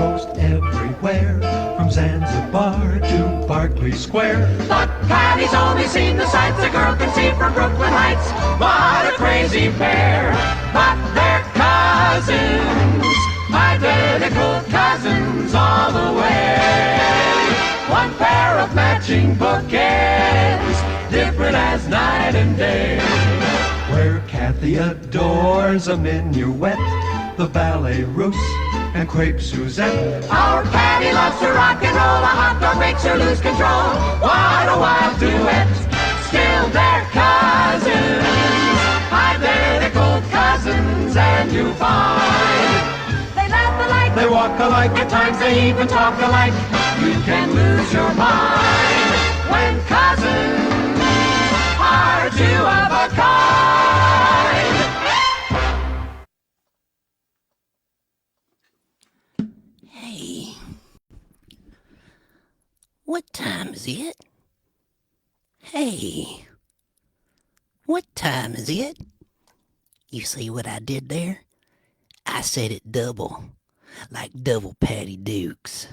most everywhere, from Zanzibar to Berkeley Square. But Patty's only seen the sights a girl can see from Brooklyn Heights. What a crazy pair, but they're cousins, identical cousins all the way. One pair of matching bookends, different as night and day. Where Kathy adores a minuet, the ballet russe and crepe Suzette. Our Patty loves to rock and roll, a hot dog makes her lose control. What a wild duet, still they're cousins, identical cousins, and you find they laugh alike, They walk alike, at times they even talk alike. You can lose your mind when cousins are two of a kind. Hey, what time is it? Hey, what time is it? You see what I did there? I said it double, like double Patty Dukes.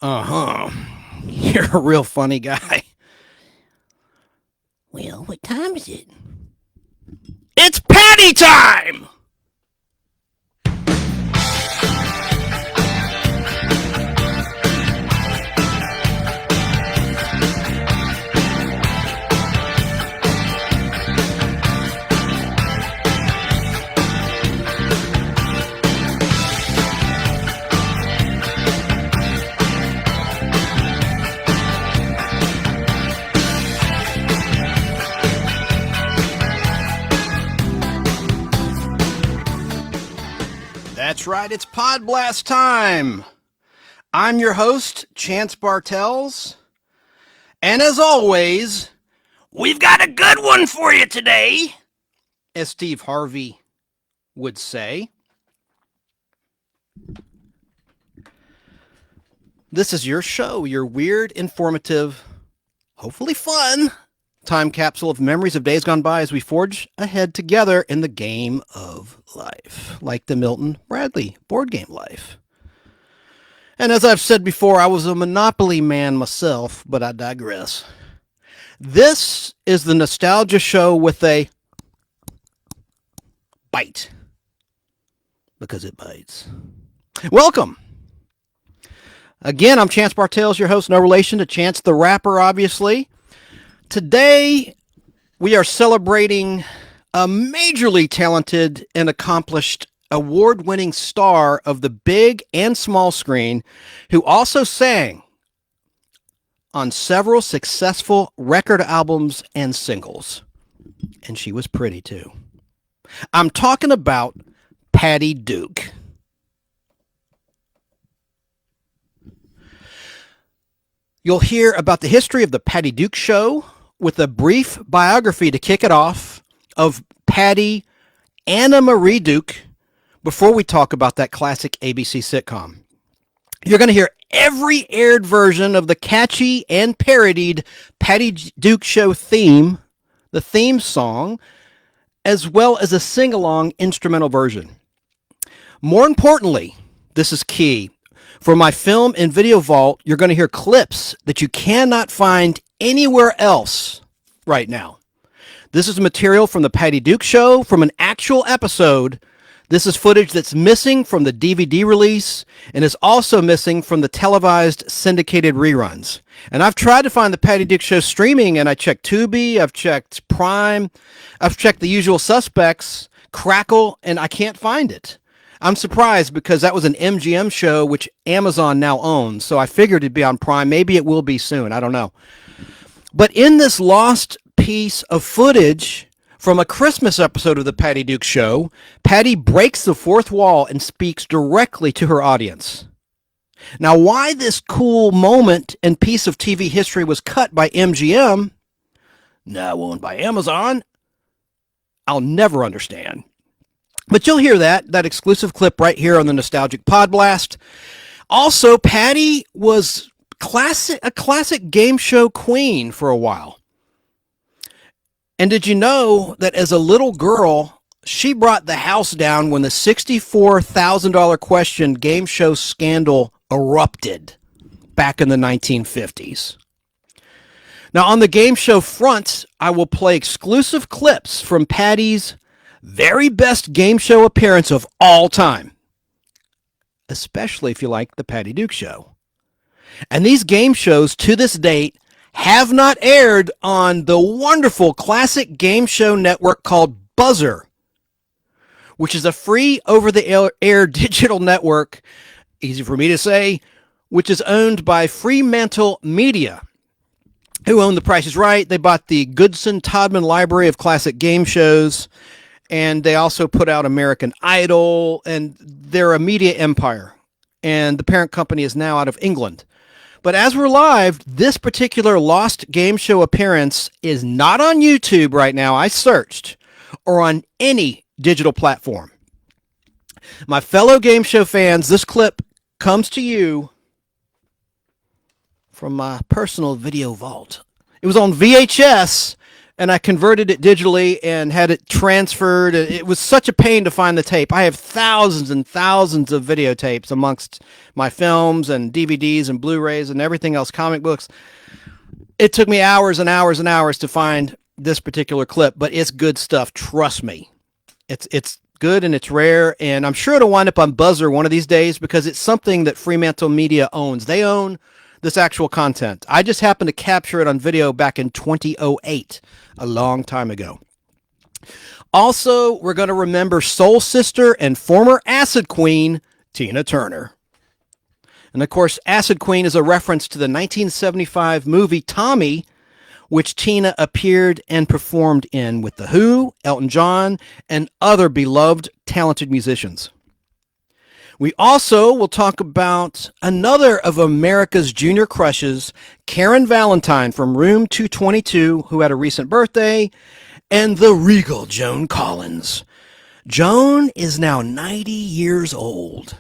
Uh-huh. You're a real funny guy. Well, what time is it? It's Patty time! That's right, it's Pod Blast time. I'm your host, Chance Bartels. And as always, we've got a good one for you today, as Steve Harvey would say. This is your show, your weird, informative, hopefully fun time capsule of memories of days gone by as we forge ahead together in the game of life, like the Milton Bradley board game life. And as I've said before, I was a Monopoly man myself, but I digress. This is the nostalgia show with a bite, because it bites. Welcome. Again, I'm Chance Bartels, your host, no relation to Chance the Rapper, obviously. Today, we are celebrating a majorly talented and accomplished award-winning star of the big and small screen who also sang on several successful record albums and singles. And she was pretty, too. I'm talking about Patty Duke. You'll hear about the history of the Patty Duke Show with a brief biography to kick it off of Patty Anna Marie Duke before we talk about that classic ABC sitcom. You're going to hear every aired version of the catchy and parodied Patty Duke Show theme, the theme song, as well as a sing-along instrumental version. More importantly, this is key. For my film and video vault, you're going to hear clips that you cannot find anywhere else right now. This is material from the Patty Duke Show, from an actual episode. This is footage that's missing from the DVD release and is also missing from the televised syndicated reruns. And I've tried to find the Patty Duke Show streaming, and I checked Tubi, I've checked Prime, I've checked the usual suspects, Crackle, and I can't find it. I'm surprised because that was an MGM show, which Amazon now owns. So I figured it'd be on Prime. Maybe it will be soon. I don't know. But in this lost piece of footage from a Christmas episode of the Patty Duke Show, Patty breaks the fourth wall and speaks directly to her audience. Now, why this cool moment and piece of TV history was cut by MGM, now owned by Amazon, I'll never understand. But you'll hear that exclusive clip right here on the Nostalgic Pod Blast. Also, Patty was a classic game show queen for a while. And did you know that as a little girl, she brought the house down when the $64,000 question game show scandal erupted back in the 1950s. Now, on the game show front, I will play exclusive clips from Patty's very best game show appearance of all time, especially if you like the Patty Duke Show. And these game shows, to this date, have not aired on the wonderful classic game show network called Buzzer, which is a free over-the-air digital network, easy for me to say, which is owned by Fremantle Media, who own The Price is Right. They bought the Goodson-Todman Library of Classic Game Shows, and they also put out American Idol, and they're a media empire, and the parent company is now out of England. But as we're live, this particular lost game show appearance is not on YouTube right now. I searched, or on any digital platform. My fellow game show fans, this clip comes to you from my personal video vault. It was on VHS, and I converted it digitally and had it transferred. It was such a pain to find the tape. I have thousands and thousands of videotapes amongst my films and DVDs and Blu-rays and everything else, comic books. It took me hours and hours and hours to find this particular clip, but it's good stuff. Trust me. It's good and it's rare, and I'm sure it'll wind up on Buzzer one of these days because it's something that Fremantle Media owns. They own this actual content. I just happened to capture it on video back in 2008, a long time ago. Also, we're going to remember Soul Sister and former Acid Queen, Tina Turner. And of course, Acid Queen is a reference to the 1975 movie Tommy, which Tina appeared and performed in with The Who, Elton John, and other beloved, talented musicians. We also will talk about another of America's junior crushes, Karen Valentine from Room 222, who had a recent birthday, and the regal Joan Collins. Joan is now 90 years old.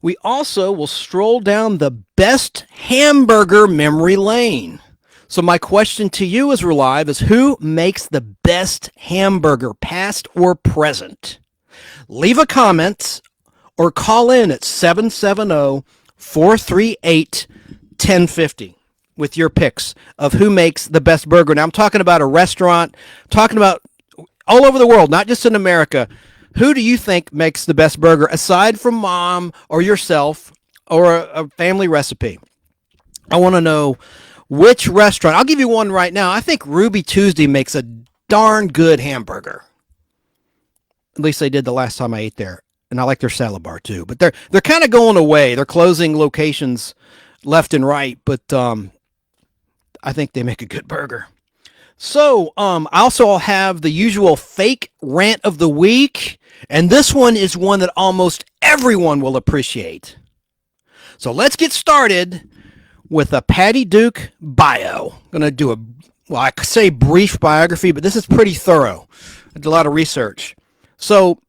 We also will stroll down the best hamburger memory lane. So my question to you as we're live is, who makes the best hamburger, past or present? Leave a comment or call in at 770-438-1050 with your picks of who makes the best burger. Now, I'm talking about a restaurant, talking about all over the world, not just in America. Who do you think makes the best burger, aside from mom or yourself or a family recipe? I want to know which restaurant. I'll give you one right now. I think Ruby Tuesday makes a darn good hamburger. At least they did the last time I ate there. And I like their salad bar too. But they're kind of going away. They're closing locations left and right. But I think they make a good burger. So I also have the usual fake rant of the week. And this one is one that almost everyone will appreciate. So let's get started with a Patty Duke bio. I'm going to do I say brief biography, but this is pretty thorough. I did a lot of research. So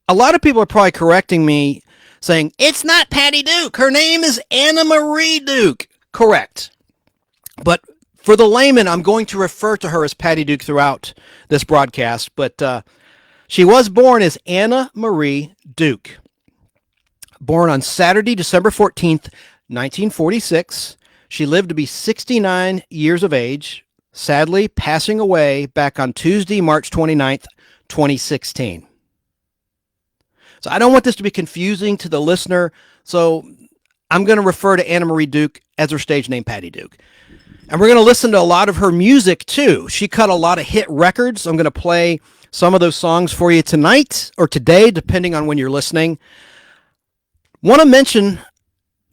a lot of people are probably correcting me, saying, it's not Patty Duke. Her name is Anna Marie Duke. Correct. But for the layman, I'm going to refer to her as Patty Duke throughout this broadcast. But she was born as Anna Marie Duke. Born on Saturday, December 14th, 1946. She lived to be 69 years of age, sadly passing away back on Tuesday, March 29th, 2016. So I don't want this to be confusing to the listener, so I'm going to refer to Anna Marie Duke as her stage name, Patty Duke. And we're going to listen to a lot of her music, too. She cut a lot of hit records. I'm going to play some of those songs for you tonight or today, depending on when you're listening. Want to mention,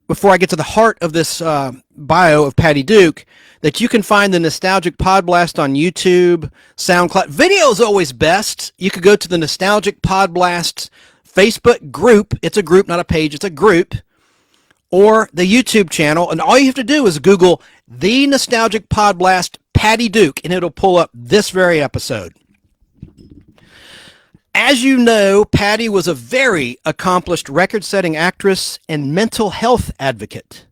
before I get to the heart of this bio of Patty Duke, that you can find the Nostalgic Podblast on YouTube, SoundCloud. Video is always best. You could go to the Nostalgic Podblast Facebook group. It's a group, not a page. It's a group. Or the YouTube channel. And all you have to do is Google The Nostalgic Podblast Patty Duke, and it'll pull up this very episode. As you know, Patty was a very accomplished record-setting actress and mental health advocate.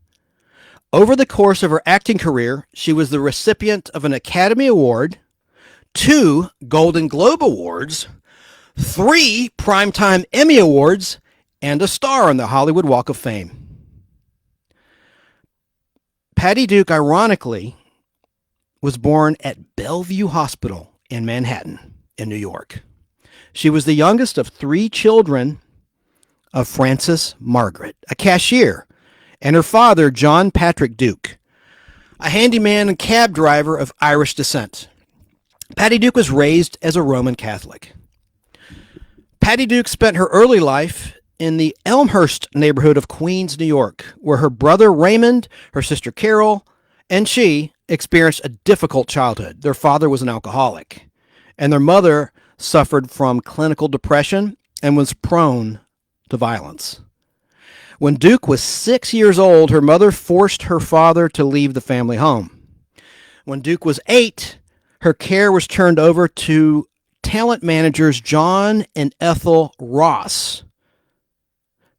Over the course of her acting career, she was the recipient of an Academy Award, 2 Golden Globe Awards, 3 Primetime Emmy Awards, and a star on the Hollywood Walk of Fame. Patty Duke, ironically, was born at Bellevue Hospital in Manhattan, in New York. She was the youngest of 3 children of Frances Margaret, a cashier, and her father, John Patrick Duke, a handyman and cab driver of Irish descent. Patty Duke was raised as a Roman Catholic. Patty Duke spent her early life in the Elmhurst neighborhood of Queens, New York, where her brother Raymond, her sister Carol, and she experienced a difficult childhood. Their father was an alcoholic, and their mother suffered from clinical depression and was prone to violence. When Duke was 6 years old, her mother forced her father to leave the family home. When Duke was 8, her care was turned over to talent managers John and Ethel Ross,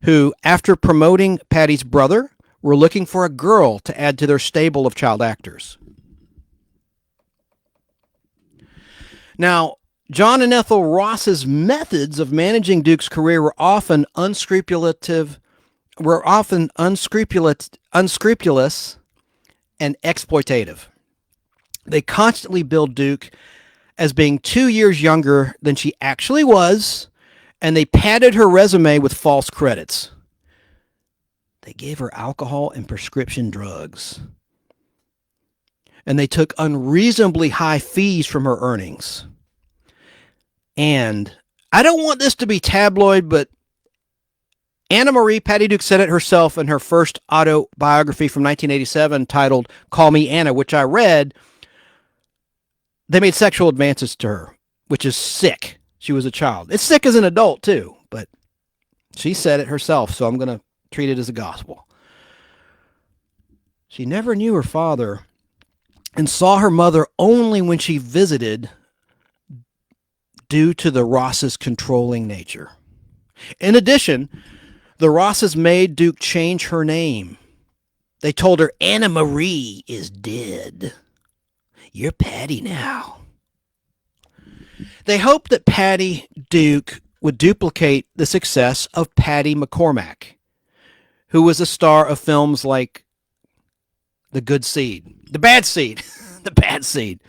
who, after promoting Patty's brother, were looking for a girl to add to their stable of child actors. Now, John and Ethel Ross's methods of managing Duke's career were often unscrupulous and exploitative. They constantly billed Duke as being 2 years younger than she actually was, and they padded her resume with false credits. They gave her alcohol and prescription drugs. And they took unreasonably high fees from her earnings. And I don't want this to be tabloid, but Anna Marie Patty Duke said it herself in her first autobiography from 1987 titled Call Me Anna, which I read. They made sexual advances to her, which is sick. She was a child. It's sick as an adult, too, but she said it herself, so I'm going to treat it as a gospel. She never knew her father and saw her mother only when she visited due to the Rosses' controlling nature. In addition, the Rosses made Duke change her name. They told her, Anna Marie is dead. You're Patty now. They hoped that Patty Duke would duplicate the success of Patty McCormack, who was a star of films like The Good Seed, The Bad Seed, The Bad Seed.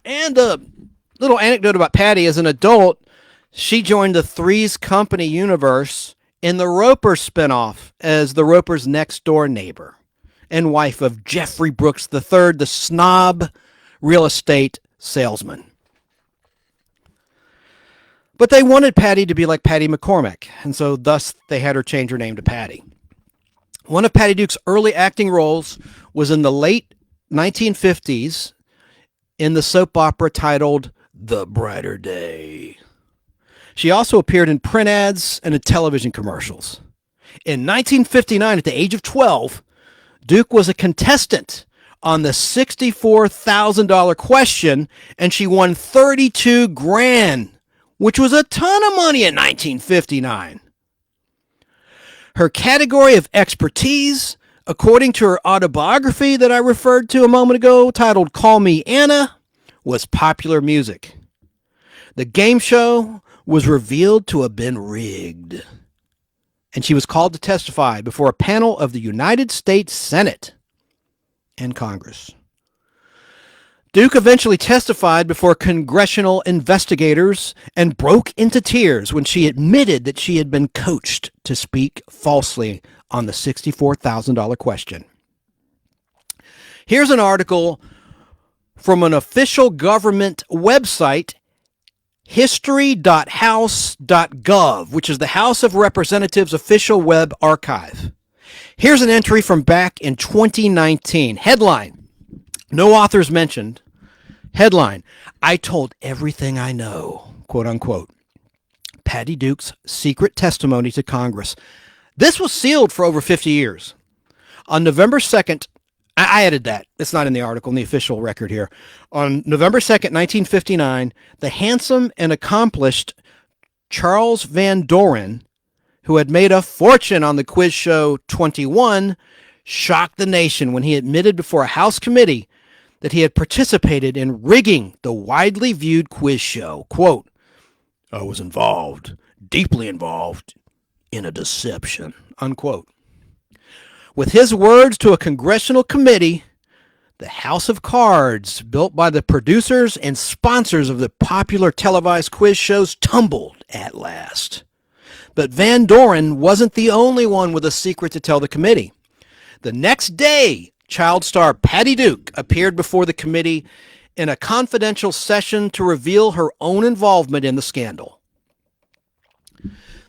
And a little anecdote about Patty. As an adult, she joined the Three's Company universe in the Roper spinoff as the Roper's next door neighbor and wife of Jeffrey Brooks III, the snob real estate salesman. But they wanted Patty to be like Patty McCormack, and so thus they had her change her name to Patty. One of Patty Duke's early acting roles was in the late 1950s in the soap opera titled The Brighter Day. She also appeared in print ads and in television commercials. In 1959, at the age of 12, Duke was a contestant on the $64,000 question, and she won $32,000, which was a ton of money in 1959. Her category of expertise, according to her autobiography that I referred to a moment ago, titled Call Me Anna, was popular music. The game show was revealed to have been rigged, and she was called to testify before a panel of the United States Senate and Congress. Duke eventually testified before congressional investigators and broke into tears when she admitted that she had been coached to speak falsely on the $64,000 question. Here's an article from an official government website, history.house.gov, which is the House of Representatives official web archive. Here's an entry from back in 2019. Headline, no authors mentioned. Headline, I told everything I know, quote unquote. Patty Duke's secret testimony to Congress. This was sealed for over 50 years. On November 2nd, I added that. It's not in the article, in the official record here. On November 2nd, 1959, the handsome and accomplished Charles Van Doren, who had made a fortune on the quiz show 21, shocked the nation when he admitted before a House committee that he had participated in rigging the widely viewed quiz show. Quote, I was involved, deeply involved, in a deception, unquote. With his words to a congressional committee, the house of cards built by the producers and sponsors of the popular televised quiz shows tumbled at last. But Van Doren wasn't the only one with a secret to tell the committee. The next day, child star Patty Duke appeared before the committee in a confidential session to reveal her own involvement in the scandal.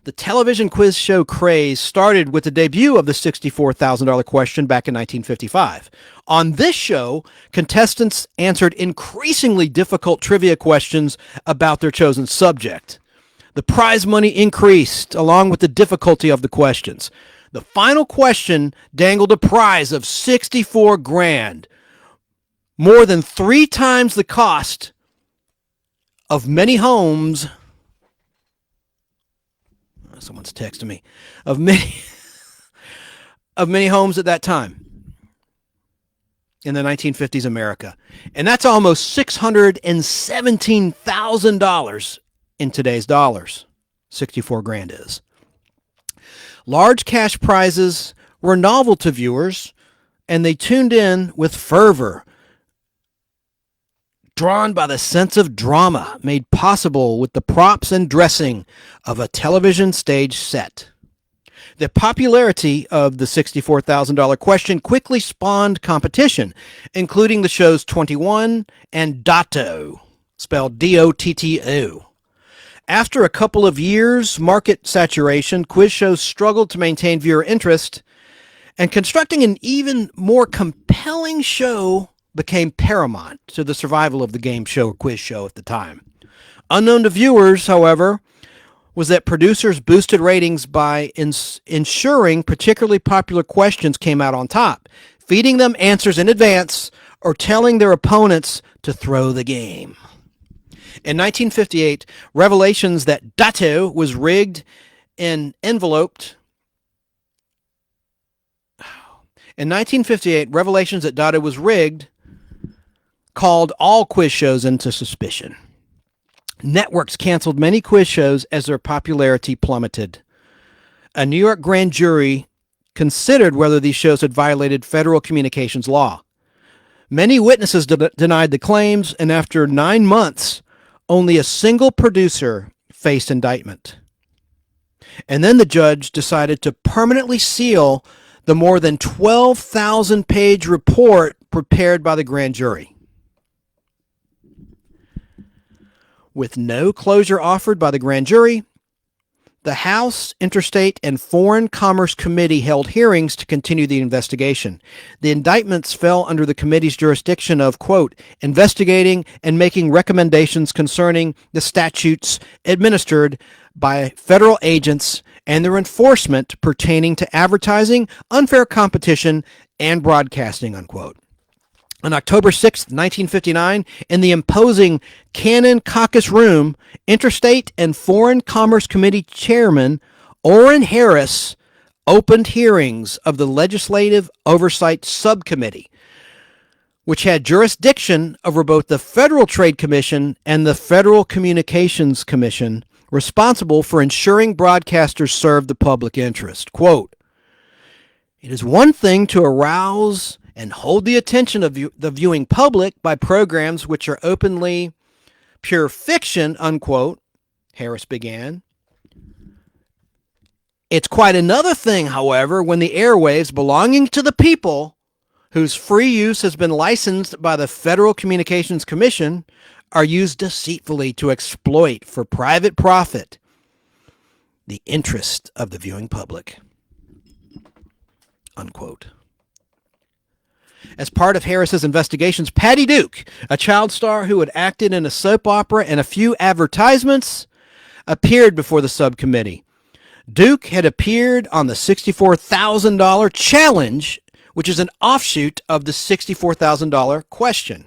The television quiz show craze started with the debut of the $64,000 question back in 1955. On this show, contestants answered increasingly difficult trivia questions about their chosen subject. The prize money increased along with the difficulty of the questions. The final question dangled a prize of $64,000, more than 3 times the cost of many homes. Someone's texting me. Of many homes at that time in the 1950s America. And that's almost $617,000 in today's dollars. $64,000 is. Large cash prizes were novel to viewers, and they tuned in with fervor, drawn by the sense of drama made possible with the props and dressing of a television stage set. The popularity of the $64,000 question quickly spawned competition, including the shows 21 and Dotto, spelled D-O-T-T-O. After a couple of years' market saturation, quiz shows struggled to maintain viewer interest, and constructing an even more compelling show became paramount to the survival of the game show or quiz show at the time. Unknown to viewers, however, was that producers boosted ratings by ensuring particularly popular questions came out on top, feeding them answers in advance or telling their opponents to throw the game. In 1958, revelations that Dotto was rigged and enveloped. In 1958, revelations that Dotto was rigged called all quiz shows into suspicion. Networks canceled many quiz shows as their popularity plummeted. A New York grand jury considered whether these shows had violated federal communications law. Many witnesses denied the claims, and after 9 months, only a single producer faced indictment. And then the judge decided to permanently seal the more than 12,000-page report prepared by the grand jury. With no closure offered by the grand jury, the House Interstate and Foreign Commerce Committee held hearings to continue the investigation. The indictments fell under the committee's jurisdiction of, quote, investigating and making recommendations concerning the statutes administered by federal agents and their enforcement pertaining to advertising, unfair competition, and broadcasting, unquote. On October 6, 1959, in the imposing Cannon Caucus Room, Interstate and Foreign Commerce Committee Chairman Orrin Harris opened hearings of the Legislative Oversight Subcommittee, which had jurisdiction over both the Federal Trade Commission and the Federal Communications Commission, responsible for ensuring broadcasters served the public interest. Quote, it is one thing to arouse and hold the attention of the viewing public by programs which are openly pure fiction, unquote, Harris began. It's quite another thing, however, when the airwaves belonging to the people, whose free use has been licensed by the Federal Communications Commission, are used deceitfully to exploit for private profit the interest of the viewing public, unquote. As part of Harris's investigations, Patty Duke, a child star who had acted in a soap opera and a few advertisements, appeared before the subcommittee. Duke had appeared on the $64,000 challenge, which is an offshoot of the $64,000 question.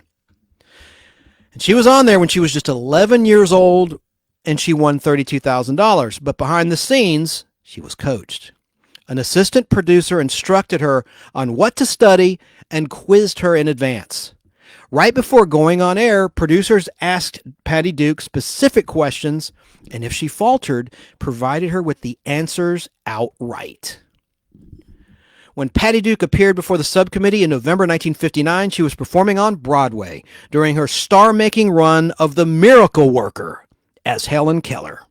And she was on there when she was just 11 years old, and she won $32,000. But behind the scenes, she was coached. An assistant producer instructed her on what to study and quizzed her in advance. Right before going on air, producers asked Patty Duke specific questions, and if she faltered, provided her with the answers outright. When Patty Duke appeared before the subcommittee in November 1959, she was performing on Broadway during her star-making run of The Miracle Worker as Helen Keller.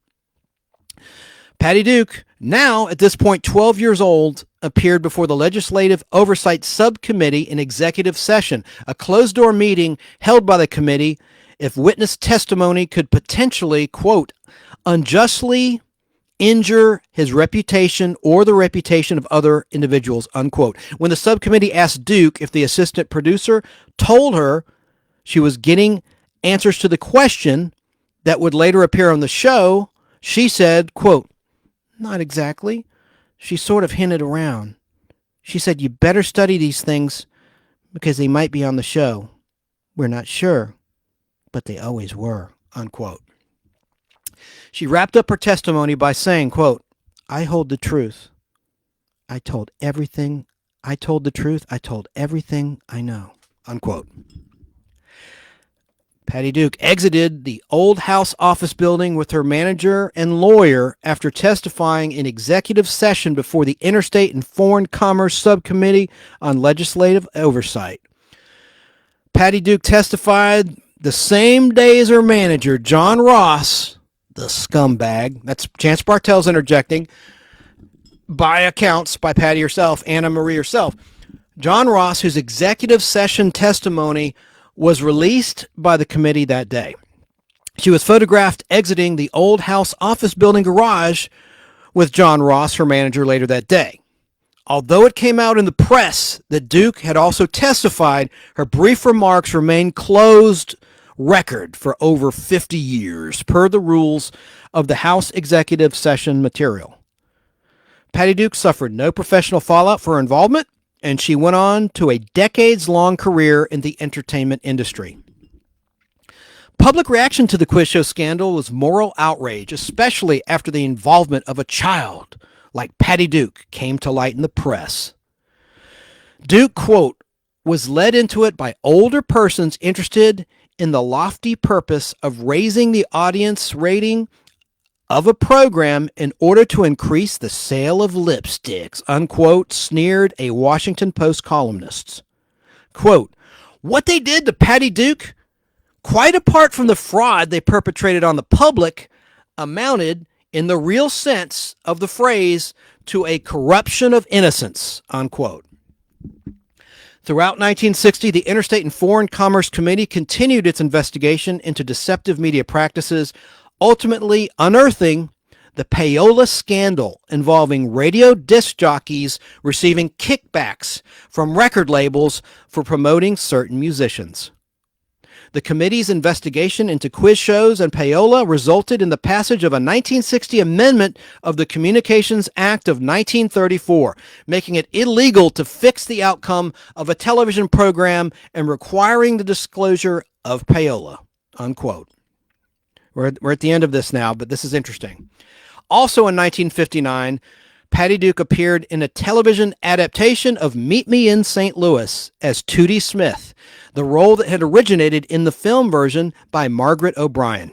Patty Duke, now at this point 12 years old, appeared before the Legislative Oversight Subcommittee in executive session, a closed-door meeting held by the committee if witness testimony could potentially, quote, unjustly injure his reputation or the reputation of other individuals, unquote. When the subcommittee asked Duke if the assistant producer told her she was getting answers to the question that would later appear on the show, she said, quote, not exactly. She sort of hinted around. She said, you better study these things because they might be on the show. We're not sure, but they always were, unquote. She wrapped up her testimony by saying, quote, I hold the truth. I told everything. I told the truth. I told everything I know, unquote. Patty Duke exited the Old House office building with her manager and lawyer after testifying in executive session before the Interstate and Foreign Commerce Subcommittee on Legislative Oversight. Patty Duke testified the same day as her manager, John Ross, the scumbag. That's Chance Bartels interjecting. By accounts, by Patty herself, Anna Marie herself. John Ross, whose executive session testimony was released by the committee that day. She was photographed exiting the Old House office building garage with John Ross, her manager, later that day. Although it came out in the press that Duke had also testified, her brief remarks remained closed record for over 50 years, per the rules of the House executive session material. Patty Duke suffered no professional fallout for her involvement, and she went on to a decades-long career in the entertainment industry. Public reaction to the quiz show scandal was moral outrage, especially after the involvement of a child like Patty Duke came to light in the press. Duke, quote, was led into it by older persons interested in the lofty purpose of raising the audience rating of a program in order to increase the sale of lipsticks, unquote, sneered a Washington Post columnist. Quote, what they did to Patty Duke, quite apart from the fraud they perpetrated on the public, amounted, in the real sense of the phrase, to a corruption of innocence, unquote. Throughout 1960, the Interstate and Foreign Commerce Committee continued its investigation into deceptive media practices, ultimately unearthing the payola scandal involving radio disc jockeys receiving kickbacks from record labels for promoting certain musicians. The committee's investigation into quiz shows and payola resulted in the passage of a 1960 amendment of the Communications Act of 1934, making it illegal to fix the outcome of a television program and requiring the disclosure of payola, unquote. We're at the end of this now, but this is interesting. Also in 1959, Patty Duke appeared in a television adaptation of Meet Me in St. Louis as Tootie Smith, the role that had originated in the film version by Margaret O'Brien.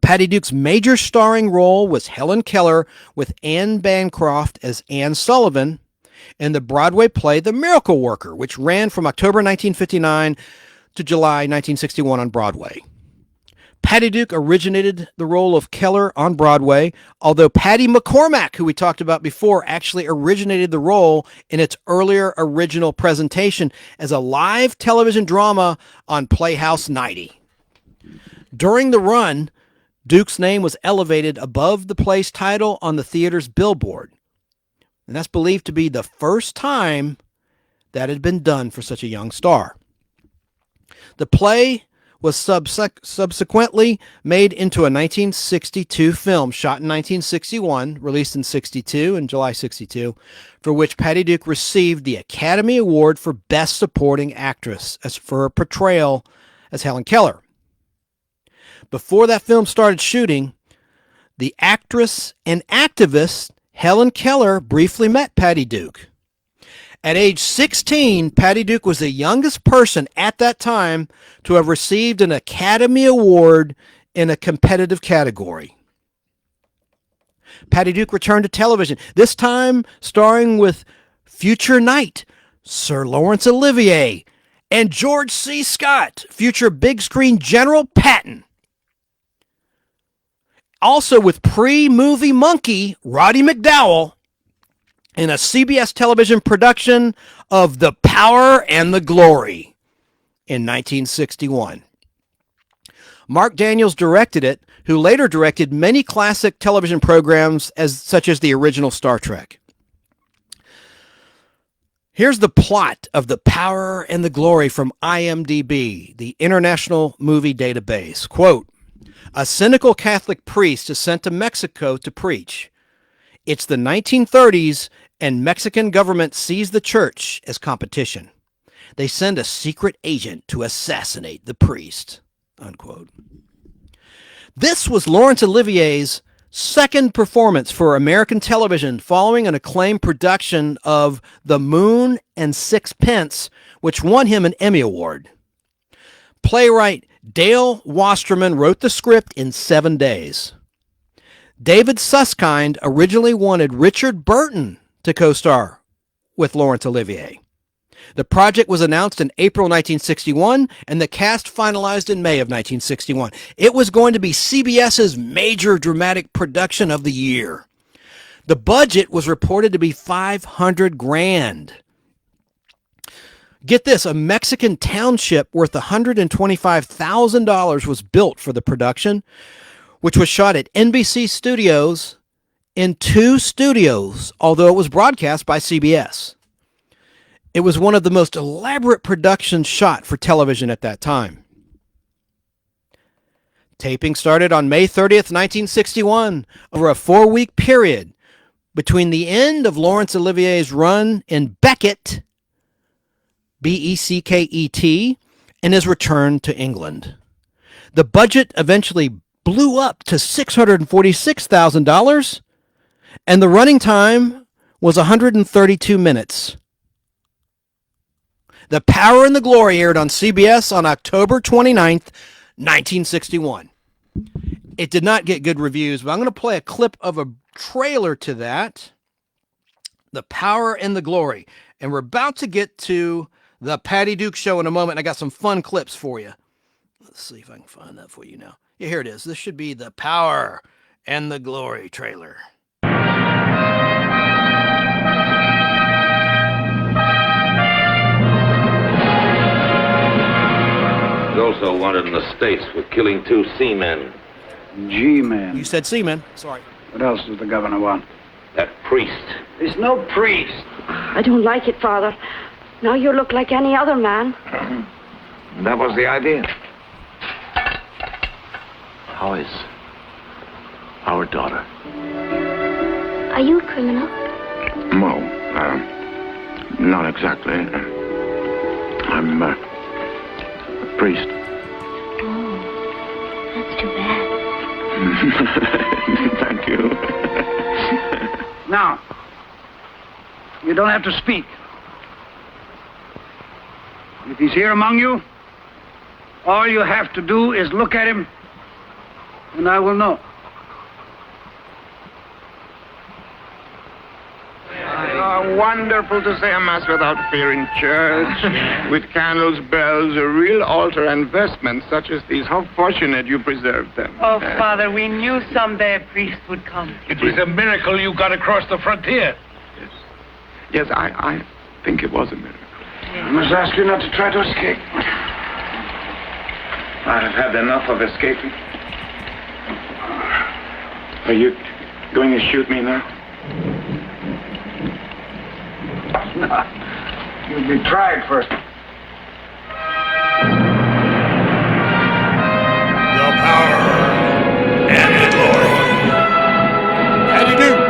Patty Duke's major starring role was Helen Keller, with Anne Bancroft as Anne Sullivan, in the Broadway play The Miracle Worker, which ran from October 1959 to July 1961 on Broadway. Patty Duke originated the role of Keller on Broadway, although Patty McCormack, who we talked about before, actually originated the role in its earlier original presentation as a live television drama on Playhouse 90. During the run, Duke's name was elevated above the play's title on the theater's billboard, and that's believed to be the first time that had been done for such a young star. The play was subsequently made into a 1962 film shot in 1961, released in 62 in July 62, for which Patty Duke received the Academy Award for Best Supporting Actress as for her portrayal as Helen Keller. Before that film started shooting, the actress and activist Helen Keller briefly met Patty Duke. At age 16, Patty Duke was the youngest person at that time to have received an Academy Award in a competitive category. Patty Duke returned to television, this time starring with future Knight, Sir Laurence Olivier, and George C. Scott, future big screen General Patton. Also with pre-movie monkey Roddy McDowall in a CBS television production of The Power and the Glory in 1961. Mark Daniels directed it, who later directed many classic television programs such as the original Star Trek. Here's the plot of The Power and the Glory from IMDb, the International Movie Database. Quote, a cynical Catholic priest is sent to Mexico to preach. It's the 1930s, and Mexican government sees the church as competition. They send a secret agent to assassinate the priest. Unquote. This was Laurence Olivier's second performance for American television following an acclaimed production of The Moon and Sixpence, which won him an Emmy Award. Playwright Dale Wasserman wrote the script in 7 days. David Susskind originally wanted Richard Burton to co-star with Laurence Olivier. The project was announced in April 1961, and the cast finalized in May of 1961. It was going to be CBS's major dramatic production of the year. The budget was reported to be $500,000. Get this, a Mexican township worth $125,000 was built for the production, which was shot at NBC Studios in 2 studios, although it was broadcast by CBS. It was one of the most elaborate productions shot for television at that time. Taping started on May 30th, 1961, over a 4-week period between the end of Laurence Olivier's run in Becket, Becket, and his return to England. The budget eventually blew up to $646,000, and the running time was 132 minutes. The Power and the Glory aired on CBS on October 29th, 1961. It did not get good reviews, but I'm going to play a clip of a trailer to that. The Power and the Glory. And we're about to get to the Patty Duke Show in a moment. I got some fun clips for you. Let's see if I can find that for you now. Yeah, here it is. This should be the Power and the Glory trailer. He's also wanted in the States for killing 2 seamen. G-man. You said seaman. Sorry. What else does the governor want? That priest. There's no priest. I don't like it, Father. Now you look like any other man. That was the idea. How is our daughter? Are you a criminal? No, not exactly. I'm a priest. Oh, that's too bad. Thank you. Now, you don't have to speak. If he's here among you, all you have to do is look at him, and I will know. Wonderful to say a mass without fear in church, with candles, bells, a real altar, and vestments such as these. How fortunate you preserved them. Oh, Father, we knew someday a priest would come. It was a miracle you got across the frontier. Yes, I think it was a miracle. I must ask you not to try to escape. I have had enough of escaping. Are you going to shoot me now? No. You'll be tried first. The Power and the Glory. Patty Duke.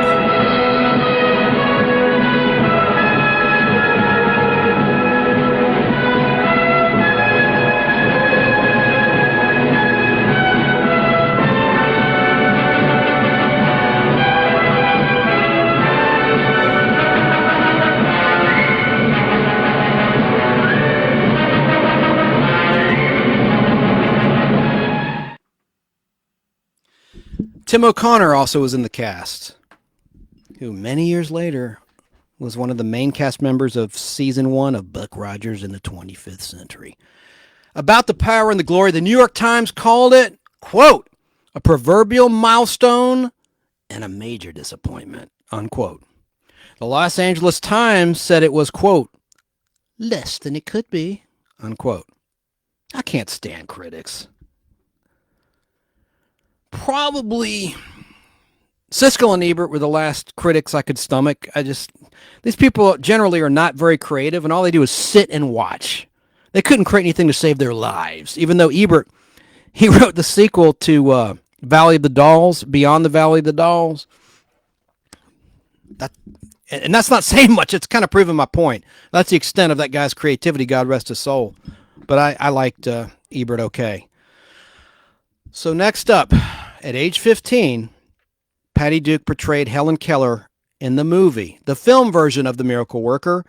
Tim O'Connor also was in the cast, who many years later was one of the main cast members of season 1 of Buck Rogers in the 25th Century. About the Power and the Glory, the New York Times called it, quote, a proverbial milestone and a major disappointment, unquote. The Los Angeles Times said it was, quote, less than it could be, unquote. I can't stand critics. Probably Siskel and Ebert were the last critics I could stomach. These people generally are not very creative, and all they do is sit and watch. They couldn't create anything to save their lives, even though Ebert, he wrote the sequel to Valley of the Dolls, Beyond the Valley of the Dolls. And that's not saying much. It's kind of proving my point. That's the extent of that guy's creativity, God rest his soul. But I liked Ebert okay. So next up, at age 15, Patty Duke portrayed Helen Keller in the movie, the film version of The Miracle Worker,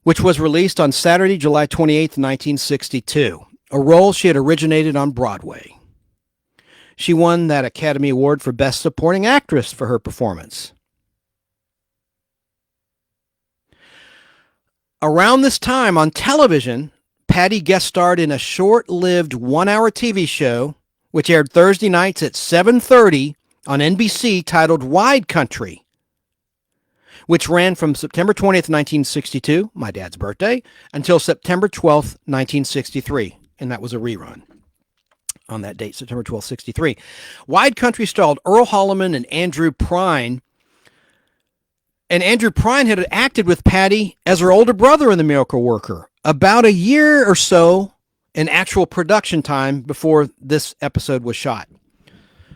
which was released on Saturday, July 28, 1962, a role she had originated on Broadway. She won that Academy Award for Best Supporting Actress for her performance. Around this time on television, Patty guest starred in a short-lived one-hour TV show which aired Thursday nights at 7:30 on NBC titled Wide Country, which ran from September 20th, 1962, my dad's birthday, until September 12th, 1963, and that was a rerun on that date, September 12th, 63. Wide Country starred Earl Holliman and Andrew Prine, and Andrew Prine had acted with Patty as her older brother in The Miracle Worker, about a year or so in actual production time before this episode was shot,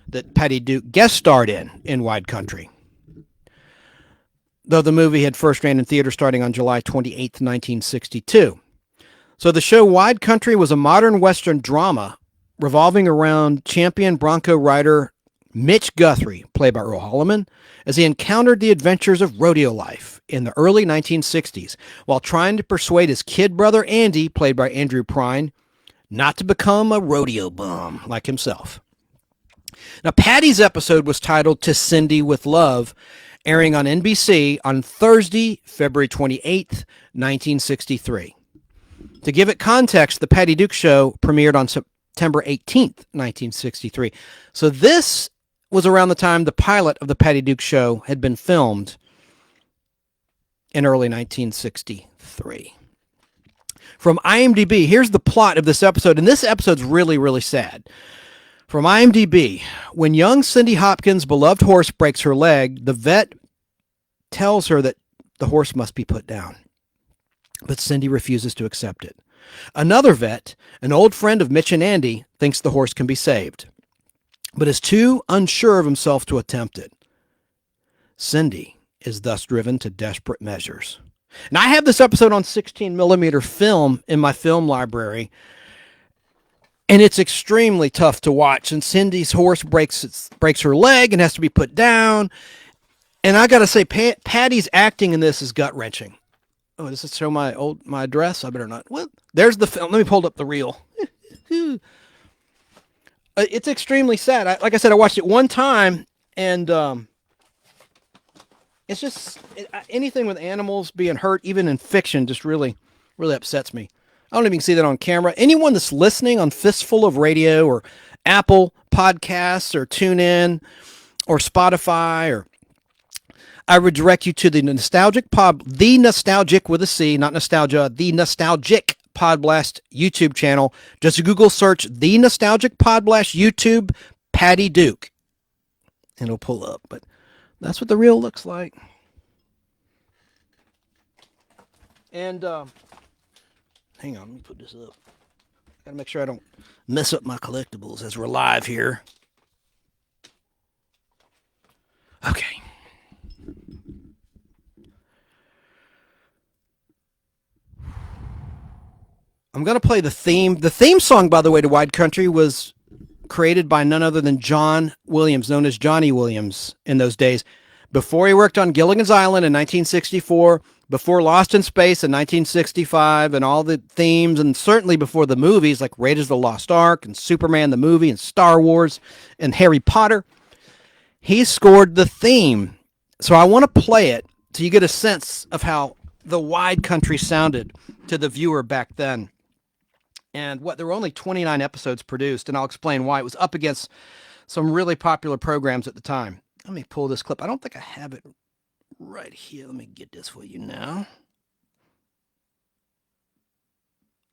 that Patty Duke guest starred in Wide Country, though the movie had first ran in theater starting on July 28th, 1962. So the show Wide Country was a modern Western drama revolving around champion bronco rider Mitch Guthrie, played by Earl Holliman, as he encountered the adventures of rodeo life in the early 1960s while trying to persuade his kid brother Andy, played by Andrew Prine, not to become a rodeo bum like himself. Now, Patty's episode was titled To Cindy with Love, airing on NBC on Thursday, February 28th, 1963. To give it context, the Patty Duke Show premiered on September 18th, 1963. So this was around the time the pilot of the Patty Duke Show had been filmed in early 1963. From IMDb, here's the plot of this episode, and this episode's really, really sad. From IMDb, when young Cindy Hopkins' beloved horse breaks her leg, the vet tells her that the horse must be put down. But Cindy refuses to accept it. Another vet, an old friend of Mitch and Andy, thinks the horse can be saved, but is too unsure of himself to attempt it. Cindy is thus driven to desperate measures. And I have this episode on 16 millimeter film in my film library, and it's extremely tough to watch. And Cindy's horse breaks her leg and has to be put down. And I got to say, Patty's acting in this is gut-wrenching. Oh, does it show my address? I better not. Well, there's the film. Let me pull up the reel. It's extremely sad. Like I said, I watched it one time, and it's just anything with animals being hurt, even in fiction, just really, really upsets me. I don't even see that on camera. Anyone that's listening on Fistful of Radio or Apple Podcasts or TuneIn or Spotify, or I would direct you to the Nostalgic with a C, not nostalgia, the Nostalgic Podblast YouTube channel. Just Google search The Nostalgic Podblast YouTube Patty Duke, and it'll pull up. But that's what the reel looks like. And hang on, let me put this up. Gotta make sure I don't mess up my collectibles as we're live here. Okay. I'm going to play the theme. The theme song, by the way, to Wide Country was created by none other than John Williams, known as Johnny Williams in those days. Before he worked on Gilligan's Island in 1964, before Lost in Space in 1965, and all the themes, and certainly before the movies like Raiders of the Lost Ark and Superman the movie and Star Wars and Harry Potter. He scored the theme. So I want to play it so you get a sense of how the Wide Country sounded to the viewer back then. And there were only 29 episodes produced, and I'll explain why. It was up against some really popular programs at the time. Let me pull this clip. I don't think I have it right here. Let me get this for you now.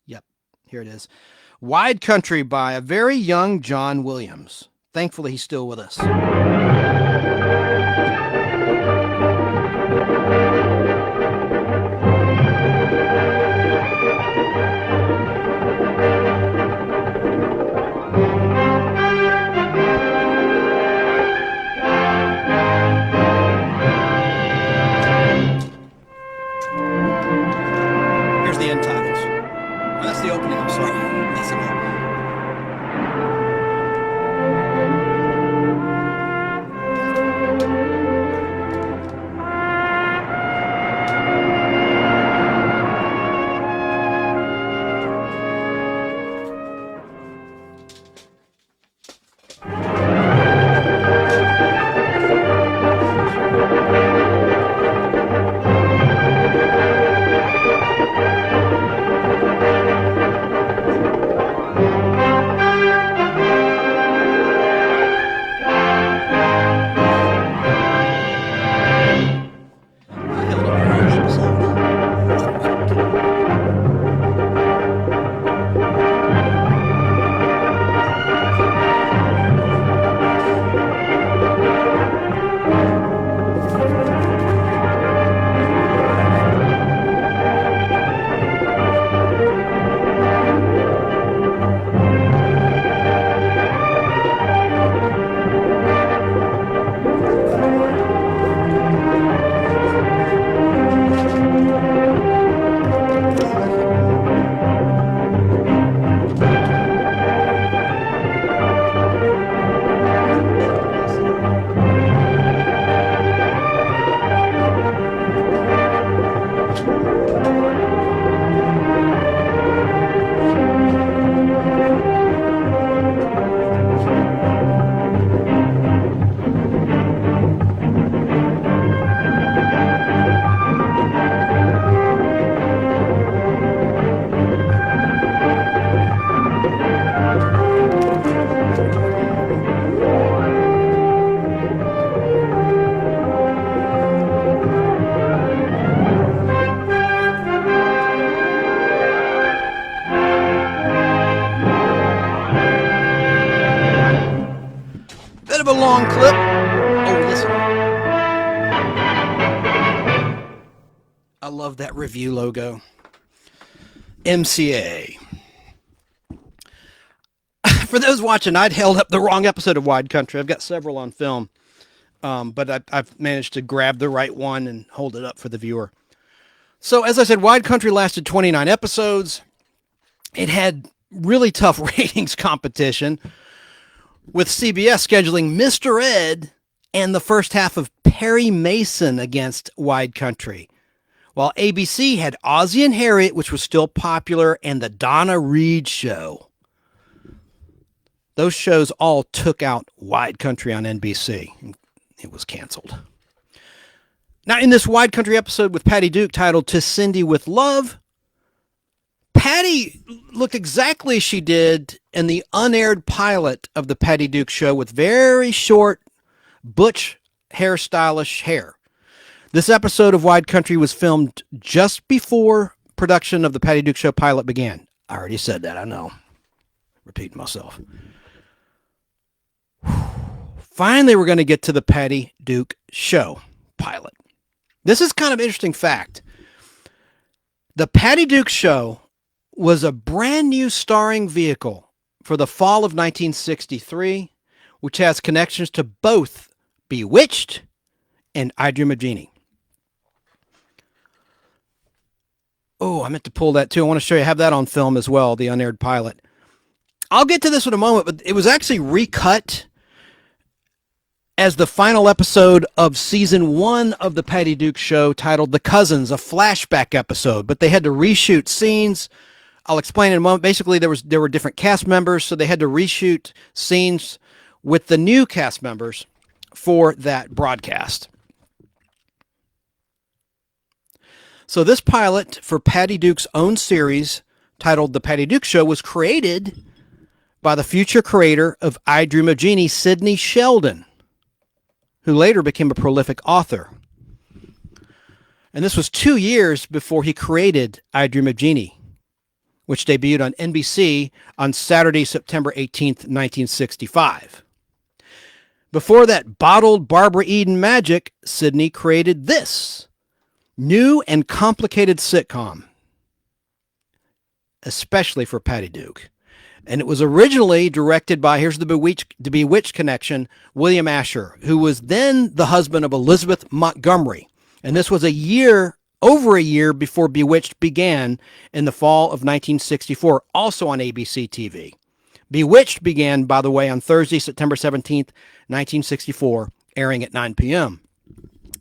Yep, here it is. Wide Country by a very young John Williams. Thankfully, he's still with us. Here's the end titles. Oh, that's the opening, I'm sorry. Listen up. Bit of a long clip. Oh, listen. I love that review logo. MCA. For those watching, I'd held up the wrong episode of Wide Country. I've got several on film, but I've managed to grab the right one and hold it up for the viewer. So, as I said, Wide Country lasted 29 episodes. It had really tough ratings competition, with CBS scheduling Mr. Ed and the first half of Perry Mason against Wide Country, while ABC had Ozzie and Harriet, which was still popular, and the Donna Reed Show. Those shows all took out Wide Country on NBC. It was canceled. Now, in this Wide Country episode with Patty Duke titled To Cindy with Love, Patty looked exactly as she did in the unaired pilot of the Patty Duke Show with very short, butch, hairstylish hair. This episode of Wide Country was filmed just before production of the Patty Duke Show pilot began. I already said that, I know. Repeating myself. Finally, we're going to get to the Patty Duke Show pilot. This is kind of an interesting fact. The Patty Duke Show was a brand new starring vehicle for the fall of 1963, which has connections to both Bewitched and I Dream of Jeannie. Oh, I meant to pull that too. I want to show you. I have that on film as well, the unaired pilot. I'll get to this in a moment, but it was actually recut as the final episode of season 1 of the Patty Duke Show, titled The Cousins, a flashback episode, but they had to reshoot scenes. I'll explain in a moment. Basically, there were different cast members, so they had to reshoot scenes with the new cast members for that broadcast. So this pilot for Patty Duke's own series titled The Patty Duke Show was created by the future creator of I Dream of Jeannie, Sidney Sheldon, who later became a prolific author. And this was 2 years before he created I Dream of Jeannie, which debuted on NBC on Saturday, September 18th, 1965. Before that bottled Barbara Eden magic, Sidney created this new and complicated sitcom, especially for Patty Duke. And it was originally directed by, here's the Bewitched connection, William Asher, who was then the husband of Elizabeth Montgomery. And this was over a year before Bewitched began in the fall of 1964, also on ABC TV. Bewitched began, by the way, on Thursday, September 17th, 1964, airing at 9 p.m.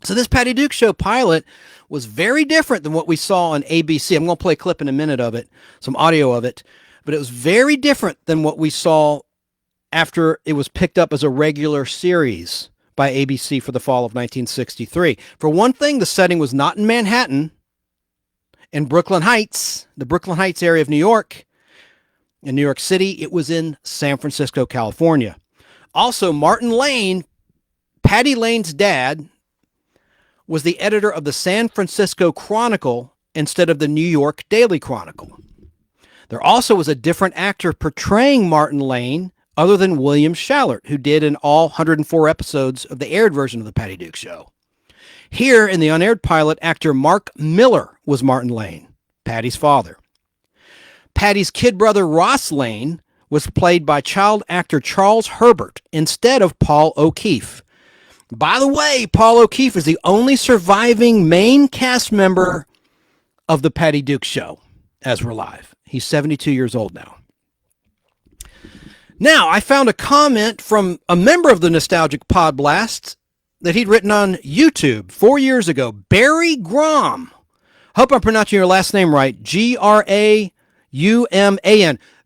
So this Patty Duke Show pilot was very different than what we saw on ABC. I'm going to play a clip in a minute of it, some audio of it, but it was very different than what we saw after it was picked up as a regular series by ABC for the fall of 1963. For one thing, the setting was not in Manhattan, in Brooklyn Heights, the Brooklyn Heights area of New York. In New York City, it was in San Francisco, California. Also, Martin Lane, Patty Lane's dad, was the editor of the San Francisco Chronicle instead of the New York Daily Chronicle. There also was a different actor portraying Martin Lane other than William Shallert, who did in all 104 episodes of the aired version of The Patty Duke Show. Here in the unaired pilot, actor Mark Miller was Martin Lane, Patty's father. Patty's kid brother Ross Lane was played by child actor Charles Herbert instead of Paul O'Keefe. By the way, Paul O'Keefe is the only surviving main cast member of The Patty Duke Show as we're live. He's 72 years old now. Now, I found a comment from a member of the Nostalgic Pod Blast that he'd written on YouTube 4 years ago, Barry Grom. Hope I'm pronouncing your last name right. Grauman.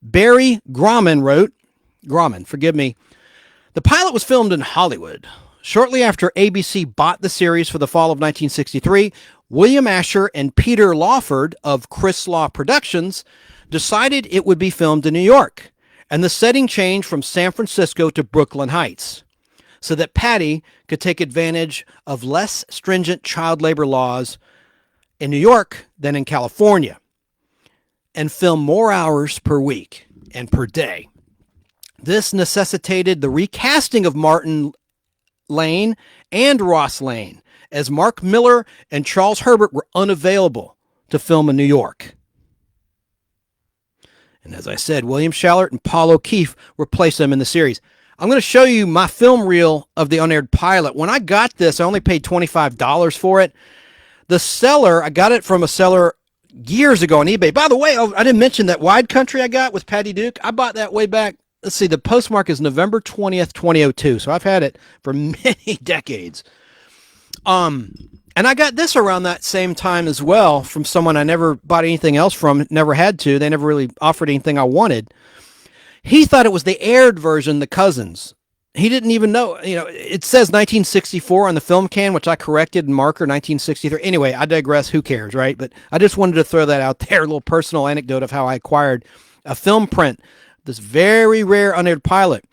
Barry Grauman, forgive me. The pilot was filmed in Hollywood. Shortly after ABC bought the series for the fall of 1963, William Asher and Peter Lawford of Chris Law Productions decided it would be filmed in New York, and the setting changed from San Francisco to Brooklyn Heights, so that Patty could take advantage of less stringent child labor laws in New York than in California, and film more hours per week and per day. This necessitated the recasting of Martin Lane and Ross Lane, as Mark Miller and Charles Herbert were unavailable to film in New York. And as I said, William Shallert and Paul O'Keefe replaced them in the series. I'm going to show you my film reel of the unaired pilot. When I got this, I only paid $25 for it. The seller, I got it from a seller years ago on eBay. By the way, I didn't mention that Wide Country I got with Patty Duke. I bought that way back. Let's see, the postmark is November 20th, 2002. So I've had it for many decades. And I got this around that same time as well from someone I never bought anything else from, never had to. They never really offered anything I wanted. He thought it was the aired version, The Cousins. He didn't even know, it says 1964 on the film can, which I corrected in marker 1963. Anyway, I digress. Who cares, right? But I just wanted to throw that out there, a little personal anecdote of how I acquired a film print, this very rare unaired pilot.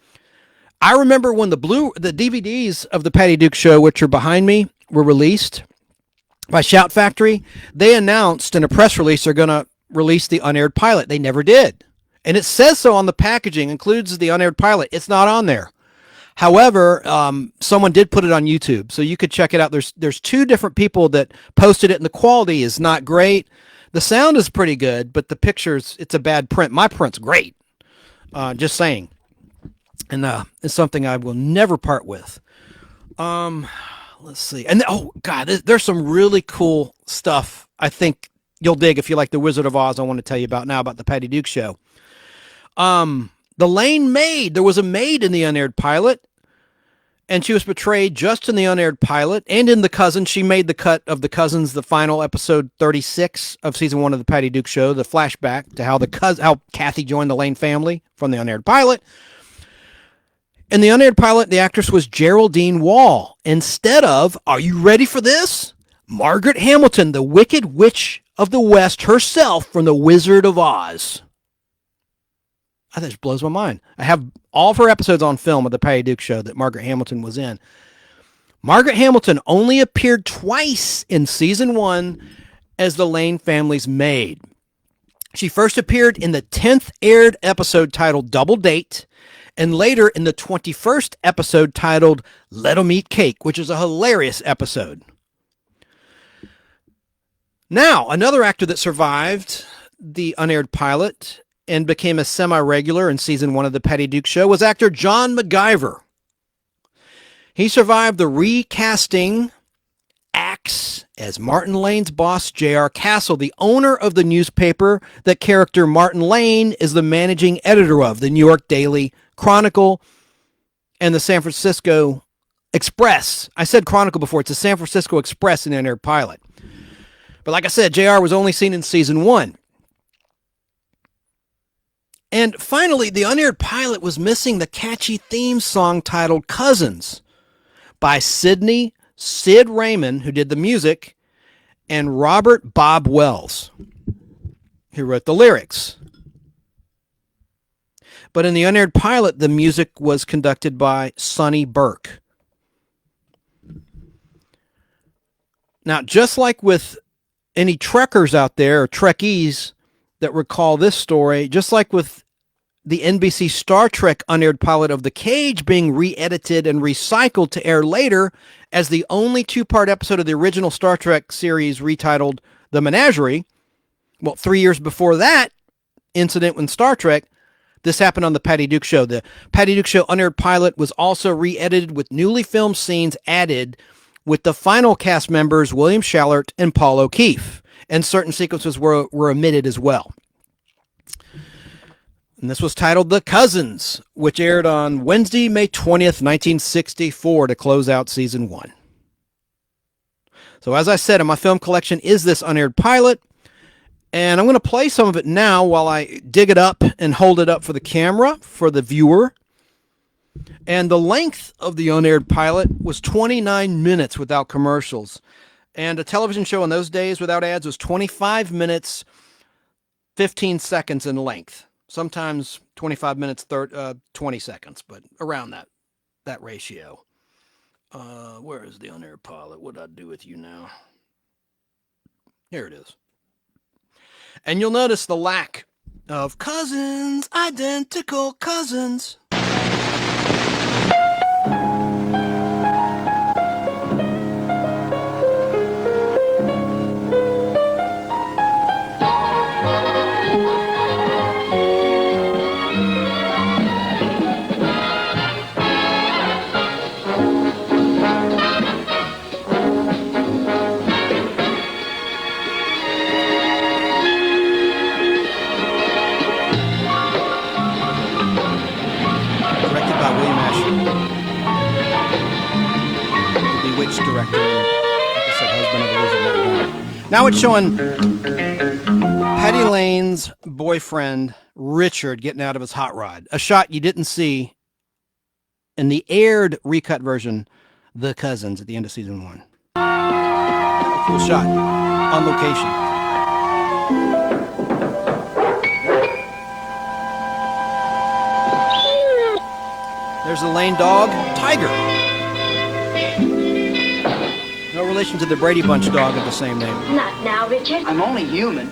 I remember when the DVDs of the Patty Duke Show, which are behind me, were released by Shout Factory. They announced in a press release they're going to release the unaired pilot. They never did. And it says so on the packaging, includes the unaired pilot. It's not on there. However, someone did put it on YouTube, so you could check it out. There's two different people that posted it, and the quality is not great. The sound is pretty good, but the pictures, it's a bad print. My print's great. Just saying. And it's something I will never part with. Let's see. And oh God, there's some really cool stuff I think you'll dig if you like The Wizard of Oz. I want to tell you about now about the Patty Duke Show. The Lane maid, there was a maid in the unaired pilot, and she was portrayed just in the unaired pilot and in The Cousins. She made the cut of The Cousins, the final episode 36 of season 1 of the Patty Duke Show, the flashback to how Kathy joined the Lane family from the unaired pilot. In the unaired pilot, the actress was Geraldine Wall instead of, are you ready for this? Margaret Hamilton, the Wicked Witch of the West herself from The Wizard of Oz. I think it blows my mind. I have all of her episodes on film of the Patty Duke Show that Margaret Hamilton was in. Margaret Hamilton only appeared twice in season 1 as the Lane family's maid. She first appeared in the 10th aired episode titled Double Date, and later in the 21st episode titled Let 'em Eat Cake, which is a hilarious episode. Now, another actor that survived the unaired pilot and became a semi-regular in season 1 of the Patty Duke Show was actor John MacGyver. He survived the recasting acts as Martin Lane's boss, J.R. Castle, the owner of the newspaper that character Martin Lane is the managing editor of, the New York Daily Chronicle and the San Francisco Express. I said Chronicle before. It's the San Francisco Express in the unaired pilot. But like I said, J.R. was only seen in season 1. And finally, the unaired pilot was missing the catchy theme song titled Cousins by Sidney Sid Raymond, who did the music, and Robert Bob Wells, who wrote the lyrics. But in the unaired pilot, the music was conducted by Sonny Burke. Now, just like with any Trekkers out there, or Trekkies that recall this story, just like with the NBC Star Trek unaired pilot of The Cage being re-edited and recycled to air later as the only 2-part episode of the original Star Trek series retitled The Menagerie. Well, 3 years before that incident in Star Trek, this happened on the Patty Duke Show. The Patty Duke Show unaired pilot was also re-edited with newly filmed scenes added with the final cast members William Schallert and Paul O'Keefe, and certain sequences were omitted as well. And this was titled The Cousins, which aired on Wednesday, May 20th, 1964 to close out season 1. So as I said, in my film collection is this unaired pilot, and I'm going to play some of it now while I dig it up and hold it up for the camera for the viewer. And the length of the unaired pilot was 29 minutes without commercials. And a television show in those days without ads was 25 minutes, 15 seconds in length. Sometimes 25 minutes, 20 seconds, but around that ratio. Where is the unaired pilot? What did I do with you now? Here it is. And you'll notice the lack of cousins, identical cousins. Director, like I said, husband of Elizabeth Warren. Now it's showing Patty Lane's boyfriend Richard getting out of his hot rod. A shot you didn't see in the aired recut version, The Cousins, at the end of season 1. A cool shot on location. There's the Lane dog, Tiger. No relation to the Brady Bunch dog of the same name. Not now, Richard. I'm only human.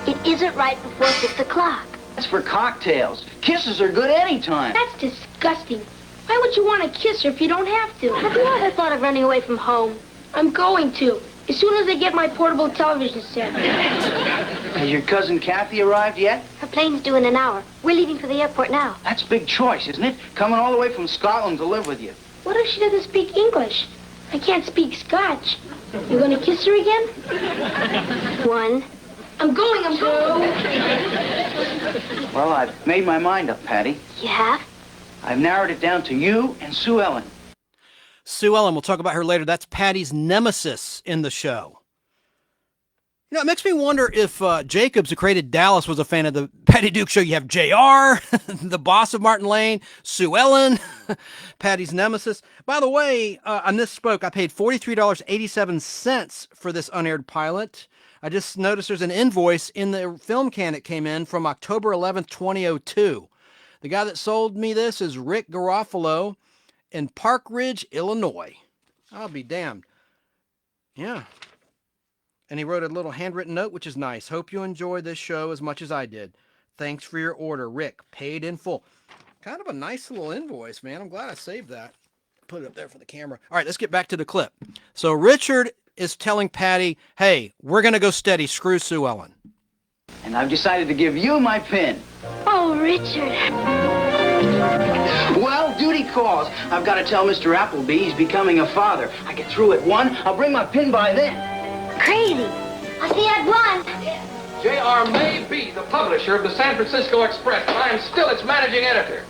It isn't right before 6 o'clock. That's for cocktails. Kisses are good anytime. That's disgusting. Why would you want to kiss her if you don't have to? Have you ever thought of running away from home? I'm going to, as soon as I get my portable television set. Has your cousin Kathy arrived yet? Her plane's due in an hour. We're leaving for the airport now. That's a big choice, isn't it? Coming all the way from Scotland to live with you. What if she doesn't speak English? I can't speak Scotch. You gonna kiss her again? 1. I'm going. Well, I've made my mind up, Patty. You have? I've narrowed it down to you and Sue Ellen. Sue Ellen, we'll talk about her later. That's Patty's nemesis in the show. You know, it makes me wonder if Jacobs, who created Dallas, was a fan of the Patty Duke Show. You have JR, the boss of Martin Lane, Sue Ellen, Patty's nemesis. By the way, I misspoke. I paid $43.87 for this unaired pilot. I just noticed there's an invoice in the film can it came in from October 11th, 2002. The guy that sold me this is Rick Garofalo in Park Ridge, Illinois. I'll be damned. Yeah. And he wrote a little handwritten note, which is nice. Hope you enjoy this show as much as I did. Thanks for your order, Rick. Paid in full. Kind of a nice little invoice, man. I'm glad I saved that. Put it up there for the camera. All right, let's get back to the clip. So Richard is telling Patty, hey, we're going to go steady. Screw Sue Ellen. And I've decided to give you my pin. Oh, Richard. Well, duty calls. I've got to tell Mr. Appleby he's becoming a father. I get through at 1. I'll bring my pin by then. Crazy. I'll see you at 1. J.R. may be the publisher of the San Francisco Express, but I am still its managing editor.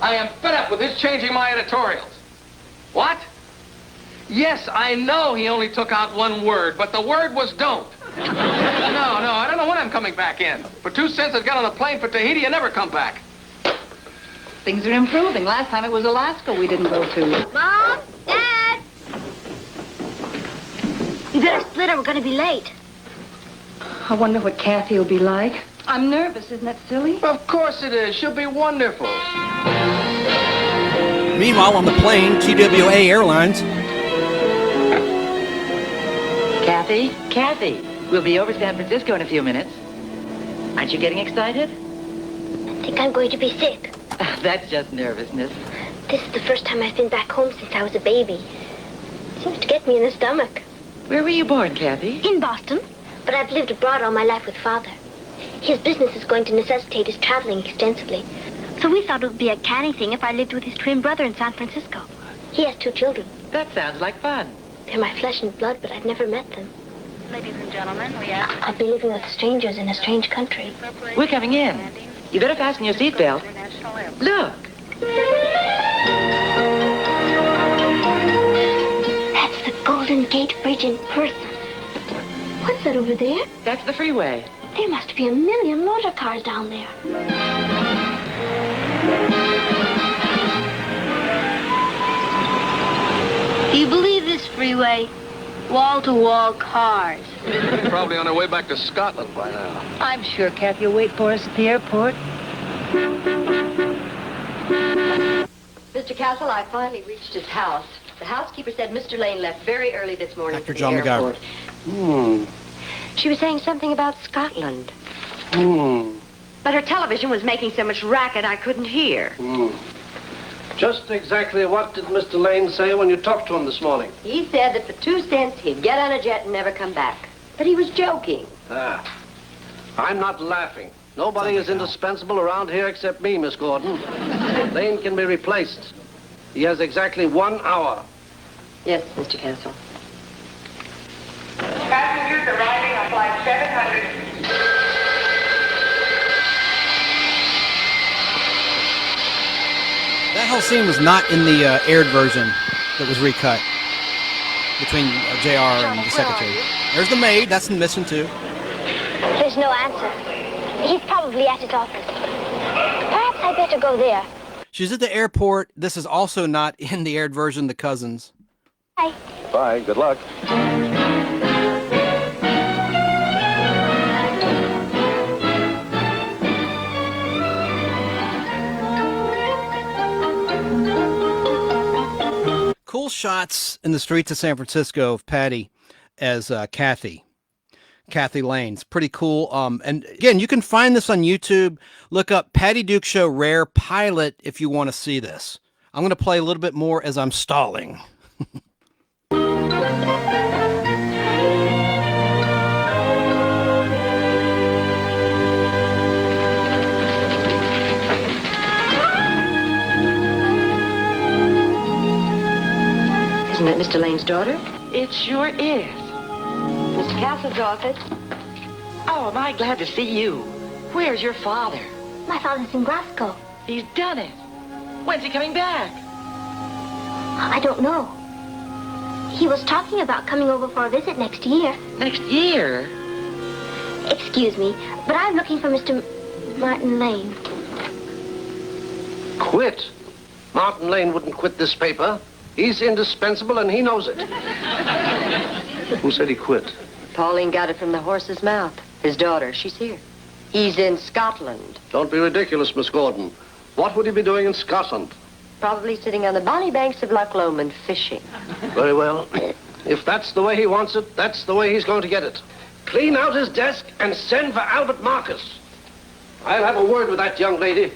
I am fed up with his changing my editorials. What? Yes, I know he only took out one word, but the word was don't. No, I don't know when I'm coming back in. For 2 cents I'd get on a plane for Tahiti and never come back. Things are improving. Last time it was Alaska we didn't go to. Mom? Dad? You better split or we're going to be late. I wonder what Kathy will be like. I'm nervous. Isn't that silly? Of course it is. She'll be wonderful. Meanwhile, on the plane, TWA Airlines. Kathy, we'll be over San Francisco in a few minutes. Aren't you getting excited? I think I'm going to be sick. That's just nervousness. This is the first time I've been back home since I was a baby. It seems to get me in the stomach. Where were you born, Kathy? In Boston, but I've lived abroad all my life with Father. His business is going to necessitate his traveling extensively. So we thought it would be a canny thing if I lived with his twin brother in San Francisco. He has 2 children. That sounds like fun. They're my flesh and blood, but I've never met them. Ladies and gentlemen, we ask... I'll be living with strangers in a strange country. We're coming in. You better fasten your seatbelt. Look. That's the Golden Gate Bridge in person. What's that over there? That's the freeway. There must be a million motor cars down there. Do you believe this freeway? Wall-to-wall cars. Probably on our way back to Scotland by now. I'm sure Kathy will wait for us at the airport. Mr. Castle, I finally reached his house. The housekeeper said Mr. Lane left very early this morning Dr. for John the airport. She was saying something about Scotland. But her television was making so much racket I couldn't hear. Just exactly what did Mr. Lane say when you talked to him this morning? He said that for 2 cents he'd get on a jet and never come back. But he was joking. I'm not laughing. Nobody is indispensable around here except me, Miss Gordon. Lane can be replaced. He has exactly 1 hour. Yes, Mr. Castle. Passengers arriving on flight 700. That whole scene was not in the aired version that was recut between JR and the secretary. There's the maid. That's missing too. There's no answer. He's probably at his office. Perhaps I better go there. She's at the airport. This is also not in the aired version, The Cousins. Bye. Bye. Good luck. Cool shots in the streets of San Francisco of Patty as Kathy Lane's pretty cool. And again, you can find this on YouTube. Look up Patty Duke Show Rare Pilot if you want to see this. I'm going to play a little bit more as I'm stalling. Isn't that Mr. Lane's daughter? It sure is. Mr. Castle's office. Oh, am I glad to see you. Where's your father? My father's in Glasgow. He's done it. When's he coming back? I don't know. He was talking about coming over for a visit next year. Next year? Excuse me, but I'm looking for Mr. Martin Lane. Quit? Martin Lane wouldn't quit this paper. He's indispensable and he knows it. Who said he quit? Pauline got it from the horse's mouth. His daughter, she's here. He's in Scotland. Don't be ridiculous, Miss Gordon. What would he be doing in Scotland? Probably sitting on the bonny banks of Loch Lomond fishing. Very well. If that's the way he wants it, that's the way he's going to get it. Clean out his desk and send for Albert Marcus. I'll have a word with that young lady.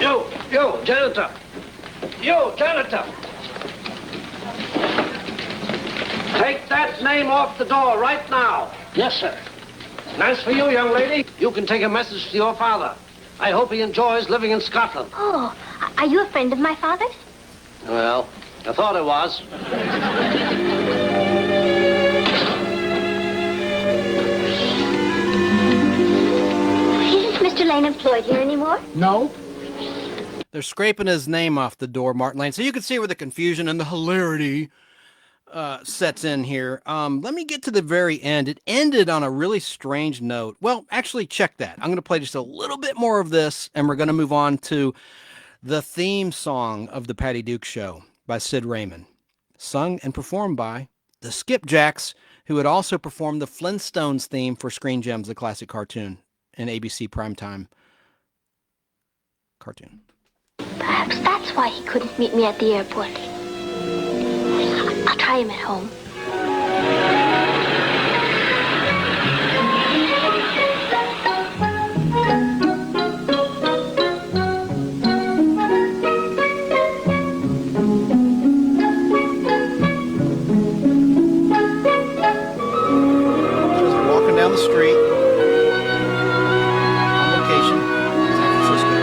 You, janitor. You, janitor. Take that name off the door right now. Yes, sir. And as for you, young lady, you can take a message to your father. I hope he enjoys living in Scotland. Oh, are you a friend of my father's? Well, I thought it was. Isn't Mr. Lane employed here anymore? No. They're scraping his name off the door, Martin Lane. So you can see where the confusion and the hilarity sets in here. Let me get to the very end. It ended on a really strange note. Well, actually, check that. I'm going to play just a little bit more of this, and we're going to move on to the theme song of the Patty Duke Show by Sid Raymond, sung and performed by the Skipjacks, who had also performed the Flintstones theme for Screen Gems, the classic cartoon, an ABC primetime cartoon. Perhaps that's why he couldn't meet me at the airport. I'll try him at home. Just walking down the street on location in San Francisco.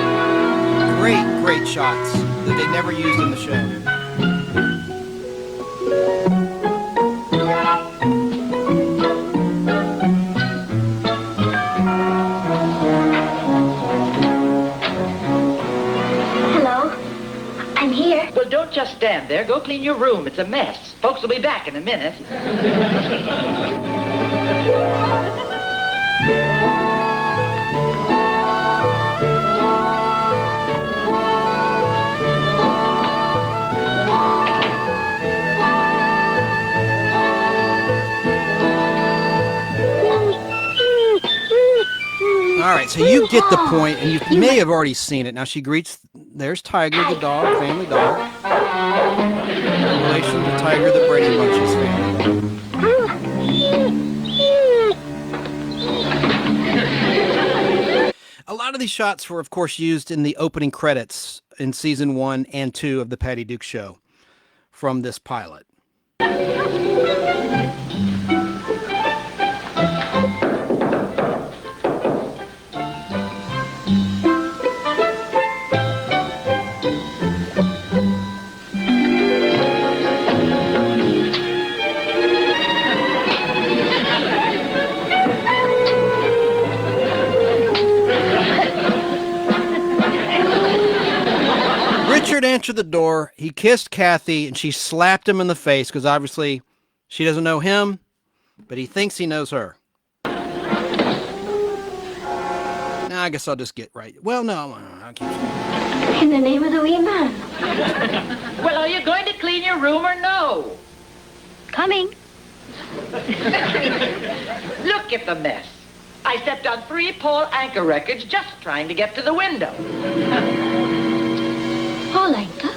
Great shots that they never used in the show. Well, don't just stand there. Go clean your room. It's a mess. Folks will be back in a minute. All right, so you get the point, and you may have already seen it. Now she greets, there's Tiger, the dog, family dog. In relation to Tiger, the Brady Bunch's family dog. A lot of these shots were, of course, used in the opening credits in season 1 and 2 of the Patty Duke Show from this pilot. Richard answered the door. He kissed Kathy, and she slapped him in the face because obviously she doesn't know him, but he thinks he knows her. Now I guess I'll just get right. Well, no, I can't. In the name of the wee man. Well, are you going to clean your room or no? Coming. Look at the mess. I stepped on 3 Paul Anka records just trying to get to the window. Paul Anka?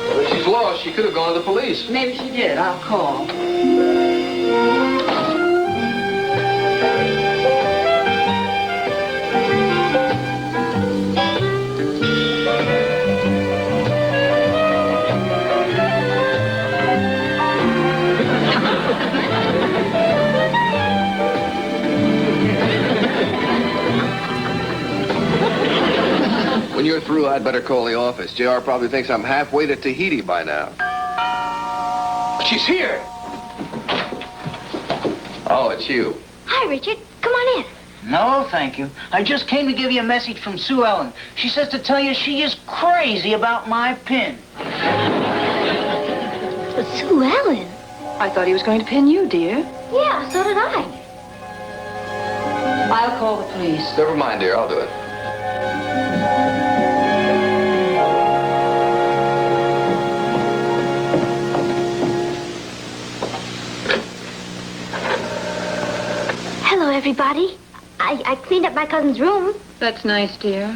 Well, if she's lost, she could have gone to the police. Maybe she did. I'll call. When you're through, I'd better call the office. JR probably thinks I'm halfway to Tahiti by now. She's here. Oh, it's you. Hi, Richard. Come on in. No, thank you. I just came to give you a message from Sue Ellen. She says to tell you she is crazy about my pin. Sue Ellen? I thought he was going to pin you, dear. Yeah, so did I. I'll call the police. Never mind, dear. I'll do it. Hello, everybody. I cleaned up my cousin's room. That's nice, dear.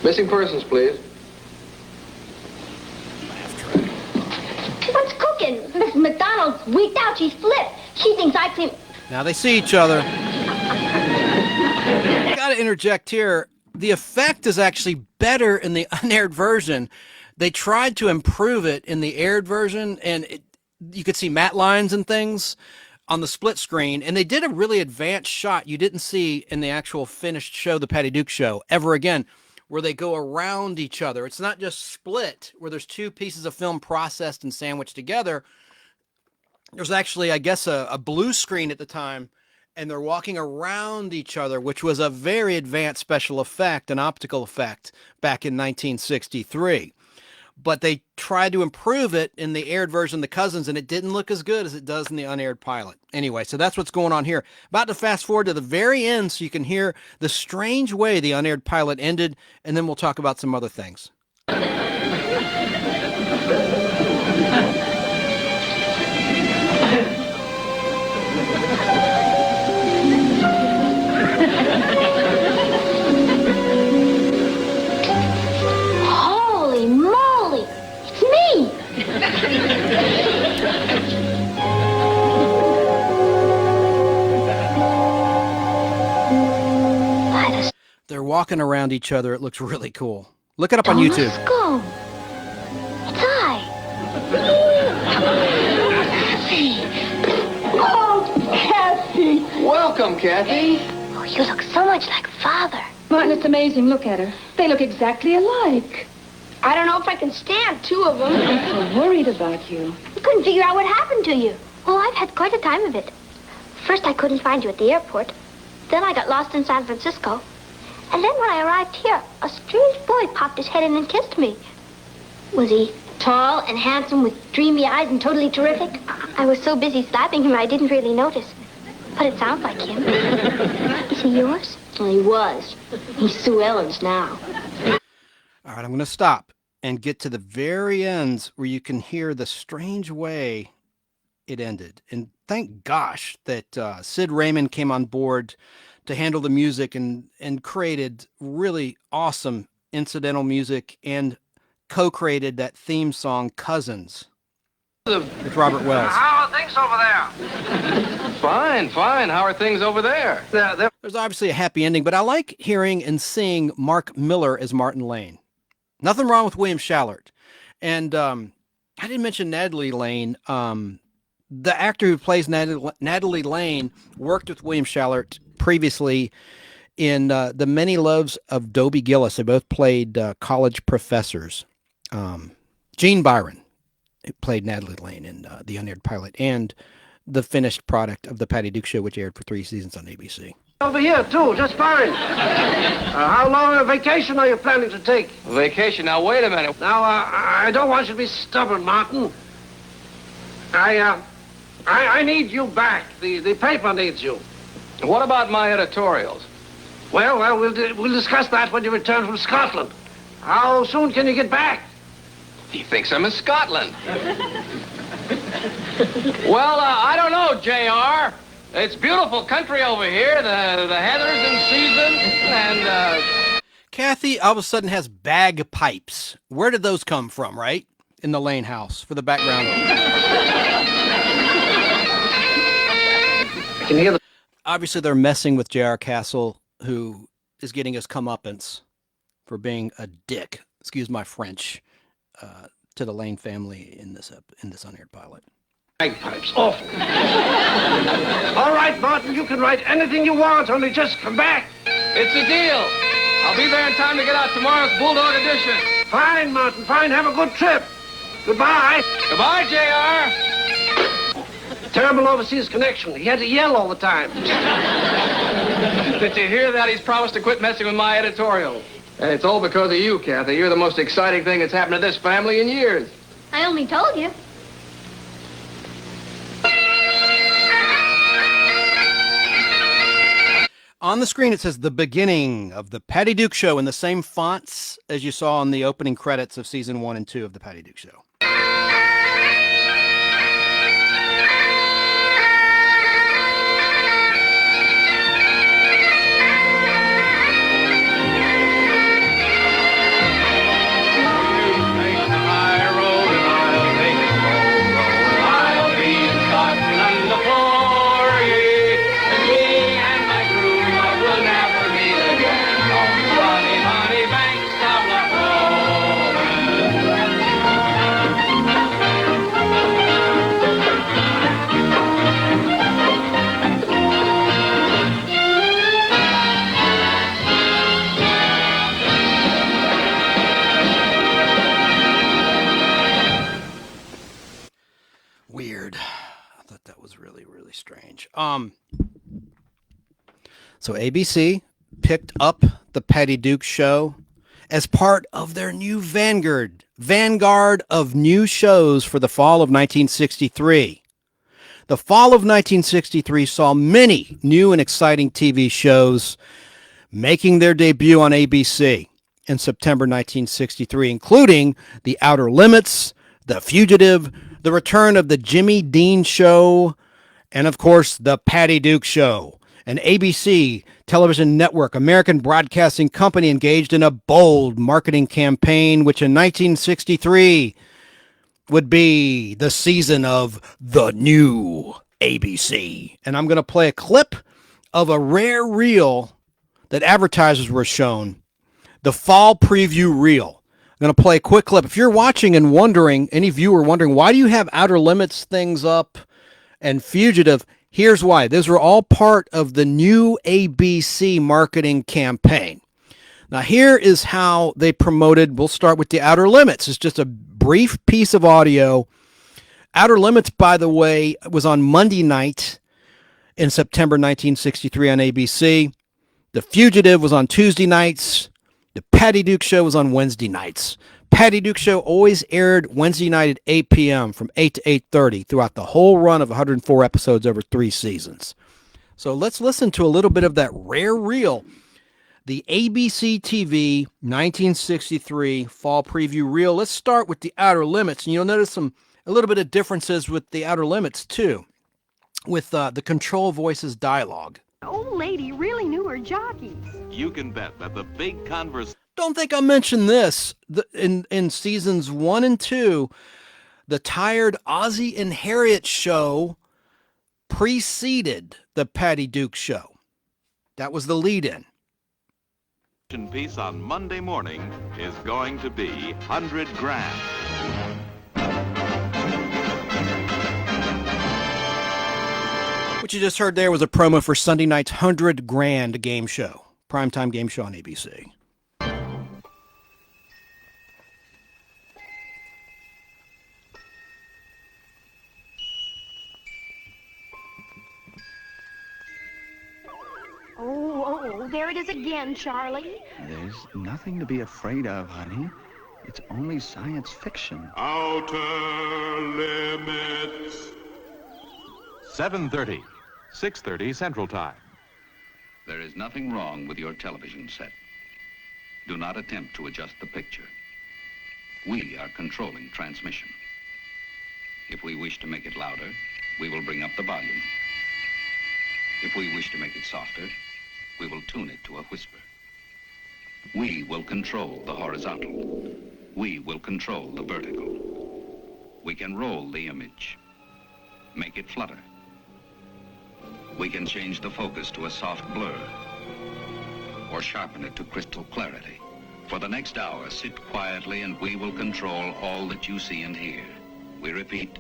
Missing persons, please. What's cooking? Mrs. McDonald's weeked out. She's flipped. She thinks I clean... Now they see each other. I gotta interject here. The effect is actually better in the unaired version. They tried to improve it in the aired version, and you could see matte lines and things on the split screen, and they did a really advanced shot you didn't see in the actual finished show, the Patty Duke Show, ever again, where they go around each other. It's not just split, where there's two pieces of film processed and sandwiched together. There's actually, I guess, a blue screen at the time, and they're walking around each other, which was a very advanced special effect, an optical effect, back in 1963. But they tried to improve it in the aired version, The Cousins, and it didn't look as good as it does in the unaired pilot. Anyway, so that's what's going on here. About to fast forward to the very end so you can hear the strange way the unaired pilot ended, and then we'll talk about some other things. Holy moly! It's me! They're walking around each other. It looks really cool. Look it up on YouTube. Let's go. It's I. Oh, Kathy! Welcome, Kathy. Oh, you look so much like Father. Martin, it's amazing. Look at her. They look exactly alike. I don't know if I can stand two of them. I'm so worried about you. I couldn't figure out what happened to you. Oh, I've had quite a time of it. First, I couldn't find you at the airport. Then I got lost in San Francisco. And then when I arrived here, a strange boy popped his head in and kissed me. Was he tall and handsome with dreamy eyes and totally terrific? I was so busy slapping him I didn't really notice. But it sounds like him. Is he yours? Well, he was. He's Sue Ellen's now. All right, I'm going to stop and get to the very ends where you can hear the strange way it ended. And thank gosh that Sid Raymond came on board to handle the music and created really awesome incidental music and co-created that theme song, Cousins, with Robert Wells. How are things over there? Fine, fine. How are things over there? There's obviously a happy ending, but I like hearing and seeing Mark Miller as Martin Lane. Nothing wrong with William Shallert. And I didn't mention Natalie Lane. The actor who plays Natalie Lane worked with William Shallert previously in The Many Loves of Dobie Gillis. They both played college professors. Gene Byron played Natalie Lane in the unaired pilot and the finished product of the Patty Duke Show, which aired for 3 seasons on ABC. Over here, too, just fine. How long a vacation are you planning to take? Vacation? Now, wait a minute. Now, I don't want you to be stubborn, Martin. I need you back. The paper needs you. What about my editorials? Well, we'll discuss that when you return from Scotland. How soon can you get back? He thinks I'm in Scotland. Well, I don't know, J.R. It's beautiful country over here. The heather's in season, and Kathy all of a sudden has bagpipes. Where did those come from, right? In the Lane house for the background. I can hear the... Obviously, they're messing with J.R. Castle, who is getting his comeuppance for being a dick, excuse my French, to the Lane family in this unaired pilot. Bagpipes, awful. All right, Martin, you can write anything you want, only just come back. it's a deal. I'll be there in time to get out tomorrow's Bulldog edition. Fine, Martin, fine. Have a good trip. Goodbye. Goodbye, J.R. Terrible overseas connection. He had to yell all the time. Did you hear that? He's promised to quit messing with my editorial. And it's all because of you, Kathy. You're the most exciting thing that's happened to this family in years. I only told you. On the screen, it says the beginning of the Patty Duke Show in the same fonts as you saw in the opening credits of season 1 and 2 of the Patty Duke Show. Weird. I thought that was really, really strange. So ABC picked up the Patty Duke Show as part of their new vanguard of new shows for the fall of 1963. The fall of 1963 saw many new and exciting TV shows making their debut on ABC in September 1963, including The Outer Limits, The Fugitive, the return of the Jimmy Dean Show, and of course, the Patty Duke Show. An ABC television network, American Broadcasting Company, engaged in a bold marketing campaign, which in 1963 would be the season of the new ABC. And I'm going to play a clip of a rare reel that advertisers were shown, the fall preview reel. I'm going to play a quick clip. If you're watching and wondering, any viewer wondering, why do you have Outer Limits things up and Fugitive? Here's why. Those were all part of the new ABC marketing campaign. Now, here is how they promoted. We'll start with The Outer Limits. It's just a brief piece of audio. Outer Limits, by the way, was on Monday night in September 1963 on ABC. The Fugitive was on Tuesday nights. The Patty Duke Show was on Wednesday nights. Patty Duke Show always aired Wednesday night at 8 p.m. from 8 to 8:30 throughout the whole run of 104 episodes over 3 seasons. So let's listen to a little bit of that rare reel, the ABC TV 1963 fall preview reel. Let's start with The Outer Limits, and you'll notice a little bit of differences with The Outer Limits too, with the control voices dialogue. Old lady really knew her jockeys. You can bet that the big conversation. Don't think I mentioned this. In seasons 1 and 2, the tired Ozzie and Harriet show preceded the Patty Duke Show. That was the lead-in. Piece on Monday morning is going to be 100 grand. What you just heard there was a promo for Sunday night's 100 grand game show, primetime game show on ABC. Oh, there it is again, Charlie. There's nothing to be afraid of, honey. It's only science fiction. Outer Limits. 7:30, 6:30 Central Time. There is nothing wrong with your television set. Do not attempt to adjust the picture. We are controlling transmission. If we wish to make it louder, we will bring up the volume. If we wish to make it softer, we will tune it to a whisper. We will control the horizontal. We will control the vertical. We can roll the image, make it flutter. We can change the focus to a soft blur or sharpen it to crystal clarity. For the next hour, sit quietly and we will control all that you see and hear. We repeat,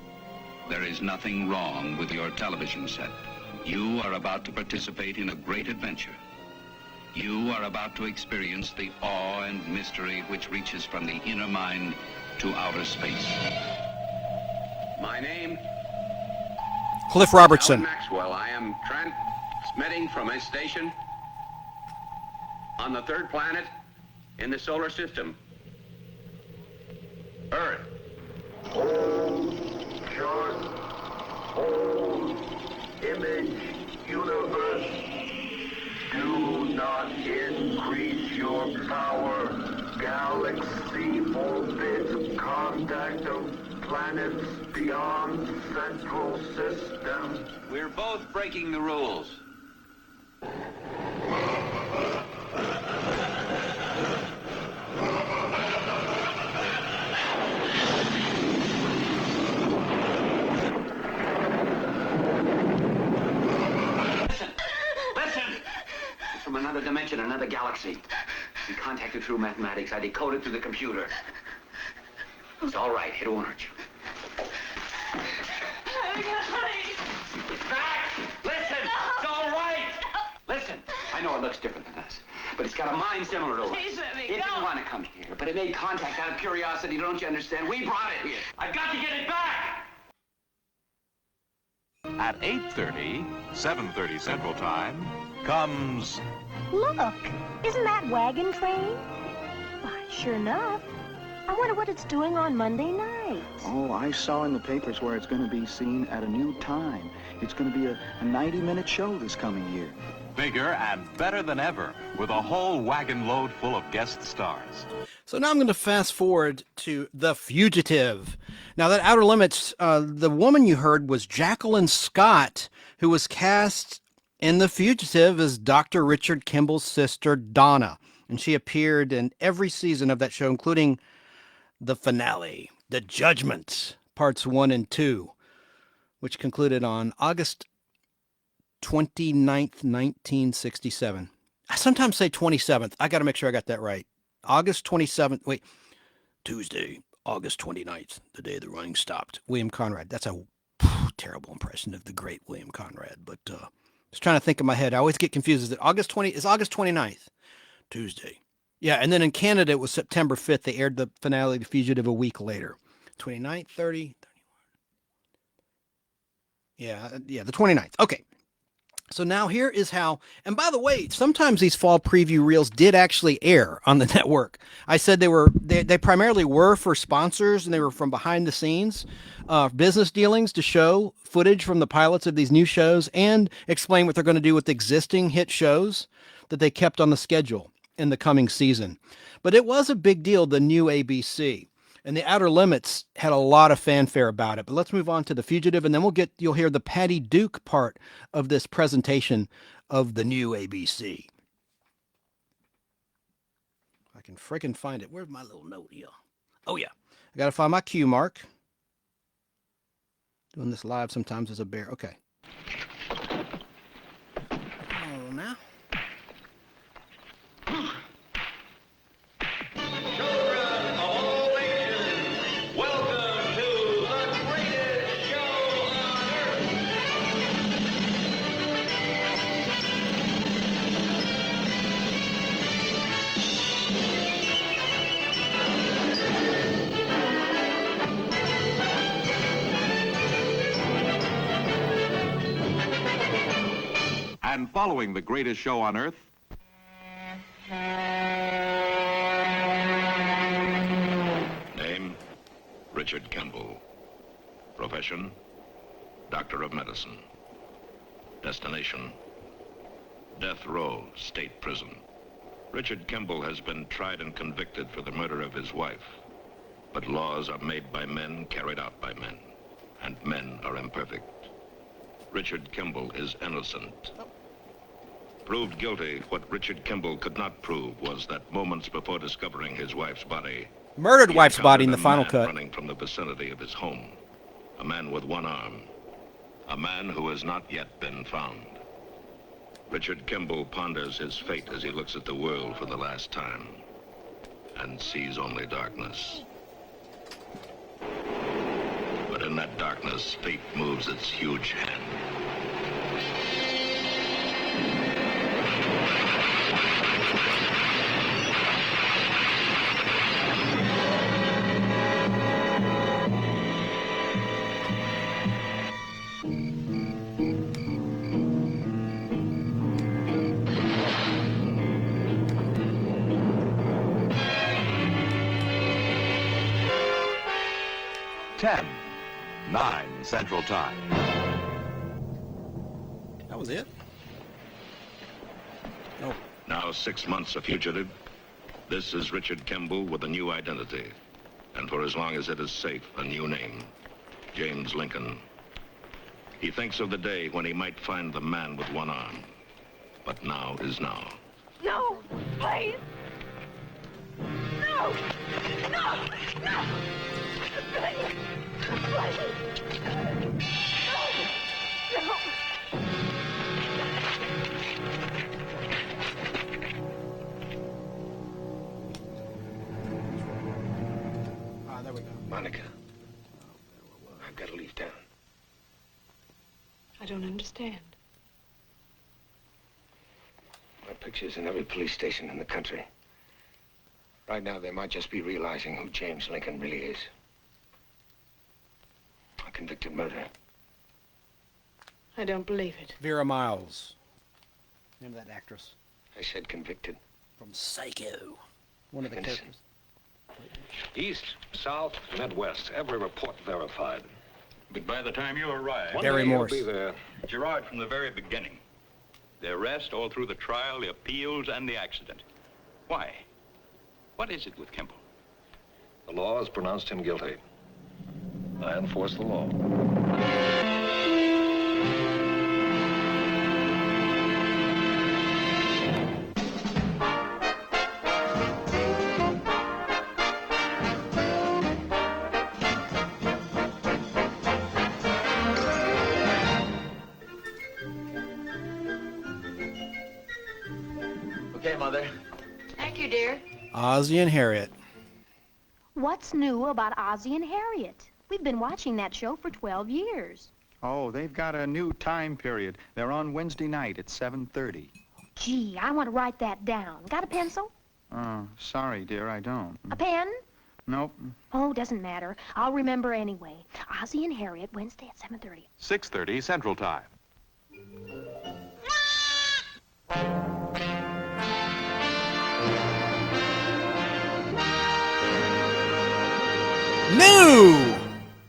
there is nothing wrong with your television set. You are about to participate in a great adventure. You are about to experience the awe and mystery which reaches from the inner mind to outer space. My name Cliff Robertson. Alan Maxwell, I am transmitting from a station on the third planet in the solar system, Earth. Short, whole, image, universe. Do not increase your power. Galaxy forbids contact of planets beyond central system. We're both breaking the rules. From another dimension, another galaxy. We contacted through mathematics. I decoded through the computer. It's all right. It won't hurt you. Back! Listen! It's all right! Listen, I know it looks different than us, but it's got a mind similar to us. Please let me It go. didn't want to come here, but it made contact out of curiosity. Don't you understand? We brought it here. I've got to get it back! At 8:30, 7:30 Central Time, comes... Look, isn't that wagon train? Why, sure enough. I wonder what it's doing on Monday night. Oh, I saw in the papers where it's going to be seen at a new time. It's going to be a 90-minute show this coming year. Bigger and better than ever, with a whole wagon load full of guest stars. So now I'm going to fast forward to The Fugitive. Now that Outer Limits, the woman you heard was Jacqueline Scott, who was cast in The Fugitive as Dr. Richard Kimball's sister, Donna. And she appeared in every season of that show, including the finale, The Judgment, parts 1 and 2, which concluded on August 29th, 1967. I sometimes say 27th. I got to make sure I got that right. August 27th. Wait, Tuesday, August 29th, the day the running stopped. William Conrad. That's a terrible impression of the great William Conrad, but just trying to think in my head. I always get confused. Is it August 29th? Tuesday. Yeah, and then in Canada, it was September 5th. They aired the finale of The Fugitive a week later. 29th, 30, 31. Yeah, the 29th. Okay. So now here is how, and by the way, sometimes these fall preview reels did actually air on the network. I said they primarily were for sponsors, and they were from behind the scenes business dealings to show footage from the pilots of these new shows and explain what they're going to do with existing hit shows that they kept on the schedule in the coming season. But it was a big deal, the new ABC. And The Outer Limits had a lot of fanfare about it. But let's move on to The Fugitive, and then you'll hear the Patty Duke part of this presentation of the new ABC. I can frickin' find it. Where's my little note here? Oh, yeah. I got to find my cue mark. Doing this live sometimes as a bear. Okay. Oh, now. And following the greatest show on earth, Name, Richard Kimball. Profession, Doctor of Medicine. Destination, Death Row State Prison. Richard Kimball has been tried and convicted for the murder of his wife. But laws are made by men, carried out by men. And men are imperfect. Richard Kimball is innocent. Proved guilty, what Richard Kimball could not prove was that moments before discovering his wife's body, Murdered he wife's body in the encountered a final man cut. running from the vicinity of his home. A man with one arm. A man who has not yet been found. Richard Kimball ponders his fate as he looks at the world for the last time and sees only darkness. But in that darkness, fate moves its huge hand. 9 Central Time. That was it? Oh. Now 6 months a fugitive. This is Richard Kimball with a new identity. And for as long as it is safe, a new name. James Lincoln. He thinks of the day when he might find the man with one arm. But now is now. No, please. No, no, no. Please, please. No, no. There we go. Monica, I've got to leave town. I don't understand. My picture's in every police station in the country. Right now, they might just be realizing who James Lincoln really is. A convicted murderer. I don't believe it. Vera Miles. Name of that actress. I said convicted. From Psycho. One of the characters. East, south, Midwest, every report verified. But by the time you arrive, Barry Morse. Be there. Gerard, from the very beginning. The arrest, all through the trial, the appeals, and the accident. Why? What is it with Kimball? The law has pronounced him guilty. I enforce the law. Okay, Mother. Thank you, dear. Ozzie and Harriet. What's new about Ozzie and Harriet? We've been watching that show for 12 years. Oh, they've got a new time period. They're on Wednesday night at 7:30. Gee, I want to write that down. Got a pencil? Oh, sorry, dear, I don't. A pen? Nope. Oh, doesn't matter. I'll remember anyway. Ozzie and Harriet, Wednesday at 7:30. 6:30 Central Time. New!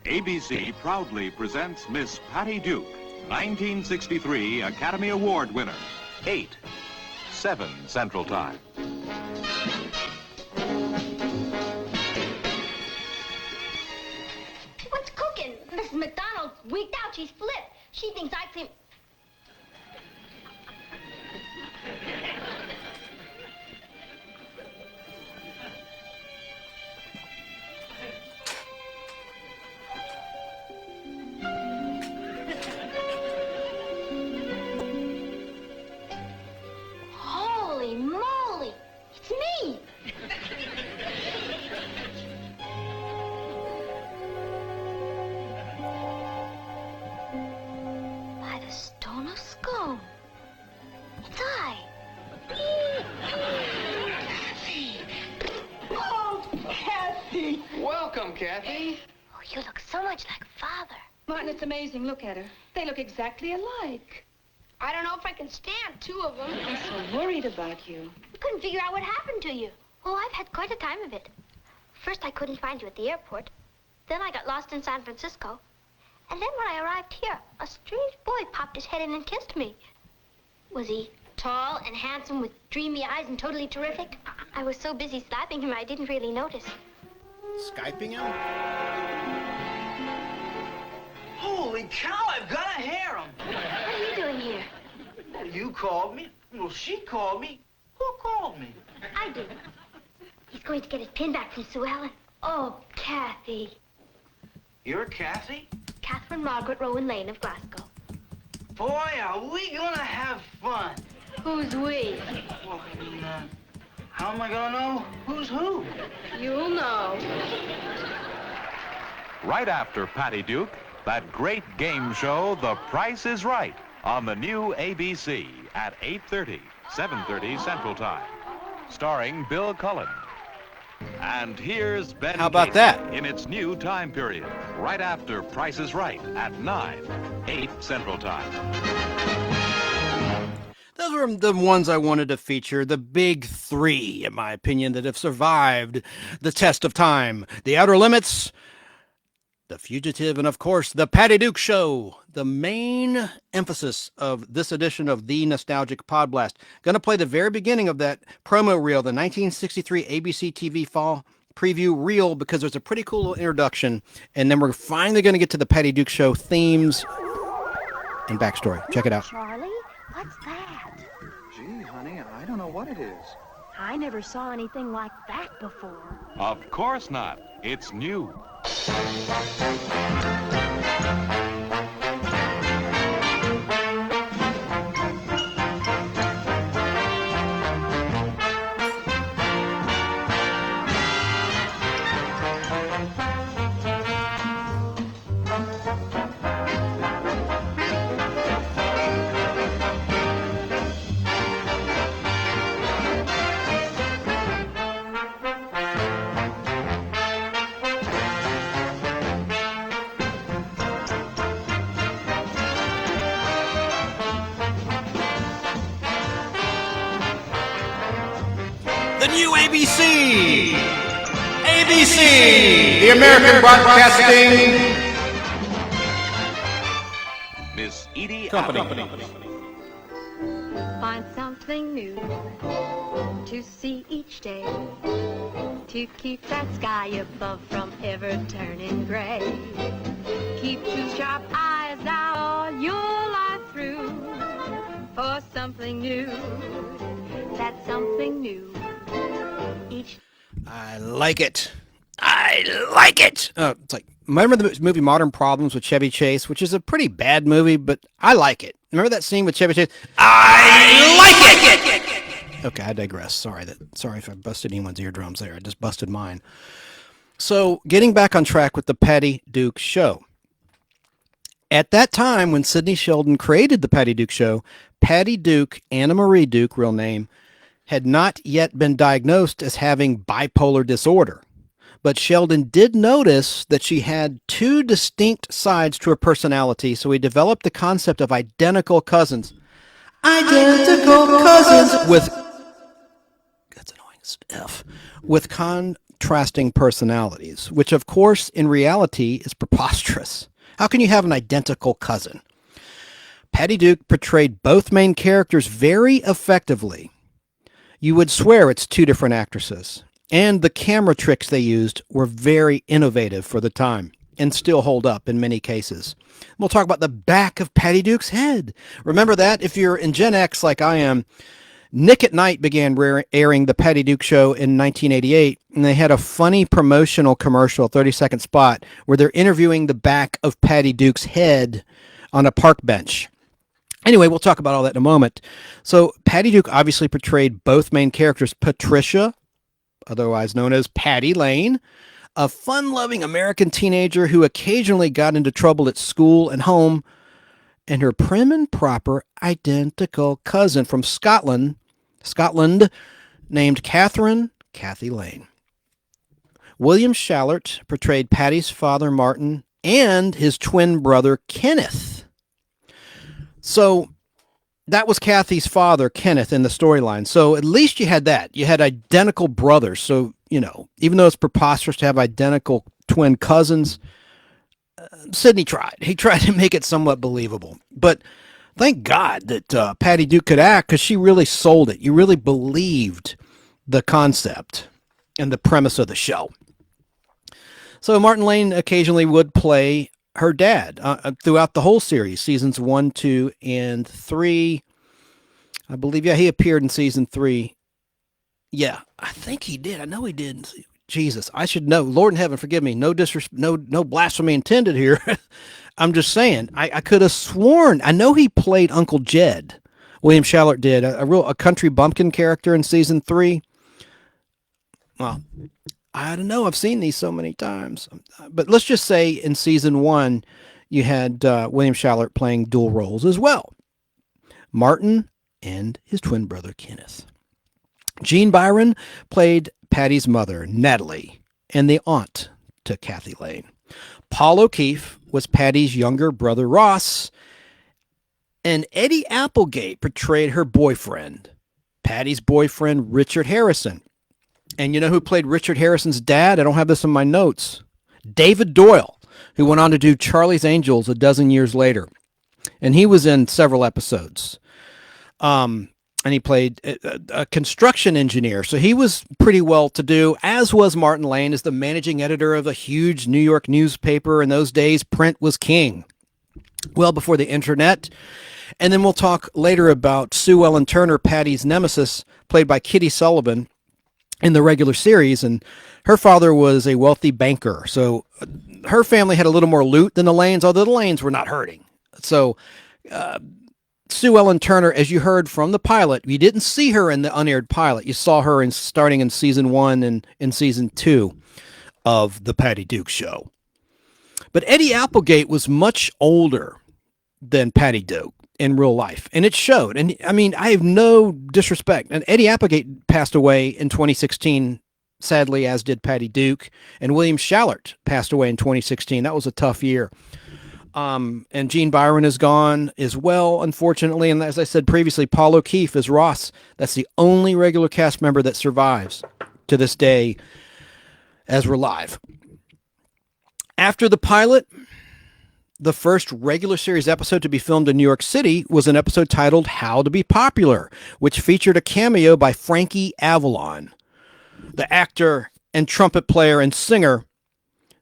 ABC proudly presents Miss Patty Duke, 1963 Academy Award winner. 8/7 Central Time. What's cooking? Mrs. McDonald's wigged out. She's flipped. She thinks I clean... Holy moly! It's me! By the stone of Scone. It's I. Kathy! Oh, Kathy! Welcome, Kathy. Oh, you look so much like Father. Martin, it's amazing. Look at her. They look exactly alike. I don't know if I can stand two of them. I'm so worried about you. I couldn't figure out what happened to you. Oh, I've had quite a time of it. First, I couldn't find you at the airport. Then I got lost in San Francisco. And then when I arrived here, a strange boy popped his head in and kissed me. Was he tall and handsome with dreamy eyes and totally terrific? I was so busy slapping him, I didn't really notice. Skyping him? Holy cow, I've got to hear him. What are you doing here? Well, you called me. Well, she called me. Who called me? I did. He's going to get his pin back from Sue Ellen. Oh, Kathy. You're Kathy? Catherine Margaret Rowan Lane of Glasgow. Boy, are we gonna have fun. Who's we? Well, how am I gonna know who's who? You'll know. Right after Patty Duke, that great game show, The Price is Right, on the new ABC at 8:30, 7:30 Central Time, starring Bill Cullen. And here's Ben How about Casey that? in its new time period, right after Price is Right at 9/8 Central Time. Those were the ones I wanted to feature, the big three, in my opinion, that have survived the test of time. The Outer Limits, The Fugitive, and of course, The Patty Duke Show, the main emphasis of this edition of the Nostalgic Podblast. Going to play the very beginning of that promo reel, the 1963 ABC TV Fall Preview reel, because there's a pretty cool little introduction, and then we're finally going to get to the Patty Duke Show themes and backstory. Check it out. Charlie, what's that? Gee, honey, I don't know what it is. I never saw anything like that before. Of course not. It's new. The new ABC! ABC! The American Broadcasting Miss Edie Company. Find something new to see each day, to keep that sky above from ever turning gray. Keep two sharp eyes out all your life through for something new. That's something new. I like it. I like it. It's like, remember the movie Modern Problems with Chevy Chase, which is a pretty bad movie, but I like it. Remember that scene with Chevy Chase? I like it. Okay, I digress. Sorry if I busted anyone's eardrums there. I just busted mine. So, getting back on track with the Patty Duke Show. At that time, when Sidney Sheldon created the Patty Duke Show, Patty Duke, Anna Marie Duke, real name, had not yet been diagnosed as having bipolar disorder. But Sheldon did notice that she had two distinct sides to her personality, so he developed the concept of identical cousins. Identical cousins with, that's annoying stuff, with contrasting personalities, which of course in reality is preposterous. How can you have an identical cousin? Patty Duke portrayed both main characters very effectively. You would swear it's two different actresses. And the camera tricks they used were very innovative for the time and still hold up in many cases. We'll talk about the back of Patty Duke's head. Remember that? If you're in Gen X like I am, Nick at Night began airing the Patty Duke Show in 1988, and they had a funny promotional commercial, 30-second spot, where they're interviewing the back of Patty Duke's head on a park bench. Anyway, we'll talk about all that in a moment. So Patty Duke obviously portrayed both main characters. Patricia, otherwise known as Patty Lane, a fun-loving American teenager who occasionally got into trouble at school and home, and her prim and proper identical cousin from Scotland, named Kathy Lane. William Schallert portrayed Patty's father, Martin, and his twin brother, Kenneth. So that was Kathy's father, Kenneth, in the storyline. So at least you had that. You had identical brothers. So, you know, even though it's preposterous to have identical twin cousins, Sidney tried. He tried to make it somewhat believable. But thank God that Patty Duke could act, because she really sold it. You really believed the concept and the premise of the show. So Martin Lane occasionally would play her dad throughout the whole series, seasons 1, 2, and 3. I believe, yeah, he appeared in season 3. Yeah, I think he did. I know he did. Jesus, I should know. Lord in heaven, forgive me. No blasphemy intended here. I'm just saying. I could have sworn. I know he played Uncle Jed. William Schallert did a country bumpkin character in season 3. Well, I don't know. I've seen these so many times. But let's just say in season 1, you had William Schallert playing dual roles as well. Martin and his twin brother, Kenneth. Jean Byron played Patty's mother, Natalie, and the aunt to Kathy Lane. Paul O'Keefe was Patty's younger brother, Ross. And Eddie Applegate portrayed her boyfriend, Patty's boyfriend, Richard Harrison. And you know who played Richard Harrison's dad? I don't have this in my notes. David Doyle. who went on to do Charlie's Angels a dozen years later. And he was in several episodes. And he played a construction engineer. So he was pretty well to do, as was Martin Lane, as the managing editor of a huge New York newspaper. In those days, print was king, well before the internet. And then we'll talk later about Sue Ellen Turner, Patty's nemesis, played by Kitty Sullivan in the regular series. And her father was a wealthy banker. So her family had a little more loot than the Lanes, although the Lanes were not hurting. So Sue Ellen Turner, as you heard from the pilot, you didn't see her in the unaired pilot. You saw her starting in season 1 and in season 2 of the Patty Duke Show. But Eddie Applegate was much older than Patty Duke in real life, and it showed. And I mean, I have no disrespect. And Eddie Applegate passed away in 2016, sadly, as did Patty Duke. And William Schallert passed away in 2016. That was a tough year. And Gene Byron is gone as well, unfortunately. And as I said previously, Paul O'Keefe is Ross. That's the only regular cast member that survives to this day as we're live. After the pilot, the first regular series episode to be filmed in New York City was an episode titled How to Be Popular, which featured a cameo by Frankie Avalon, the actor and trumpet player and singer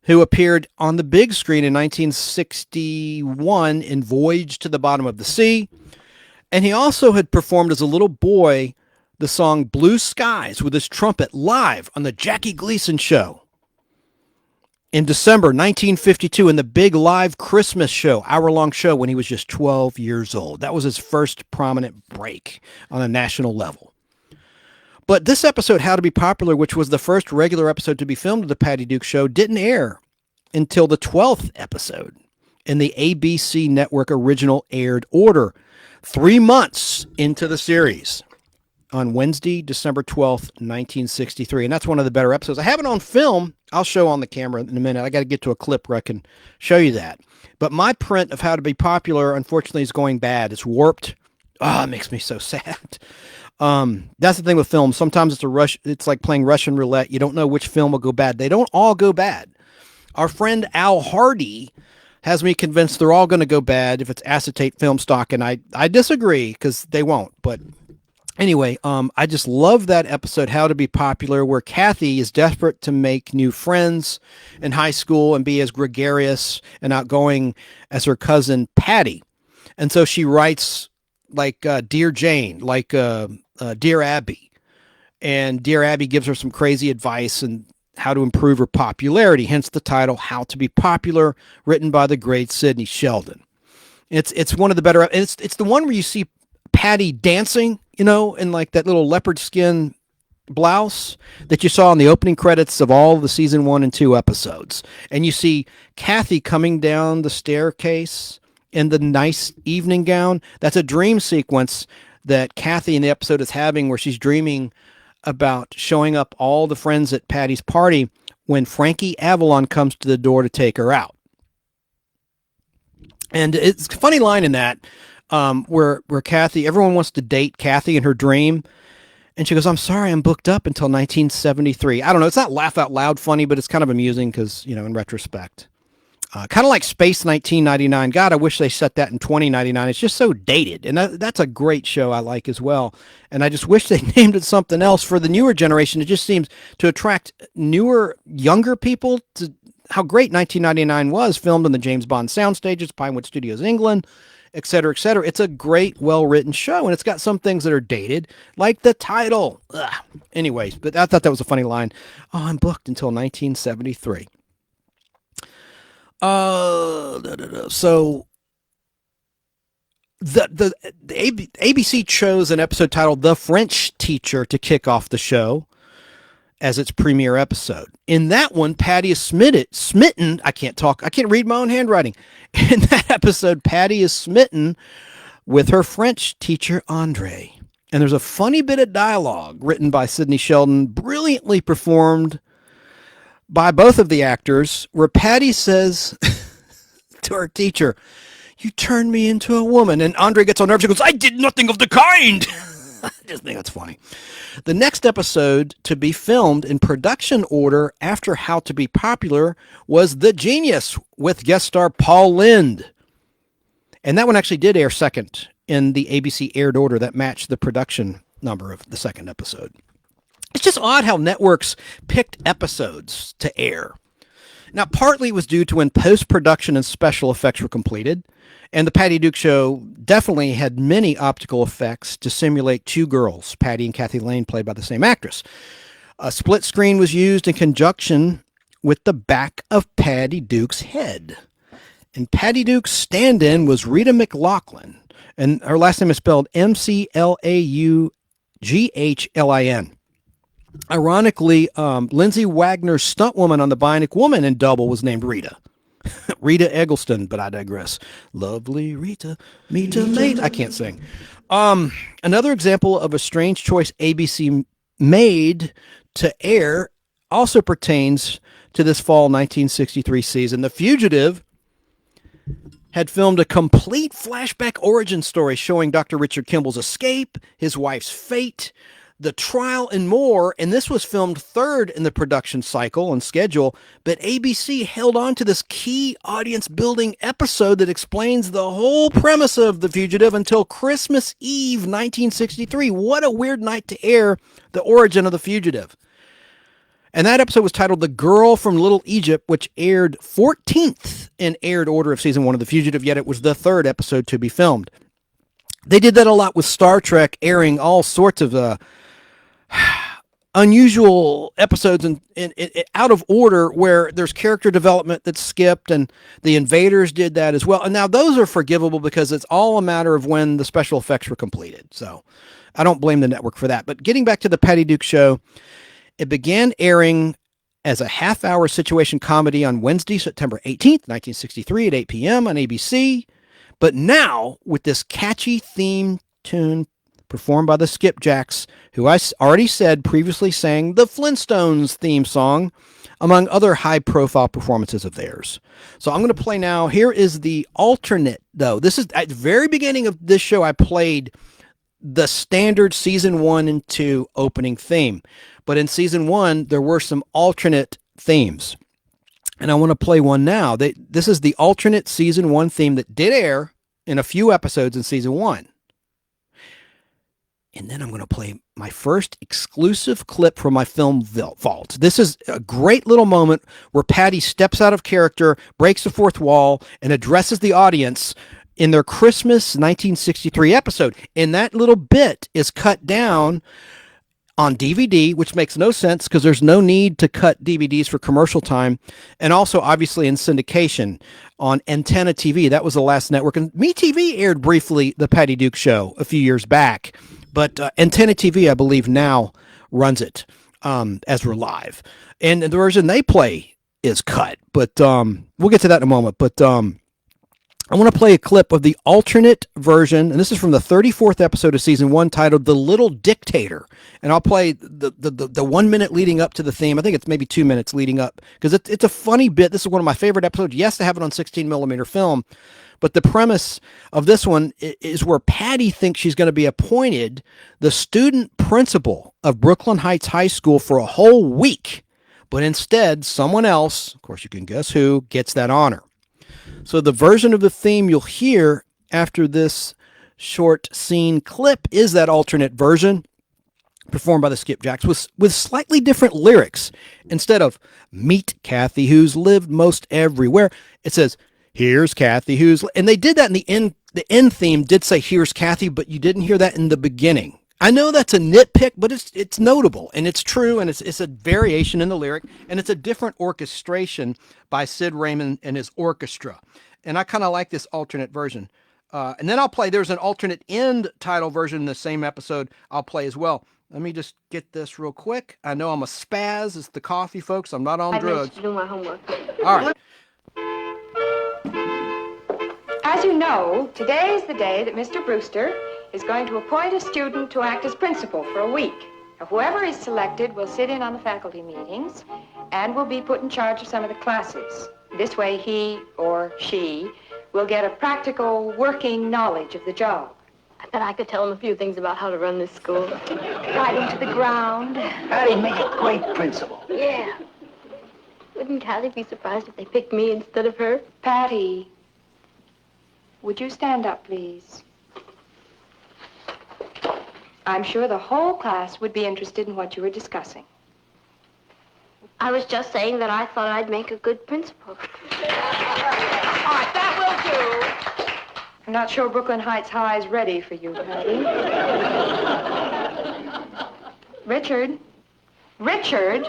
who appeared on the big screen in 1961 in Voyage to the Bottom of the Sea. And he also had performed as a little boy the song Blue Skies with his trumpet live on the Jackie Gleason Show in December 1952 in the big live Christmas show, hour-long show, when he was just 12 years old. That was his first prominent break on a national level. But this episode, How to Be Popular, which was the first regular episode to be filmed of the Patty Duke Show, didn't air until the 12th episode in the ABC Network original aired order, 3 months into the series, on Wednesday, December 12th, 1963. And that's one of the better episodes. I have it on film. I'll show on the camera in a minute. I got to get to a clip where I can show you that. But my print of How to Be Popular, unfortunately, is going bad. It's warped. Oh, it makes me so sad. That's the thing with film. Sometimes it's a rush. It's like playing Russian roulette. You don't know which film will go bad. They don't all go bad. Our friend Al Hardy has me convinced they're all going to go bad if it's acetate film stock, and I disagree, because they won't. But anyway, I just love that episode, How to Be Popular, where Kathy is desperate to make new friends in high school and be as gregarious and outgoing as her cousin Patty. And so she writes like Dear Jane, like Dear Abby. And Dear Abby gives her some crazy advice and how to improve her popularity, hence the title How to Be Popular, written by the great Sidney Sheldon. It's one of the better, it's the one where you see Patty dancing, you know, in like that little leopard skin blouse that you saw in the opening credits of all the season 1 and 2 episodes. And you see Kathy coming down the staircase in the nice evening gown. That's a dream sequence that Kathy in the episode is having, where she's dreaming about showing up all the friends at Patty's party when Frankie Avalon comes to the door to take her out. And it's a funny line in that, where Kathy, everyone wants to date Kathy in her dream. And she goes, I'm sorry, I'm booked up until 1973. I don't know. It's not laugh out loud funny, but it's kind of amusing because, you know, in retrospect. Kind of like Space 1999. God, I wish they set that in 2099. It's just so dated. And that's a great show I like as well. And I just wish they named it something else for the newer generation. It just seems to attract newer, younger people to how great 1999 was, filmed on the James Bond sound stages, Pinewood Studios, England, et cetera, et cetera. It's a great, well-written show, and it's got some things that are dated, like the title. Ugh. Anyways, but I thought that was a funny line. Oh, I'm booked until 1973. So the ABC chose an episode titled The French Teacher to kick off the show as its premiere episode. In that one, Patty is smitten. I can't read my own handwriting. In that episode, Patty is smitten with her French teacher, Andre. And there's a funny bit of dialogue written by Sidney Sheldon, brilliantly performed by both of the actors, where Patty says to her teacher, "You turned me into a woman." And Andre gets on nerves and goes, "I did nothing of the kind." just think that's funny. The next episode to be filmed in production order after How to Be Popular was The Genius with guest star Paul Lynde. And that one actually did air second in the ABC aired order that matched the production number of the second episode. It's just odd how networks picked episodes to air. Now, partly it was due to when post-production and special effects were completed, and the Patty Duke Show definitely had many optical effects to simulate two girls, Patty and Kathy Lane, played by the same actress. A split screen was used in conjunction with the back of Patty Duke's head. And Patty Duke's stand-in was Rita McLaughlin, and her last name is spelled McLaughlin. Ironically, Lindsay Wagner's stunt woman on The Bionic Woman in Double was named Rita. Rita Eggleston, but I digress. Lovely Rita, meet a mate. I can't sing. Another example of a strange choice ABC made to air also pertains to this fall 1963 season. The Fugitive had filmed a complete flashback origin story showing Dr. Richard Kimball's escape, his wife's fate, the trial, and more, and this was filmed third in the production cycle and schedule, but ABC held on to this key audience-building episode that explains the whole premise of The Fugitive until Christmas Eve 1963. What a weird night to air the origin of The Fugitive. And that episode was titled The Girl from Little Egypt, which aired 14th in aired order of season 1 of The Fugitive, yet it was the third episode to be filmed. They did that a lot with Star Trek, airing all sorts of unusual episodes in out of order where there's character development that's skipped, and The Invaders did that as well. And now those are forgivable because it's all a matter of when the special effects were completed. So I don't blame the network for that. But getting back to the Patty Duke Show, it began airing as a half-hour situation comedy on Wednesday, September 18th, 1963 at 8 p.m. on ABC. But now, with this catchy theme tune performed by the Skipjacks, who I already said previously sang the Flintstones theme song, among other high-profile performances of theirs. So I'm going to play now. Here is the alternate, though. This is at the very beginning of this show, I played the standard season 1 and 2 opening theme. But in season 1, there were some alternate themes. And I want to play one now. This is the alternate season 1 theme that did air in a few episodes in season 1. And then I'm going to play my first exclusive clip from my film vault. This is a great little moment where Patty steps out of character, breaks the fourth wall, and addresses the audience in their Christmas 1963 episode. And that little bit is cut down on DVD, which makes no sense because there's no need to cut DVDs for commercial time. And also, obviously, in syndication on Antenna TV. That was the last network. And MeTV aired briefly the Patty Duke Show a few years back. But Antenna TV, I believe, now runs it as we're live. And the version they play is cut. But we'll get to that in a moment. But I want to play a clip of the alternate version, and this is from the 34th episode of season 1, titled The Little Dictator. And I'll play the 1 minute leading up to the theme. I think it's maybe 2 minutes leading up, because it's a funny bit. This is one of my favorite episodes. Yes, to have it on 16mm film, but the premise of this one is where Patty thinks she's going to be appointed the student principal of Brooklyn Heights High School for a whole week. But instead, someone else, of course you can guess who, gets that honor. So the version of the theme you'll hear after this short scene clip is that alternate version performed by the Skipjacks with slightly different lyrics. Instead of "Meet Kathy, who's lived most everywhere," it says, "Here's Kathy, who's..." And they did that in the end. The end theme did say "Here's Kathy," but you didn't hear that in the beginning. I know that's a nitpick, but it's notable, and it's true, and it's a variation in the lyric, and it's a different orchestration by Sid Raymond and his orchestra. And I kind of like this alternate version. And then I'll play, there's an alternate end title version in the same episode I'll play as well. Let me just get this real quick. I know I'm a spaz. It's the coffee, folks. I'm not on drugs. I do my homework. All right. As you know, today is the day that Mr. Brewster is going to appoint a student to act as principal for a week. Now, whoever is selected will sit in on the faculty meetings and will be put in charge of some of the classes. This way, he or she will get a practical working knowledge of the job. I Bet I could tell them a few things about how to run this school. Right into the ground. Patty, make a great principal. Yeah. Wouldn't Kathy be surprised if they picked me instead of her? Patty, would you stand up, please? I'm sure the whole class would be interested in what you were discussing. I was just saying that I thought I'd make a good principal. All right, that will do. I'm not sure Brooklyn Heights High is ready for you, Patty. Richard? Richard?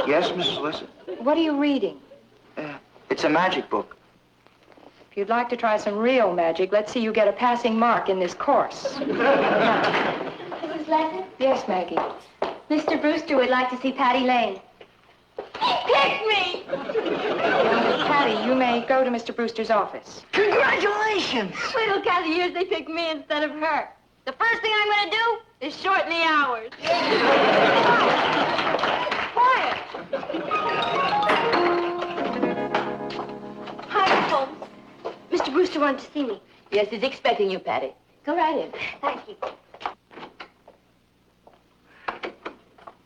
Yes, Mrs. Lissa? What are you reading? It's a magic book. If you'd like to try some real magic, let's see you get a passing mark in this course. Mrs. Leslie? Yes, Maggie. Mr. Brewster would like to see Patty Lane. Pick me! Patty, you may go to Mr. Brewster's office. Congratulations! Wait till Kathy hears they pick me instead of her. The first thing I'm going to do is shorten the hours. Quiet! Hi, Miss Holmes. Mr. Brewster wanted to see me. Yes, he's expecting you, Patty. Go right in. Thank you.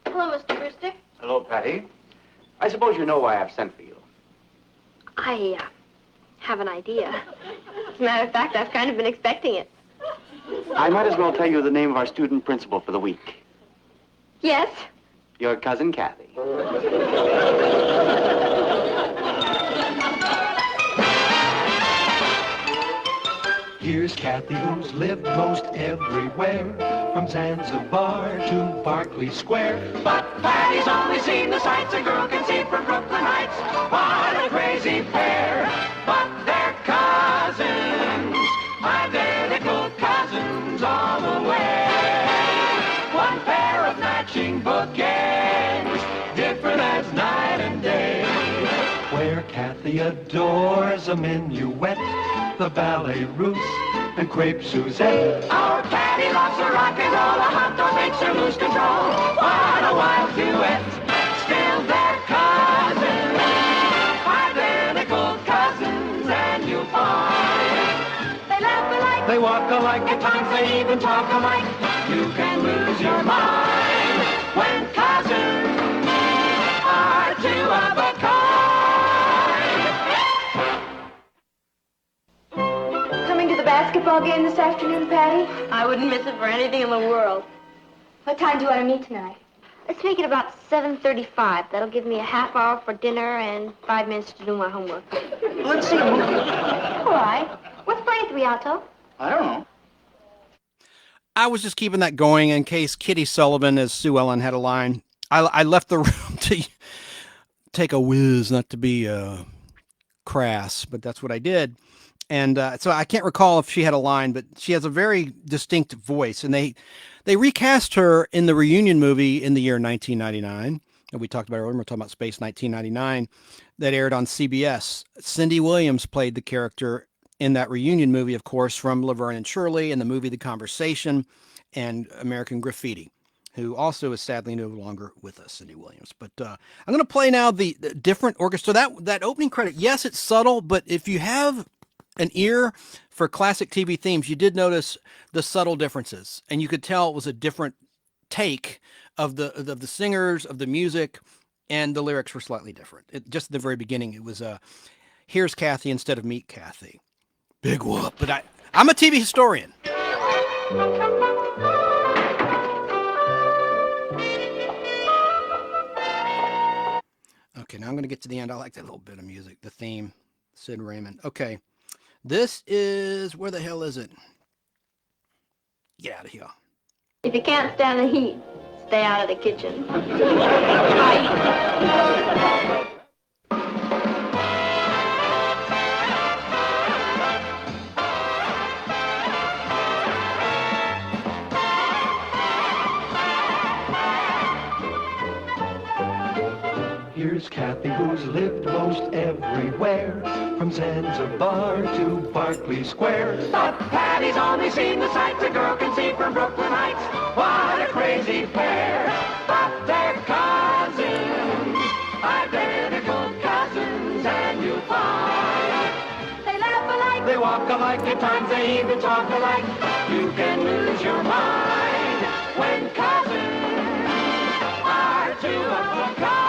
Hello, Mr. Brewster. Hello, Patty. I suppose you know why I've sent for you. I have an idea. As a matter of fact, I've kind of been expecting it. I might as well tell you the name of our student principal for the week. Yes? Your cousin Kathy. Here's Kathy, who's lived most everywhere, from Zanzibar to Berkeley Square. But Patty's only seen the sights a girl can see from Brooklyn Heights. What a crazy pair, but they're cousins, identical cousins all the way. One pair of matching bookends, different as night and day. Where Kathy adores a minuet, the ballet russe, and crepe Suzette. Our Patty loves her rock and roll, a hot dog makes her lose control. What a wild duet, still they're cousins, identical cousins, and you'll find they laugh alike, they walk alike, at times they even talk alike. You can lose your mind when cousins are two of a kind. Basketball game this afternoon, Patty? I wouldn't miss it for anything in the world. What time do you want to meet tonight? Let's make it about 7:35. That'll give me a half hour for dinner and 5 minutes to do my homework. Let's see a movie. All right. What's playing at the Rialto? I don't know. I was just keeping that going in case Kitty Sullivan as Sue Ellen had a line. I left the room to take a whiz, not to be crass, but that's what I did. And so I can't recall if she had a line, but she has a very distinct voice. And they recast her in the reunion movie in the year 1999 that we talked about earlier. We're talking about Space 1999 that aired on CBS. Cindy Williams played the character in that reunion movie, of course, from Laverne and Shirley and the movie The Conversation and American Graffiti, who also is sadly no longer with us, Cindy Williams. But I'm going to play now the different orchestra. That opening credit, yes, it's subtle, but if you have an ear for classic TV themes, you did notice the subtle differences, and you could tell it was a different take of the singers, of the music, and the lyrics were slightly different. Just at the very beginning, it was "Here's Kathy" instead of "Meet Kathy." Big whoop! But I'm a TV historian. Okay, now I'm going to get to the end. I like that little bit of music, the theme, Sid Raymond. Okay. This is, where the hell is it? Get out of here. If you can't stand the heat, stay out of the kitchen. Here's Kathy, who's lived most everywhere, from Zanzibar to Berkeley Square. But Patty's only seen the sights a girl can see from Brooklyn Heights. What a crazy pair, but they're cousins, identical cousins, and you'll find they laugh alike, they walk alike, at times they even talk alike. You can lose your mind when cousins are two of a kind.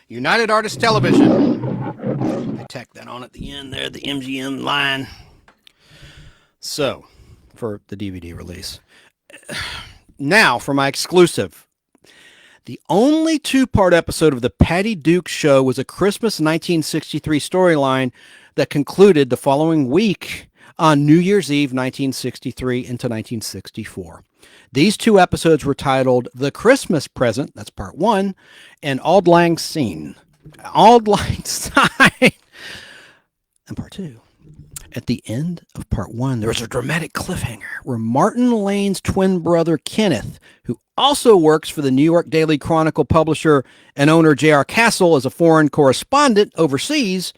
United Artists Television. They tacked that on at the end there, the MGM line. So, for the DVD release. Now, for my exclusive. The only two-part episode of the Patty Duke Show was a Christmas 1963 storyline that concluded the following week on New Year's Eve 1963 into 1964. These two episodes were titled The Christmas Present, that's part one, and Auld Lang Syne. Auld Lang Syne. And part two. At the end of part one, there was a dramatic cliffhanger where Martin Lane's twin brother, Kenneth, who also works for the New York Daily Chronicle publisher and owner J.R. Castle as a foreign correspondent overseas,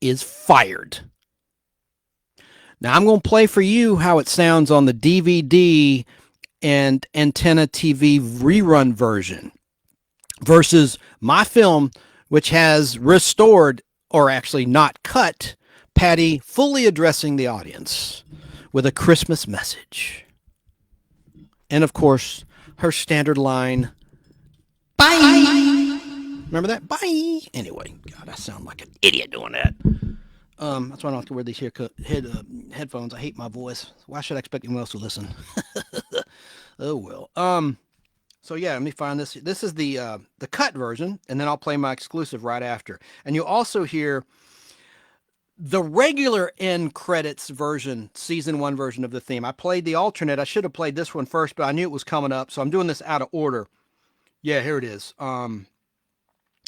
is fired. Now, I'm going to play for you how it sounds on the DVD and Antenna TV rerun version versus my film, which has restored, or actually not cut, Patty fully addressing the audience with a Christmas message. And of course, her standard line, bye. Remember that? Bye. Anyway, God, I sound like an idiot doing that. That's why I don't have to wear these headphones. I hate my voice. Why should I expect anyone else to listen? Oh, well. So yeah, let me find this. This is the cut version, and then I'll play my exclusive right after. And you'll also hear the regular end credits version, season one version of the theme. I played the alternate. I should have played this one first, but I knew it was coming up, so I'm doing this out of order. Yeah, here it is. Let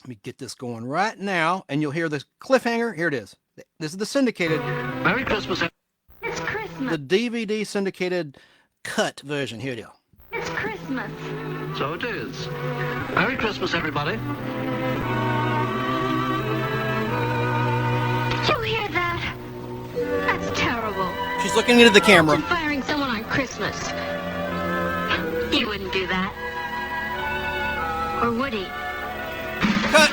me get this going right now, and you'll hear the cliffhanger. Here it is. This is the syndicated. Merry Christmas. It's Christmas. The DVD syndicated cut version. Here it is. It's Christmas. So it is. Merry Christmas, everybody. Did you hear that? That's terrible. She's looking into the camera. Imagine firing someone on Christmas. He wouldn't do that. Or would he? Cut.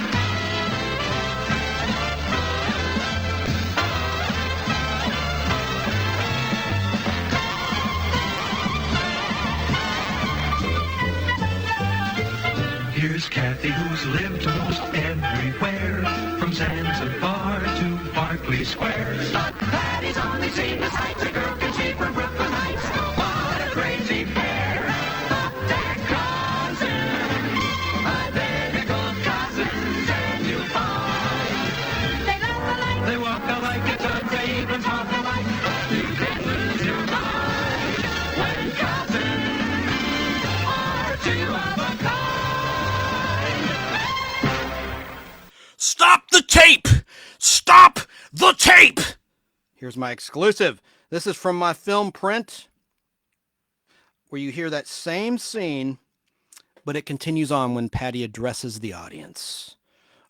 Here's Kathy, who's lived most everywhere, from Zanzibar to Berkeley Square. But Patty's only seen the sights a girl can see from Brooklyn Heights. What a crazy pair! But they're cousins, identical cousins, and you'll find they look alike, they walk alike, at times they even talk alike. You can lose your mind when cousins are two of a kind. Stop the tape! Stop the tape! Here's my exclusive. This is from my film print, where you hear that same scene, but it continues on when Patty addresses the audience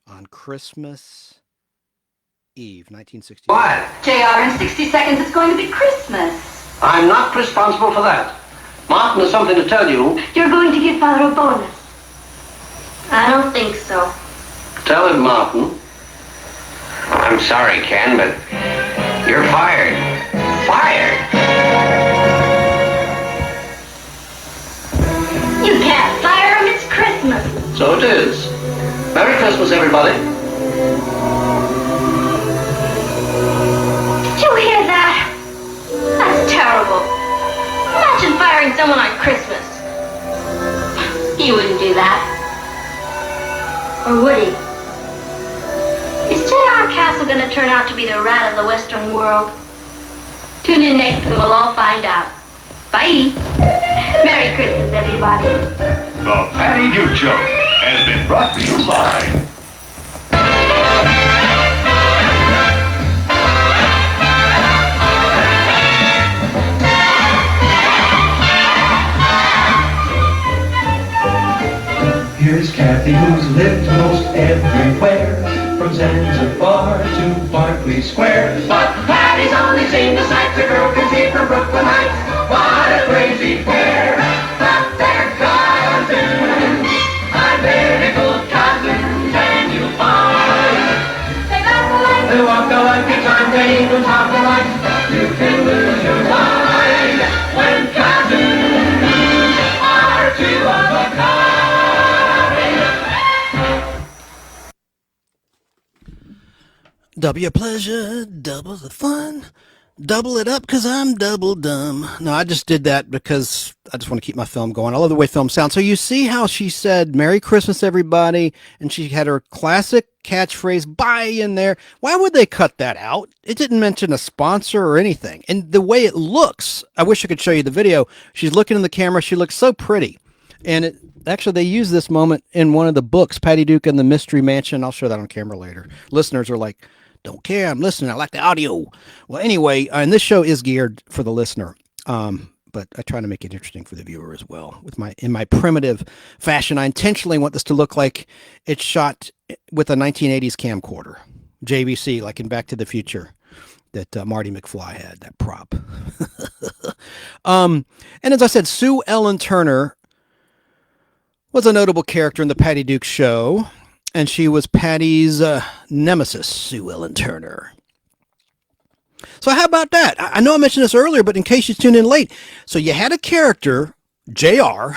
on Christmas Eve, 1960. What? JR, in 60 seconds it's going to be Christmas. I'm not responsible for that. Martin has something to tell you. You're going to give Father a bonus. I don't think so. Tell him, Martin. I'm sorry, Ken, but you're fired. Fired! You can't fire him. It's Christmas. So it is. Merry Christmas, everybody. Did you hear that? That's terrible. Imagine firing someone on Christmas. He wouldn't do that. Or would he? Is J.R. Castle going to turn out to be the rat of the Western world? Tune in next and we'll all find out. Bye. Merry Christmas, everybody. The Patty Duke Show has been brought to you by... Here's Kathy, who's lived most everywhere, from Zanzibar to Berkeley Square. But Patty's only seen the sights a girl can see from Brooklyn Heights. What a crazy pair! But they're cousins, identical cousins, and you'll find they look alike, they day goes out the light, you can lose your mind when cousins are two of a kind. Double your pleasure, double the fun. Double it up because I'm double dumb. No, I just did that because I just want to keep my film going. I love the way film sounds. So you see how she said, Merry Christmas, everybody, and she had her classic catchphrase, bye, in there. Why would they cut that out? It didn't mention a sponsor or anything. And the way it looks, I wish I could show you the video. She's looking in the camera. She looks so pretty. And actually, they use this moment in one of the books, Patty Duke and the Mystery Mansion. I'll show that on camera later. Listeners are like, don't care, I'm listening, I like the audio. Well, anyway, and this show is geared for the listener, but I try to make it interesting for the viewer as well. In my primitive fashion, I intentionally want this to look like it's shot with a 1980s camcorder, JVC, like in Back to the Future, that Marty McFly had, that prop. And as I said, Sue Ellen Turner was a notable character in the Patty Duke Show. And she was Patty's nemesis, Sue Ellen Turner. So how about that? I know I mentioned this earlier, but in case you tuned in late. So you had a character, JR,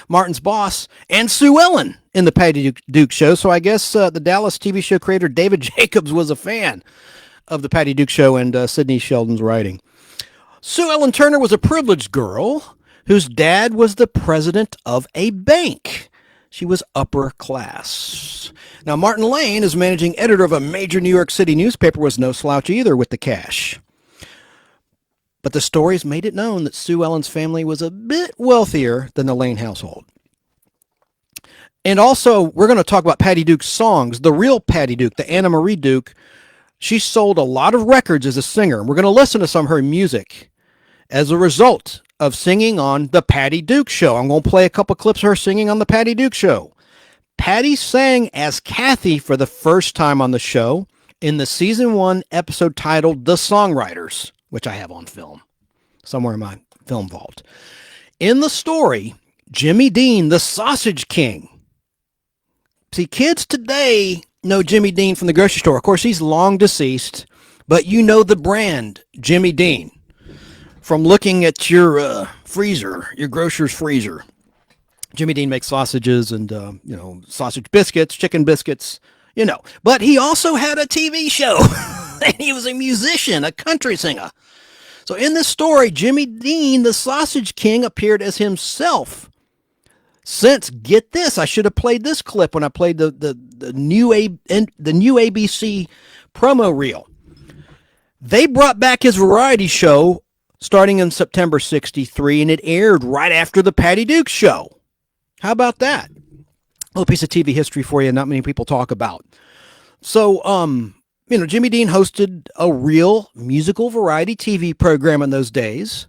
Martin's boss, and Sue Ellen in the Patty Duke Show. So I guess the Dallas TV show creator David Jacobs was a fan of the Patty Duke Show and Sidney Sheldon's writing. Sue Ellen Turner was a privileged girl whose dad was the president of a bank. She was upper class. Now, Martin Lane, as managing editor of a major New York City newspaper, was no slouch either with the cash. But the stories made it known that Sue Ellen's family was a bit wealthier than the Lane household. And also, we're going to talk about Patty Duke's songs. The real Patty Duke, the Anna Marie Duke, she sold a lot of records as a singer. We're going to listen to some of her music as a result of singing on the Patty Duke Show. I'm going to play a couple clips of her singing on the Patty Duke Show. Patty sang as Kathy for the first time on the show in the season 1 episode titled The Songwriters, which I have on film somewhere in my film vault. In the story, Jimmy Dean, the Sausage King. See, kids today know Jimmy Dean from the grocery store. Of course, he's long deceased, but you know the brand, Jimmy Dean, from looking at your freezer, your grocer's freezer. Jimmy Dean makes sausages and, sausage biscuits, chicken biscuits, But he also had a TV show. And he was a musician, a country singer. So in this story, Jimmy Dean, the Sausage King, appeared as himself. Since, get this, I should have played this clip when I played the new ABC promo reel. They brought back his variety show starting in September 1963, and it aired right after the Patty Duke Show. How about that? A little piece of TV history for you not many people talk about. So, Jimmy Dean hosted a real musical variety TV program in those days,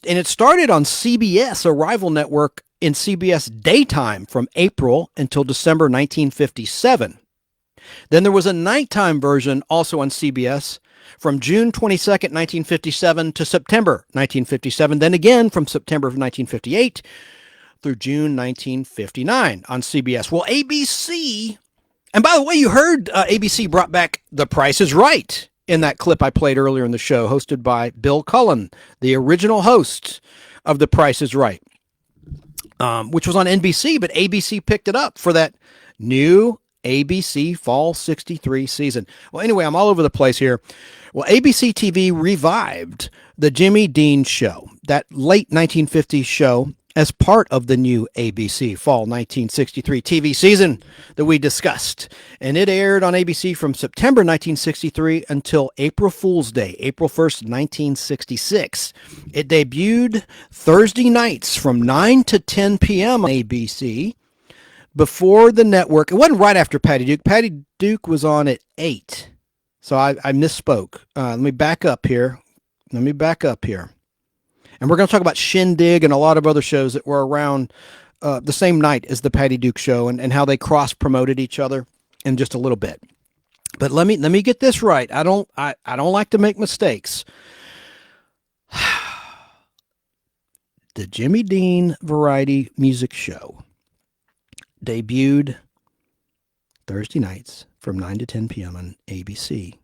and it started on CBS, a rival network in CBS daytime from April until December 1957. Then there was a nighttime version also on CBS from June 22nd, 1957 to September 1957. Then again from September of 1958 through June 1959 on CBS. Well, ABC, and by the way, you heard ABC brought back The Price is Right in that clip I played earlier in the show, hosted by Bill Cullen, the original host of The Price is Right, which was on NBC, but ABC picked it up for that new ABC Fall 63 season. Well, anyway, I'm all over the place here. Well, ABC TV revived the Jimmy Dean Show, that late 1950s show, as part of the new ABC Fall 1963 TV season that we discussed. And it aired on ABC from September 1963 until April Fool's Day, April 1st, 1966. It debuted Thursday nights from 9 to 10 p.m. on ABC. Before the network, it wasn't right after Patty Duke. Patty Duke was on at 8. So I misspoke. Let me back up here. And we're going to talk about Shindig and a lot of other shows that were around the same night as the Patty Duke Show and how they cross-promoted each other in just a little bit. But let me get this right. I don't like to make mistakes. The Jimmy Dean Variety Music Show debuted Thursday nights from 9 to 10 p.m. on ABC.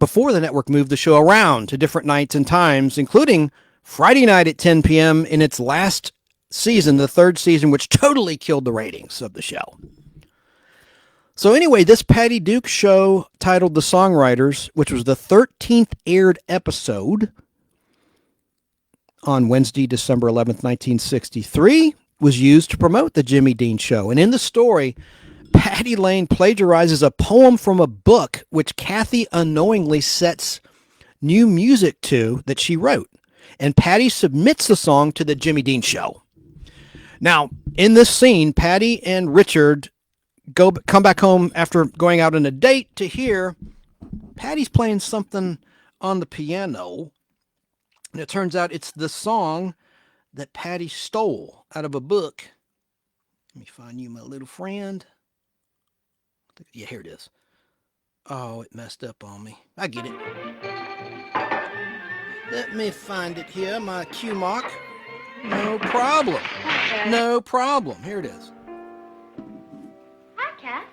before the network moved the show around to different nights and times, including Friday night at 10 p.m. in its last season, the third season, which totally killed the ratings of the show. So anyway, this Patty Duke show titled The Songwriters, which was the 13th aired episode on Wednesday, December 11th, 1963, was used to promote the Jimmy Dean Show. And in the story, Patty Lane plagiarizes a poem from a book which Kathy unknowingly sets new music to that she wrote. And Patty submits the song to the Jimmy Dean Show. Now, in this scene, Patty and Richard come back home after going out on a date to hear Patty's playing something on the piano. And it turns out it's the song that Patty stole out of a book. Let me find you, my little friend. Yeah, here it is. Oh, it messed up on me. I get it. Let me find it here, my cue mark. No problem. No problem. Here it is. Hi, Cat.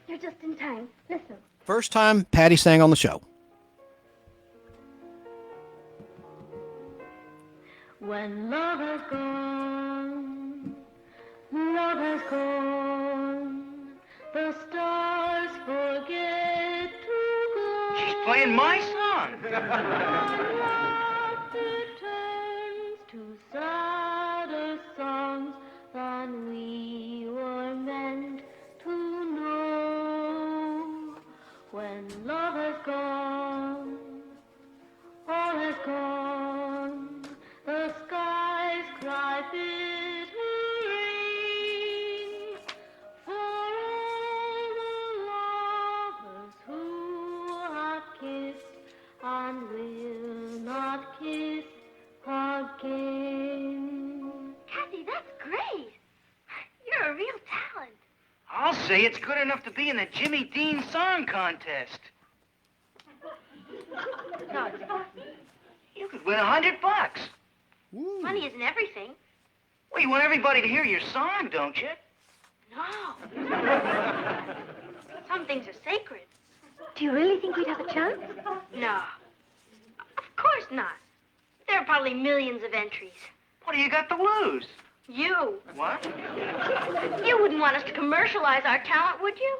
You're just in time. Listen. First time Patty sang on the show. When love has gone, the stars forget to go. She's playing my song. Returns to sadder songs than we were meant to know. When love has gone, all has gone. The skies cry bitter rain for all the lovers who have kissed and will not kiss again. Kathy, that's great. You're a real talent. I'll say it's good enough to be in the Jimmy Dean Song Contest. No, it's not. You could win $100. Money isn't everything. Well, you want everybody to hear your song, don't you? No. Some things are sacred. Do you really think we'd have a chance? No. Of course not. There are probably millions of entries. What do you got to lose? You. What? You wouldn't want us to commercialize our talent, would you?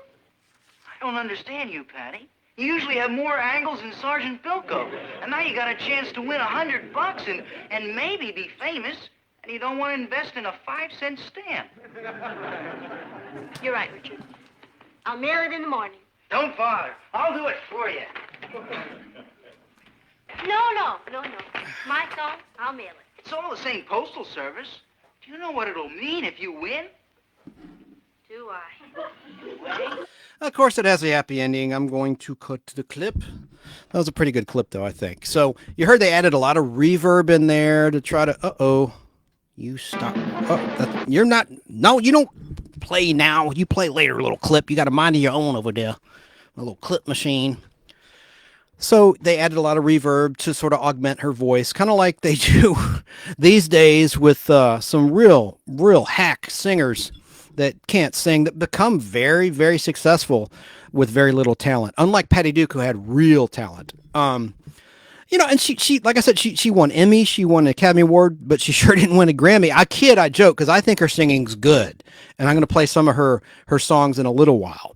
I don't understand you, Patty. You usually have more angles than Sergeant Bilko. And now you got a chance to win $100 and maybe be famous, and you don't want to invest in a 5-cent stamp. You're right, Richard. I'll mail it in the morning. Don't bother. I'll do it for you. No. My song, I'll mail it. It's all the same postal service. Do you know what it'll mean if you win? Do I? Of course, it has a happy ending. I'm going to cut the clip. That was a pretty good clip, though, I think. So you heard they added a lot of reverb in there to try to... Uh-oh. You stop. Oh, you're not... No, you don't play now. You play later, little clip. You got a mind of your own over there. A little clip machine. So they added a lot of reverb to sort of augment her voice, kind of like they do these days with some real hack singers that can't sing, that become very, very successful with very little talent. Unlike Patty Duke, who had real talent. And she, like I said, she won Emmy, she won an Academy Award, but she sure didn't win a Grammy. I kid, I joke, because I think her singing's good. And I'm going to play some of her songs in a little while.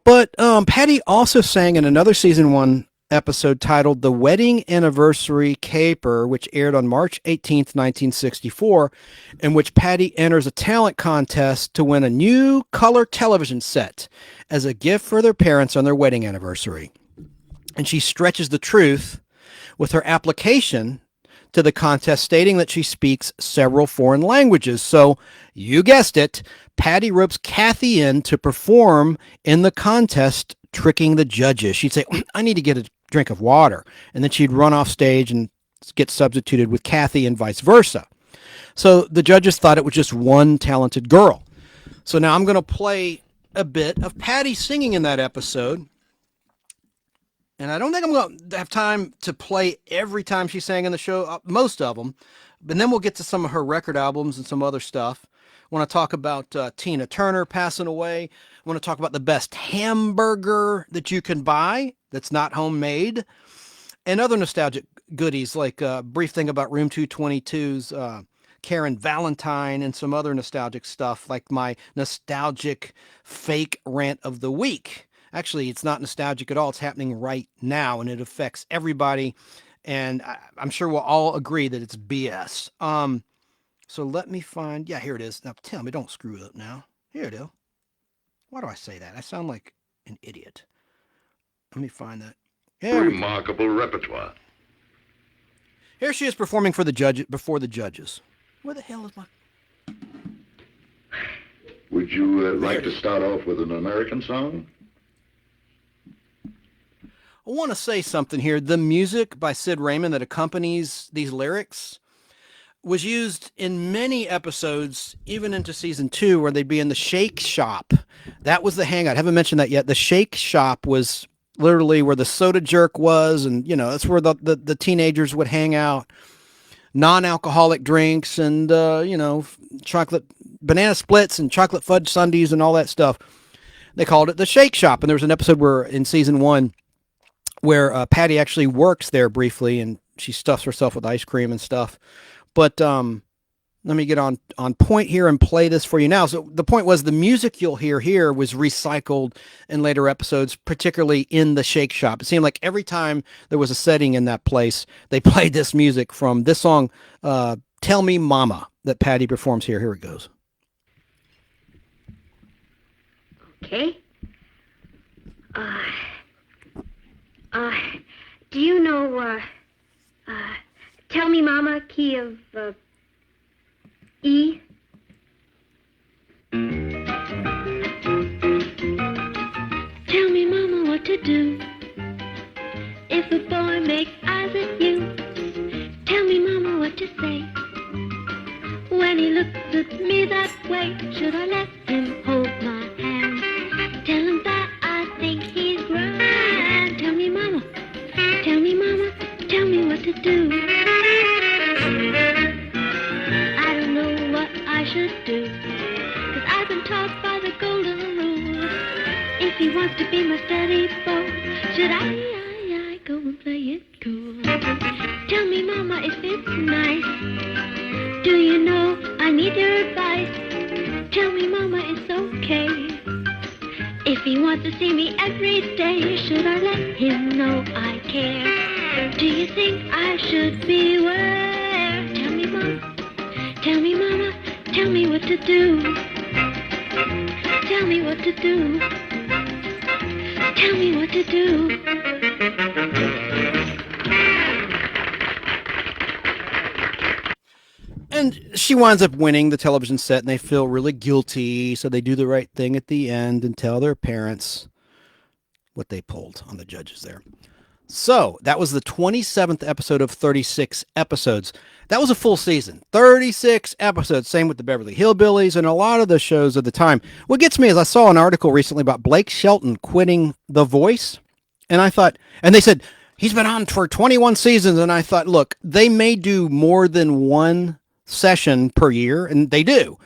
But Patty also sang in another season 1 episode titled The Wedding Anniversary Caper, which aired on March 18th, 1964, in which Patty enters a talent contest to win a new color television set as a gift for their parents on their wedding anniversary. And she stretches the truth with her application to the contest, stating that she speaks several foreign languages. So, you guessed it, Patty ropes Kathy in to perform in the contest, tricking the judges. She'd say, I need to get a drink of water. And then she'd run off stage and get substituted with Kathy and vice versa. So the judges thought it was just one talented girl. So now I'm going to play a bit of Patty singing in that episode. And I don't think I'm going to have time to play every time she sang in the show, most of them. But then we'll get to some of her record albums and some other stuff. want to talk about Tina Turner passing away. I want to talk about the best hamburger that you can buy that's not homemade, and other nostalgic goodies, like a brief thing about Room 222's Karen Valentine, and some other nostalgic stuff, like my nostalgic fake rant of the week. Actually, it's not nostalgic at all. It's happening right now, and it affects everybody. And I'm sure we'll all agree that it's BS. So let me find, yeah, here it is. Now, tell me, don't screw it up now. Here it is. Why do I say that? I sound like an idiot. Let me find that. Remarkable repertoire. Here she is performing for the judge, before the judges. Where the hell is my... Would you like to start off with an American song? I want to say something here. The music by Sid Raymond that accompanies these lyrics was used in many episodes, even into season 2, where they'd be in the Shake Shop. That was the hangout. I haven't mentioned that yet. The Shake Shop was literally where the soda jerk was, and, you know, that's where the teenagers would hang out. Non-alcoholic drinks and, you know, chocolate, banana splits and chocolate fudge sundaes and all that stuff. They called it the Shake Shop. And there was an episode where in season 1 where Patty actually works there briefly, and she stuffs herself with ice cream and stuff. But let me get on point here and play this for you now. So the point was the music you'll hear here was recycled in later episodes, particularly in the Shake Shop. It seemed like every time there was a setting in that place, they played this music from this song, Tell Me Mama, that Patty performs here. Here it goes. Okay. Do you know, Tell Me Mama, key of, E? Tell me, Mama, what to do if a boy makes eyes at you. Tell me, Mama, what to say when he looks at me that way. Should I let him hold my hand? Tell him that I think he's grand. Tell me, Mama, tell me, Mama, tell me what to do. I don't know what I should do, 'cause I've been taught by the golden rule. If he wants to be my steady beau, should I go and play it cool? Tell me, Mama, if it's nice. Do you know I need your advice? Tell me, Mama, it's okay if he wants to see me every day. Should I let him know I care? Do you think I should beware? Tell me, Mama, tell me, Mama, tell me what to do. Tell me what to do. Tell me what to do. And she winds up winning the television set, and they feel really guilty, so they do the right thing at the end and tell their parents what they pulled on the judges there. So that was the 27th episode of 36 episodes. That was a full season, 36 episodes. Same with the Beverly Hillbillies and a lot of the shows of the time. What gets me is I saw an article recently about Blake Shelton quitting The Voice. And I thought, and they said, he's been on for 21 seasons. And I thought, look, they may do more than one session per year, and they do.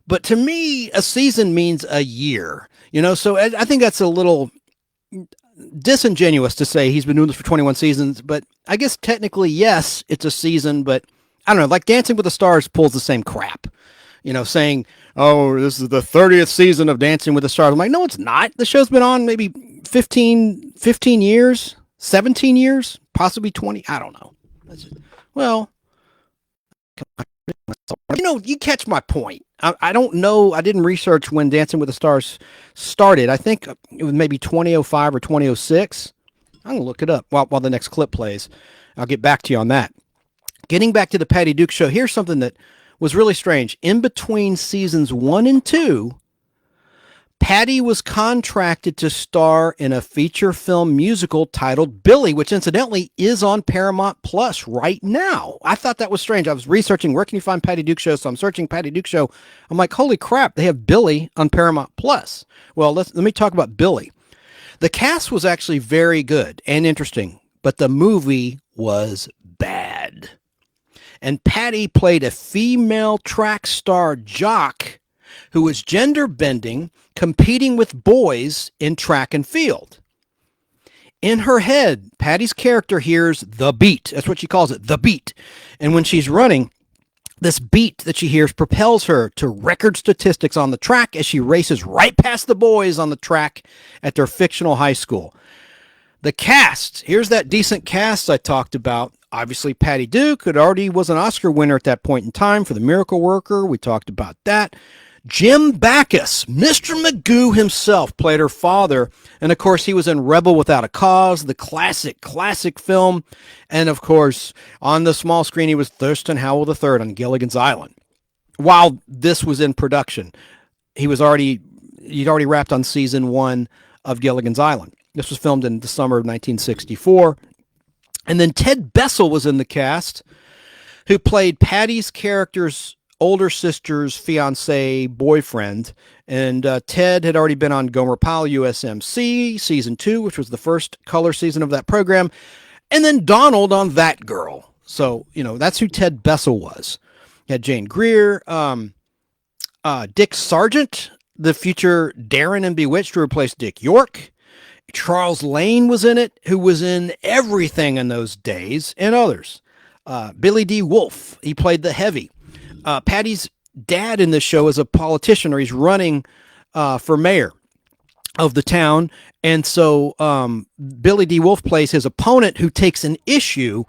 But to me, a season means a year, you know, so I think that's a little disingenuous to say he's been doing this for 21 seasons, but I guess technically, yes, it's a season, but I don't know, like Dancing with the Stars pulls the same crap, you know, saying, oh, this is the 30th season of Dancing with the Stars. I'm like, no, it's not. The show's been on maybe 15 years, 17 years, possibly 20. I don't know. Well, you know, you catch my point. I don't know. I didn't research when Dancing with the Stars started. I think it was maybe 2005 or 2006. I'm going to look it up while the next clip plays. I'll get back to you on that. Getting back to the Patty Duke Show, here's something that was really strange. In between seasons 1 and 2, Patty was contracted to star in a feature film musical titled Billy, which incidentally is on Paramount Plus right now. I thought that was strange. I was researching where can you find Patty Duke Show, so I'm searching Patty Duke Show. I'm like, holy crap, they have Billy on Paramount Plus. Well, let me talk about Billy. The cast was actually very good and interesting, but the movie was bad. And Patty played a female track star jock who was gender bending, competing with boys in track and field. In her head, Patty's character hears the beat. That's what she calls it, the beat. And when she's running, this beat that she hears propels her to record statistics on the track as she races right past the boys on the track at their fictional high school. The cast, here's that decent cast I talked about. Obviously, Patty Duke, who already was an Oscar winner at that point in time for The Miracle Worker. We talked about that. Jim Backus, Mr. Magoo himself, played her father. And, of course, he was in Rebel Without a Cause, the classic film. And, of course, on the small screen, he was Thurston Howell III on Gilligan's Island. While this was in production, he'd already wrapped on season 1 of Gilligan's Island. This was filmed in the summer of 1964. And then Ted Bessel was in the cast, who played Patty's character's older sister's fiancé boyfriend. And Ted had already been on Gomer Pyle USMC season 2, which was the first color season of that program. And then Donald on That Girl. So, that's who Ted Bessel was. You had Jane Greer, Dick Sargent, the future Darren in Bewitched, to replace Dick York. Charles Lane was in it, who was in everything in those days, and others. Billy D. Wolfe, he played the heavy. Patty's dad in this show is a politician, or he's running for mayor of the town. And so Billy D. Wolfe plays his opponent, who takes an issue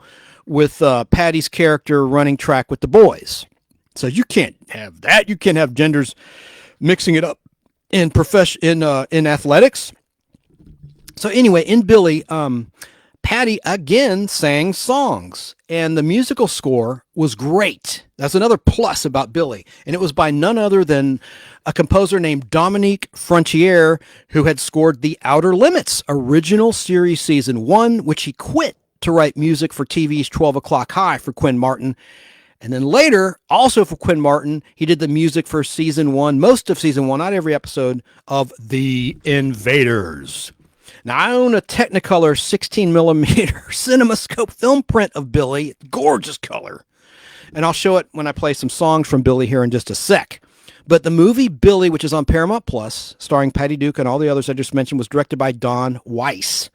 with Patty's character running track with the boys. So you can't have that. You can't have genders mixing it up in athletics. So anyway, in Billy, Patty again sang songs, and the musical score was great. That's another plus about Billy. And it was by none other than a composer named Dominique Frontiere, who had scored The Outer Limits original series season 1, which he quit to write music for TV's 12 O'Clock High for Quinn Martin. And then later, also for Quinn Martin, he did the music for season 1, most of season 1, not every episode, of The Invaders. Now, I own a Technicolor 16mm CinemaScope film print of Billy. Gorgeous color. And I'll show it when I play some songs from Billy here in just a sec. But the movie Billy, which is on Paramount Plus, starring Patty Duke and all the others I just mentioned, was directed by Don Weiss.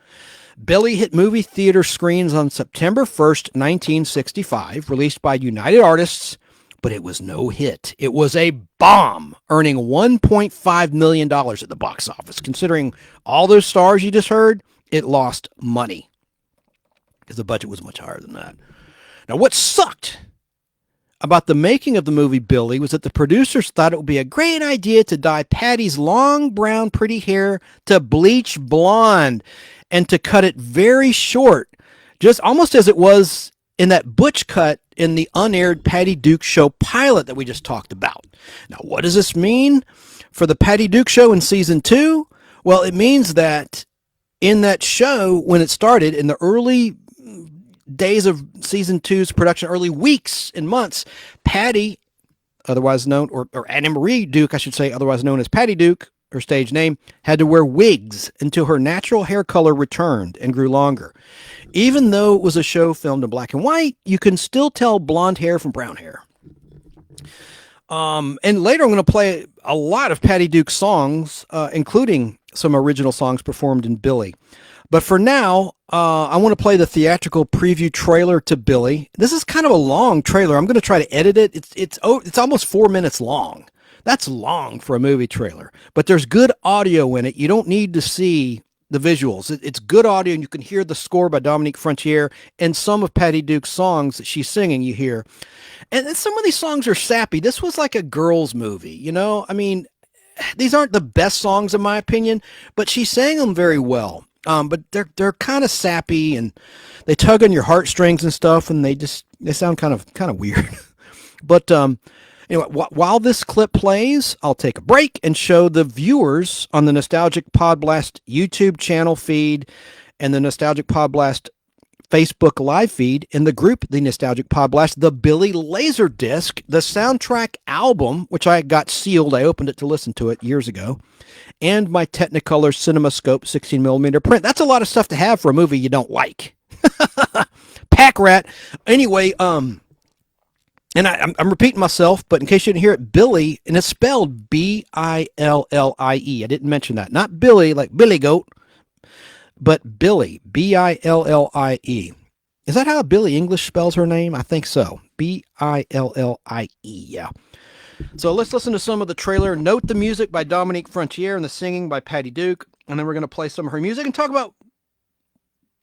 Billy hit movie theater screens on September 1st, 1965, released by United Artists, but it was no hit. It was a bomb, earning $1.5 million at the box office. Considering all those stars you just heard, it lost money because the budget was much higher than that. Now, what sucked about the making of the movie Billy was that the producers thought it would be a great idea to dye Patty's long, brown, pretty hair to bleach blonde and to cut it very short, just almost as it was in that butch cut in the unaired Patty Duke Show pilot that we just talked about. Now, what does this mean for the Patty Duke Show in season 2? Well, it means that in that show, when it started, in the early days of season 2's production, early weeks and months, Patty, otherwise known, or Anna Marie Duke, I should say, otherwise known as Patty Duke, her stage name, had to wear wigs until her natural hair color returned and grew longer. Even though it was a show filmed in black and white, you can still tell blonde hair from brown hair. And later I'm going to play a lot of Patty Duke songs, including some original songs performed in Billy. But for now, I want to play the theatrical preview trailer to Billy. This is kind of a long trailer. I'm going to try to edit it. It's almost 4 minutes long. That's long for a movie trailer. But there's good audio in it. You don't need to see the visuals. It's good audio, and you can hear the score by Dominique Frontiere and some of Patty Duke's songs that she's singing you hear. And some of these songs are sappy. This was like a girls' movie, you know? I mean, these aren't the best songs in my opinion, but she sang them very well. But they're kind of sappy, and they tug on your heartstrings and stuff, and they sound kind of weird. But anyway, while this clip plays, I'll take a break and show the viewers on the Nostalgic Podblast YouTube channel feed and the Nostalgic Podblast Facebook live feed in the group The Nostalgic Podblast, the Billy Laserdisc, the soundtrack album, which I got sealed. I opened it to listen to it years ago, and my Technicolor CinemaScope 16mm print. That's a lot of stuff to have for a movie you don't like. Pack rat. Anyway, And I'm repeating myself, but in case you didn't hear it, Billy, and it's spelled B-I-L-L-I-E. I didn't mention that. Not Billy, like Billy Goat, but Billie, B-I-L-L-I-E. Is that how Billie English spells her name? I think so. B-I-L-L-I-E, yeah. So let's listen to some of the trailer. Note the music by Dominique Frontier and the singing by Patty Duke. And then we're going to play some of her music and talk about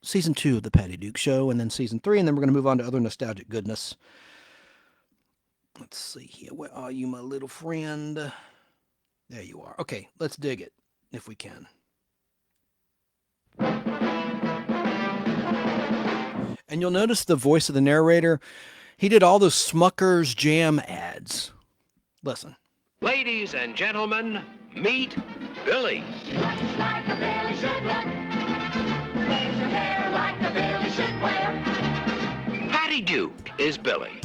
season 2 of the Patty Duke Show, and then season 3, and then we're going to move on to other nostalgic goodness. Let's see here. Where are you, my little friend? There you are. Okay, let's dig it, if we can. And you'll notice the voice of the narrator. He did all those Smucker's Jam ads. Listen. Ladies and gentlemen, meet Billy. Looks like a Billy should look. Wears her hair like a Billy should wear. Patty Duke is Billy.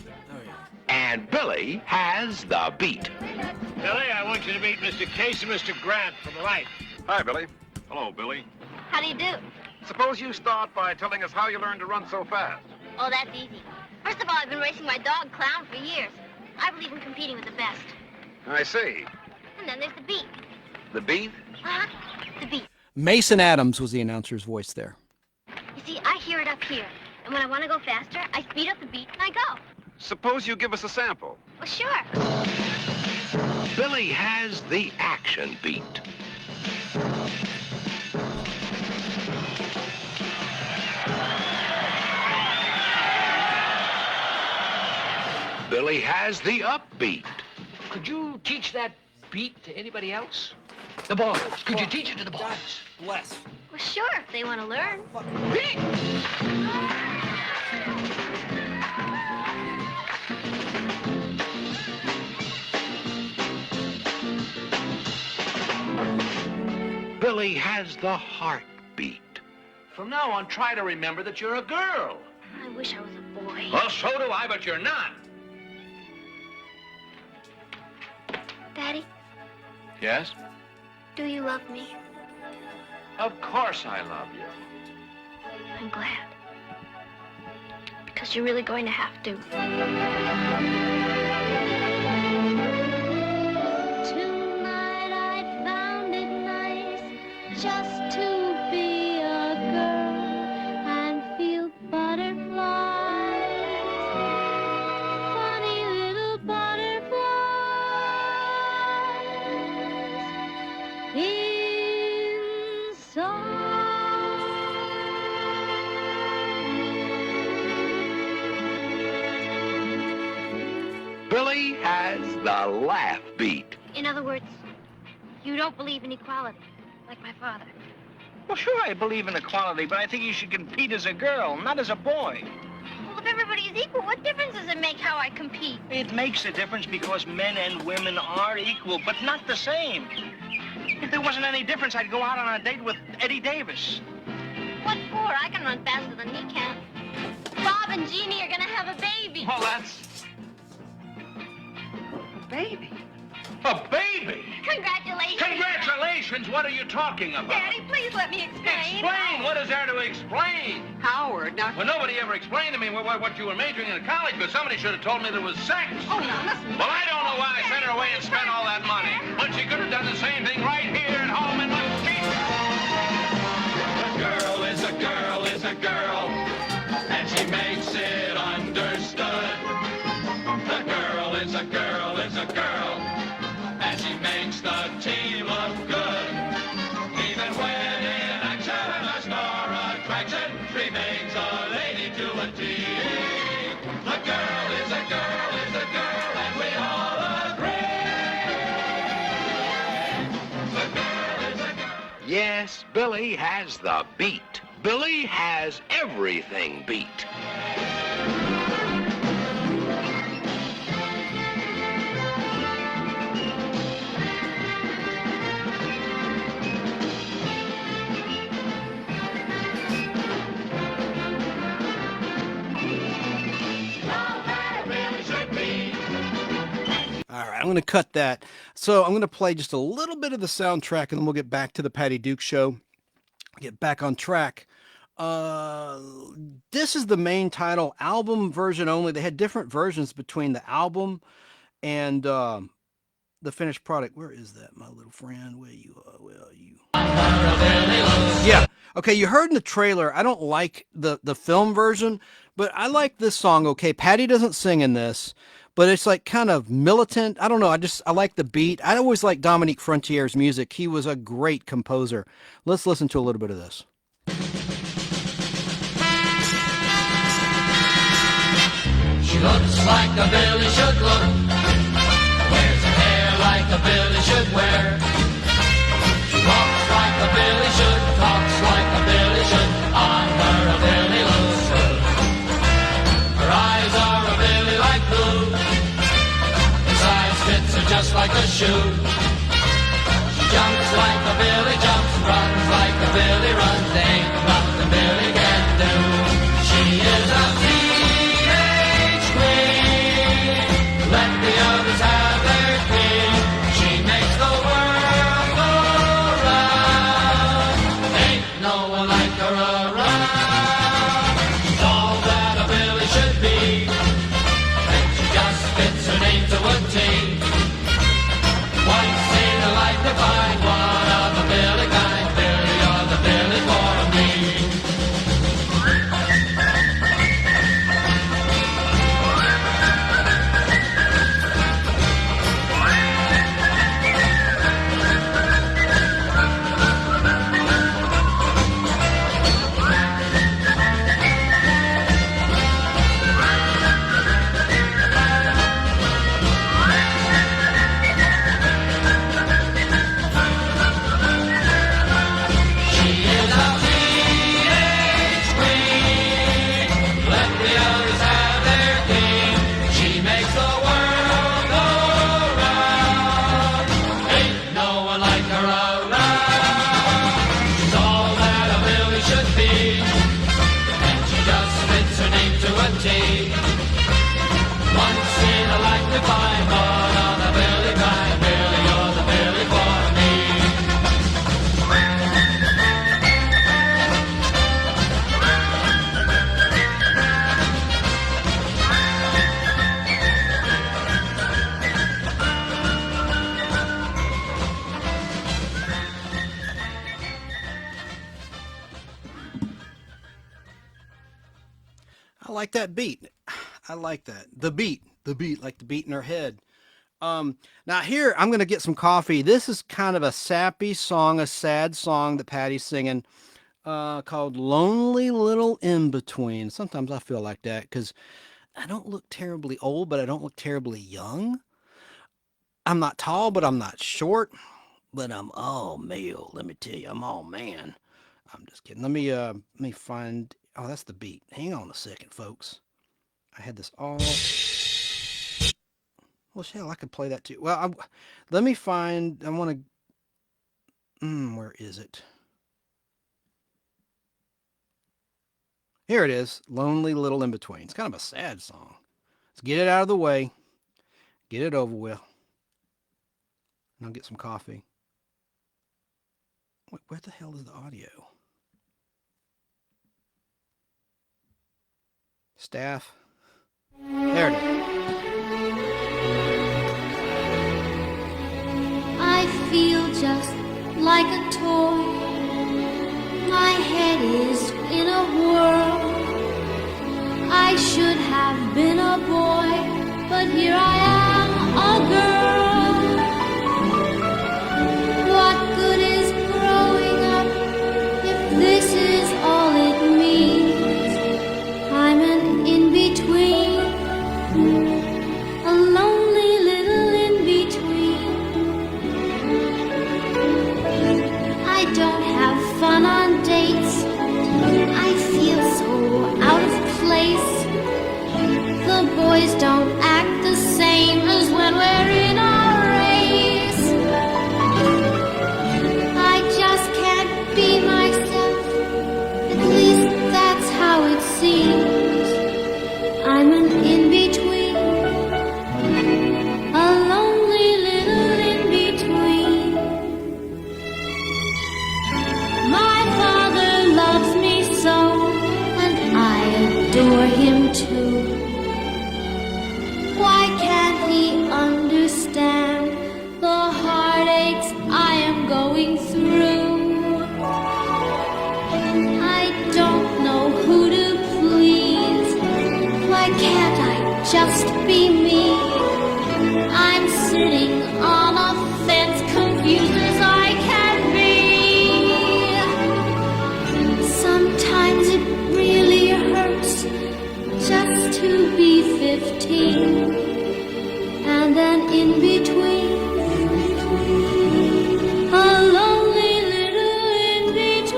And Billy has the beat. Billy, I want you to meet Mr. Case and Mr. Grant from Life. Hi, Billy. Hello, Billy. How do you do? Suppose you start by telling us how you learned to run so fast. Oh, that's easy. First of all, I've been racing my dog, Clown, for years. I believe in competing with the best. I see. And then there's the beat. The beat? Uh-huh, the beat. Mason Adams was the announcer's voice there. You see, I hear it up here. And when I want to go faster, I speed up the beat and I go. Suppose you give us a sample. Well, sure. Billy has the action beat. Billy has the upbeat. Could you teach that beat to anybody else? The boys. Could you teach it to the boys? Bless. Well, sure, if they want to learn. Billy has the heartbeat. From now on, try to remember that you're a girl. I wish I was a boy. Well, so do I, but you're not. Daddy, Yes? do you love me? Of course I love you. I'm glad. Because you're really going to have to. Tonight I found it nice just to be a girl and feel butterflies. Funny little butterflies Billy has the laugh beat. In other words, you don't believe in equality, like my father. Well, sure, I believe in equality, but I think you should compete as a girl, not as a boy. Well, if everybody is equal, what difference does it make how I compete? It makes a difference because men and women are equal, but not the same. If there wasn't any difference, I'd go out on a date with Eddie Davis. What for? I can run faster than he can. Bob and Jeannie are gonna have a baby. Well, that's... A baby? A baby? Congratulations. Congratulations! What are you talking about? Daddy, please let me explain. Explain? What is there to explain? Howard, now... Well, nobody ever explained to me what you were majoring in college, but somebody should have told me there was sex. Oh, now listen. Well, I don't know why I sent her away and spent all that money. When she could have done the same thing right here at home in Muskegon. A girl is a girl is a girl, and she makes it understood. The girl is a girl is a girl, and she makes the team look good. Even when in action, a star attraction remains a lady to a T. The girl is a girl is a girl, and we all agree. The girl is a girl. Yes, Billy has the beat. Billy has everything beat. All right, I'm going to cut that. So I'm going to play just a little bit of the soundtrack, and then we'll get back to the Patty Duke Show. Get back on track. This is the main title, album version only. They had different versions between the album and the finished product. Where is that, my little friend? Where you are? Where are you? Yeah. Okay, you heard in the trailer, I don't like the film version, but I like this song, okay? Patty doesn't sing in this, but it's like kind of militant. I don't know, I like the beat. I always like Dominique Frontier's music. He was a great composer. Let's listen to a little bit of this. She looks like a Billy should look, wears her hair like a Billy should wear. She walks like a Billy should, talks like a Billy should, on her a Billy looks good. Her eyes are a Billy like blue, her size fits her just like a shoe. She jumps like a Billy jumps, runs like a Billy runs, ain't nothing Billy can't do. She is a let the others have their king. She makes the world go round. Ain't no one like her around. She's all that a Billy should be, and she just fits her name to a T. Once in a life to find one of a Billy kind. Billy, you're the Billy for me. I like that beat. I like that. The beat, like the beat in her head. Now here, I'm going to get some coffee. This is kind of a sappy song, a sad song that Patty's singing, called Lonely Little In-Between. Sometimes I feel like that because I don't look terribly old, but I don't look terribly young. I'm not tall, but I'm not short, but I'm all male. Let me tell you, I'm all man. I'm just kidding. Let me find, oh, that's the beat. Hang on a second, folks. I had this all, well, hell, I could play that too. Well, let me find, I want to, where is it? Here it is, Lonely Little In-Between. It's kind of a sad song. Let's get it out of the way. Get it over with. And I'll get some coffee. Wait, where the hell is the audio? Staff. There it is. I feel just like a toy. My head is in a whirl. I should have been a boy, but here I am, a girl. What good is growing up if this is all it means? I'm an in-between, a lonely little in-between. I don't have fun on dates. I feel so out of place. The boys don't act the same as when we're in our race. I just can't be myself. At least that's how it seems. I'm an in-between, a lonely little in-between. My father loves me so. adore him too. Why can't he understand the heartaches I am going through? I don't know who to please. Why can't I just be me? I'm sitting on a fence, confused as I can be. Sometimes it really hurts just to be 15, and then in between, a lonely little in between.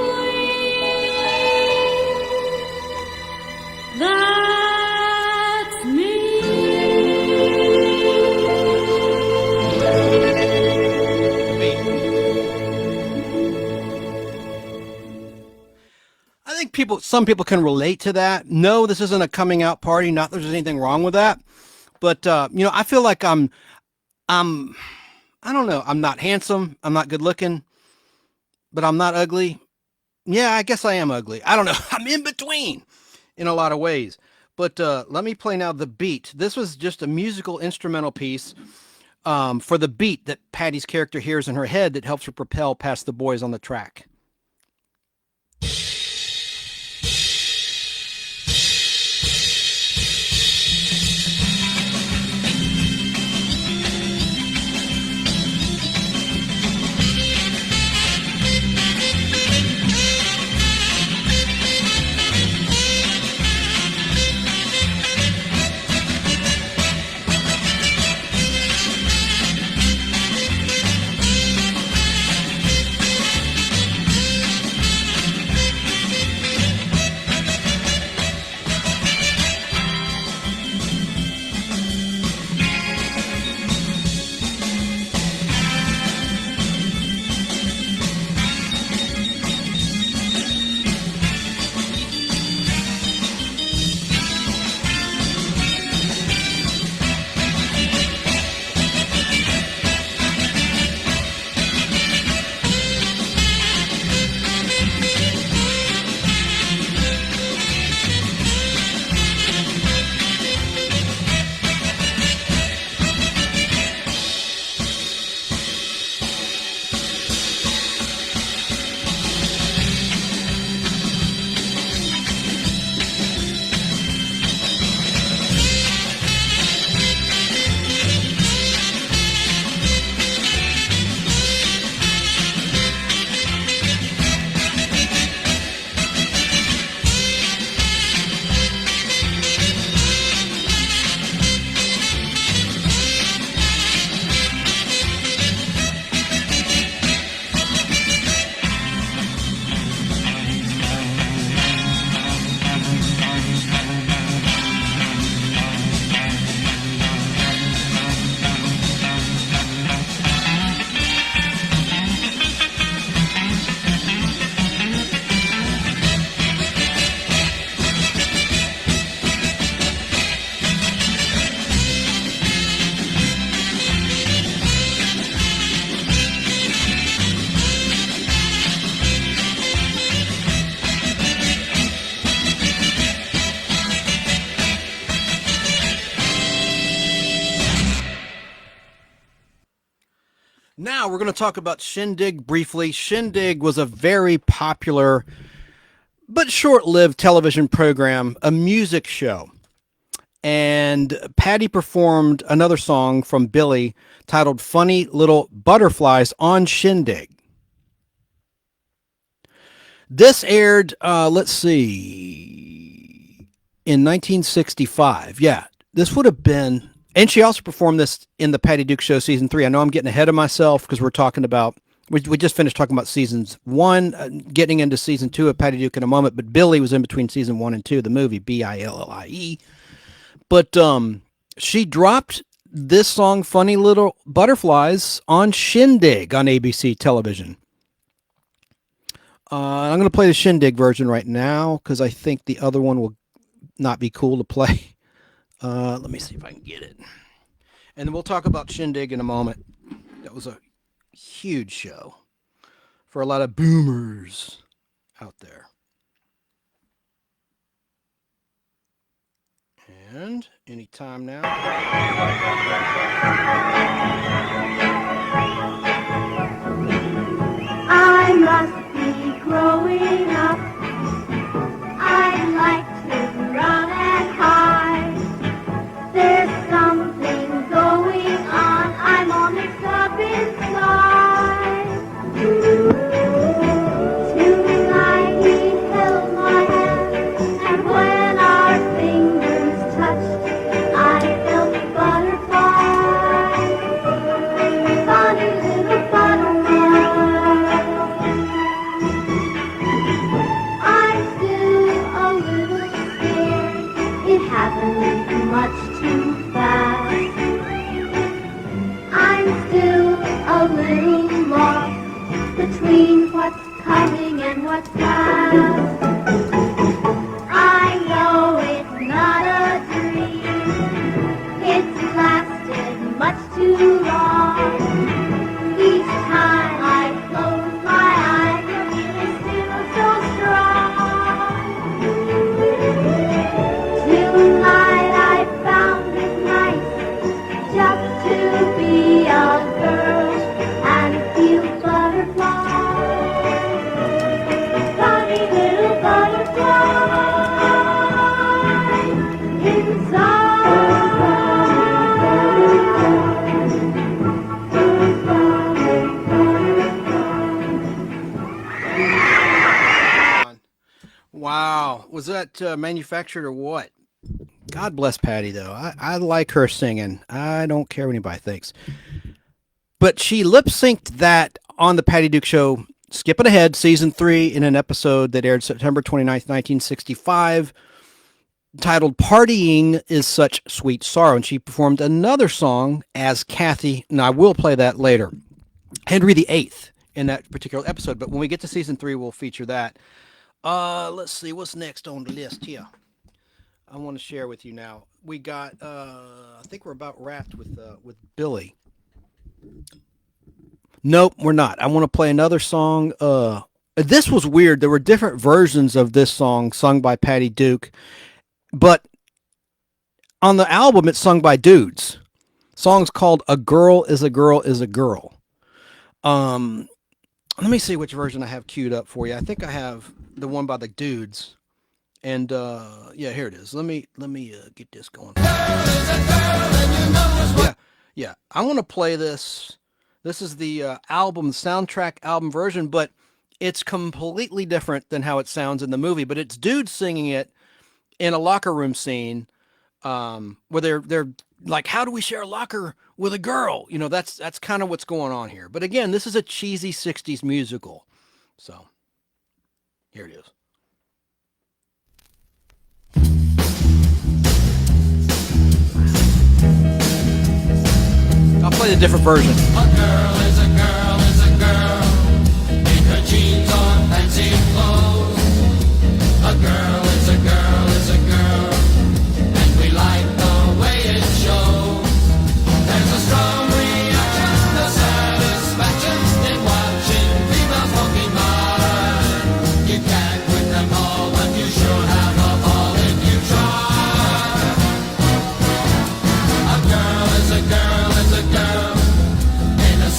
That's me. I think some people can relate to that. No, this isn't a coming out party. Not that there's anything wrong with that. But, I feel like I don't know. I'm not handsome. I'm not good looking, but I'm not ugly. Yeah, I guess I am ugly. I don't know. I'm in between in a lot of ways. But let me play now The Beat. This was just a musical instrumental piece for the beat that Patty's character hears in her head that helps her propel past the boys on the track. Now we're going to talk about Shindig briefly. Shindig was a very popular but short-lived television program, a music show. And Patty performed another song from Billy titled Funny Little Butterflies on Shindig. This aired, let's see, in 1965. Yeah, this would have been... And she also performed this in the Patty Duke Show season 3. I know I'm getting ahead of myself because we're talking about, we just finished talking about seasons 1, getting into season 2 of Patty Duke in a moment, but Billy was in between season 1 and 2, the movie Billie. But she dropped this song, Funny Little Butterflies, on Shindig on ABC television. I'm going to play the Shindig version right now because I think the other one will not be cool to play. Let me see if I can get it. And then we'll talk about Shindig in a moment. That was a huge show for a lot of boomers out there. And anytime now. I must be growing up. I'd like to run and hide. There's something going on. I'm all mixed up inside. Tonight he held my hand, and when our fingers touched, I felt butterflies. Funny little butterflies. I'm still a little scared. It happened much too fast. I'm still a little lost between what's coming and what's past. I know it's not a dream. It's lasted much too long. Each time I close my eyes, it's still so strong. Tonight I found it nice just to be a girl and feel butterflies. Funny little butterflies Wow. Was that manufactured or what? God bless Patty, though. I like her singing. I don't care what anybody thinks. But she lip-synced that on the Patty Duke Show, skipping ahead, season 3, in an episode that aired September 29th, 1965, titled Partying is Such Sweet Sorrow. And she performed another song as Kathy, and I will play that later, Henry VIII, in that particular episode. But when we get to season 3, we'll feature that. Let's see, what's next on the list here? I want to share with you now. We got, I think we're about wrapped with Billy. Nope, we're not. I want to play another song. This was weird. There were different versions of this song sung by Patty Duke, but on the album it's sung by dudes. Song's called A Girl Is a Girl Is a Girl. Let me see which version I have queued up for you. I think I have the one by the dudes. And yeah, here it is. Let me get this going. Yeah. I want to play this. This is the soundtrack album version, but it's completely different than how it sounds in the movie. But it's dudes singing it in a locker room scene, where they're like, how do we share a locker with a girl? You know, that's kind of what's going on here. But again, this is a cheesy 60s musical. So here it is. I'll play the different version. A girl is a girl is a girl in her jeans or fancy clothes. A girl is a girl is a girl, and we like the way it shows. There's a strong reaction, the satisfaction in watching females walking by. You can't win them all, but you sure have a ball if you try. A girl is a girl is a girl in a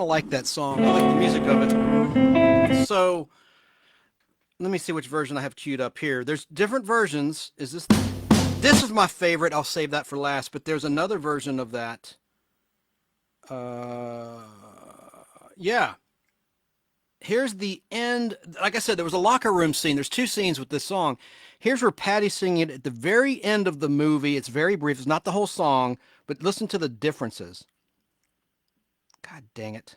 of like that song. I like the music of it. So let me see which version I have queued up here. There's different versions. This is my favorite. I'll save that for last, but there's another version of that. Yeah. Here's the end. Like I said, there was a locker room scene. There's two scenes with this song. Here's where Patty's singing it at the very end of the movie. It's very brief. It's not the whole song, but listen to the differences. God dang it.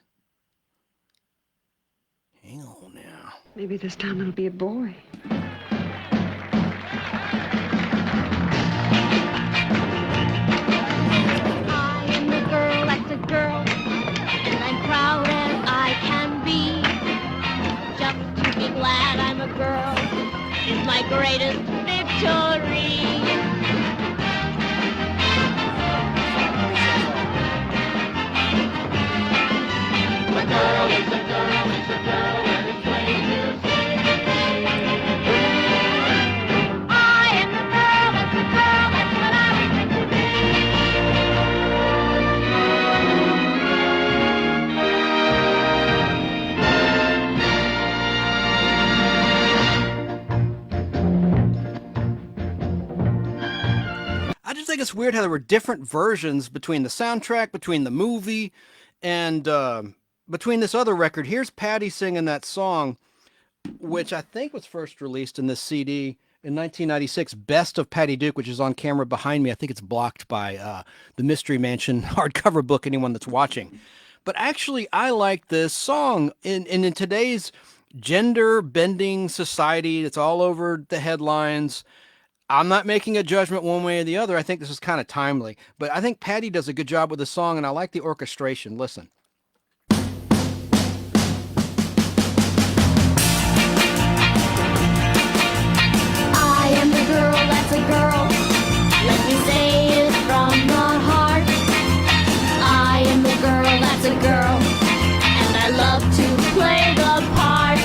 Hang on now. Maybe this time it'll be a boy. I am the girl that's a girl, and I'm proud as I can be. Just to be glad I'm a girl is my greatest victory. A girl is a girl is a girl, and it's plain to see. I am the girl that's a girl, that's what I was meant to be. I just think it's weird how there were different versions between the soundtrack, between the movie, and between this other record. Here's Patty singing that song, which I think was first released in this CD in 1996, Best of Patty Duke, which is on camera behind me. I think it's blocked by the Mystery Mansion hardcover book, anyone that's watching. But actually, I like this song. In today's gender-bending society, it's all over the headlines. I'm not making a judgment one way or the other. I think this is kind of timely. But I think Patty does a good job with the song, and I like the orchestration. Listen. I am the girl that's a girl. Let me say it from the heart. I am the girl that's a girl, and I love to play the part.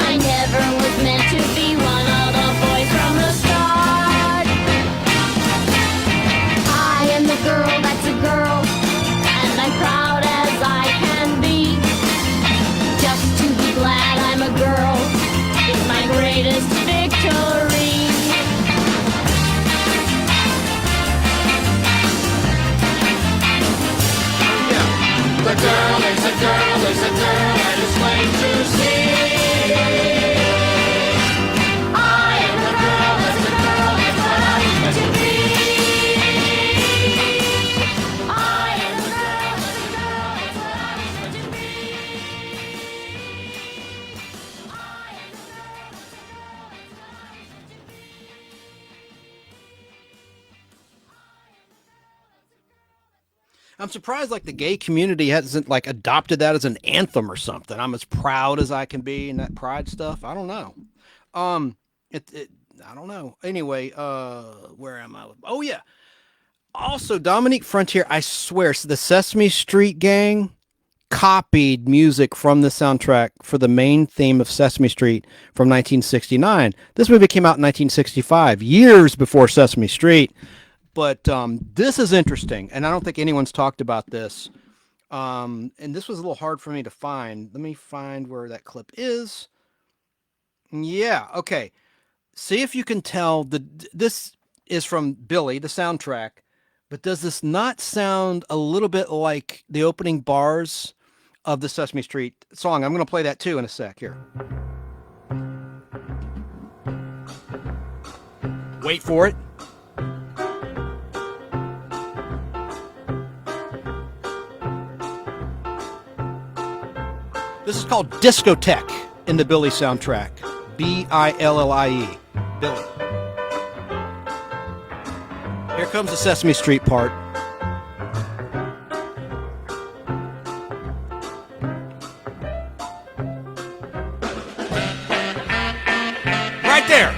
I never was meant to be one of the boys from the start. I am the girl that's a girl, and I'm proud as I can be. Just to be glad I'm a girl is my greatest victory. The girl is a girl is a girl, and it's plain to see. I am the girl that's a girl, that's what I was meant to be. I am the girl that's a girl, that's what I was meant to be. I'm surprised like the gay community hasn't like adopted that as an anthem or something. I'm as proud as I can be and that pride stuff. I don't know. I don't know. Anyway, where am I? Oh yeah. Also, Dominique Frontier, I swear, the Sesame Street gang copied music from the soundtrack for the main theme of Sesame Street from 1969. This movie came out in 1965, years before Sesame Street. But this is interesting, and I don't think anyone's talked about this. And this was a little hard for me to find. Let me find where that clip is. Yeah, okay. See if you can tell. This is from Billy, the soundtrack. But does this not sound a little bit like the opening bars of the Sesame Street song? I'm going to play that too in a sec here. Wait for it. This is called Discotheque in the Billy soundtrack. Billie. Billy. Here comes the Sesame Street part. Right there.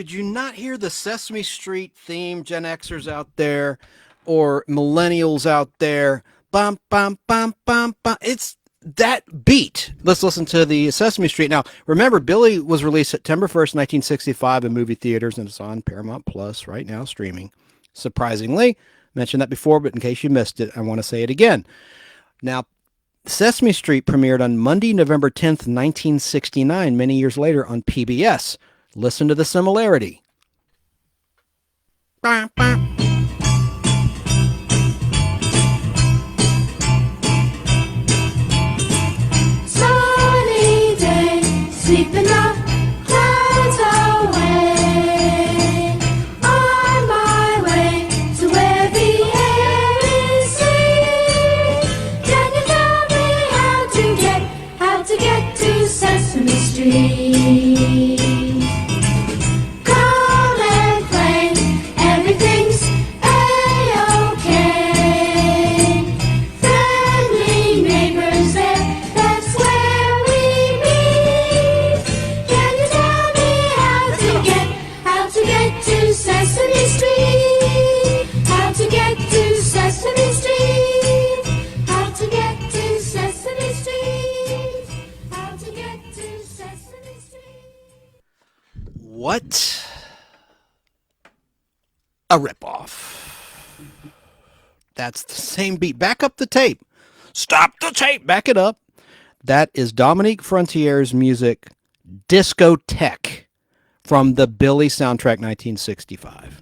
Could you not hear the Sesame Street theme, Gen Xers out there, or millennials out there? Bum, bum, bum, bum, bum. It's that beat. Let's listen to the Sesame Street. Now, remember, Billy was released September 1st, 1965 in movie theaters, and it's on Paramount Plus right now, streaming. Surprisingly, mentioned that before, but in case you missed it, I want to say it again. Now, Sesame Street premiered on Monday, November 10th, 1969, many years later on PBS. Listen to the similarity. Bah, bah. Sunny day, sweeping the clouds away. On my way to where the air is sweet. Can you tell me how to get to Sesame Street? Come and play, everything's A-OK. Friendly neighbors there, that's where we meet. Can you tell me how to get to Sesame Street? How to get to Sesame Street? How to get to Sesame Street? How to get to Sesame Street? What a ripoff. That's the same beat. Back up the tape. Stop the tape. Back it up. That is Dominique Frontier's music, Discotheque, from the Billy soundtrack, 1965.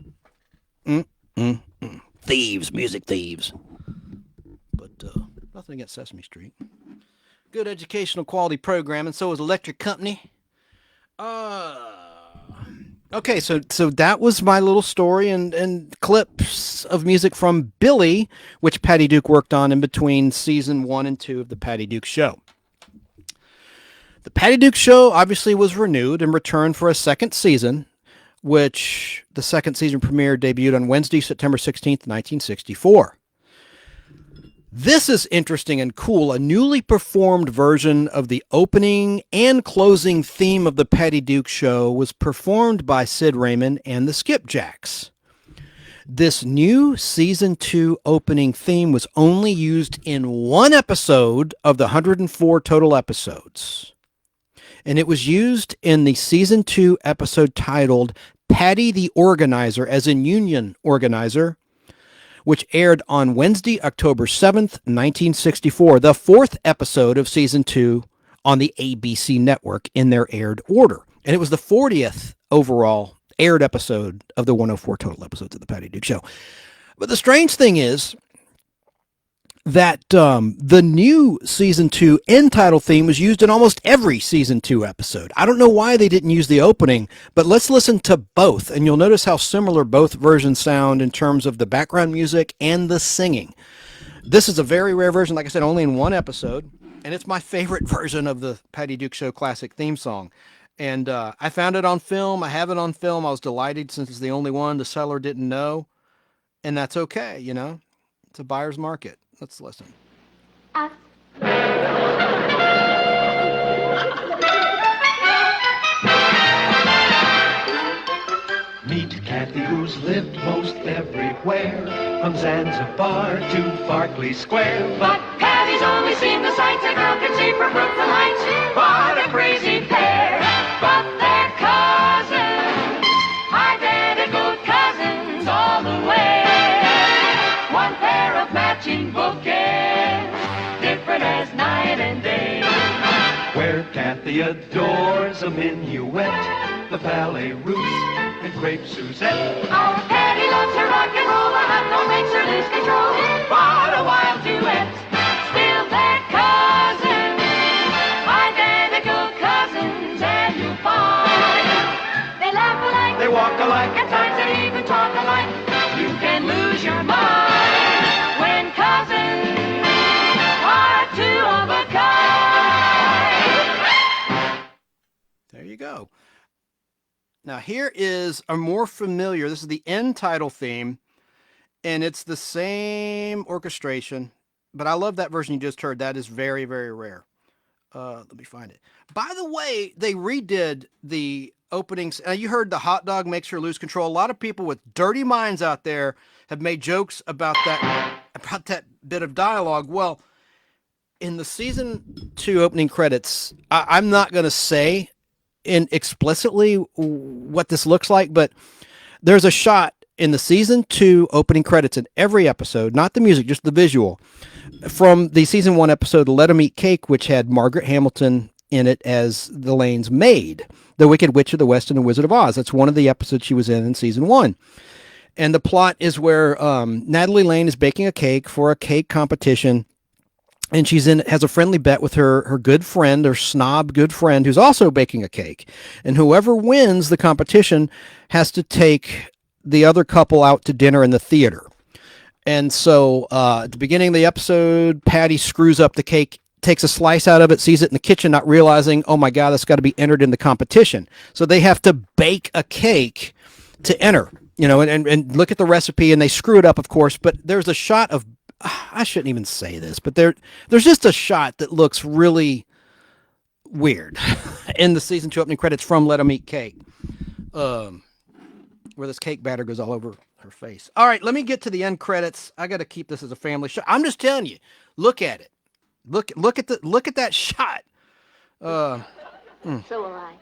Thieves, music thieves. But nothing against Sesame Street. Good educational quality program, and so is Electric Company. Okay, so that was my little story and clips of music from Billy, which Patty Duke worked on in between season 1 and 2 of the Patty Duke Show. The Patty Duke Show obviously was renewed and returned for a second season, which the second season premiere debuted on Wednesday, September 16th, 1964. This is interesting and cool. A newly performed version of the opening and closing theme of the Patty Duke Show was performed by Sid Raymond and the Skipjacks. This new season 2 opening theme was only used in one episode of the 104 total episodes. And it was used in the season 2 episode titled Patty the Organizer, as in Union Organizer, which aired on Wednesday, October 7th, 1964, the fourth episode of season 2 on the ABC network in their aired order. And it was the 40th overall aired episode of the 104 total episodes of the Patty Duke Show. But the strange thing is that the new season 2 end title theme was used in almost every season 2 episode. I don't know why they didn't use the opening, but let's listen to both, and you'll notice how similar both versions sound in terms of the background music and the singing. This is a very rare version, like I said, only in one episode, and it's my favorite version of the Patty Duke Show classic theme song. And I found it on film. I have it on film. I was delighted since it's the only one the seller didn't know, and that's okay, you know. It's a buyer's market. Let's listen. Meet Kathy, who's lived most everywhere, from Zanzibar to Berkeley Square. But Patty's only seen the sights a girl can see from Brooklyn Heights. What a crazy pair, but they're cousins, identical cousins all the way. One pair of matching bouquets, different as night and day. where Kathy adores a minuet, the ballet russe, and crepe Suzette. Our Patty loves her rock and roll, a hot note makes her lose control. What a wild duet, still they're cousins, identical cousins, and you'll find they laugh alike, they walk alike, at times they even talk alike. You can lose your mind when cousins are two of a kind. There you go. Now here is a more familiar, this is the end title theme, and it's the same orchestration, but I love that version you just heard. That is very, very rare. Let me find it. By the way, they redid the openings. You heard the hot dog makes her lose control. A lot of people with dirty minds out there have made jokes about that bit of dialogue. Well, in the season 2 opening credits, I'm not going to say explicitly what this looks like, but there's a shot in the season 2 opening credits in every episode, not the music, just the visual, from the season 1 episode Let 'Em Eat Cake, which had Margaret Hamilton in it as the Lane's maid, the Wicked Witch of the West and the Wizard of Oz. That's one of the episodes she was in season 1. And the plot is where Natalie Lane is baking a cake for a cake competition, and has a friendly bet with her good friend, or snob good friend, who's also baking a cake. And whoever wins the competition has to take the other couple out to dinner in the theater. And so at the beginning of the episode, Patty screws up the cake, takes a slice out of it, sees it in the kitchen, not realizing, oh my God, that's got to be entered in the competition. So they have to bake a cake to enter, and look at the recipe, and they screw it up, of course. But there's a shot of, I shouldn't even say this, but there's just a shot that looks really weird in the season 2 opening credits from Let 'Em Eat Cake, where this cake batter goes all over her face. All right, let me get to the end credits. I got to keep this as a family show. I'm just telling you, look at it. Look at that shot. So will I.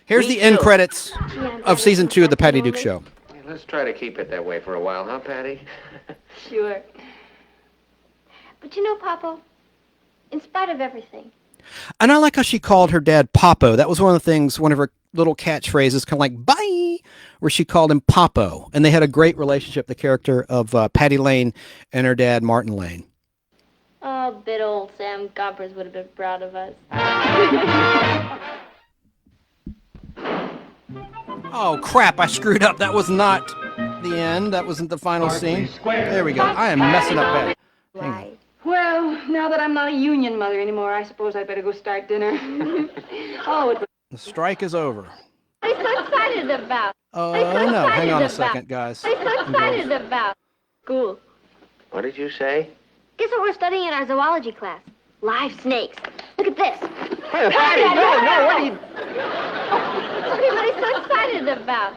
Here's the end credits of season 2 of the Patty Duke Show. Let's try to keep it that way for a while, huh, Patty? Sure. But Papa, in spite of everything. And I like how she called her dad Papo. That was one of the things, one of her little catchphrases, kind of like bye, where she called him Papo. And they had a great relationship, the character of Patty Lane and her dad, Martin Lane. Oh, bit old Sam Gompers would have been proud of us. Oh, crap, I screwed up. That was not the end. That wasn't the final scene. There we go. I am messing up bad. Hang on. Well, now that I'm not a union mother anymore, I suppose I'd better go start dinner. The strike is over. What are you so excited about? Oh, no. Hang on a second, guys. What are you so excited about? School. What did you say? Guess what we're studying in our zoology class? Live snakes. Look at this. Hey, Patty, no, what are you... Look at what he's so excited about.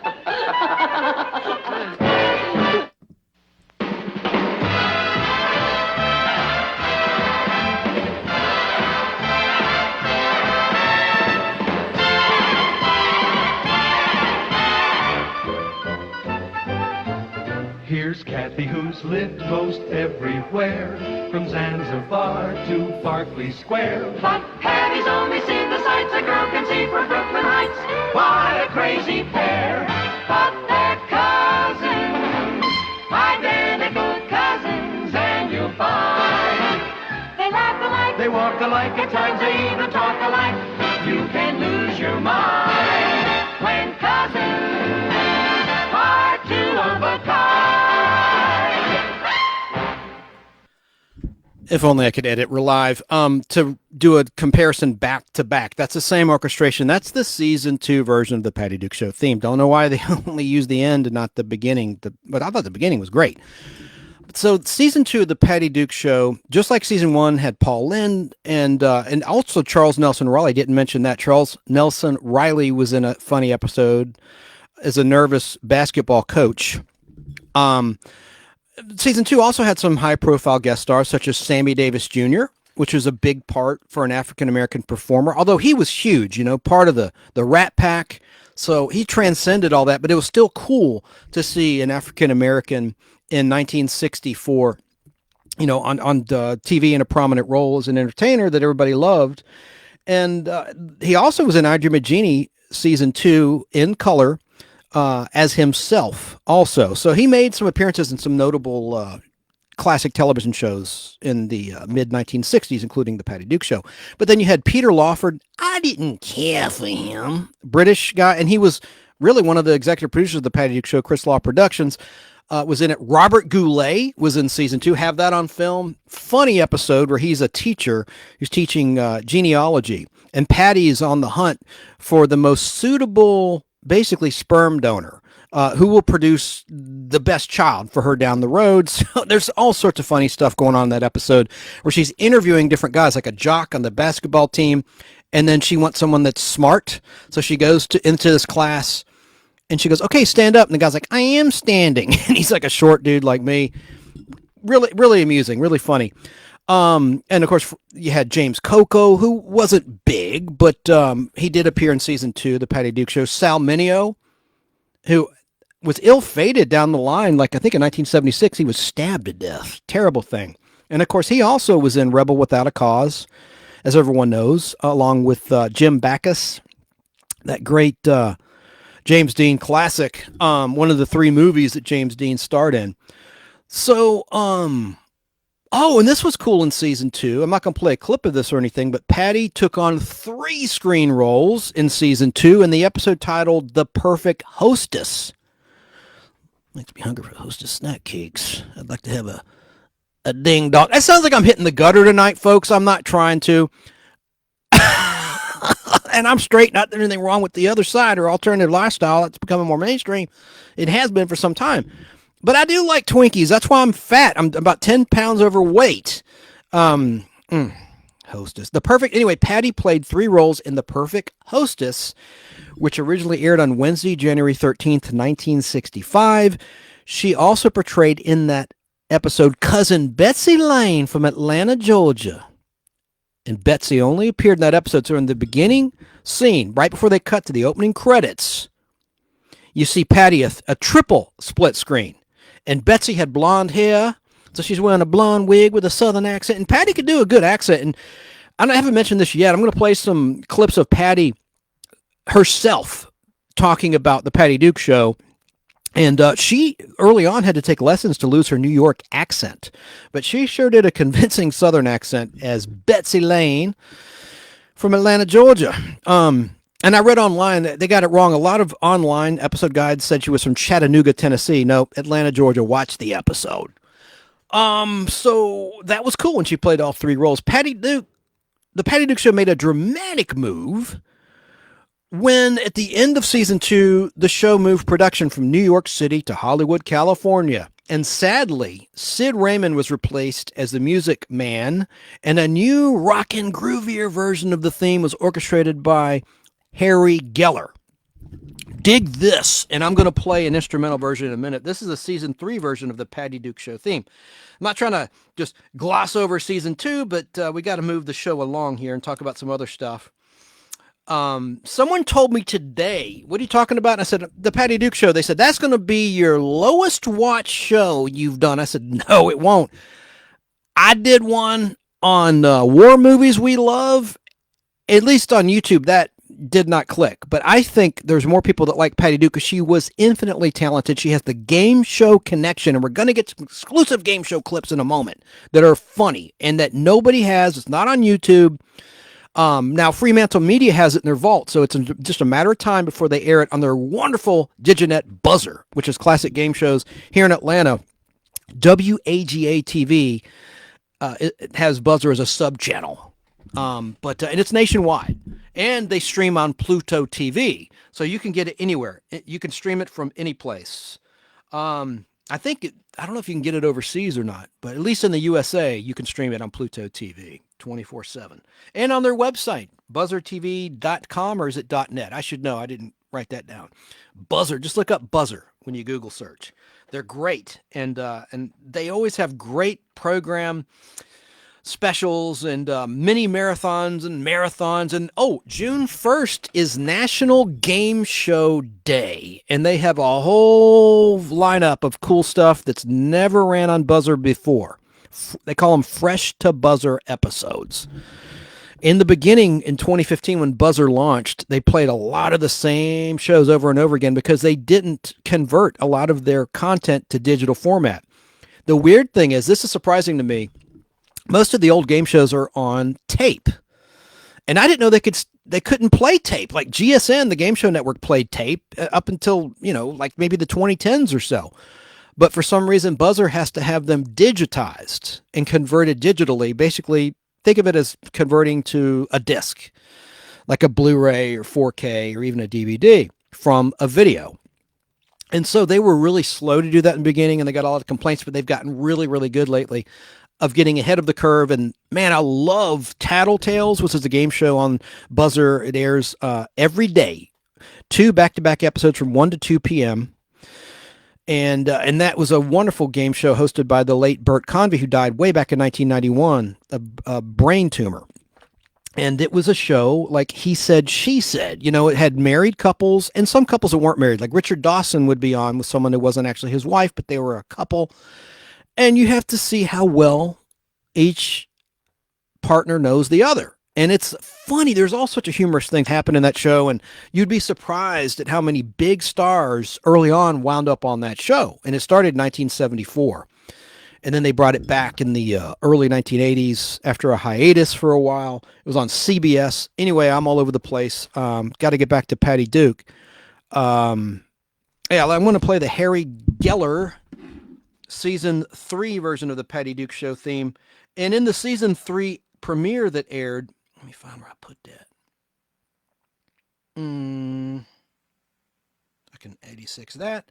Here's Kathy, who's lived most everywhere, from Zanzibar to Berkeley Square. But Patty's only seen the sights a girl can see from Brooklyn Heights. What a crazy pair, but they're cousins, identical cousins, and you'll find they laugh alike, they walk alike, at times they even talk alike. You can lose your mind when cousins are two of a kind. If only I could edit Relive to do a comparison back to back. That's the same orchestration. That's the season 2 version of the Patty Duke Show theme. Don't know why they only used the end and not the beginning. But I thought the beginning was great. So season 2 of the Patty Duke Show, just like season 1, had Paul Lynde and also Charles Nelson Riley. Didn't mention that. Charles Nelson Riley was in a funny episode as a nervous basketball coach. Season 2 also had some high-profile guest stars, such as Sammy Davis Jr., which was a big part for an African-American performer, although he was huge, part of the Rat Pack. So he transcended all that, but it was still cool to see an African-American in 1964, on TV in a prominent role as an entertainer that everybody loved. And he also was in Idris Magini season 2 in color, as himself also. So he made some appearances in some notable classic television shows in the mid-1960s, including the Patty Duke Show. But then you had Peter Lawford. I didn't care for him. British guy, and he was really one of the executive producers of the Patty Duke Show, Chris Law Productions, was in it. Robert Goulet was in season 2. Have that on film. Funny episode where he's a teacher who's teaching genealogy. And Patty is on the hunt for the most suitable, basically, sperm donor. who will produce the best child for her down the road. So there's all sorts of funny stuff going on in that episode where she's interviewing different guys, like a jock on the basketball team, and then she wants someone that's smart. So she goes into this class, and she goes, "Okay, stand up." And the guy's like, "I am standing." And he's like a short dude like me. Really, really amusing, really funny. And of course, you had James Coco, who wasn't big, but he did appear in season 2, The Patty Duke Show. Sal Mineo, who was ill-fated down the line. Like, I think in 1976, he was stabbed to death. Terrible thing. And of course, he also was in Rebel Without a Cause, as everyone knows, along with Jim Backus, that great James Dean classic, one of the 3 movies that James Dean starred in. So, and this was cool in season 2. I'm not going to play a clip of this or anything, but Patty took on 3 screen roles in season 2 in the episode titled The Perfect Hostess. Makes me hungry for Hostess snack cakes. I'd like to have a ding dong. That sounds like I'm hitting the gutter tonight, folks. I'm not trying to. And I'm straight. Not that anything wrong with the other side or alternative lifestyle. It's becoming more mainstream. It has been for some time. But I do like Twinkies. That's why I'm fat. I'm about 10 pounds overweight. Hostess. Anyway, Patty played 3 roles in The Perfect Hostess, which originally aired on Wednesday, January 13th, 1965. She also portrayed in that episode Cousin Betsy Lane from Atlanta, Georgia. And Betsy only appeared in that episode. So in the beginning scene, right before they cut to the opening credits, you see Patty a triple split screen. And Betsy had blonde hair, so she's wearing a blonde wig with a southern accent. And Patty could do a good accent. And I haven't mentioned this yet. I'm going to play some clips of Patty herself talking about the Patty Duke Show. And she, early on, had to take lessons to lose her New York accent. But she sure did a convincing southern accent as Betsy Lane from Atlanta, Georgia. And I read online that they got it wrong. A lot of online episode guides said she was from Chattanooga, Tennessee. No, Atlanta, Georgia. Watch the episode. So that was cool when she played all 3 roles. The Patty Duke Show made a dramatic move when, at the end of season 2, the show moved production from New York City to Hollywood, California. And sadly, Sid Raymond was replaced as the music man, and a new rockin' groovier version of the theme was orchestrated by Harry Geller. Dig this, and I'm going to play an instrumental version in a minute. This is a season 3 version of the Patty Duke Show theme. I'm not trying to just gloss over season 2, but we got to move the show along here and talk about some other stuff. Someone told me today, what are you talking about? And I said, the Patty Duke Show. They said, that's going to be your lowest watch show you've done. I said, no, it won't. I did one on war movies we love, at least on YouTube. That did not click, but I think there's more people that like Patty Duke because she was infinitely talented. She has the game show connection, and we're going to get some exclusive game show clips in a moment that are funny and that nobody has. It's not on YouTube. Now Fremantle Media has it in their vault, so it's just a matter of time before they air it on their wonderful Diginet Buzzer, which is classic game shows here in Atlanta. WAGA TV it has Buzzer as a sub-channel. And it's nationwide, and they stream on Pluto TV, so you can get it anywhere. You can stream it from any place. I don't know if you can get it overseas or not, but at least in the USA, you can stream it on Pluto TV 24/7 and on their website, buzzertv.com, or is it .net? I should know. I didn't write that down. Buzzer. Just look up Buzzer when you Google search. They're great, and they always have great program specials and mini marathons. And June 1st is National Game Show Day, and they have a whole lineup of cool stuff that's never ran on Buzzer before. They call them Fresh to Buzzer episodes. In the beginning, in 2015, when Buzzer launched, they played a lot of the same shows over and over again because they didn't convert a lot of their content to digital format. The weird thing is, this is surprising to me, most of the old game shows are on tape. And I didn't know they couldn't play tape. Like GSN, the Game Show Network, played tape up until, like maybe the 2010s or so. But for some reason, Buzzer has to have them digitized and converted digitally. Basically, think of it as converting to a disc, like a Blu-ray or 4K or even a DVD from a video. And so they were really slow to do that in the beginning, and they got a lot of complaints, but they've gotten really, really good lately of getting ahead of the curve. And man, I love Tattletales, which is a game show on Buzzer. It airs every day, 2 back-to-back episodes from 1 to 2 p.m. And that was a wonderful game show hosted by the late Bert Convy, who died way back in 1991, a brain tumor. And it was a show like He Said, She Said. You know, it had married couples and some couples that weren't married. Like Richard Dawson would be on with someone who wasn't actually his wife, but they were a couple. And you have to see how well each partner knows the other. And it's funny. There's all sorts of humorous things happen in that show. And you'd be surprised at how many big stars early on wound up on that show. And it started in 1974. And then they brought it back in the early 1980s after a hiatus for a while. It was on CBS. Anyway, I'm all over the place. Got to get back to Patty Duke. Yeah, I'm going to play the Harry Geller season 3 version of the Patty Duke Show theme. And in the season 3 premiere that aired, let me find where I put that. I can 86 that.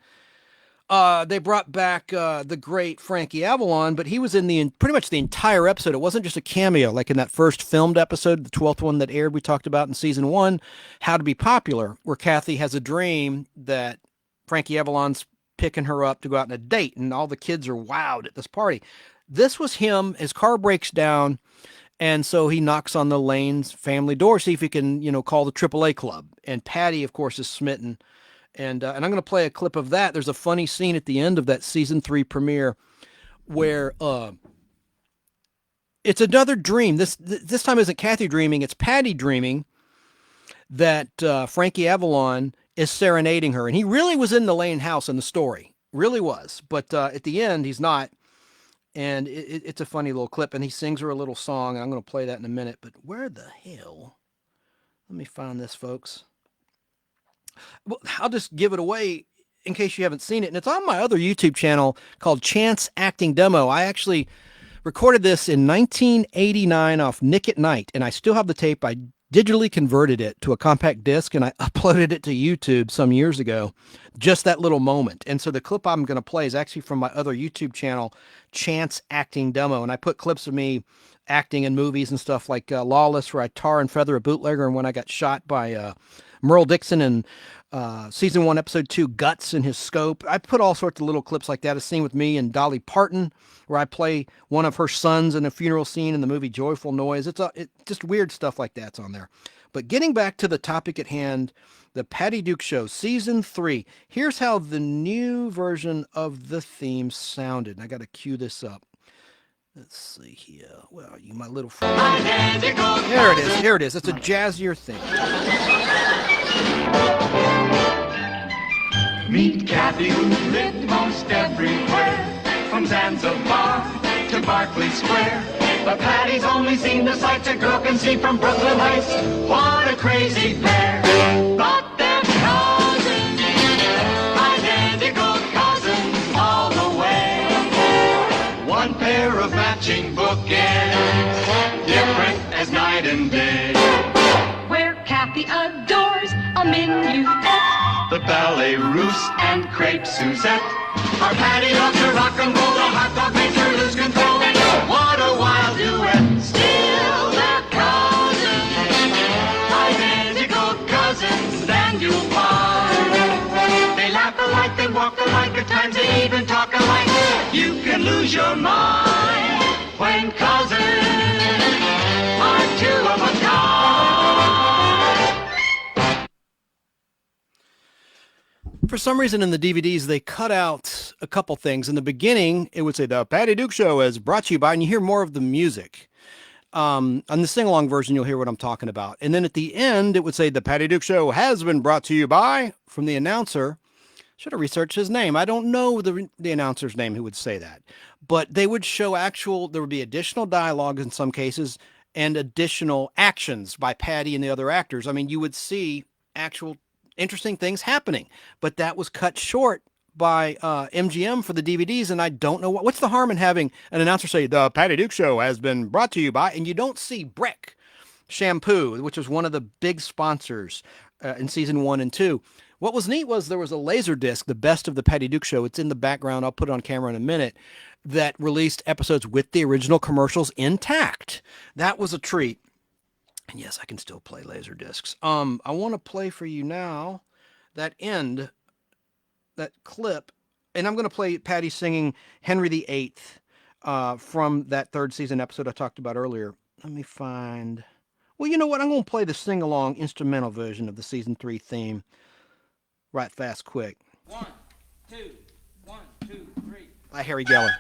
They brought back the great Frankie Avalon, but he was in pretty much the entire episode. It wasn't just a cameo, like in that first filmed episode, the 12th one that aired, we talked about in season 1, How to Be Popular, where Kathy has a dream that Frankie Avalon's picking her up to go out on a date, and all the kids are wowed at this party. This was him. His car breaks down, and so he knocks on the Lane's family door, see if he can, call the AAA club. And Patty, of course, is smitten. And I'm going to play a clip of that. There's a funny scene at the end of that season 3 premiere where it's another dream. This time isn't Kathy dreaming, it's Patty dreaming that Frankie Avalon is serenading her. And he really was in the Lane house in the story, really was. But at the end, he's not. And it's a funny little clip. And he sings her a little song. And I'm going to play that in a minute. But where the hell? Let me find this, folks. Well, I'll just give it away in case you haven't seen it. And it's on my other YouTube channel called Chance Acting Demo. I actually recorded this in 1989 off Nick at Night, and I still have the tape. I digitally converted it to a compact disc, and I uploaded it to YouTube some years ago, just that little moment. And so the clip I'm going to play is actually from my other YouTube channel, Chance Acting Demo. And I put clips of me acting in movies and stuff like Lawless, where I tar and feather a bootlegger, and when I got shot by Merle Dixon in season 1, episode 2, Guts in his scope. I put all sorts of little clips like that. A scene with me and Dolly Parton, where I play one of her sons in a funeral scene in the movie Joyful Noise. It's just weird stuff like that's on there. But getting back to the topic at hand, the Patty Duke Show, season 3. Here's how the new version of the theme sounded. And I got to cue this up. Let's see here. Where are you, my little friend? There it is. Here it is. It's a jazzier thing. Meet Kathy, who lived most everywhere, from Zanzibar to Berkeley Square. But Patty's only seen the sights a girl can see from Brooklyn Heights. What a crazy pair! But they're cousins, identical cousins all the way. One pair of matching bookends, different as night and day. Where Kathy adores a minuet, the ballet russe and crepe Suzette. Our Patty loves to rock and roll, the hot dog makes her lose control. What a wild duet! Still they're cousins, identical cousins, and you'll find they laugh alike, they walk alike, at times they even talk alike. You can lose your mind when cousins are two of a kind. For some reason in the DVDs, they cut out a couple things. In the beginning, it would say, the Patty Duke Show is brought to you by, and you hear more of the music. On the sing-along version, you'll hear what I'm talking about. And then at the end, it would say, the Patty Duke Show has been brought to you by, from the announcer. Should have researched his name. I don't know the announcer's name who would say that. But they would show there would be additional dialogue in some cases, and additional actions by Patty and the other actors. I mean, you would see actual interesting things happening, but that was cut short by MGM for the DVDs, and I don't know what's the harm in having an announcer say, the Patty Duke Show has been brought to you by, and you don't see Breck Shampoo, which was one of the big sponsors in season 1 and 2. What was neat was there was a laser disc, the best of the Patty Duke Show. It's in the background. I'll put it on camera in a minute. That released episodes with the original commercials intact. That was a treat. And yes, I can still play laser discs. I want to play for you now that clip, and I'm going to play Patty singing Henry VIII from that third season episode I talked about earlier. Let me find. Well, you know what? I'm going to play the sing-along instrumental version of the season 3 theme. Right, fast, quick. 1, 2, 1, 2, 3. By Harry Geller.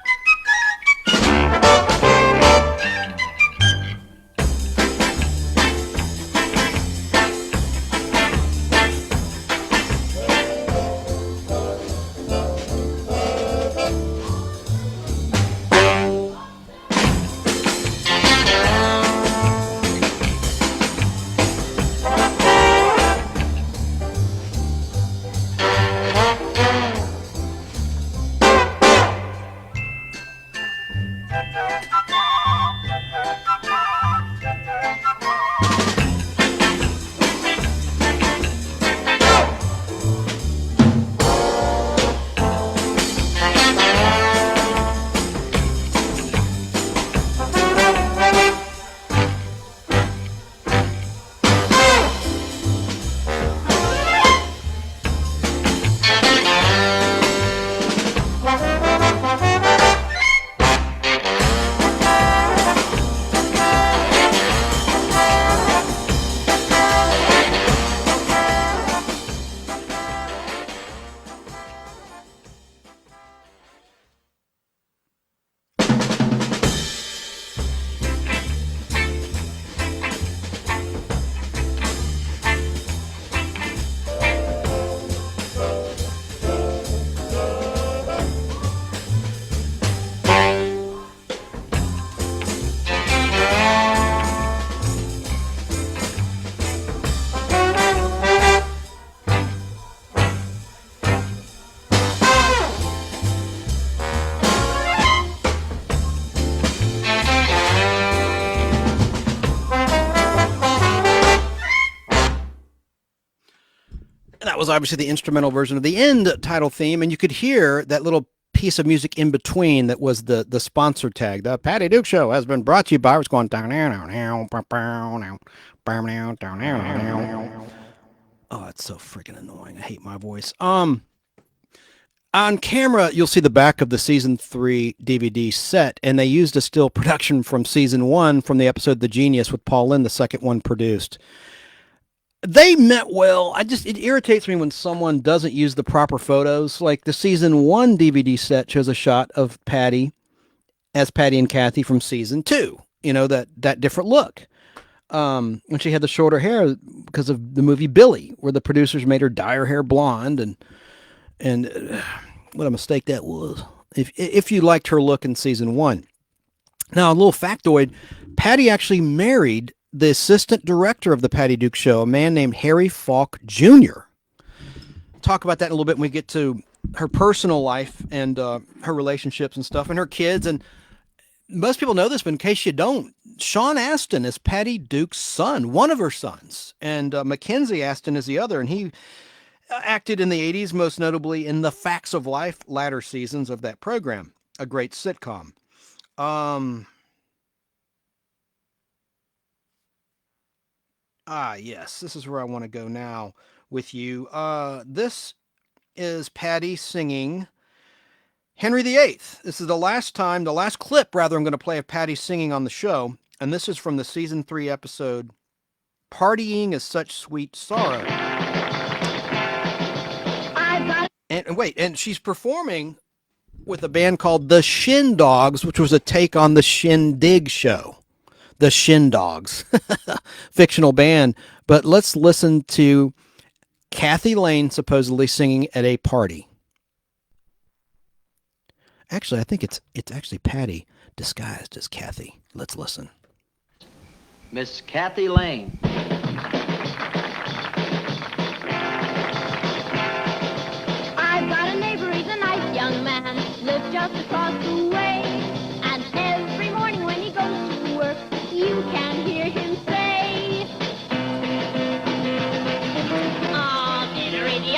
That was obviously the instrumental version of the end title theme, and you could hear that little piece of music in between that was the sponsor tag. The Patty Duke Show has been brought to you by. It's going down, oh, that's so freaking annoying. I hate my voice. On camera, you'll see the back of the season 3 DVD set, and they used a still production from season 1 from the episode The Genius with Paul Lynde, the second one produced. They meant well. It irritates me when someone doesn't use the proper photos. Like the season 1 DVD set shows a shot of Patty as Patty and Kathy from season 2. You know, that different look. When she had the shorter hair because of the movie Billy, where the producers made her dye her hair blonde, and what a mistake that was. If you liked her look in season 1. Now, a little factoid, Patty actually married the assistant director of the Patty Duke Show, a man named Harry Falk Jr. Talk about that in a little bit when we get to her personal life and her relationships and stuff and her kids. And most people know this, but in case you don't, Sean Astin is Patty Duke's son, one of her sons. And Mackenzie Astin is the other. And he acted in the 80s, most notably in the Facts of Life latter seasons of that program, a great sitcom. Yes, this is where I want to go now with you. This is Patty singing Henry VIII. This is the last clip, I'm going to play of Patty singing on the show. And this is from the season 3 episode, Partying is Such Sweet Sorrow. And she's performing with a band called the Shin Dogs, which was a take on the Shindig show. The Shin Dogs, fictional band. But let's listen to Kathy Lane supposedly singing at a party. Actually, I think it's actually Patty disguised as Kathy. Let's listen. Miss Kathy Lane. I've got a neighbor, he's a nice young man, lives just across the way. And every morning when he goes to work, you can hear him say, I'm in a rainy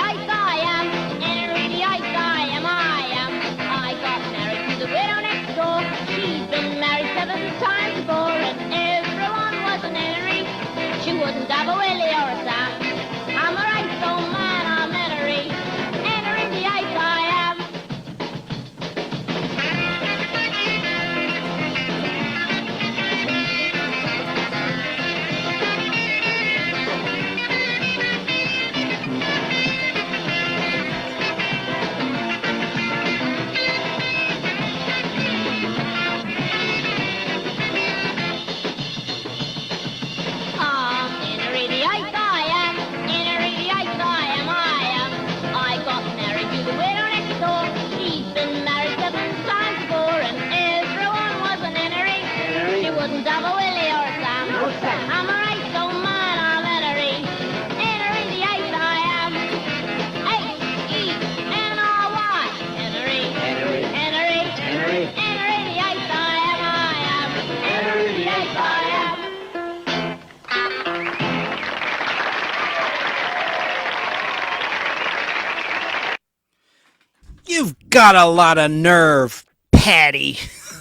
got a lot of nerve, Patty.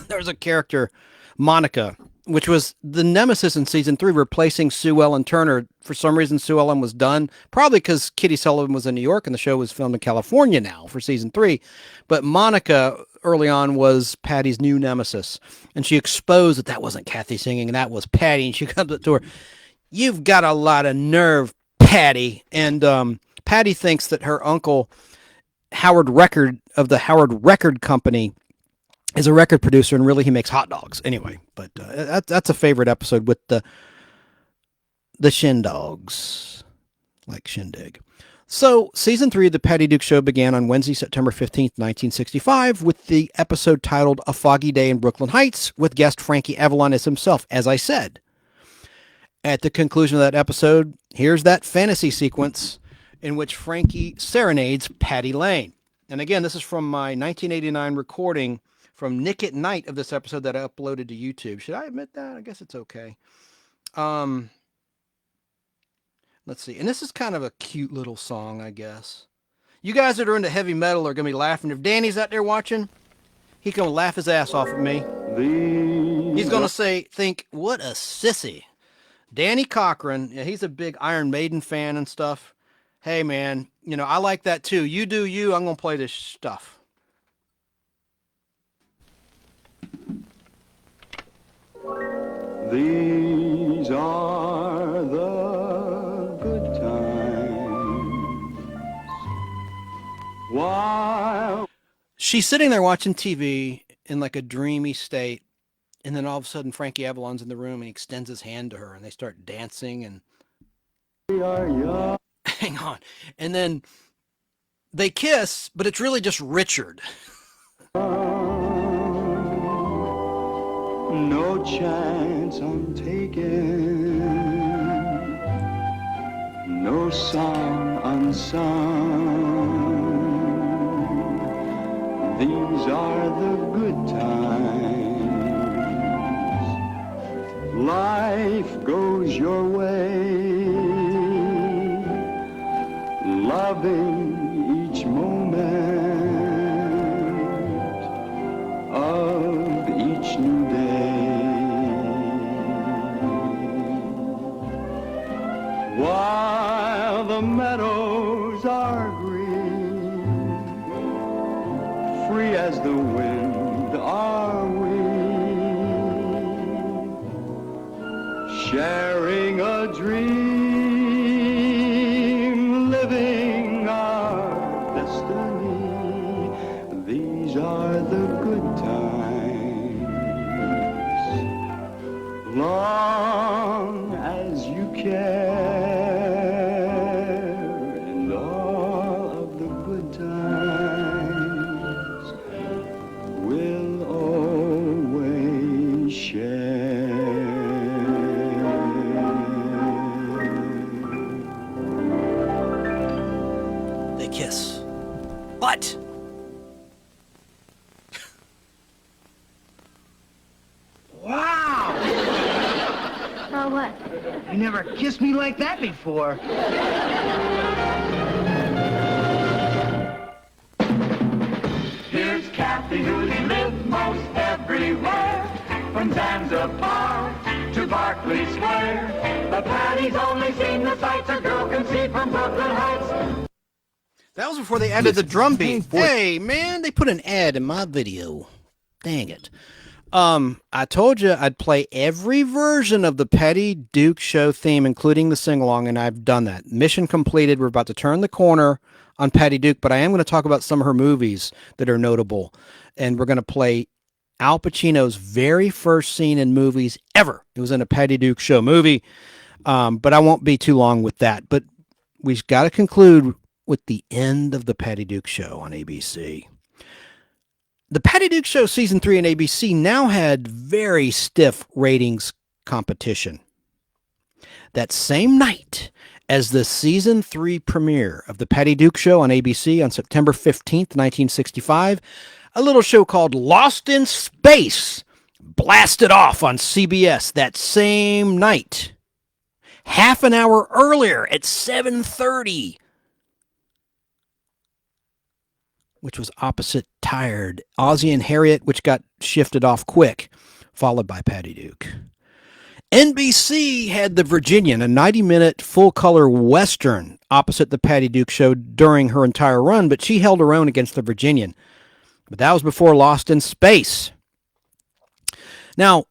There's a character, Monica, which was the nemesis in season 3, replacing Sue Ellen Turner. For some reason, Sue Ellen was done, probably because Kitty Sullivan was in New York and the show was filmed in California now for season 3. But Monica, early on, was Patty's new nemesis. And she exposed that that wasn't Kathy singing, and that was Patty. And she comes up to her, "You've got a lot of nerve, Patty." And Patty thinks that her uncle, Howard Record of the Howard Record Company, is a record producer, and really he makes hot dogs. Anyway, but that's a favorite episode with the Shindogs, like Shindig. So season 3 of the Patty Duke Show began on Wednesday, September 15th, 1965, with the episode titled "A Foggy Day in Brooklyn Heights," with guest Frankie Avalon as himself, as I said. At the conclusion of that episode, here's that fantasy sequence in which Frankie serenades Patty Lane. And again, this is from my 1989 recording from Nick at Night of this episode that I uploaded to YouTube. Should I admit that? I guess it's okay. Let's see. And this is kind of a cute little song, I guess. You guys that are into heavy metal are going to be laughing. If Danny's out there watching, he's going to laugh his ass off at me. He's going to think, what a sissy. Danny Cochran, he's a big Iron Maiden fan and stuff. Hey, man, I like that too. You do you. I'm going to play this stuff. These are the good times. While she's sitting there watching TV in like a dreamy state, and then all of a sudden Frankie Avalon's in the room and he extends his hand to her and they start dancing and we are young. Hang on. And then they kiss, but it's really just Richard. No chance I'm taking, no song unsung. These are the good times. Life goes your way, loving each moment of each new day. While the meadows are green, free as the wind are we, sharing a dream, living our destiny. These are the good times. Long as you care, and all of the good times we'll always share. They kiss. But Wow! Oh, what? You never kissed me like that before. Here's Kathy, who's lived most everywhere, from Zanzibar to Berkeley Square. But Patty's only seen the sights a girl can see from Brooklyn Heights. that was before they added the drum beat. Hey, man, they put an ad in my video. Dang it. I told you I'd play every version of the Patty Duke Show theme, including the sing-along, and I've done that. Mission completed. We're about to turn the corner on Patty Duke, but I am going to talk about some of her movies that are notable, and we're going to play Al Pacino's very first scene in movies ever. It was in a Patty Duke Show movie, but I won't be too long with that. But we've got to conclude with the end of the Patty Duke Show on ABC. The Patty Duke Show Season 3 on ABC now had very stiff ratings competition. That same night as the Season 3 premiere of the Patty Duke Show on ABC on September 15th, 1965, a little show called Lost in Space blasted off on CBS that same night. Half an hour earlier at 7:30. which was opposite Tired. Ozzie and Harriet, which got shifted off quick, followed by Patty Duke. NBC had The Virginian, a 90-minute full-color Western opposite the Patty Duke Show during her entire run, but she held her own against The Virginian. But that was before Lost in Space. Now,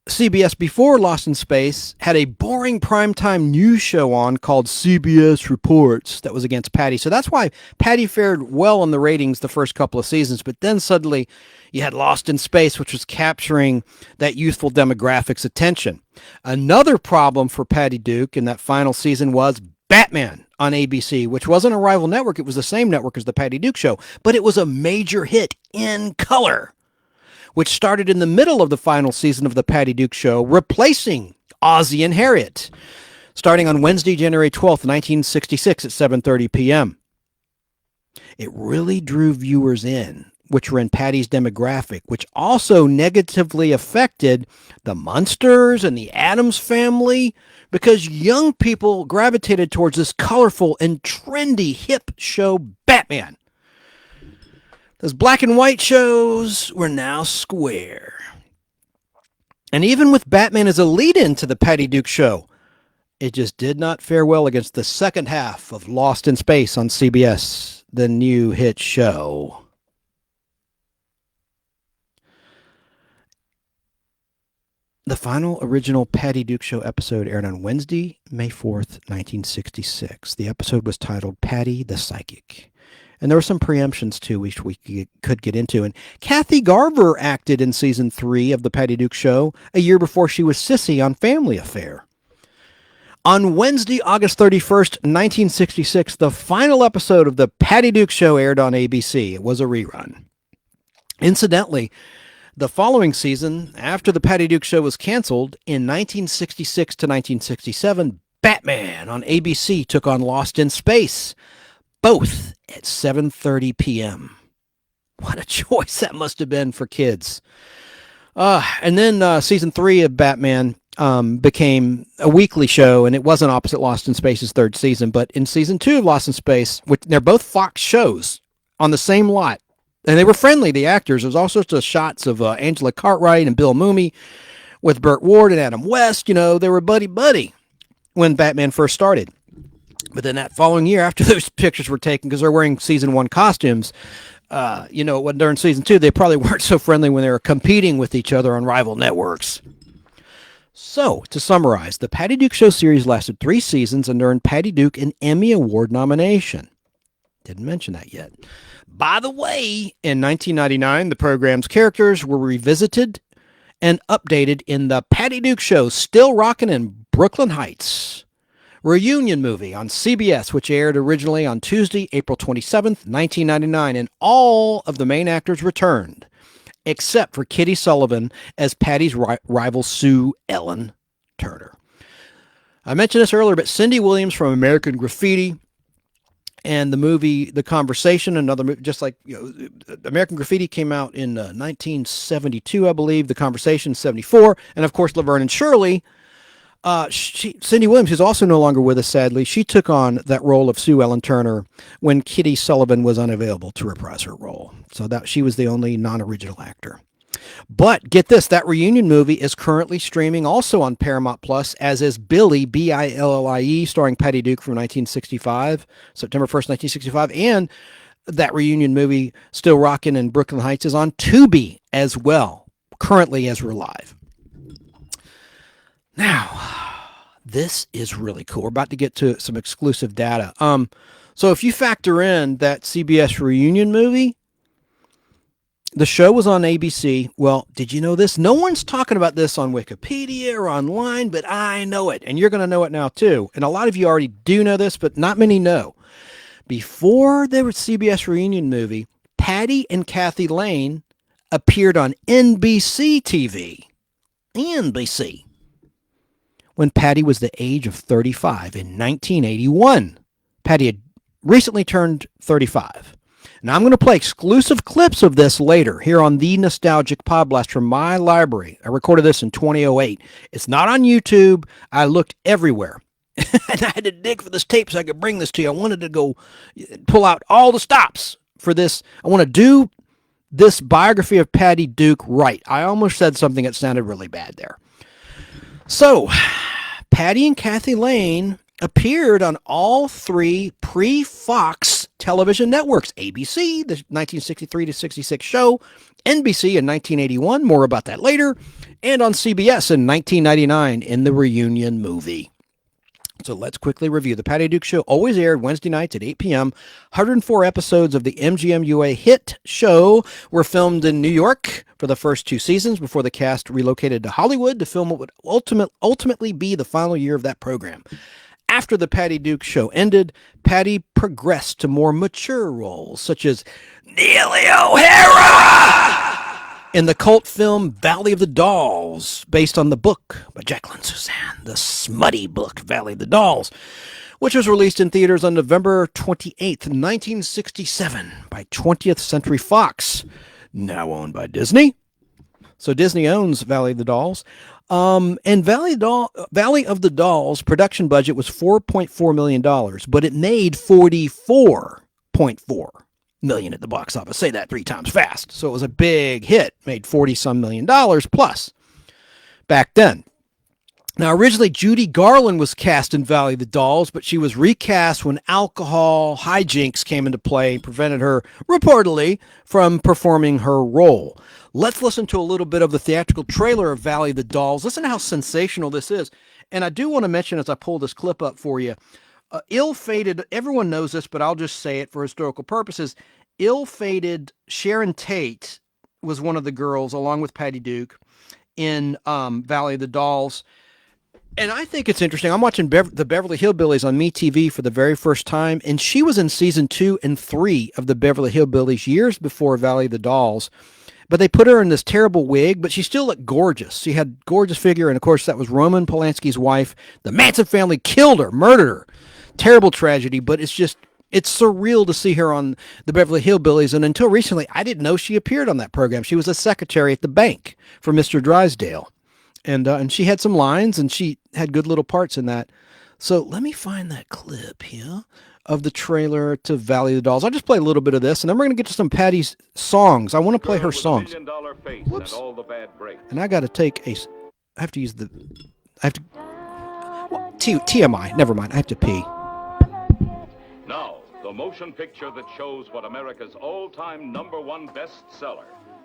CBS before Lost in Space had a boring primetime news show on called CBS Reports that was against Patty. So that's why Patty fared well in the ratings the first couple of seasons. But then suddenly you had Lost in Space, which was capturing that youthful demographic's attention. Another problem for Patty Duke in that final season was Batman on ABC, which wasn't a rival network. It was the same network as the Patty Duke Show, but it was a major hit in color, which started in the middle of the final season of the Patty Duke Show, replacing Ozzie and Harriet, starting on Wednesday, January 12th, 1966 at 7:30 p.m. It really drew viewers in, which were in Patty's demographic, which also negatively affected the Munsters and the Addams Family, because young people gravitated towards this colorful and trendy hip show Batman. Those black and white shows were now square. And even with Batman as a lead-in to the Patty Duke Show, it just did not fare well against the second half of Lost in Space on CBS, the new hit show. The final original Patty Duke Show episode aired on Wednesday, May 4th, 1966. The episode was titled Patty the Psychic. And there were some preemptions, too, which we could get into. And Kathy Garver acted in Season 3 of The Patty Duke Show a year before she was Sissy on Family Affair. On Wednesday, August 31st, 1966, the final episode of The Patty Duke Show aired on ABC. It was a rerun. Incidentally, the following season, after The Patty Duke Show was canceled, in 1966 to 1967, Batman on ABC took on Lost in Space, both at 7:30 p.m. What a choice that must have been for kids. And then Season 3 of Batman became a weekly show, and it wasn't opposite Lost in Space's third season, but in Season 2 of Lost in Space, which they're both Fox shows on the same lot, and they were friendly, the actors. There's all sorts of shots of Angela Cartwright and Bill Mumy with Burt Ward and Adam West. You know, they were buddy-buddy when Batman first started. But then that following year, after those pictures were taken, because they're wearing Season 1 costumes, when during Season 2, they probably weren't so friendly when they were competing with each other on rival networks. So, to summarize, the Patty Duke Show series lasted 3 seasons and earned Patty Duke an Emmy Award nomination. Didn't mention that yet. By the way, in 1999, the program's characters were revisited and updated in the Patty Duke Show Still Rockin' in Brooklyn Heights reunion movie on CBS, which aired originally on Tuesday, April 27th, 1999, and all of the main actors returned, except for Kitty Sullivan as Patty's rival Sue Ellen Turner. I mentioned this earlier, but Cindy Williams from American Graffiti and the movie The Conversation, another movie, just like American Graffiti came out in 1972, I believe. The Conversation, 74. And, of course, Laverne and Shirley. Cindy Williams, who's also no longer with us, sadly, she took on that role of Sue Ellen Turner when Kitty Sullivan was unavailable to reprise her role. So that she was the only non-original actor. But get this, that reunion movie is currently streaming also on Paramount Plus, as is Billy, Billie, starring Patty Duke from 1965, September 1st, 1965. And that reunion movie, Still Rockin' in Brooklyn Heights, is on Tubi as well, currently as we're live. Now, this is really cool. We're about to get to some exclusive data. So if you factor in that CBS reunion movie, the show was on ABC. Well, did you know this? No one's talking about this on Wikipedia or online, but I know it, and you're going to know it now too. And a lot of you already do know this, but not many know. Before the CBS reunion movie, Patty and Kathy Lane appeared on NBC TV. NBC. When Patty was the age of 35 in 1981. Patty had recently turned 35. Now I'm going to play exclusive clips of this later here on the Nostalgic Pod Blast from my library. I recorded this in 2008. It's not on YouTube. I looked everywhere. And I had to dig for this tape so I could bring this to you. I wanted to go pull out all the stops for this. I want to do this biography of Patty Duke right. I almost said something that sounded really bad there. So, Patty and Kathy Lane appeared on all three pre-Fox television networks. ABC, the 1963 to 66 show, NBC in 1981, more about that later, and on CBS in 1999 in the reunion movie. So let's quickly review. The Patty Duke Show always aired Wednesday nights at 8 p.m. 104 episodes of the MGM-UA hit show were filmed in New York for the first 2 seasons before the cast relocated to Hollywood to film what would ultimately be the final year of that program. After the Patty Duke Show ended, Patty progressed to more mature roles, such as Neely O'Hara in the cult film Valley of the Dolls, based on the book by Jacqueline Suzanne, the smutty book Valley of the Dolls, which was released in theaters on November 28th, 1967 by 20th Century Fox, now owned by Disney. So Disney owns Valley of the Dolls. And Valley of the Dolls production budget was $4.4 million, but it made $44.4 million at the box office. Say that 3 times fast. So it was a big hit, made $40-some million plus back then. Now, originally, Judy Garland was cast in Valley of the Dolls, but she was recast when alcohol hijinks came into play and prevented her, reportedly, from performing her role. Let's listen to a little bit of the theatrical trailer of Valley of the Dolls. Listen to how sensational this is. And I do want to mention, as I pull this clip up for you, ill-fated, everyone knows this, but I'll just say it for historical purposes, ill-fated Sharon Tate was one of the girls, along with Patty Duke, in Valley of the Dolls. And I think it's interesting. I'm watching the Beverly Hillbillies on MeTV for the very first time, and she was in season 2 and 3 of the Beverly Hillbillies years before Valley of the Dolls. But they put her in this terrible wig, but she still looked gorgeous. She had a gorgeous figure, and of course that was Roman Polanski's wife. The Manson family killed her, murdered her. Terrible tragedy, but it's surreal to see her on the Beverly Hillbillies. And until recently, I didn't know she appeared on that program. She was a secretary at the bank for Mr. Drysdale. And she had some lines, and she had good little parts in that. So let me find that clip here of the trailer to Valley of the Dolls. I'll just play a little bit of this, and then we're going to get to some Patty's songs. I want to play her songs. Whoops. And, all the bad and I got to take a... I have to use the... I have to... Well, TMI. Never mind. I have to pee. Now, the motion picture that shows what America's all-time #1 bestseller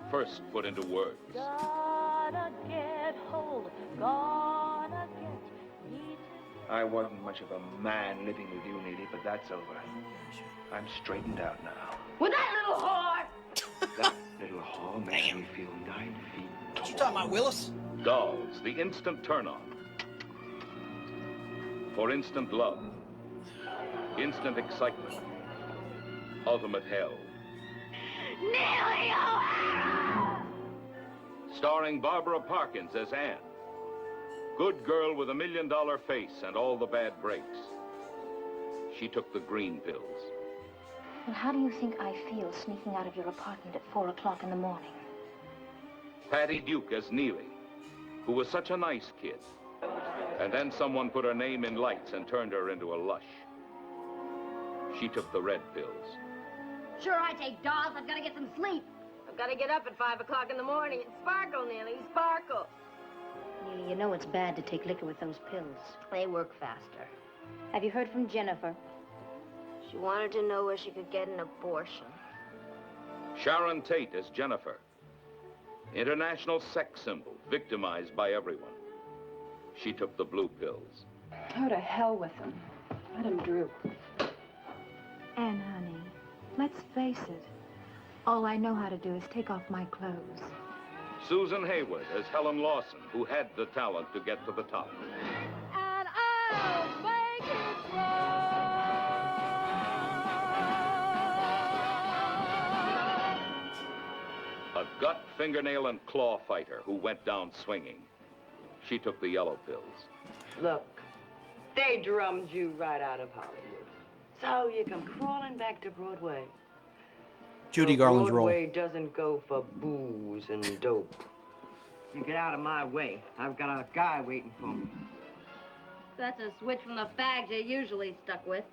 first put into words. Gotta get hold, gotta get... I wasn't much of a man living with you, Neely, but that's over. I'm straightened out now. With that little whore! That little whore makes me feel 9 feet tall. You talking about Willis? Dolls, the instant turn-on. For instant love. Instant excitement. Ultimate hell. Neely O'Hara! Starring Barbara Parkins as Anne. Good girl with $1 million face and all the bad breaks. She took the green pills. Well, how do you think I feel sneaking out of your apartment at 4 o'clock in the morning? Patty Duke as Neely, who was such a nice kid. And then someone put her name in lights and turned her into a lush. She took the red pills. Sure, I take dolls. I've got to get some sleep. I've got to get up at 5 o'clock in the morning and sparkle, Neely, sparkle. Neely, you know it's bad to take liquor with those pills. They work faster. Have you heard from Jennifer? She wanted to know where she could get an abortion. Sharon Tate as Jennifer. International sex symbol, victimized by everyone. She took the blue pills. Oh, to hell with him. Let him droop. Anne, honey, let's face it. All I know how to do is take off my clothes. Susan Hayward as Helen Lawson, who had the talent to get to the top. And I'll make it A gut, fingernail, and claw fighter who went down swinging. She took the yellow pills. Look, they drummed you right out of Hollywood. So you come crawling back to Broadway. Judy Garland's role. Broadway doesn't go for booze and dope. You get out of my way. I've got a guy waiting for me. That's a switch from the fags you're usually stuck with.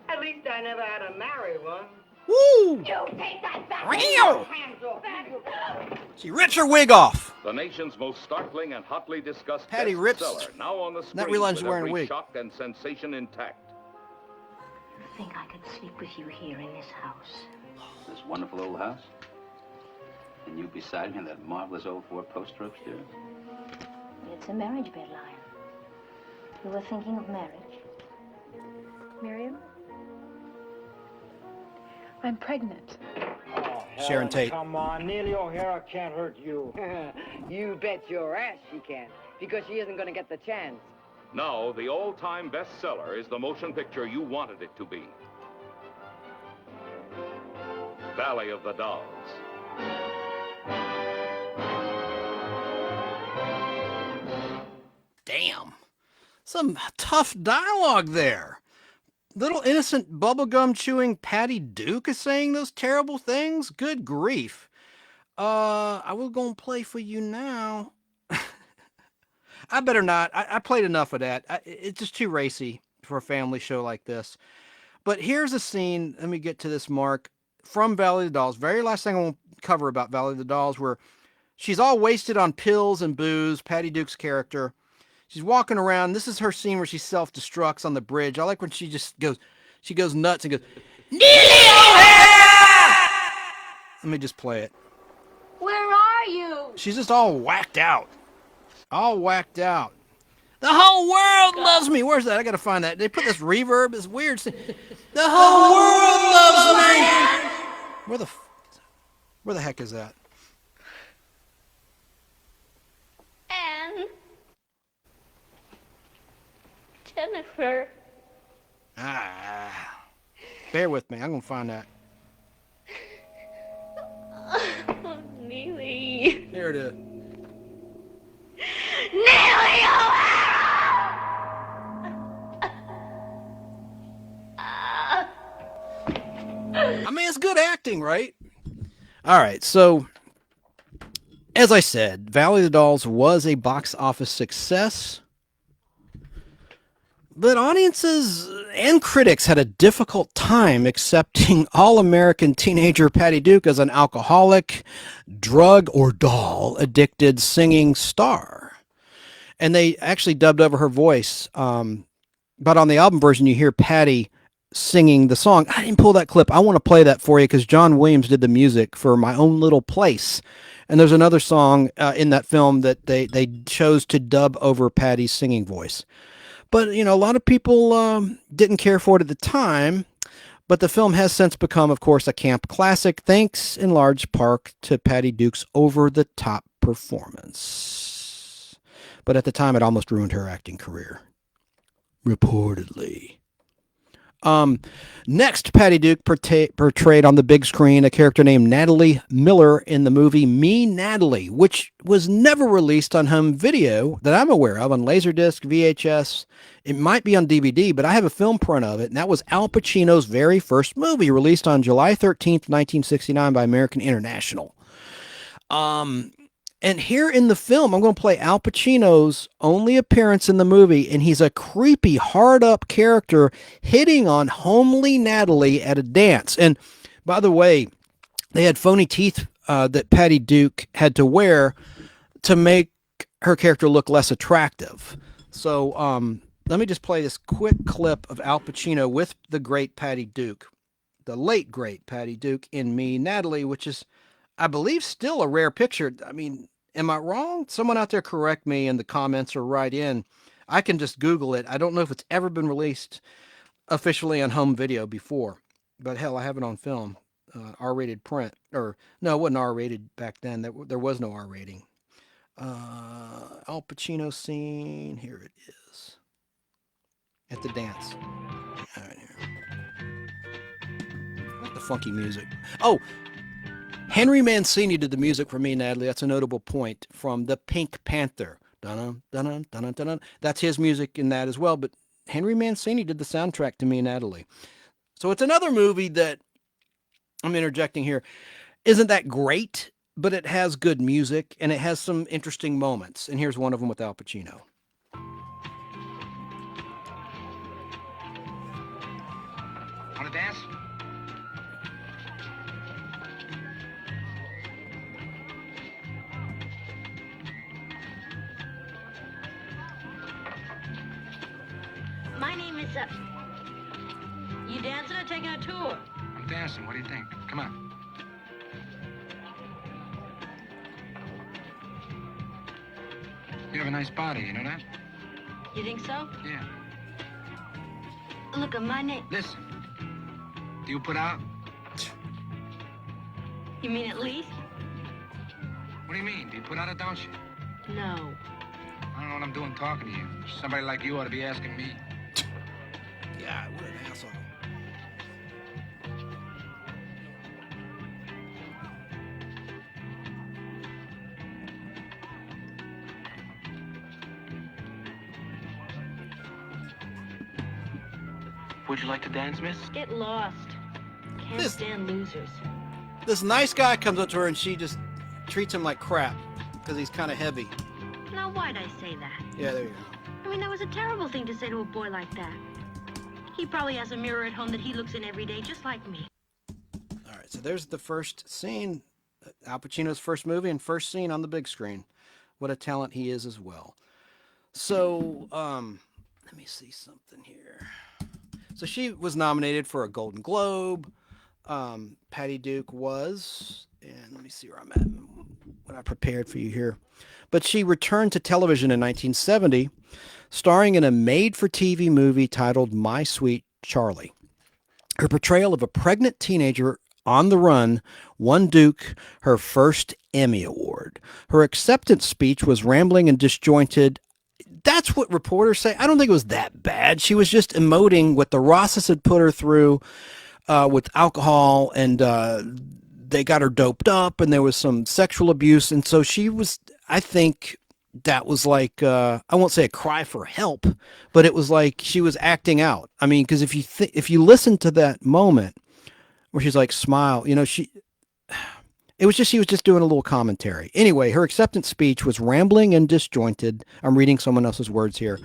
At least I never had to marry one. Woo! You take that back. Real! She rips her wig off. The nation's most startling and hotly discussed Patty rips- bestseller, now on the screen not realize with she's wearing a every wig. shock and sensation intact. I think I could sleep with you here in this house. This wonderful old house? And you beside me in that marvelous old four-poster upstairs? It's a marriage bed, Lion. You were thinking of marriage. Miriam? I'm pregnant. Sharon Tate. Come on, Neely O'Hara can't hurt you. You bet your ass she can't, because she isn't going to get the chance. Now, the all-time bestseller is the motion picture you wanted it to be. Valley of the Dolls. Damn. Some tough dialogue there. Little innocent bubblegum chewing Patty Duke is saying those terrible things? Good grief. I was going to play for you now. I better not. I played enough of that. It's just too racy for a family show like this. But here's a scene. Let me get to this, Mark, from Valley of the Dolls. Very last thing I want to cover about Valley of the Dolls, where she's all wasted on pills and booze, Patty Duke's character. She's walking around. This is her scene where she self-destructs on the bridge. I like when she goes nuts and goes, Neely O'Hara! Let me just play it. Where are you? She's just all whacked out. All whacked out. The whole world loves me. Where's that? I got to find that. They put this reverb. It's weird. The whole world loves me. Where the heck is that? Anne. Jennifer. Bear with me. I'm going to find that. Oh, Neely. Here it is. Neely O'Hara! I mean, it's good acting, right? All right, so as I said, Valley of the Dolls was a box office success, but audiences and critics had a difficult time accepting all-American teenager Patty Duke as an alcoholic, drug or doll addicted singing star. And they actually dubbed over her voice. But on the album version, you hear Patty singing the song. I didn't pull that clip. I want to play that for you because John Williams did the music for My Own Little Place. And there's another song in that film that they chose to dub over Patty's singing voice. But, you know, a lot of people didn't care for it at the time. But the film has since become, of course, a camp classic, thanks in large part to Patty Duke's over-the-top performance. But at the time, it almost ruined her acting career. Reportedly. Next, Patty Duke portrayed on the big screen a character named Natalie Miller in the movie Me, Natalie, which was never released on home video that I'm aware of, on Laserdisc, VHS. It might be on DVD, but I have a film print of it, and that was Al Pacino's very first movie, released on July 13th, 1969 by American International. And here in the film, I'm going to play Al Pacino's only appearance in the movie, and he's a creepy, hard-up character hitting on homely Natalie at a dance. And by the way, they had phony teeth that Patty Duke had to wear to make her character look less attractive. So let me just play this quick clip of Al Pacino with the great Patty Duke, the late great Patty Duke in Me, Natalie, which is, I believe, still a rare picture. I mean, am I wrong? Someone out there correct me in the comments or write in. I can just Google it. I don't know if it's ever been released officially on home video before, but hell, I have it on film, R-rated print. Or no, it wasn't R-rated back then. There was no R rating. Al Pacino scene. Here it is. At the dance. All right, here. I like the funky music. Oh, Henry Mancini did the music for Me, Natalie. That's a notable point from the Pink Panther. Dun-dun, dun-dun, dun-dun, dun-dun. That's his music in that as well. But Henry Mancini did the soundtrack to Me, Natalie. So it's another movie that, I'm interjecting here, isn't that great, but it has good music and it has some interesting moments. And here's one of them with Al Pacino. Want to dance? My name is, You dancing or taking a tour? I'm dancing. What do you think? Come on. You have a nice body, you know that? You think so? Yeah. Look, my name... Listen. Do you put out? You mean at least? What do you mean? Do you put out or don't you? No. I don't know what I'm doing talking to you. Somebody like you ought to be asking me. Yeah, what an asshole. Would you like to dance, miss? Get lost. Can't stand losers. This nice guy comes up to her and she just treats him like crap because he's kind of heavy. Now, why'd I say that? Yeah, there you go. I mean, that was a terrible thing to say to a boy like that. He probably has a mirror at home that he looks in every day, just like me. All right, so there's the first scene, Al Pacino's first movie and first scene on the big screen. What a talent he is as well. So, let me see something here. So she was nominated for a Golden Globe. Patty Duke was, and let me see where I'm at, what I prepared for you here. But she returned to television in 1970, starring in a made-for-TV movie titled My Sweet Charlie. Her portrayal of a pregnant teenager on the run won Duke her first Emmy Award. Her acceptance speech was rambling and disjointed. That's what reporters say. I don't think it was that bad. She was just emoting what the Rosses had put her through with alcohol, and they got her doped up, and there was some sexual abuse. And so she was, I think that was like, I won't say a cry for help, but it was like she was acting out. I mean, because if you listen to that moment where she's like, smile, you know, it was just, she was just doing a little commentary. Anyway, her acceptance speech was rambling and disjointed. I'm reading someone else's words here,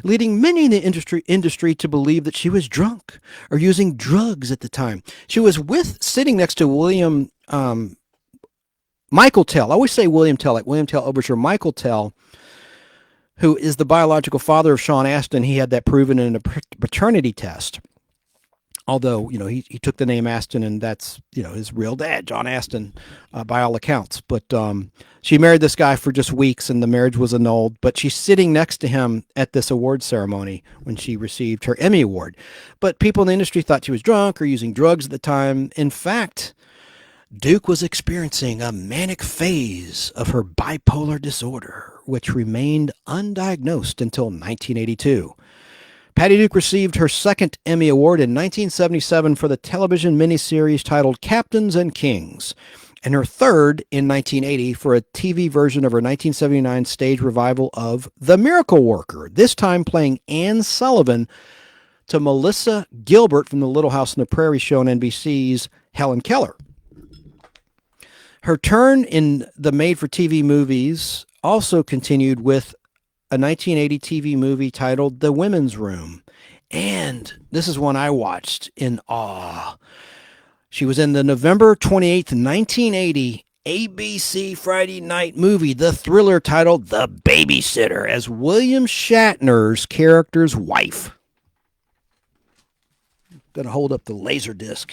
leading many in the industry to believe that she was drunk or using drugs at the time. She was sitting next to William, Michael Tell. I always say William Tell, like William Tell Oberture. Michael Tell, who is the biological father of Sean Astin. He had that proven in a paternity test. Although, you know, he took the name Astin, and that's, you know, his real dad, John Astin, by all accounts. But she married this guy for just weeks, and the marriage was annulled. But she's sitting next to him at this award ceremony when she received her Emmy Award. But people in the industry thought she was drunk or using drugs at the time. In fact, Duke was experiencing a manic phase of her bipolar disorder, which remained undiagnosed until 1982. Patty Duke received her second Emmy Award in 1977 for the television miniseries titled Captains and Kings, and her third in 1980 for a TV version of her 1979 stage revival of The Miracle Worker, this time playing Anne Sullivan to Melissa Gilbert from the Little House on the Prairie show on NBC's Helen Keller. Her turn in the made-for-TV movies also continued with a 1980 TV movie titled The Women's Room. And this is one I watched in awe. She was in the November 28th, 1980 ABC Friday night movie, the thriller titled The Babysitter, as William Shatner's character's wife. Gonna hold up the Laserdisc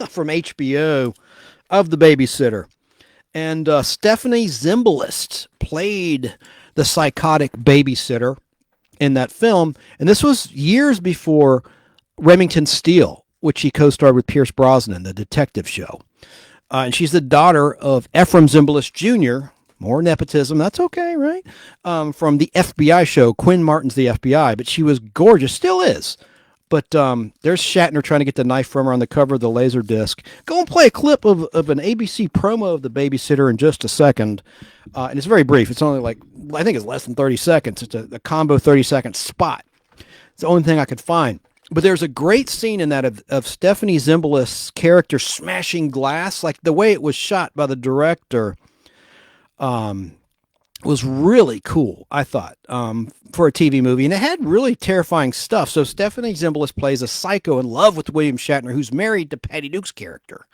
from HBO of The Babysitter. And Stephanie Zimbalist played the psychotic babysitter in that film. And this was years before Remington Steele, which she co-starred with Pierce Brosnan, the detective show. And she's the daughter of Ephraim Zimbalist Jr., more nepotism, that's okay, right? From the FBI show, Quinn Martin's The FBI. But she was gorgeous, still is. But there's Shatner trying to get the knife from her on the cover of the Laserdisc. Go and play a clip of an ABC promo of The Babysitter in just a second. And it's very brief. It's only like, I think it's less than 30 seconds. It's a combo 30-second spot. It's the only thing I could find. But there's a great scene in that of Stephanie Zimbalist's character smashing glass. Like the way it was shot by the director was really cool, I thought, for a TV movie. And it had really terrifying stuff. So Stephanie Zimbalist plays a psycho in love with William Shatner, who's married to Patty Duke's character.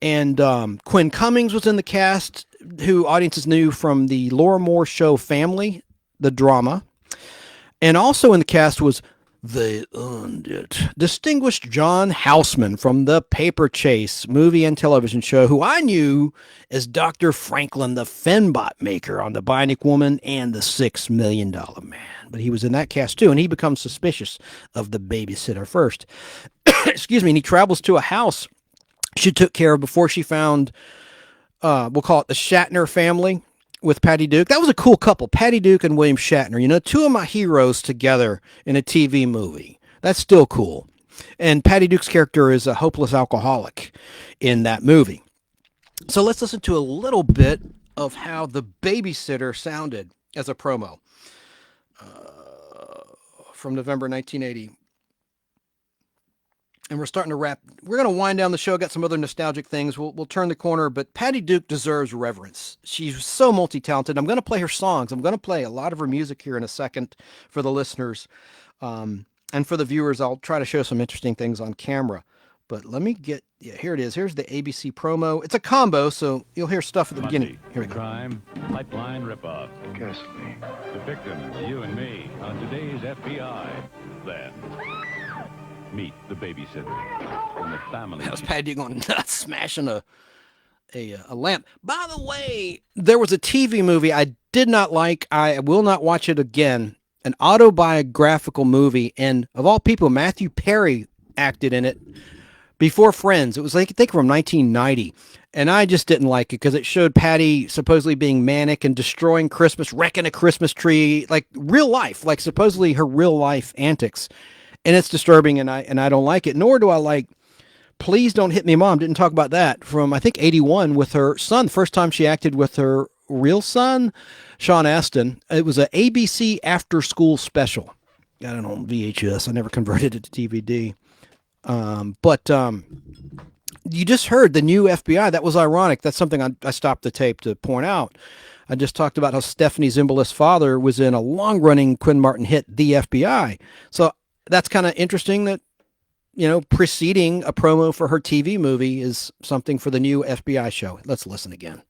And Quinn Cummings was in the cast, who audiences knew from the Laura Moore show Family, the drama. And also in the cast was distinguished John Houseman from the Paper Chase movie and television show, who I knew as Dr. Franklin, the Fenbot maker on The Bionic Woman and The $6 Million Man. But he was in that cast too, and he becomes suspicious of the babysitter first. Excuse me, and he travels to a house she took care of before she found, we'll call it the Shatner family with Patty Duke. That was a cool couple, Patty Duke and William Shatner. You know, two of my heroes together in a TV movie. That's still cool. And Patty Duke's character is a hopeless alcoholic in that movie. So let's listen to a little bit of how The Babysitter sounded as a promo from November 1980. And we're starting to wrap. We're going to wind down the show. Got some other nostalgic things. We'll turn the corner, but Patty Duke deserves reverence. She's so multi-talented. I'm going to play her songs. I'm going to play a lot of her music here in a second for the listeners. And for the viewers, I'll try to show some interesting things on camera. But let me get, here it is. Here's the ABC promo. It's a combo, so you'll hear stuff at the beginning. Here we go. Crime, pipeline ripoff. Ghastly. The victims, you and me, on today's FBI. Then, meet the babysitter and the family. That was Patty going nuts, smashing a lamp. By the way, there was a TV movie I did not like. I will not watch it again. An autobiographical movie, and of all people, Matthew Perry acted in it before Friends. It was like, I think, from 1990. And I just didn't like it because it showed Patty supposedly being manic and destroying Christmas, wrecking a Christmas tree, like real life, like supposedly her real life antics. And it's disturbing, and I don't like it. Nor do I like Please Don't Hit Me, Mom. Didn't talk about that from, I think, 81 with her son. First time she acted with her real son, Sean Astin. It was a ABC after school special. I don't know, VHS. I never converted it to DVD. But you just heard the new FBI. That was ironic. That's something I stopped the tape to point out. I just talked about how Stephanie Zimbalist's father was in a long-running Quinn Martin hit, The FBI. So that's kind of interesting that, you know, preceding a promo for her TV movie is something for the new FBI show. Let's listen again.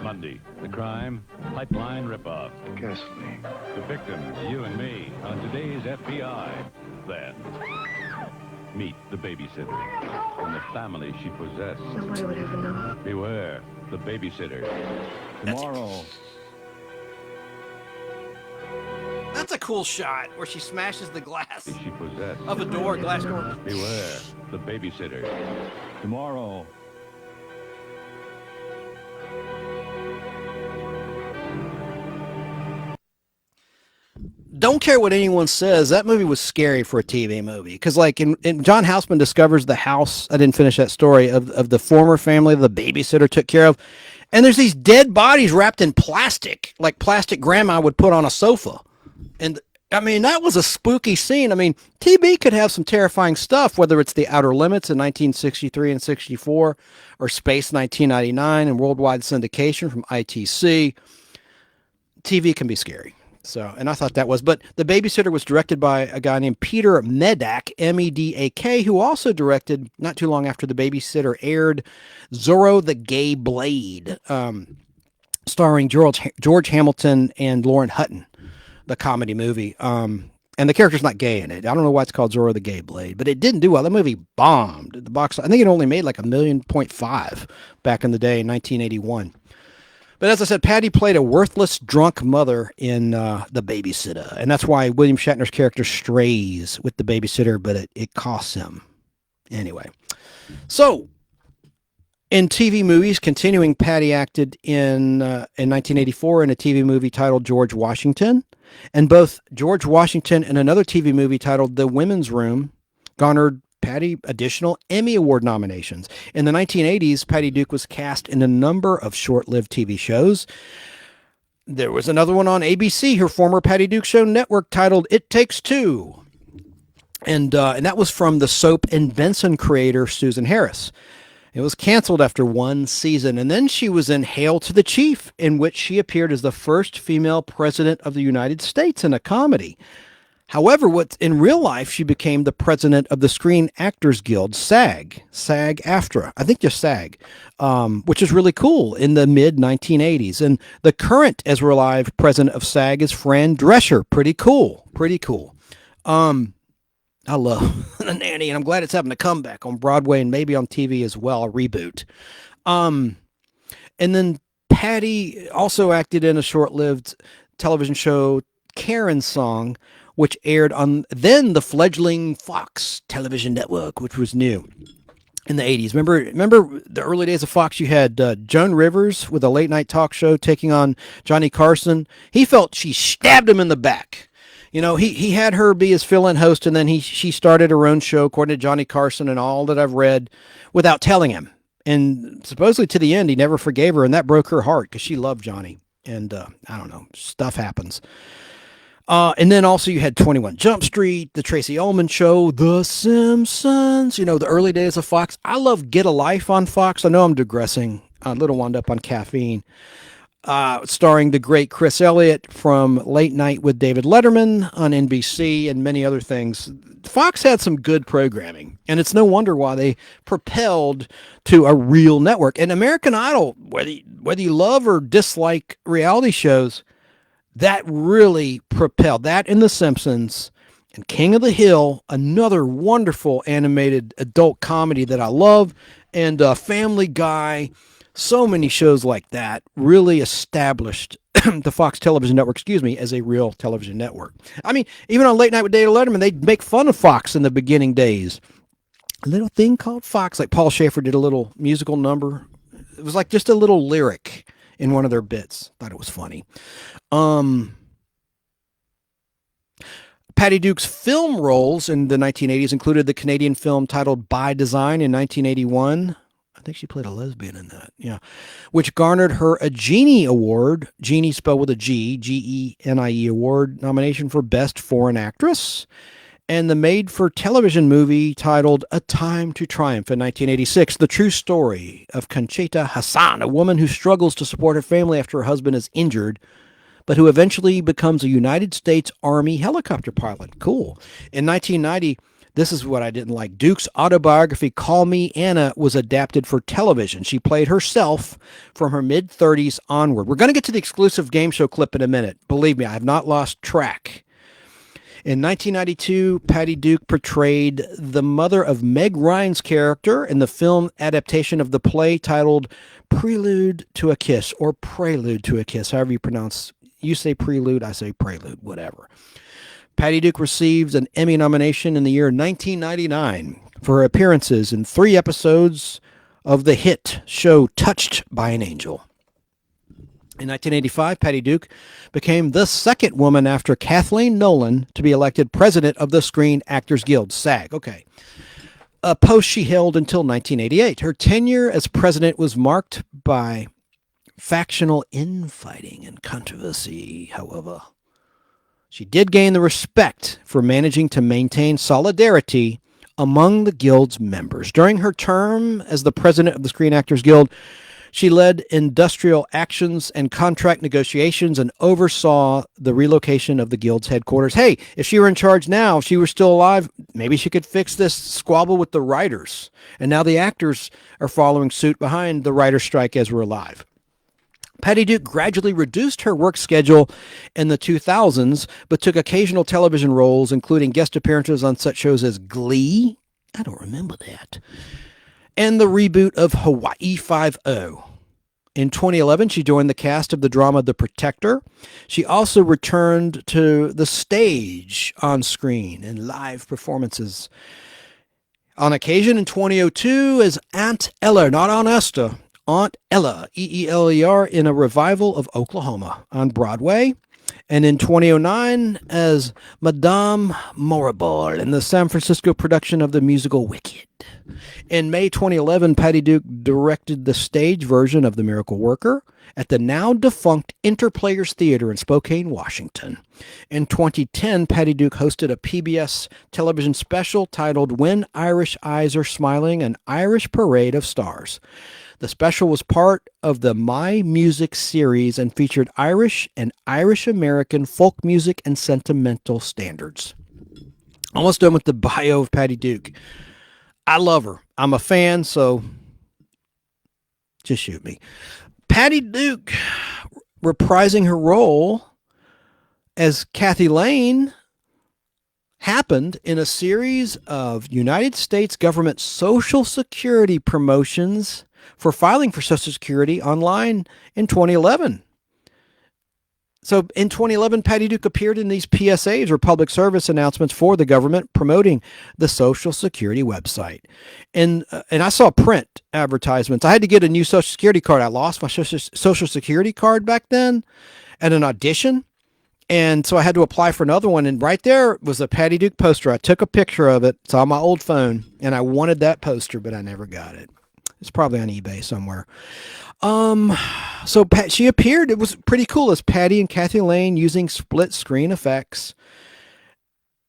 Monday, the crime, pipeline ripoff. Ghastly. The victims, you and me, on today's FBI. Then, meet the babysitter and the family she possessed. Nobody would ever know. Beware, the babysitter. Tomorrow. That's a cool shot where she smashes the glass She possessed. of a door, glass door. Beware, the babysitter. Tomorrow. Don't care what anyone says. That movie was scary for a TV movie. Because, like, in John Houseman discovers the house, I didn't finish that story, of the former family the babysitter took care of. And there's these dead bodies wrapped in plastic, like plastic grandma would put on a sofa. And, I mean, that was a spooky scene. I mean, TV could have some terrifying stuff, whether it's The Outer Limits in 1963 and 64, or Space 1999 and Worldwide Syndication from ITC. TV can be scary. So, and I thought that was, but The Babysitter was directed by a guy named Peter Medak, M-E-D-A-K, who also directed, not too long after The Babysitter aired, Zorro the Gay Blade, starring George Hamilton and Lauren Hutton, the comedy movie. And the character's not gay in it. I don't know why it's called Zorro the Gay Blade, but it didn't do well. The movie bombed at the box. I think it only made like $1.5 million back in the day in 1981. But as I said, Patty played a worthless, drunk mother in The Babysitter. And that's why William Shatner's character strays with the babysitter, but it costs him. Anyway. So, in TV movies, continuing, Patty acted in 1984 in a TV movie titled George Washington. And both George Washington and another TV movie titled The Women's Room garnered Patty additional Emmy Award nominations. In the 1980s, Patty Duke was cast in a number of short-lived TV shows. There was another one on ABC, her former Patty Duke Show network, titled It Takes Two. And that was from the Soap and Benson creator, Susan Harris. It was canceled after one season. And then she was in Hail to the Chief, in which she appeared as the first female president of the United States in a comedy. However, in real life, she became the president of the Screen Actors Guild, SAG-AFTRA, I think just SAG, which is really cool in the mid-1980s. And the current Ezra Live president of SAG is Fran Drescher. Pretty cool. I love The Nanny, and I'm glad it's having a comeback on Broadway and maybe on TV as well, a reboot. And then Patty also acted in a short-lived television show, Karen's Song, which aired on then the fledgling Fox television network, which was new in the 80s. Remember the early days of Fox? You had Joan Rivers with a late-night talk show taking on Johnny Carson. He felt she stabbed him in the back. You know, he had her be his fill-in host, and then she started her own show, according to Johnny Carson and all that I've read, without telling him. And supposedly to the end, he never forgave her, and that broke her heart because she loved Johnny. And I don't know, stuff happens. And then also you had 21 Jump Street, The Tracy Ullman Show, The Simpsons, you know, the early days of Fox. I love Get a Life on Fox. I know I'm digressing, a little wound up on caffeine. Starring the great Chris Elliott from Late Night with David Letterman on NBC and many other things. Fox had some good programming, and it's no wonder why they propelled to a real network. And American Idol, whether you love or dislike reality shows, that really propelled that, and The Simpsons and King of the Hill, another wonderful animated adult comedy that I love, and Family Guy. So many shows like that really established the Fox television network, as a real television network. I mean, even on Late Night with David Letterman, they'd make fun of Fox in the beginning days. A little thing called Fox, like Paul Schaefer did a little musical number. It was like just a little lyric in one of their bits. Thought it was funny. Patty Duke's film roles in the 1980s included the Canadian film titled By Design in 1981. I think she played a lesbian in that, yeah, which garnered her a Genie Award, Genie spelled with a G, G-E-N-I-E Award nomination for Best Foreign Actress, and the made-for-television movie titled A Time to Triumph in 1986, the true story of Conchita Hassan, a woman who struggles to support her family after her husband is injured, but who eventually becomes a United States Army helicopter pilot. Cool. In 1990, this is what I didn't like. Duke's autobiography, Call Me Anna, was adapted for television. She played herself from her mid-30s onward. We're going to get to the exclusive game show clip in a minute. Believe me, I have not lost track. In 1992, Patty Duke portrayed the mother of Meg Ryan's character in the film adaptation of the play titled Prelude to a Kiss, or Prelude to a Kiss, however you pronounce. You say prelude, I say prelude, whatever. Patty Duke received an Emmy nomination in the year 1999 for her appearances in 3 episodes of the hit show Touched by an Angel. In 1985, Patty Duke became the second woman after Kathleen Nolan to be elected president of the Screen Actors Guild, SAG. Okay. A post she held until 1988. Her tenure as president was marked by factional infighting and controversy, however. She did gain the respect for managing to maintain solidarity among the Guild's members. During her term as the president of the Screen Actors Guild, she led industrial actions and contract negotiations and oversaw the relocation of the Guild's headquarters. Hey, if she were in charge now, if she were still alive, maybe she could fix this squabble with the writers. And now the actors are following suit behind the writer's strike as we're alive. Patty Duke gradually reduced her work schedule in the 2000s, but took occasional television roles, including guest appearances on such shows as Glee. I don't remember that. And the reboot of Hawaii Five-0. In 2011, she joined the cast of the drama The Protector. She also returned to the stage on screen in live performances. On occasion in 2002 as Aunt Eller, not Aunt Esther, Aunt Ella, E-E-L-E-R, in a revival of Oklahoma on Broadway. And in 2009 as Madame Morrible in the San Francisco production of the musical Wicked. In May 2011, Patty Duke directed the stage version of The Miracle Worker at the now-defunct Interplayers Theater in Spokane, Washington. In 2010, Patty Duke hosted a PBS television special titled When Irish Eyes Are Smiling, an Irish Parade of Stars. The special was part of the My Music series and featured Irish and Irish-American folk music and sentimental standards. Almost done with the bio of Patty Duke. I love her. I'm a fan, so just shoot me. Patty Duke reprising her role as Kathy Lane happened in a series of United States government Social Security promotions for filing for Social Security online in 2011. So in 2011, Patty Duke appeared in these PSAs, or public service announcements, for the government promoting the Social Security website. And I saw print advertisements. I had to get a new Social Security card. I lost my Social Security card back then at an audition. And so I had to apply for another one. And right there was a Patty Duke poster. I took a picture of it. It's on my old phone. And I wanted that poster, but I never got it. It's probably on eBay somewhere. So she appeared, it was pretty cool, as Patty and Kathy Lane using split screen effects.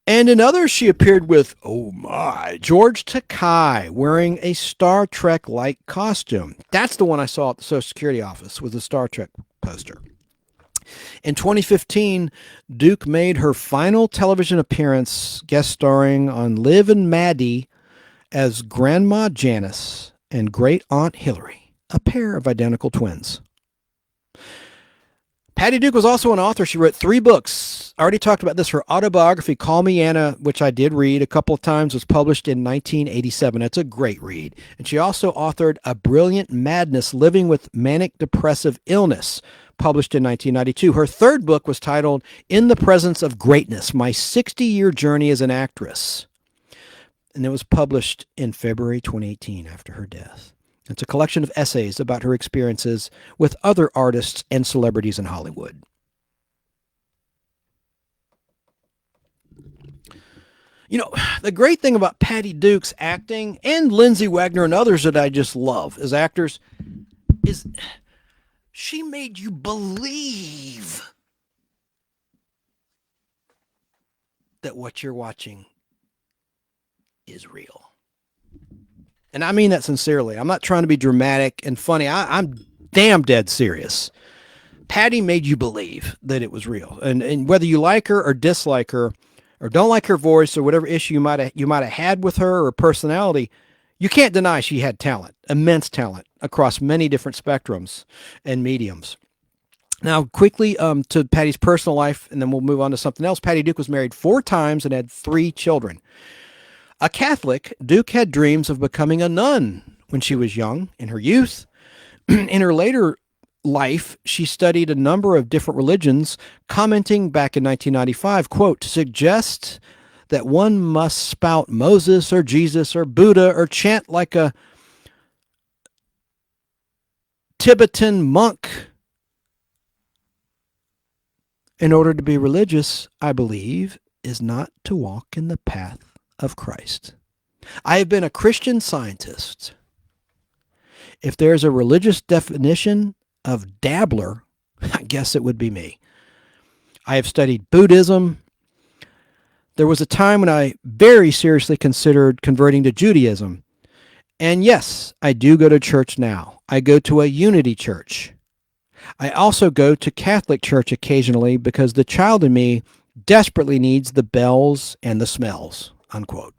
And in others, she appeared with, oh my, George Takei wearing a Star Trek-like costume. That's the one I saw at the Social Security office, with the Star Trek poster. In 2015, Duke made her final television appearance, guest starring on Liv and Maddie as Grandma Janice and Great Aunt Hillary, a pair of identical twins. Patty Duke was also an author. She wrote 3 books. I already talked about this. Her autobiography, Call Me Anna, which I did read a couple of times, was published in 1987. It's a great read. And she also authored A Brilliant Madness, Living with Manic Depressive Illness, published in 1992. Her 3rd book was titled In the Presence of Greatness, My 60-Year Journey as an Actress. And it was published in February 2018 after her death. It's a collection of essays about her experiences with other artists and celebrities in Hollywood. You know, the great thing about Patty Duke's acting, and Lindsay Wagner and others that I just love as actors, is she made you believe that what you're watching is real. And I mean that sincerely. I'm not trying to be dramatic and funny. I'm damn dead serious. Patty made you believe that it was real. And whether you like her or dislike her, or don't like her voice, or whatever issue you might have had with her, or personality, you can't deny she had talent, immense talent, across many different spectrums and mediums. Now, quickly to Patty's personal life, and then we'll move on to something else. Patty Duke was married 4 times and had 3 children. A Catholic, Duke had dreams of becoming a nun when she was young, in her youth. In her later life, she studied a number of different religions, commenting back in 1995, quote, to suggest that one must spout Moses or Jesus or Buddha or chant like a Tibetan monk in order to be religious, I believe, is not to walk in the path of Christ. I have been a Christian Scientist. If there's a religious definition of dabbler, I guess it would be me. I have studied Buddhism. There was a time when I very seriously considered converting to Judaism. And yes, I do go to church now. I go to a Unity church. I also go to Catholic church occasionally because the child in me desperately needs the bells and the smells, unquote.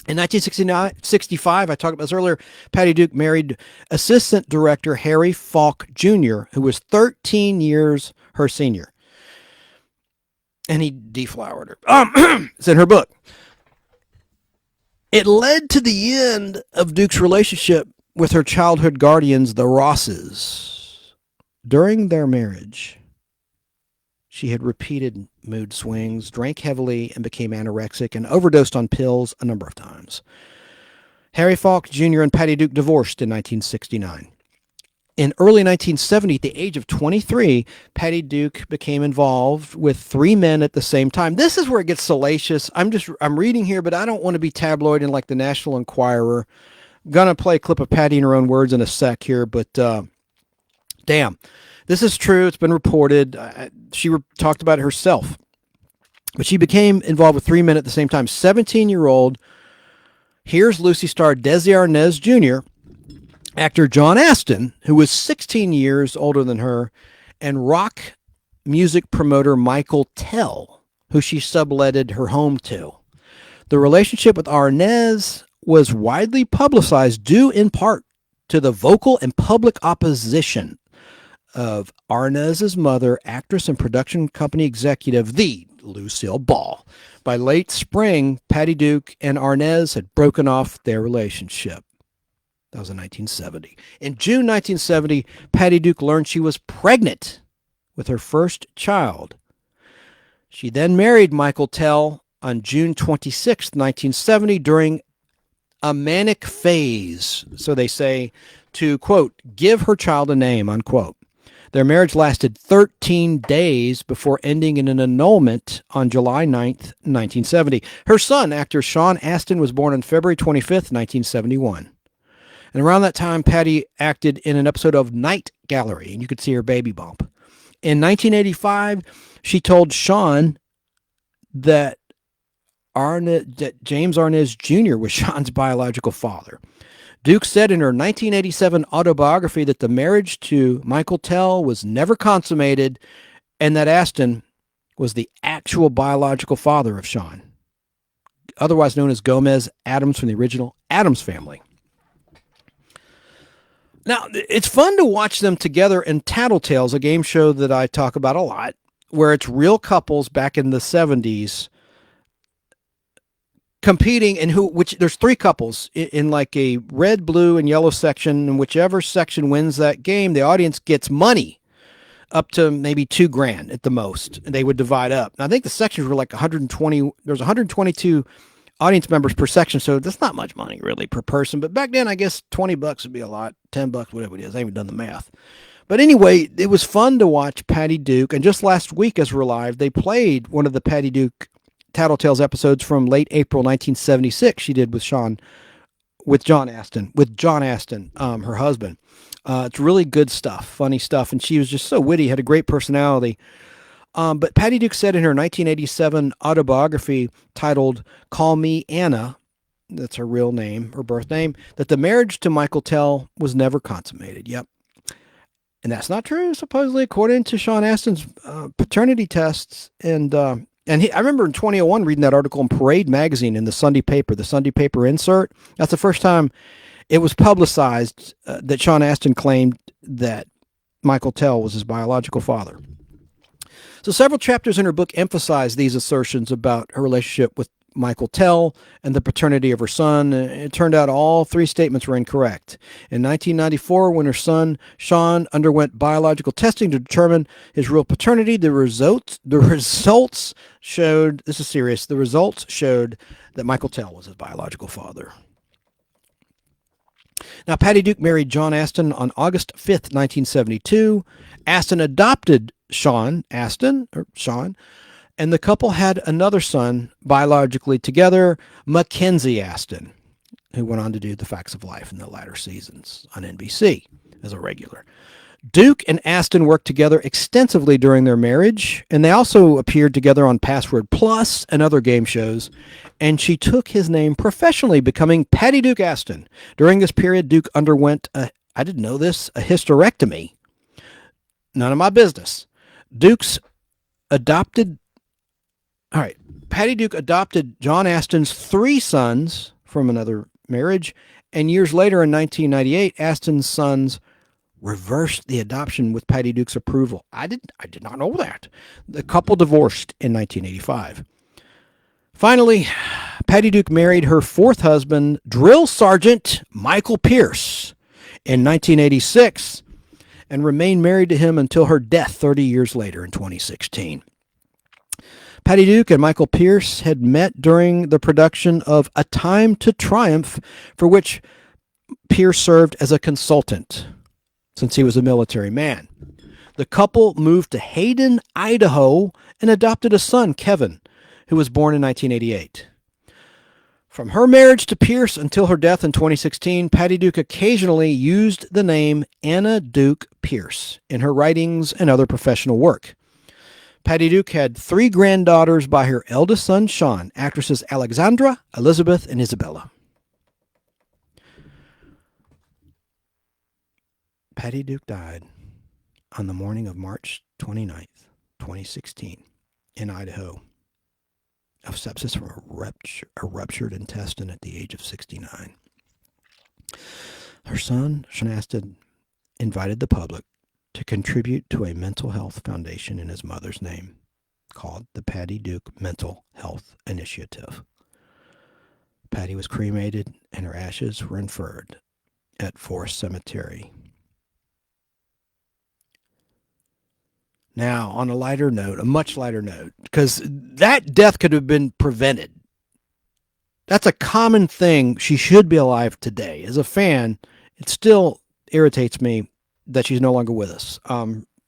In 1965, I talked about this earlier, Patty Duke married assistant director Harry Falk Jr., who was 13 years her senior. And he deflowered her. It's in her book. It led to the end of Duke's relationship with her childhood guardians, the Rosses. During their marriage, she had repeated mood swings, drank heavily, and became anorexic, and overdosed on pills a number of times. Harry Falk Jr. and Patty Duke divorced in 1969. In early 1970, at the age of 23, Patty Duke became involved with 3 men at the same time. This is where it gets salacious. I'm reading here, but I don't want to be tabloid in like the National Enquirer. I'm going to play a clip of Patty in her own words in a sec here, but damn. This is true. It's been reported. She talked about it herself. But she became involved with 3 men at the same time. 17-year-old Here's Lucy star Desi Arnaz Jr. actor John Astin, who was 16 years older than her, and rock music promoter Michael Tell, who she subletted her home to. The relationship with Arnaz was widely publicized due in part to the vocal and public opposition of Arnaz's mother, actress and production company executive, the Lucille Ball. By late spring, Patty Duke and Arnaz had broken off their relationship. That was in 1970. In June 1970, Patty Duke learned she was pregnant with her first child. She then married Michael Tell on June 26, 1970, during a manic phase, so they say, to, quote, give her child a name, unquote. Their marriage lasted 13 days before ending in an annulment on July 9th, 1970. Her son, actor Sean Astin, was born on February 25th, 1971. And around that time, Patty acted in an episode of Night Gallery, and you could see her baby bump. In 1985, she told Sean that James Arnaz Jr. was Sean's biological father. Duke said in her 1987 autobiography that the marriage to Michael Tell was never consummated and that Astin was the actual biological father of Sean, otherwise known as Gomez Addams from the original Addams Family. Now, it's fun to watch them together in Tattletales, a game show that I talk about a lot, where it's real couples back in the 70s competing, and there's three couples in like a red, blue, and yellow section, and whichever section wins that game, the audience gets money up to maybe $2,000 at the most, and they would divide up. And I think the sections were like 120. There's 122 audience members per section, so that's not much money really per person. But back then, I guess $20 would be a lot, $10, whatever it is. I haven't done the math. But anyway, it was fun to watch Patty Duke, and just last week as we're live, they played one of the Patty Duke Tattletales episodes from late April 1976 she did with John Astin, her husband. It's really good stuff, funny stuff, and she was just so witty, had a great personality. But Patty Duke said in her 1987 autobiography titled Call Me Anna, that's her real name, her birth name, that the marriage to Michael Tell was never consummated. Yep. And that's not true, supposedly, according to Sean Astin's paternity tests. I remember in 2001 reading that article in Parade magazine in the Sunday paper insert. That's the first time it was publicized that Sean Astin claimed that Michael Tell was his biological father. So several chapters in her book emphasize these assertions about her relationship with Michael Tell and the paternity of her son. It turned out all three statements were incorrect. In 1994, when her son, Sean, underwent biological testing to determine his real paternity, the results showed, this is serious, the results showed that Michael Tell was his biological father. Now, Patty Duke married John Astin on August 5th, 1972. Astin adopted Sean, and the couple had another son biologically together, Mackenzie Astin, who went on to do The Facts of Life in the latter seasons on NBC as a regular. Duke and Astin worked together extensively during their marriage, and they also appeared together on Password Plus and other game shows, and she took his name professionally, becoming Patty Duke Astin. During this period, Duke underwent, I didn't know this, a hysterectomy. None of my business. Patty Duke adopted John Astin's three sons from another marriage, and years later in 1998, Astin's sons reversed the adoption with Patty Duke's approval. I did not know that. The couple divorced in 1985. Finally, Patty Duke married her fourth husband, Drill Sergeant Michael Pierce, in 1986, and remained married to him until her death 30 years later in 2016. Patty Duke and Michael Pierce had met during the production of A Time to Triumph, for which Pierce served as a consultant since he was a military man. The couple moved to Hayden, Idaho, and adopted a son, Kevin, who was born in 1988. From her marriage to Pierce until her death in 2016, Patty Duke occasionally used the name Anna Duke Pierce in her writings and other professional work. Patty Duke had three granddaughters by her eldest son, Sean, actresses Alexandra, Elizabeth, and Isabella. Patty Duke died on the morning of March 29th, 2016, in Idaho, of sepsis from a ruptured intestine at the age of 69. Her son, Shanasted, invited the public to contribute to a mental health foundation in his mother's name called the Patty Duke Mental Health Initiative. Patty was cremated and her ashes were interred at Forest Cemetery. Now, on a lighter note, a much lighter note, because that death could have been prevented. That's a common thing. She should be alive today. As a fan, it still irritates me that she's no longer with us.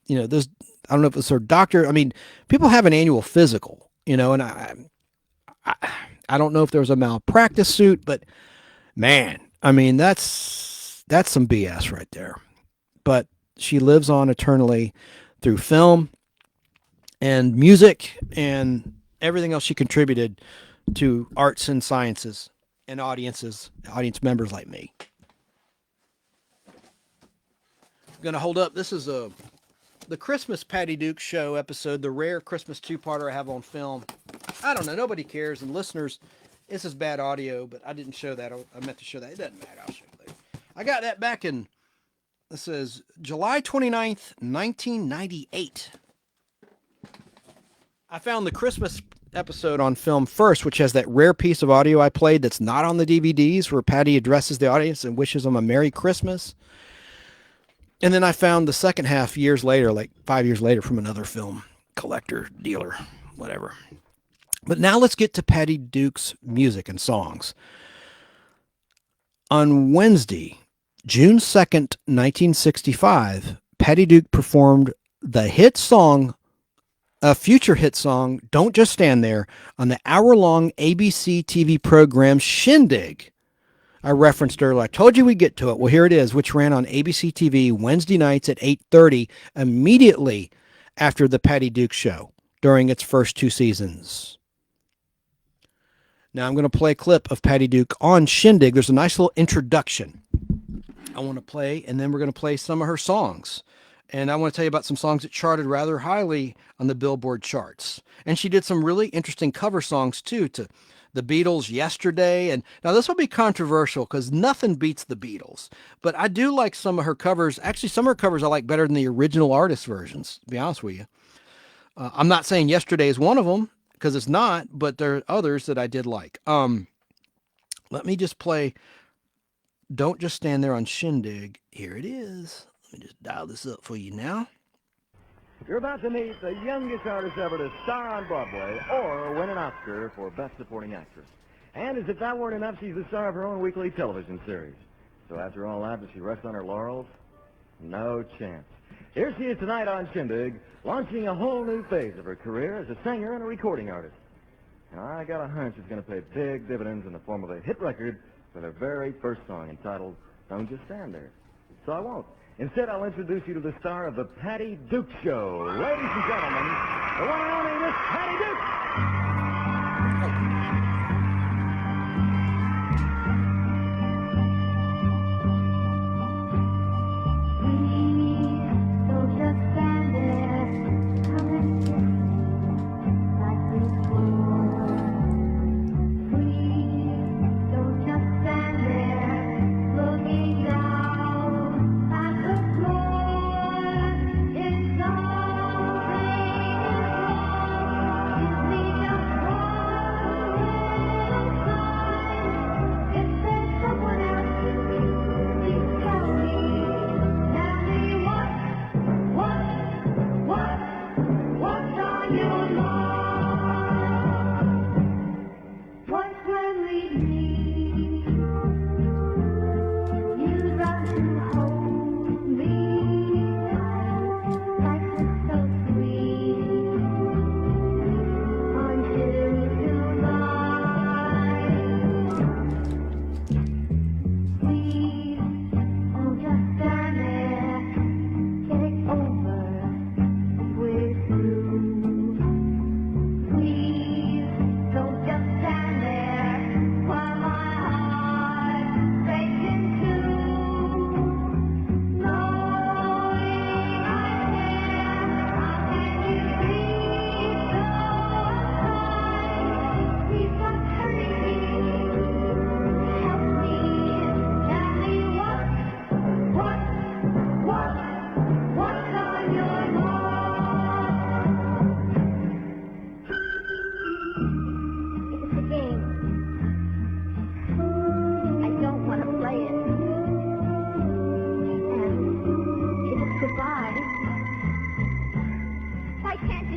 There's, I don't know if it's her doctor. I mean, people have an annual physical, and I don't know if there was a malpractice suit, but man, I mean, that's some BS right there. But she lives on eternally through film and music and everything else she contributed to arts and sciences and audience members like me. I'm going to hold up. This is the Christmas Patty Duke Show episode, the rare Christmas two-parter I have on film. I don't know. Nobody cares. And listeners, this is bad audio, but I didn't show that. I meant to show that. It doesn't matter. I'll show it later. I got that back in, this is July 29th, 1998. I found the Christmas episode on film first, which has that rare piece of audio I played that's not on the DVDs, where Patty addresses the audience and wishes them a Merry Christmas. And then I found the second half years later, like 5 years later, from another film collector, dealer, whatever. But now let's get to Patty Duke's music and songs. On Wednesday, June 2nd, 1965, Patty Duke performed the hit song, a future hit song, Don't Just Stand There, on the hour-long ABC TV program Shindig. I referenced earlier. I told you we'd get to it. Well, here it is, which ran on ABC TV Wednesday nights at 8:30, immediately after the Patty Duke Show during its first 2 seasons. Now I'm going to play a clip of Patty Duke on Shindig. There's a nice little introduction I want to play, and then we're going to play some of her songs. And I want to tell you about some songs that charted rather highly on the Billboard charts. And she did some really interesting cover songs, too, to the Beatles, Yesterday. And now this will be controversial because nothing beats the Beatles. But I do like some of her covers. Actually, some of her covers I like better than the original artist versions, to be honest with you. I'm not saying Yesterday is one of them, because it's not, but there are others that I did like. Let me just play Don't Just Stand There on Shindig. Here it is. Let me just dial this up for you now. You're about to meet the youngest artist ever to star on Broadway or win an Oscar for Best Supporting Actress. And as if that weren't enough, she's the star of her own weekly television series. So after all that, does she rest on her laurels? No chance. Here she is tonight on Shindig, launching a whole new phase of her career as a singer and a recording artist. And I got a hunch it's going to pay big dividends in the form of a hit record for their very first song entitled Don't Just Stand There. So I won't. Instead, I'll introduce you to the star of the Patty Duke Show. Ladies and gentlemen, the one and only Miss Patty Duke.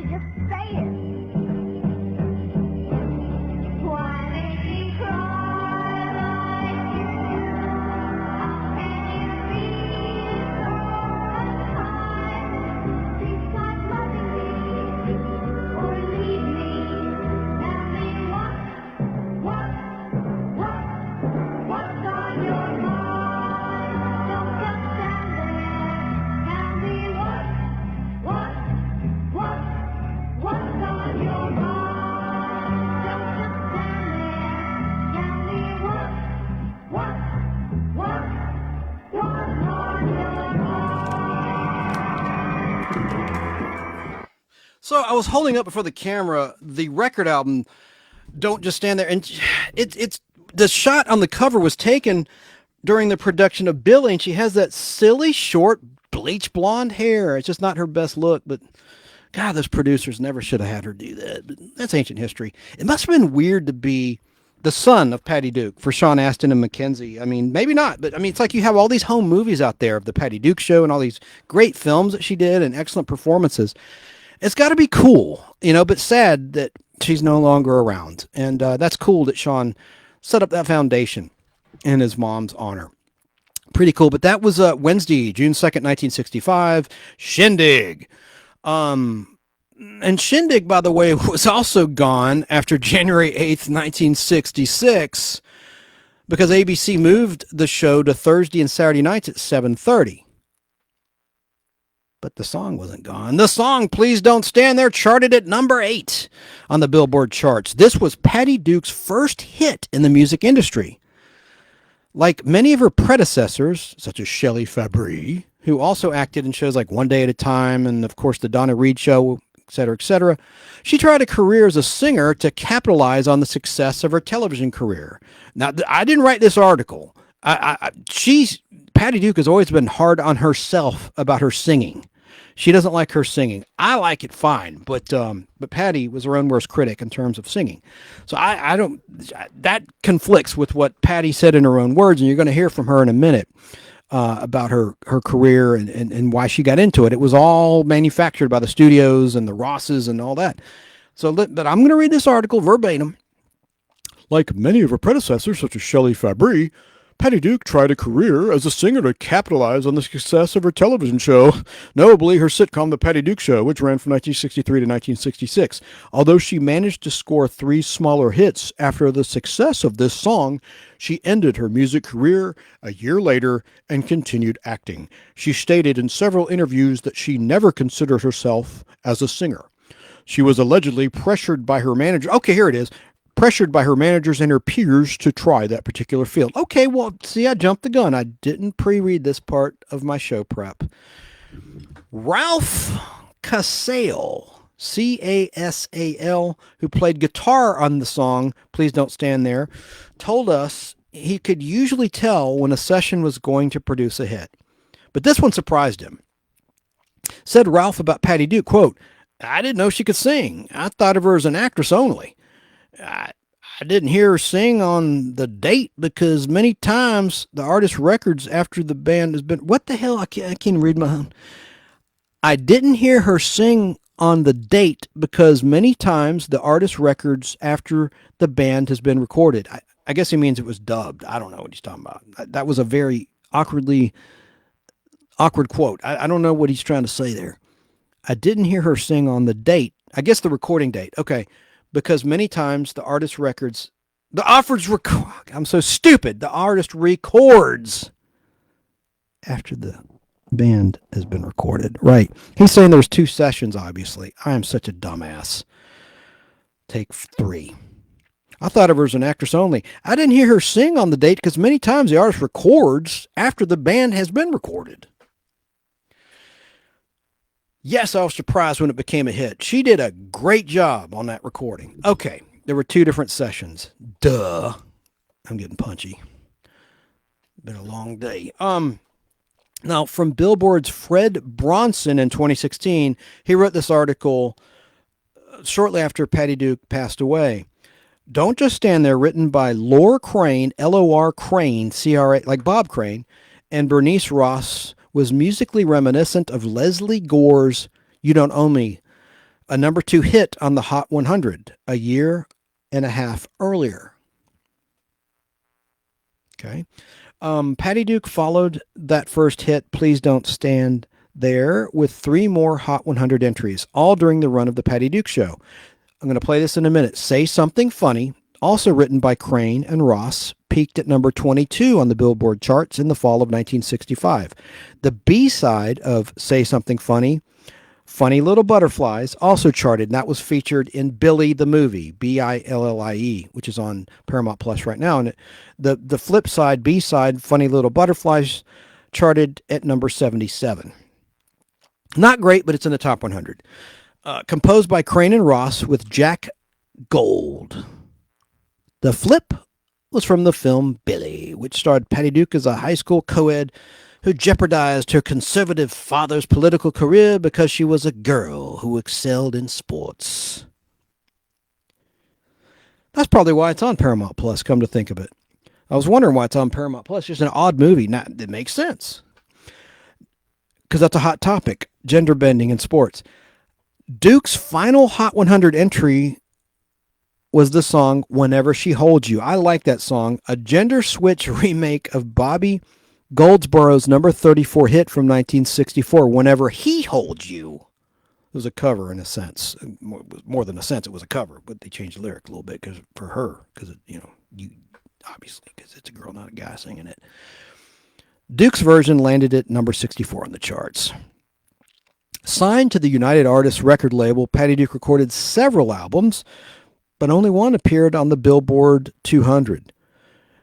to just say it. Why make me cry like you do? How can you be so unkind? Please stop loving me or leave me. Tell me what's on your mind? Don't just stand there. Tell me what's on your mind? Don't just stand there. Tell me what's on your mind? So I was holding up before the camera the record album, Don't Just Stand There, and it's the shot on the cover was taken during the production of Billy, and she has that silly short bleach blonde hair. It's just not her best look, but God, those producers never should have had her do that. But that's ancient history. It must have been weird to be the son of Patty Duke for Sean Astin and Mackenzie. I mean, maybe not, but I mean, it's like you have all these home movies out there of the Patty Duke Show and all these great films that she did and excellent performances. It's got to be cool, but sad that she's no longer around. And that's cool that Sean set up that foundation in his mom's honor. Pretty cool. But that was Wednesday, June 2nd, 1965, Shindig. And Shindig, by the way, was also gone after January 8th, 1966, because ABC moved the show to Thursday and Saturday nights at 7:30. But the song wasn't gone. The song, Please Don't Stand There, charted at number 8 on the Billboard charts. This was Patty Duke's first hit in the music industry. Like many of her predecessors, such as Shelley Fabares, who also acted in shows like One Day at a Time and, of course, The Donna Reed Show, etc., she tried a career as a singer to capitalize on the success of her television career. Now, I didn't write this article. Patty Duke has always been hard on herself about her singing. She doesn't like her singing. I like it fine, but Patty was her own worst critic in terms of singing. So I don't. That conflicts with what Patty said in her own words, and you're going to hear from her in a minute about her career and why she got into it. It was all manufactured by the studios and the Rosses and all that. So, but I'm going to read this article verbatim. Like many of her predecessors, such as Shelley Fabares, Patty Duke tried a career as a singer to capitalize on the success of her television show, notably her sitcom The Patty Duke Show, which ran from 1963 to 1966. Although she managed to score 3 smaller hits after the success of this song, she ended her music career a year later and continued acting. She stated in several interviews that she never considered herself as a singer. She was allegedly pressured by her manager. Okay, here it is. Pressured by her managers and her peers to try that particular field. Okay, well, see, I jumped the gun. I didn't pre-read this part of my show prep. Ralph Casale, C-A-S-A-L, who played guitar on the song Please Don't Stand There, told us he could usually tell when a session was going to produce a hit. But this one surprised him. Said Ralph about Patty Duke, quote, "I didn't know she could sing. I thought of her as an actress only. I didn't hear her sing on the date because many times the artist records after the band has been..." What the hell? I can't read my own. I didn't hear her sing on the date because many times the artist records after the band has been recorded. I guess he means it was dubbed. I don't know what he's talking about. That was a very awkward quote. I don't know what he's trying to say there. I didn't hear her sing on the date. I guess the recording date. Okay. Because many times the artist records, I'm so stupid. The artist records after the band has been recorded. Right. He's saying there's 2 sessions, obviously. I am such a dumbass. Take 3. I thought of her as an actress only. I didn't hear her sing on the date because many times the artist records after the band has been recorded. Yes, I was surprised when it became a hit. She did a great job on that recording. Okay, there were 2 different sessions. Duh. I'm getting punchy. Been a long day. Now, from Billboard's Fred Bronson in 2016, he wrote this article shortly after Patty Duke passed away. Don't Just Stand There, written by Lor Crane, L-O-R Crane, C-R-A, like Bob Crane, and Bernice Ross, was musically reminiscent of Leslie Gore's You Don't Own Me, a number 2 hit on the Hot 100 a year and a half earlier. Okay. Patty Duke followed that first hit, Please Don't Stand There, with 3 more Hot 100 entries, all during the run of the Patty Duke Show. I'm going to play this in a minute. Say Something Funny, also written by Crane and Ross, peaked at number 22 on the Billboard charts in the fall of 1965. The B-side of Say Something Funny, Funny Little Butterflies, also charted, and that was featured in Billy the Movie, Billie, which is on Paramount Plus right now. And the flip side, B-side, Funny Little Butterflies, charted at number 77. Not great, but it's in the top 100. Composed by Crane and Ross with Jack Gold. The flip was from the film Billy, which starred Patty Duke as a high school co-ed who jeopardized her conservative father's political career because she was a girl who excelled in sports. That's probably why it's on Paramount Plus, come to think of it. I was wondering why it's on Paramount Plus. It's just an odd movie. Now, it makes sense, because that's a hot topic, gender bending in sports. Duke's final Hot 100 entry was the song Whenever She Holds You. I like that song. A gender switch remake of Bobby Goldsboro's number 34 hit from 1964, Whenever He Holds You. It was a cover in a sense. More than a sense, it was a cover, but they changed the lyric a little bit for her, because obviously, because it's a girl, not a guy singing it. Duke's version landed at number 64 on the charts. Signed to the United Artists record label, Patty Duke recorded several albums, but only one appeared on the Billboard 200.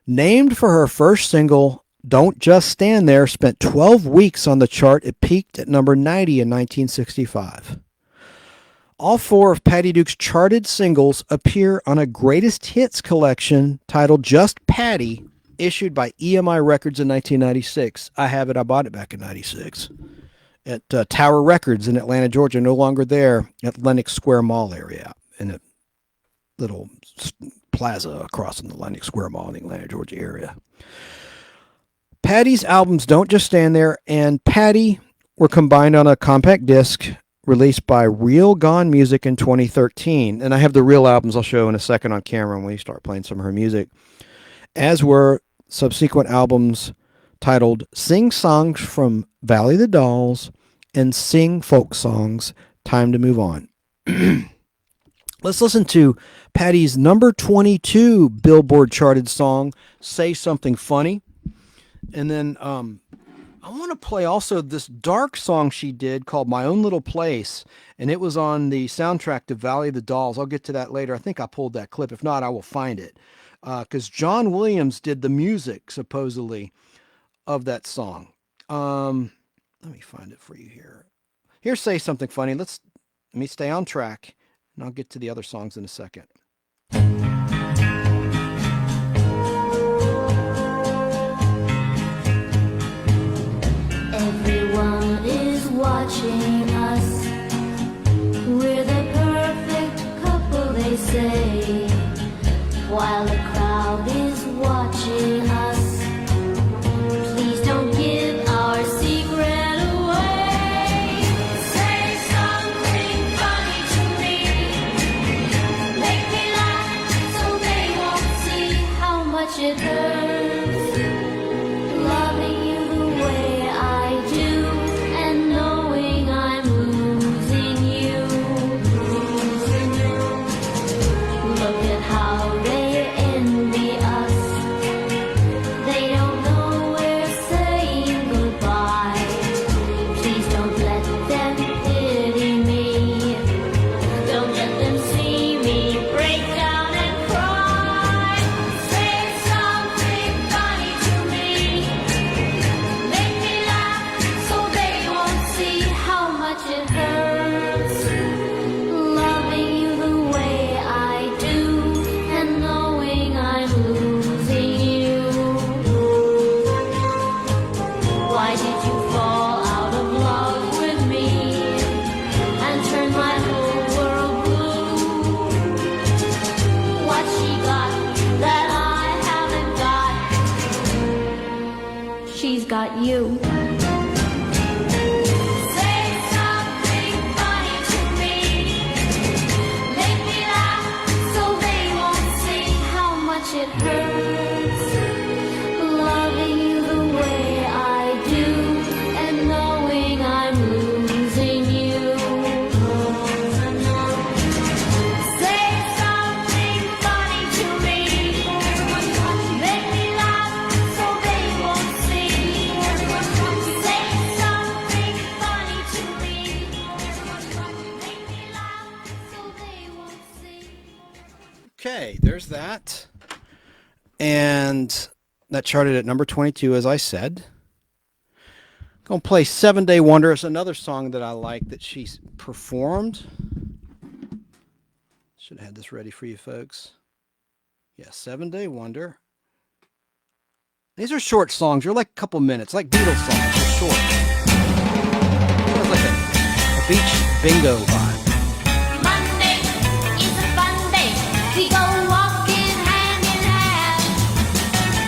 Named for her first single, Don't Just Stand There, spent 12 weeks on the chart. It peaked at number 90 in 1965. All 4 of Patty Duke's charted singles appear on a greatest hits collection titled Just Patty, issued by EMI Records in 1996. I have it. I bought it back in 96 at Tower Records in Atlanta, Georgia. No longer there, at Lenox Square Mall area, in a little plaza across from the Lenox Square Mall in the Atlanta, Georgia area. Patty's albums Don't Just Stand There and Patty were combined on a compact disc released by Real Gone Music in 2013. And I have the real albums I'll show in a second on camera when we start playing some of her music, as were subsequent albums titled Sing Songs from Valley of the Dolls and Sing Folk Songs, Time to Move On. Let's listen to Patty's number 22 Billboard charted song, Say Something Funny. And then I want to play also this dark song she did called My Own Little Place, and it was on the soundtrack to Valley of the Dolls. I'll get to that later. I think I pulled that clip. If not, I will find it, because John Williams did the music, supposedly, of that song. Let me find it for you here. Here's Say Something Funny. Let me stay on track, and I'll get to the other songs in a second. Everyone is watching us. We're the perfect couple, they say, while the crowd is watching us. Please don't give our secret away. Say something funny to me. Make me laugh so they won't see how much it hurts. Loving you the way I do, and knowing I'm losing you. Look at how they envy us. They don't know we're saying goodbye. Please don't let them pity me. Don't let them see me break down and cry. Say something funny to me. Make me laugh so they won't see how much it hurts. Loving you the way I do, and knowing I'm losing you. Why did you fall out of love with me and turn my whole world blue? What she got that I haven't got? She's got you. Say something funny to me. Okay, there's that. And that charted at number 22, as I said. Gonna play 7 Day Wonder. It's another song that I like that she performed. Should have had this ready for you folks. Yeah, 7 Day Wonder. These are short songs. They're like a couple minutes, like Beatles songs. They're short. It's like a beach bingo vibe. Monday is a fun day. We go walking hand in hand.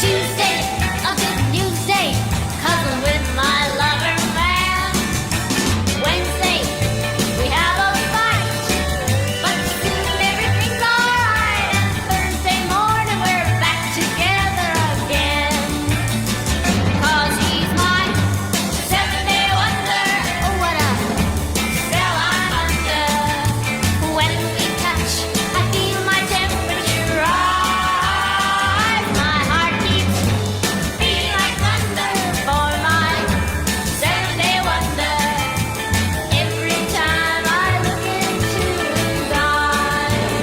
Tuesday, a good news day. Cuddling with my lover man. Wednesday, we have a fight. But soon everything's alright. And Thursday morning we're back together again. 'Cause he's my 7-day wonder. Oh, what a spell I'm under. When we touch, I feel my temperature rise. My heart keeps beating like thunder for my 7-day wonder. Every time I look into his eyes.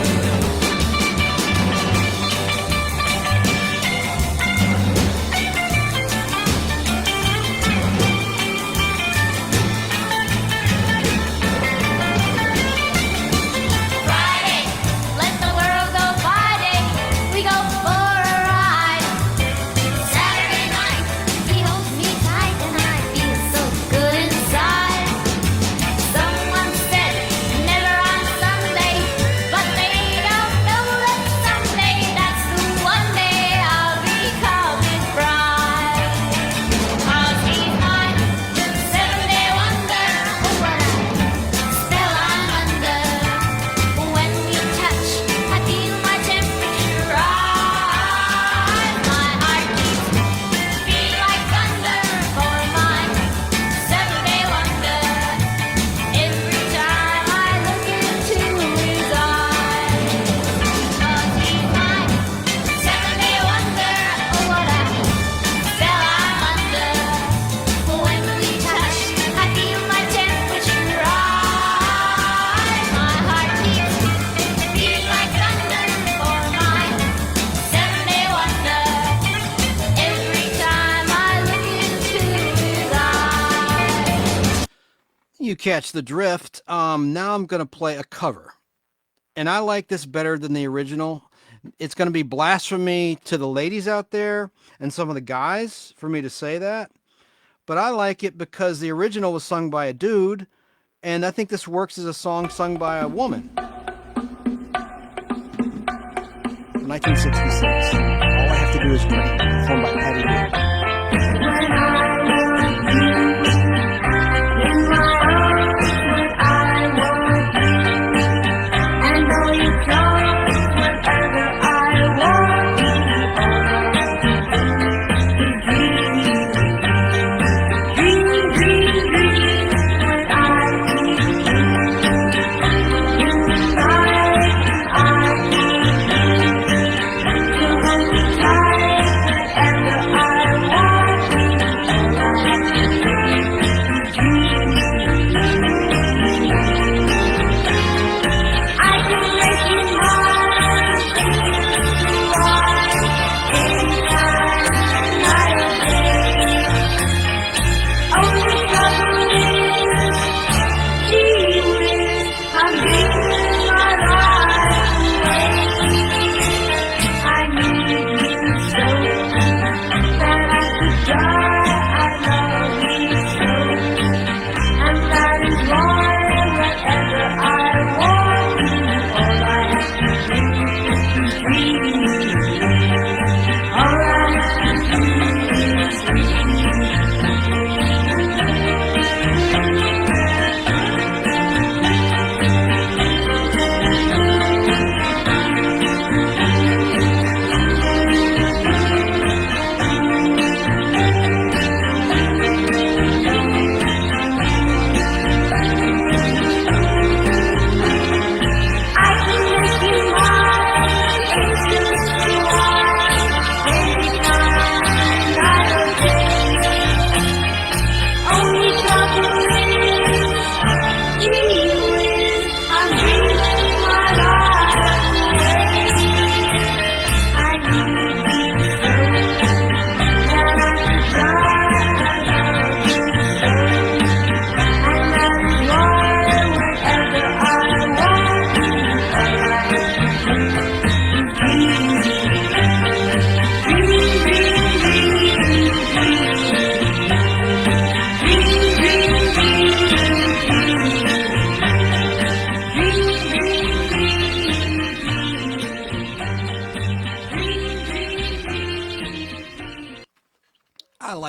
Friday, let the world go by day. We go for a ride. Saturday night, he holds me tight and I feel so good inside. Someone said never on Sunday, but they don't know that someday that's the one day I'll become his bride. 'Cause he's my 7-day wonder. Oh, what a spell I'm under. When we touch, I feel my temperature rise. My heart keeps beating like thunder for my 7-day wonder. Every time I look into his eyes. 'Cause he's my 7-day wonder. Oh, what a spell I'm under. When we touch, I feel my temperature rise. My heart keeps beating like thunder for my 7-day wonder. Every time I look into his eyes. You catch the drift. Now I'm going to play a cover. And I like this better than the original. It's going to be blasphemy to the ladies out there and some of the guys for me to say that. But I like it because the original was sung by a dude. And I think this works as a song sung by a woman. 1966. All I Have to Do Is Dream. Performed by Patty Duke. I can make you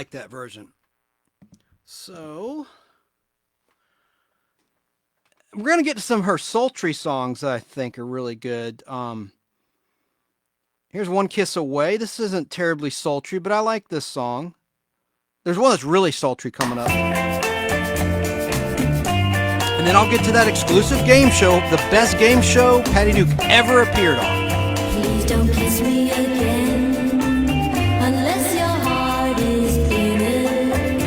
like that version. So we're going to get to some of her sultry songs that I think are really good. Here's One Kiss Away. This isn't terribly sultry, but I like this song. There's one that's really sultry coming up. And then I'll get to that exclusive game show, the best game show Patty Duke ever appeared on. Please don't kiss me again unless your heart is in it.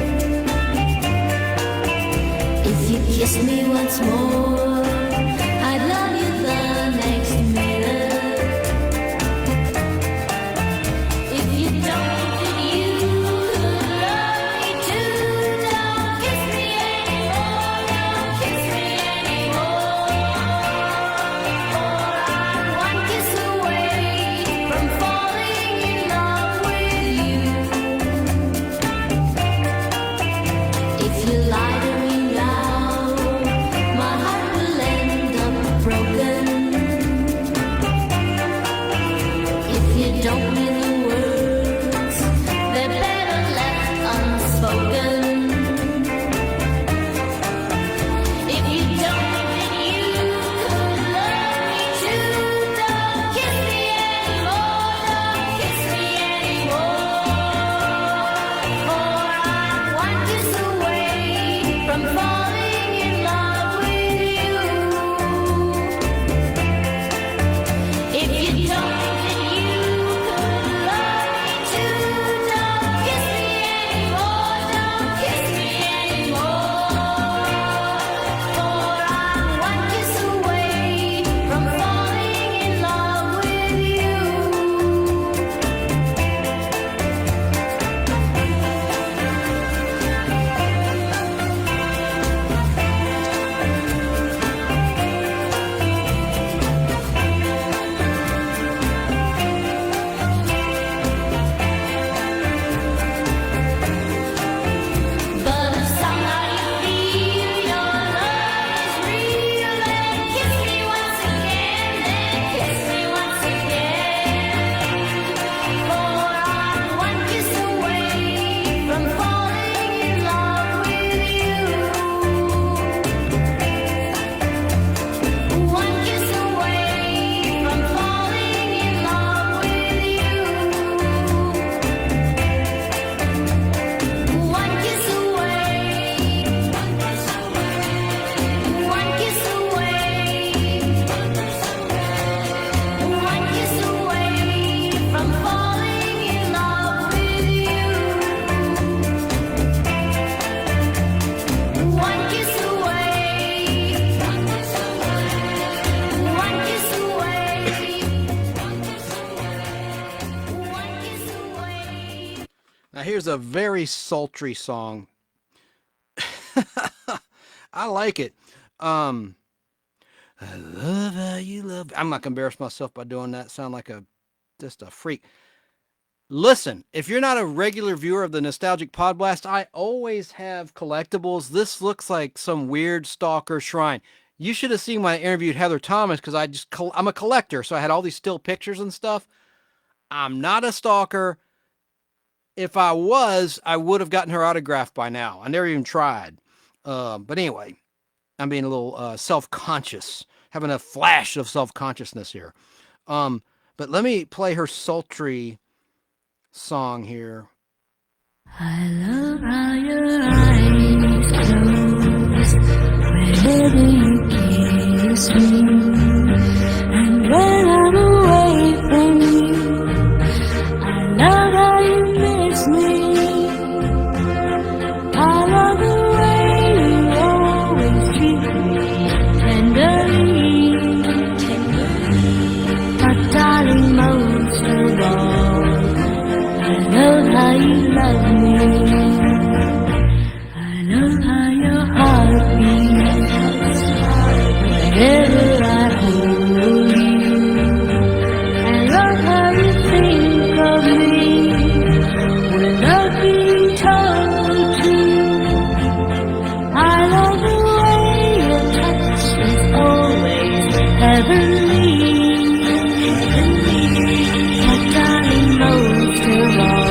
If you kiss me once more, I'd love you the next minute. If you don't think that you could love me too, don't kiss me anymore, don't kiss me anymore. For I'm one kiss away from falling in love with you. If you lie to me now, my heart will end up broken. If you don't mean the words, they're better left unspoken. If you don't think that you could love me too, don't kiss me anymore, don't kiss me anymore. For I'm one kiss away from falling in love with you. If you don't think that you could love me too, don't kiss me anymore, don't kiss me anymore. For I'm one kiss away from falling in love with you. But if somehow you feel your love is real, then kiss me once again, then kiss me once again. For I'm one kiss away from falling in love with you. One kiss away from falling in love with you. One kiss away, one kiss away from falling in love with you. One kiss away, one kiss away. Now here's a very sultry song. I like it. I love how you love. I'm not gonna embarrass myself by doing that. Sound like just a freak. Listen, if you're not a regular viewer of the Nostalgic Podblast, I always have collectibles. This looks like some weird stalker shrine. You should have seen when I interviewed Heather Thomas, because I'm a collector, so I had all these still pictures and stuff. I'm not a stalker. If I was, I would have gotten her autograph by now. I never even tried. But anyway, I'm being a little self-conscious, having a flash of self-consciousness here. But let me play her sultry song here. I love how your eyes close whenever you kiss me, and when I'm away from you, I love how you miss me. I love the way you always treat me tenderly, but darling, most of all, I love how you love me. I love how your heart beats whenever I hold you. I love how you think of me without being told to. I love the way your touch is always heavenly. But darling, most of all,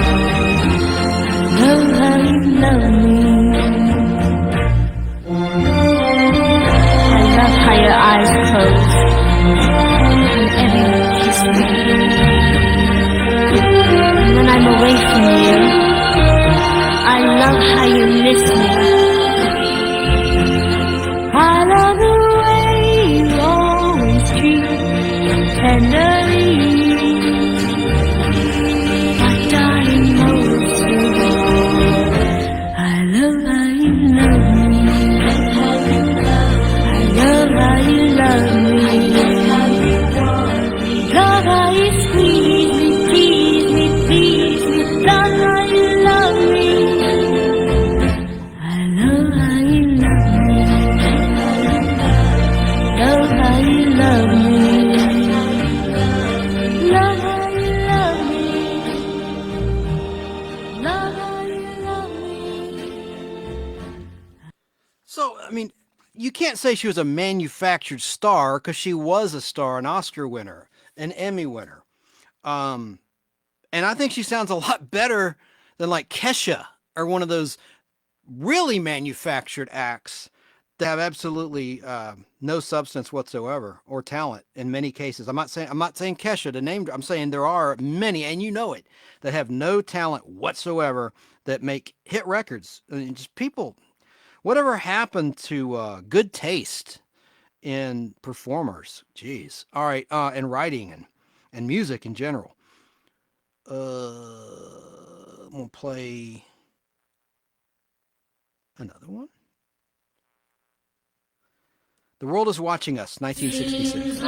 I love how love me. I love how your eyes close whenever you kiss me. And when I'm away from you, I love how you miss me. I love the way you always treat me tenderly. My darling, most of all, I love how you love me. I love how you love me. Love how you squeeze me, tease me, please me. Love how you love me. I love how you love me. Love how you love me. Love how you love me. Love how you love me. So, I mean, you can't say she was a manufactured star because she was a star, an Oscar winner, an Emmy winner. And I think she sounds a lot better than like Kesha or one of those really manufactured acts that have absolutely no substance whatsoever or talent in many cases. I'm not saying Kesha to name. I'm saying there are many, and you know it, that have no talent whatsoever that make hit records. I mean, just people. Whatever happened to good taste in performers? Jeez. All right, and writing and music in general. I'm gonna play another one. The World is Watching Us, 1966.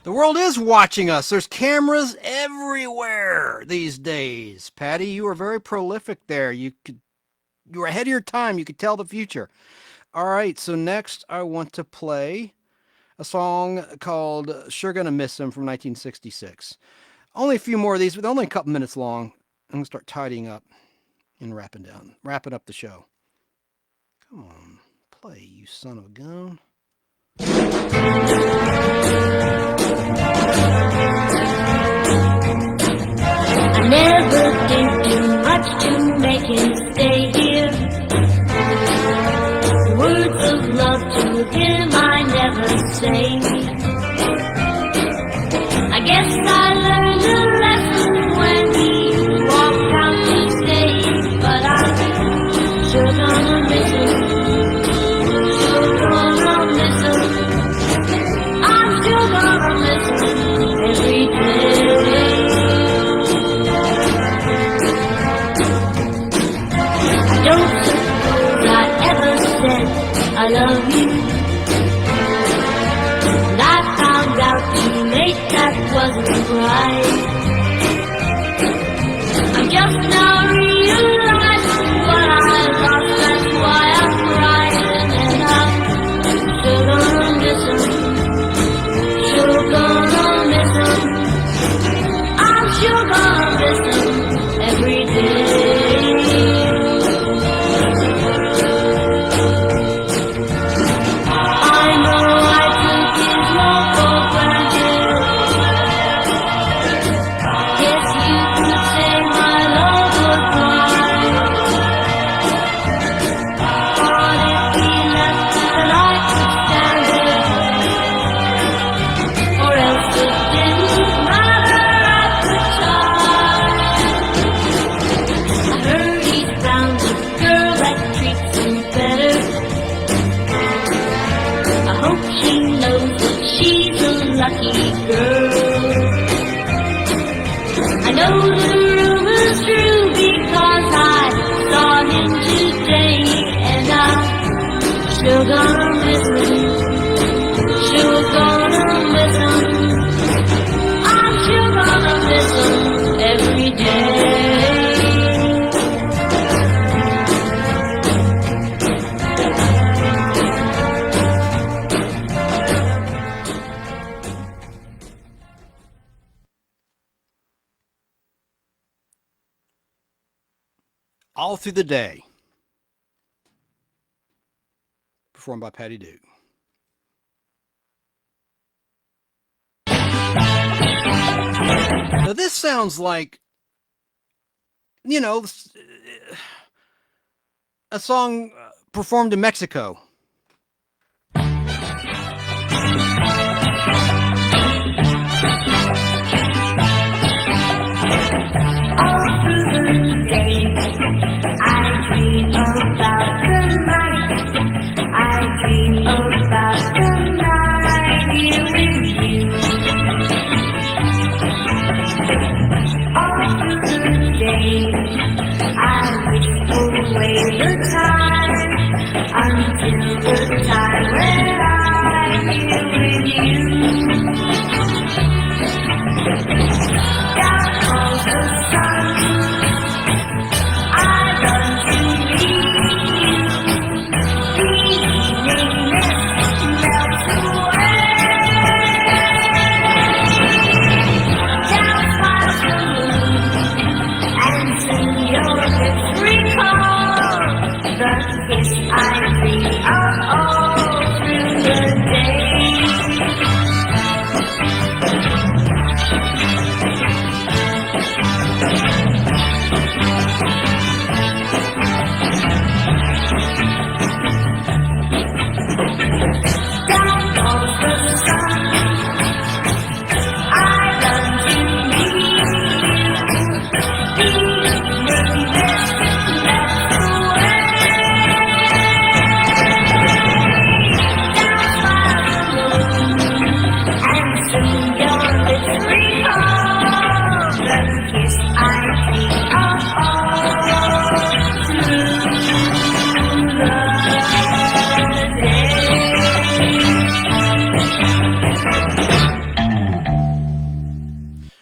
The world is watching us. There's cameras everywhere these days. Patty, you were very prolific there. You were ahead of your time. You could tell the future. All right, so next I want to play a song called Sure Gonna Miss Him from 1966. Only a few more of these, but only a couple minutes long. I'm going to start tidying up and wrapping up the show. Come on, play, you son of a gun. I never did do much to make him stay here. just now realized what I lost. That's why I'm crying, and I'm still gonna miss him. Sure gonna miss him. I'm sure gonna miss him every day. I know I took his love for granted. Yes, you could say my love was blind. But if he left, then I could stand it. Or else it didn't matter at the time. I heard he's found a girl that treats him better. I hope she knows that she's a lucky girl. I know the rumor's true because I saw him today, and I'm still gonna miss him. Sure gonna miss him. I'm sure gonna miss him every day. All Through the Day, performed by Patty Duke. Now this sounds like, you know, a song performed in Mexico.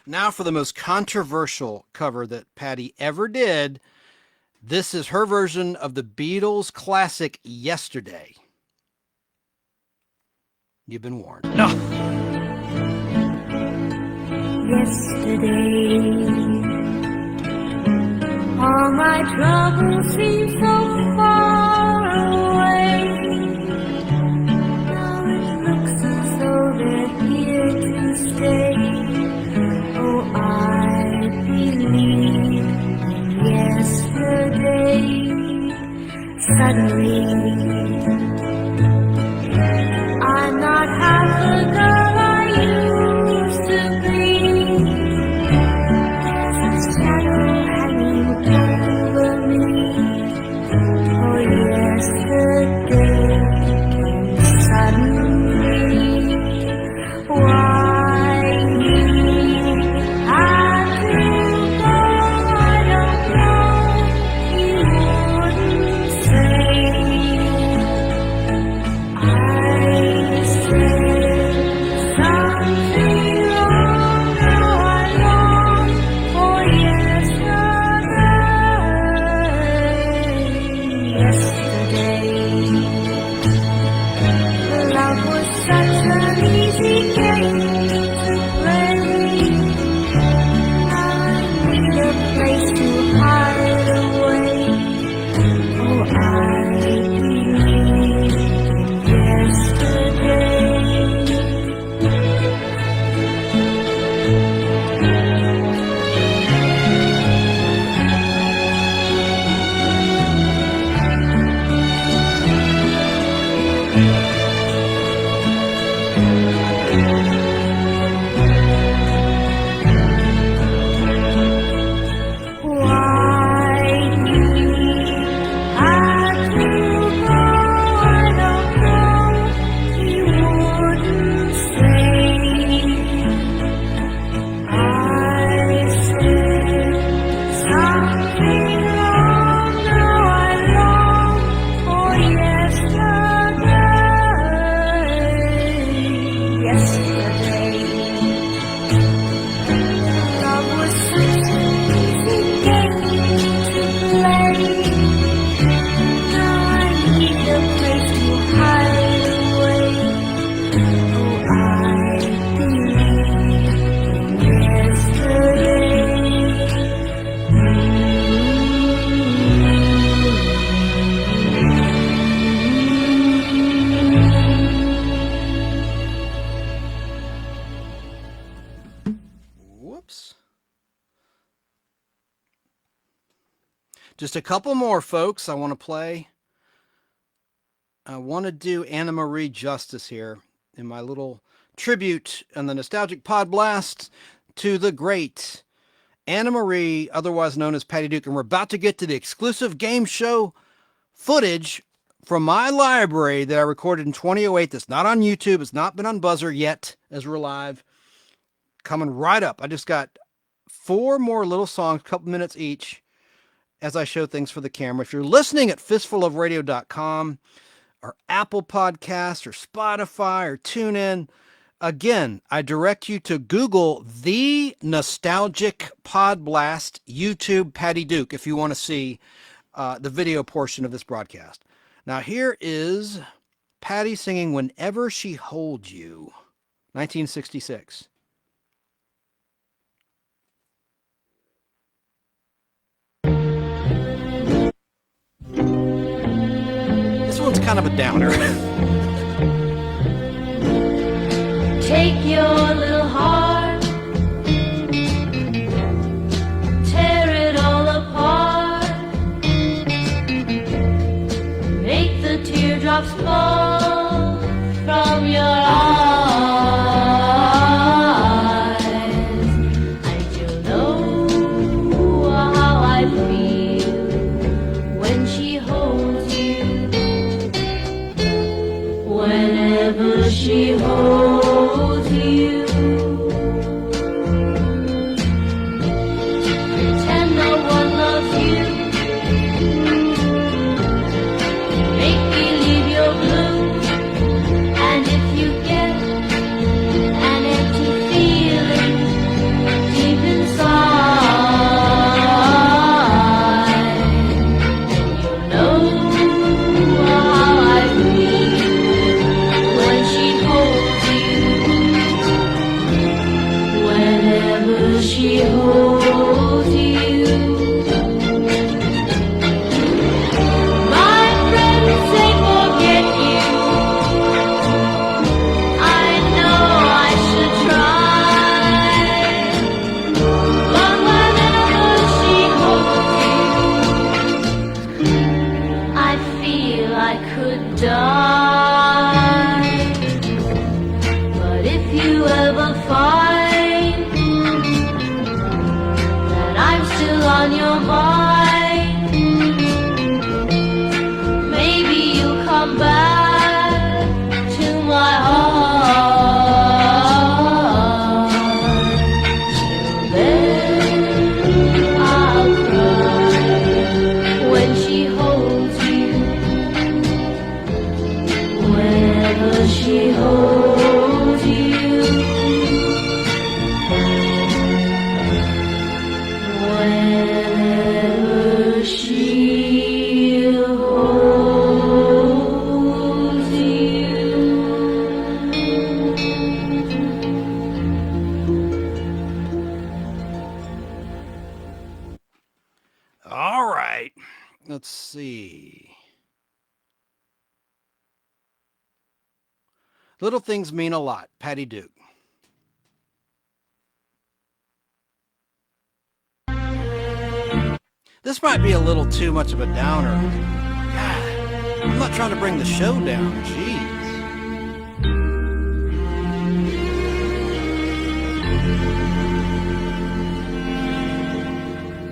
Now for the most controversial cover that Patty ever did. This is her version of the Beatles classic Yesterday. You've been warned. No. Yesterday, all my troubles seem so far away. Now it looks as though they're here to stay. Oh, I believe in yesterday. Suddenly, I'm not half the girl I used to be. There's a shadow hanging over me. Oh, yesterday came suddenly. Why you had to go, I don't know. You wouldn't say. Just a couple more, folks. I want to play. I want to do Anna Marie justice here in my little tribute on the Nostalgic Pod Blast to the great Anna Marie, otherwise known as Patty Duke. And we're about to get to the exclusive game show footage from my library that I recorded in 2008. That's not on YouTube. It's not been on Buzzer yet as we're live. Coming right up. I just got 4 more little songs, a couple minutes each, as I show things for the camera. If you're listening at fistfulofradio.com or Apple Podcasts or Spotify or TuneIn, again, I direct you to Google the Nostalgic Pod Blast YouTube Patty Duke if you want to see the video portion of this broadcast. Now here is Patty singing Whenever She Holds You, 1966. This one's kind of a downer. Take your little heart, tear it all apart, make the teardrops fall from your eyes, and you'll know how I feel when she holds you, whenever she holds you. Pretend no one loves you, make believe you're blue, and if you get an empty feeling deep inside, then you'll know how I feel when she holds you, whenever she holds you. My friends say forget you, I know I should try, but whenever she holds you, I feel I could die. But if you ever find that I'm still on your mind, maybe you'll come back to my heart. Till then I'll cry when she holds you, whenever she holds you, whenever she holds you. All right. Let's see. Little Things Mean a Lot, Patty Duke. This might be a little too much of a downer. God, I'm not trying to bring the show down. Jeez.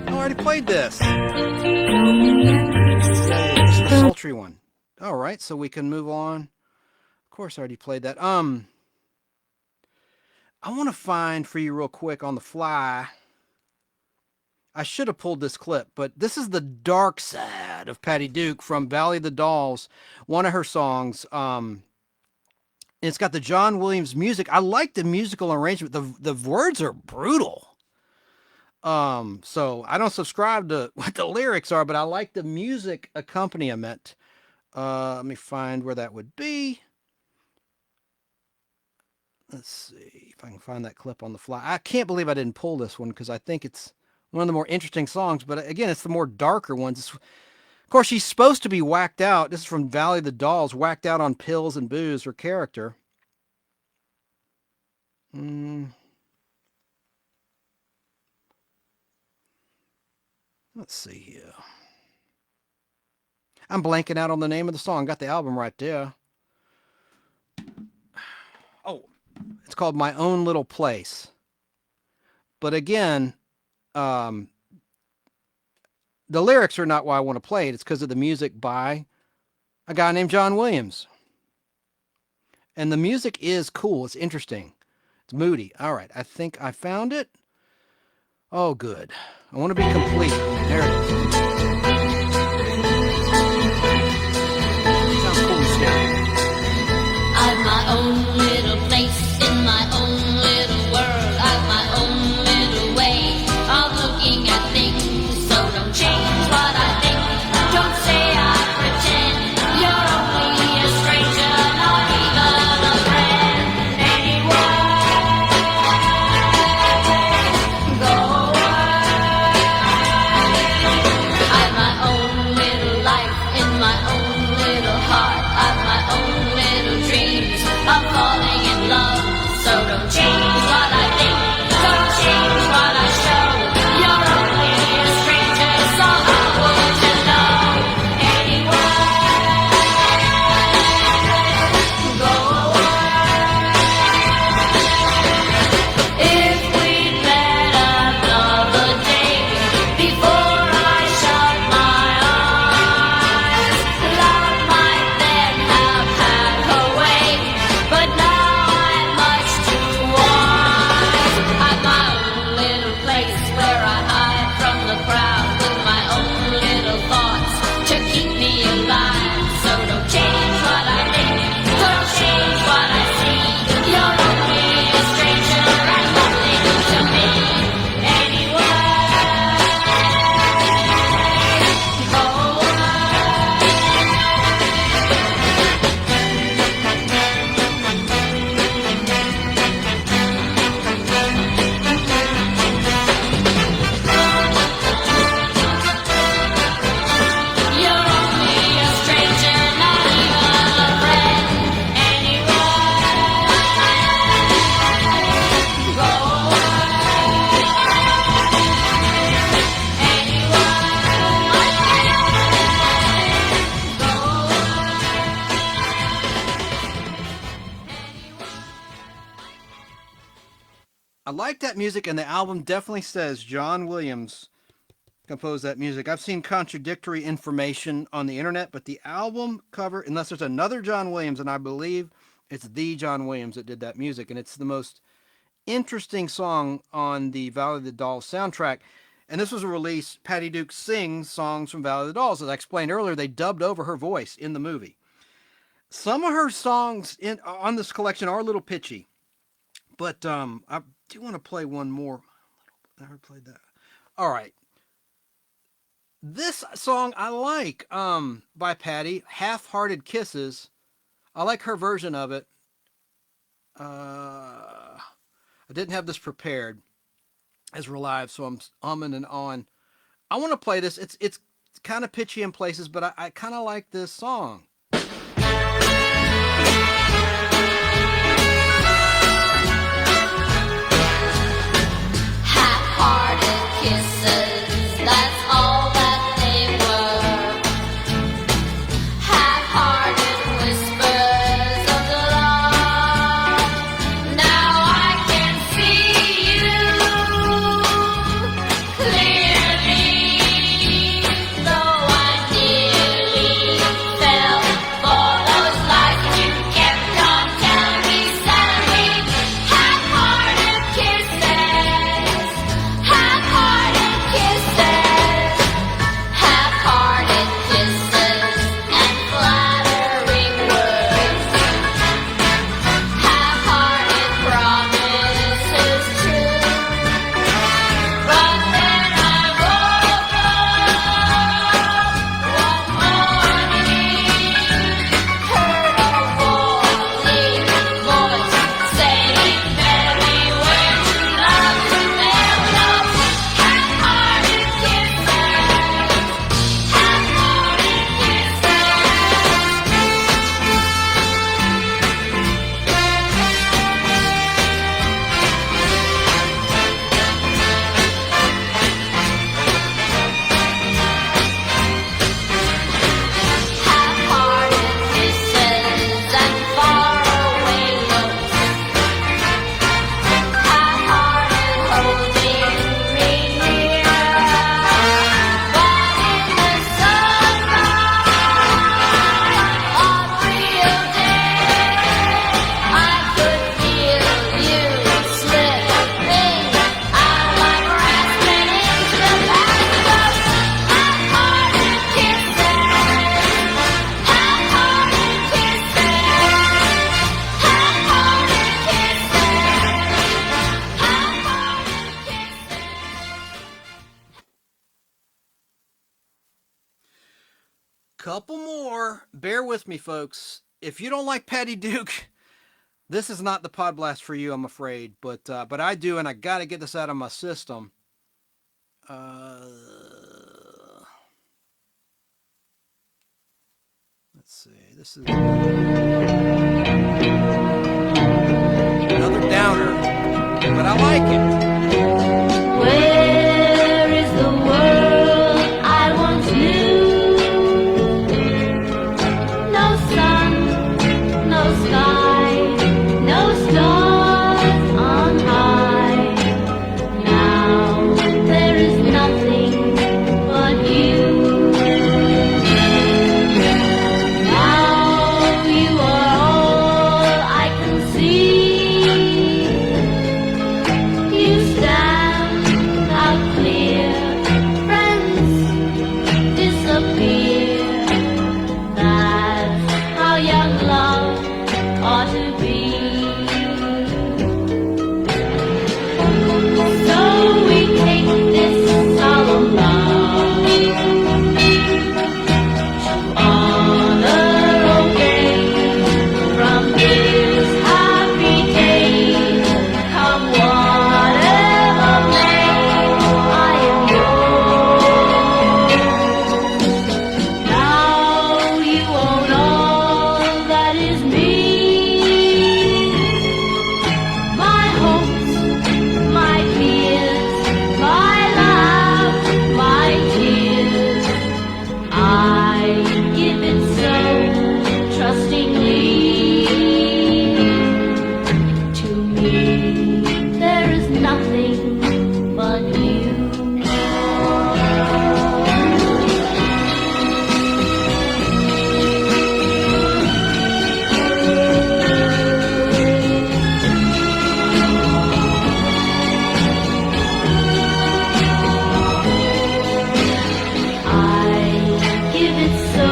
I already played this. It's the sultry one. All right, so we can move on. Of course, I already played that. I want to find for you real quick on the fly. I should have pulled this clip, but this is the dark side of Patty Duke from Valley of the Dolls, one of her songs. It's got the John Williams music. I like the musical arrangement. The words are brutal. So I don't subscribe to what the lyrics are, but I like the music accompaniment. Let me find where that would be. Let's see if I can find that clip on the fly. I can't believe I didn't pull this one because I think it's one of the more interesting songs, but again, it's the more darker ones. Of course, she's supposed to be whacked out. This is from Valley of the Dolls, whacked out on pills and booze, her character. Let's see here. I'm blanking out on the name of the song. Got the album right there. Oh, it's called My Own Little Place. But again, the lyrics are not why I want to play it. It's because of the music by a guy named John Williams. And the music is cool. It's interesting. It's moody. All right. I think I found it. Oh, good. I want to be complete. There it is. Sounds cool and scary. I've my own little place in my own little world. I've my own little way of looking at things. So don't change what I think. Don't say I pretend. You're only a stranger, not even a friend. Anyway, go away. I've my own little life in my own little heart. I've my own little dreams of falling in love. So don't change what I think. Don't change what I show. You're only a stranger, so how would you know? Anyway, go away. If we met another day before I shut my eyes, love might then have had her way. But now I'm much too wise. I've my own little place where I hide from the crowd with my own little thoughts to keep me alive. So don't change what I think. Don't change what I see. You're only a stranger and nothing to me. Anyway, go You're only a stranger, not even a friend. Anyway, go I like that music, and the album definitely says John Williams composed that music. I've seen contradictory information on the internet, but the album cover, unless there's another John Williams, and I believe it's the John Williams that did that music, and it's the most interesting song on the Valley of the Dolls soundtrack. And this was a release, Patty Duke sings songs from Valley of the Dolls. As I explained earlier, they dubbed over her voice in the movie. Some of her songs on this collection are a little pitchy, but I do want to play one more. I never played that. All right. This song I like by Patty, Half-Hearted Kisses. I like her version of it. I didn't have this prepared as we're live, so I'm umming and on. I want to play this. It's kind of pitchy in places, but I kind of like this song. half-hearted kisses, that's all that they were. Half-hearted whispers of love. Now I can see you clearly, though I nearly fell Couple more. Bear with me, folks. If you don't like Patty Duke, this is not the Pod Blast for you, I'm afraid. But I do, and I got to get this out of my system. Let's see. This is another downer, but I like it. Where is the world I once knew? No sun, no sky, no stars on high. Now there is nothing but you. Now you are all I can see. You stand out clear, friends disappear. That's how young love ought to be. So we take this solemn vow to honor obey from this happy day. Come whatever may, I am yours. Now you own all that is me. My hopes, my fears, my laughs, my tears. I give it so trustingly. To me, there is nothing but you. I give it so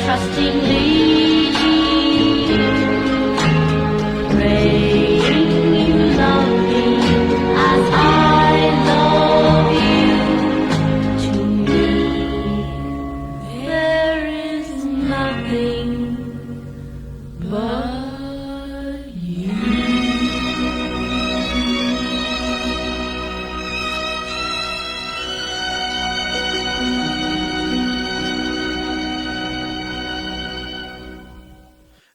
trustingly. Praying you love me as I love you. To me, there is nothing but you.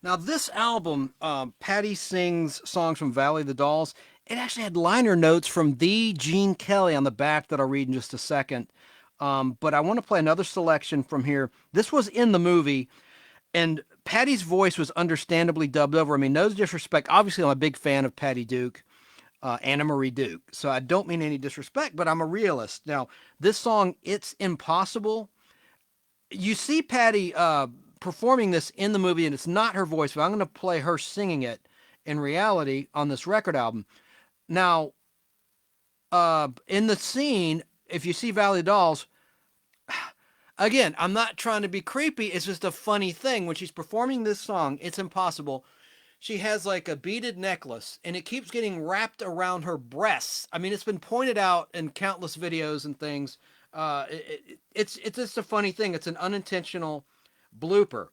Now, this album, Patty sings songs from Valley of the Dolls. It actually had liner notes from the Gene Kelly on the back that I'll read in just a second. But I want to play another selection from here. This was in the movie, and Patty's voice was understandably dubbed over. I mean, no disrespect. Obviously, I'm a big fan of Patty Duke, Anna Marie Duke. So I don't mean any disrespect, but I'm a realist. Now, this song, It's Impossible. You see Patty performing this in the movie, and it's not her voice, but I'm going to play her singing it in reality on this record album. Now, in the scene, if you see Valley Dolls, again, I'm not trying to be creepy. It's just a funny thing. When she's performing this song, It's Impossible, she has like a beaded necklace, and it keeps getting wrapped around her breasts. I mean, it's been pointed out in countless videos and things. It's just a funny thing. It's an unintentional blooper.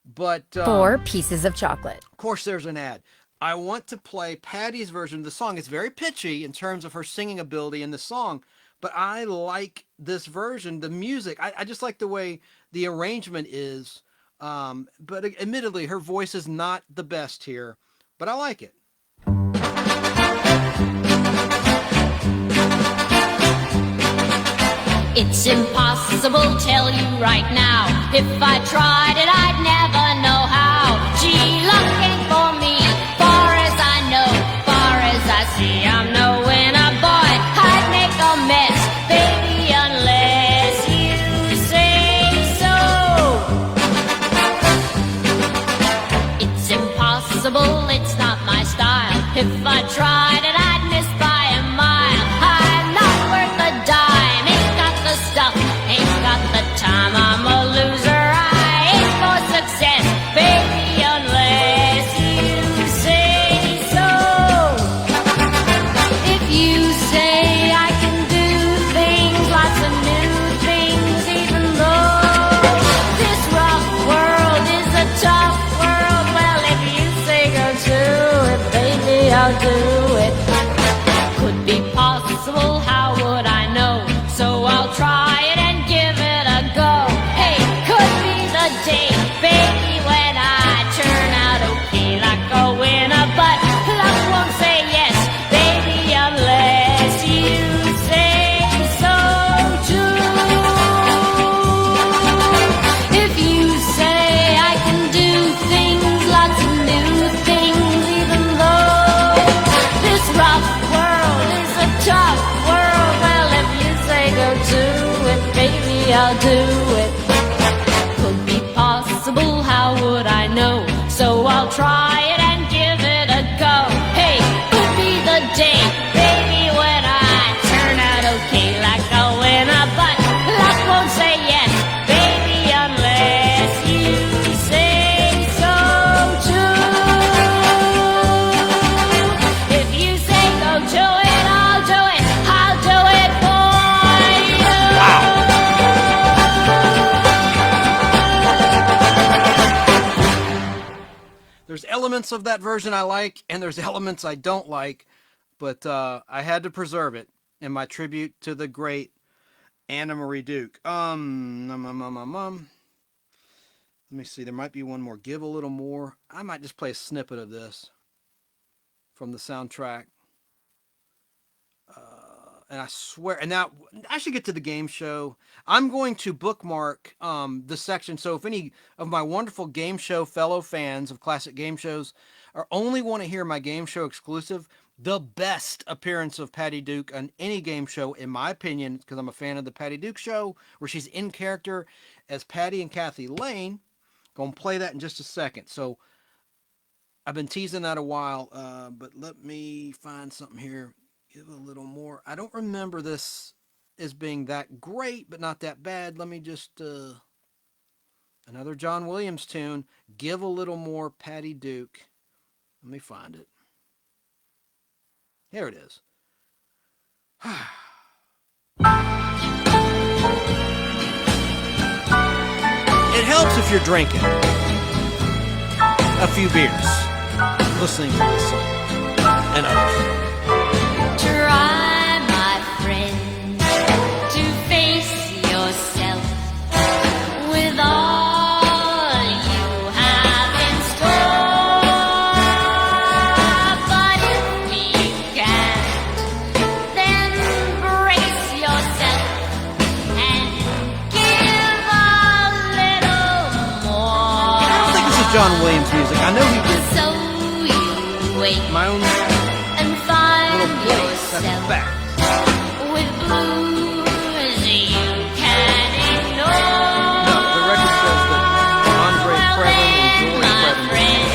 But 4 pieces of chocolate. Of course, there's an ad. I want to play Patty's version of the song. It's very pitchy in terms of her singing ability in the song, but I like this version. The music, I just like the way the arrangement is. But admittedly, her voice is not the best here, but I like it. It's impossible, tell you right now. If I tried it, I'd never know how. Gee, luck ain't for me, far as I know, far as I see. I'm no winner, boy. I'd make a mess, baby, unless you say so. It's impossible, it's not my style. If I tried it, I'd miss by a mile. I'm not worth a dime, ain't got the stuff, ain't got the time. I'm a loser, I ain't for success, baby, unless you say so. If you say I can do things, lots of new things, even though this Maybe I'll do it. Could be possible, how would I know? So I'll try it and give it a go. Hey, could be the day, baby, when I turn out okay like a winner. But luck won't say yes, baby, unless you say so too. If you say go to it, I'll do it. I'll do it for you. There's elements of that version I like, and there's elements I don't like, but I had to preserve it in my tribute to the great Anna Marie Duke. Let me see. There might be one more. Give a little more. I might just play a snippet of this from the soundtrack. And I swear, and now I should get to the game show. I'm going to bookmark the section. So if any of my wonderful game show fellow fans of classic game shows are only want to hear my game show exclusive, the best appearance of Patty Duke on any game show, in my opinion, because I'm a fan of the Patty Duke show, where she's in character as Patty and Kathy Lane. Gonna play that in just a second. So I've been teasing that a while, but let me find something here. Give a little more. I don't remember this as being that great, but not that bad. Let me just, another John Williams tune. Give a little more, Patty Duke. Let me find it. Here it is. It helps if you're drinking a few beers, listening to this song and others. Try, my friend, to face yourself with all you have in store. But if you can't, then brace yourself and give a little more. I don't think this is John Williams music. I know he did So you wait my own and find yourself back. with blues you can ignore. No, the record says that Andre Previn and George My Previn. friend,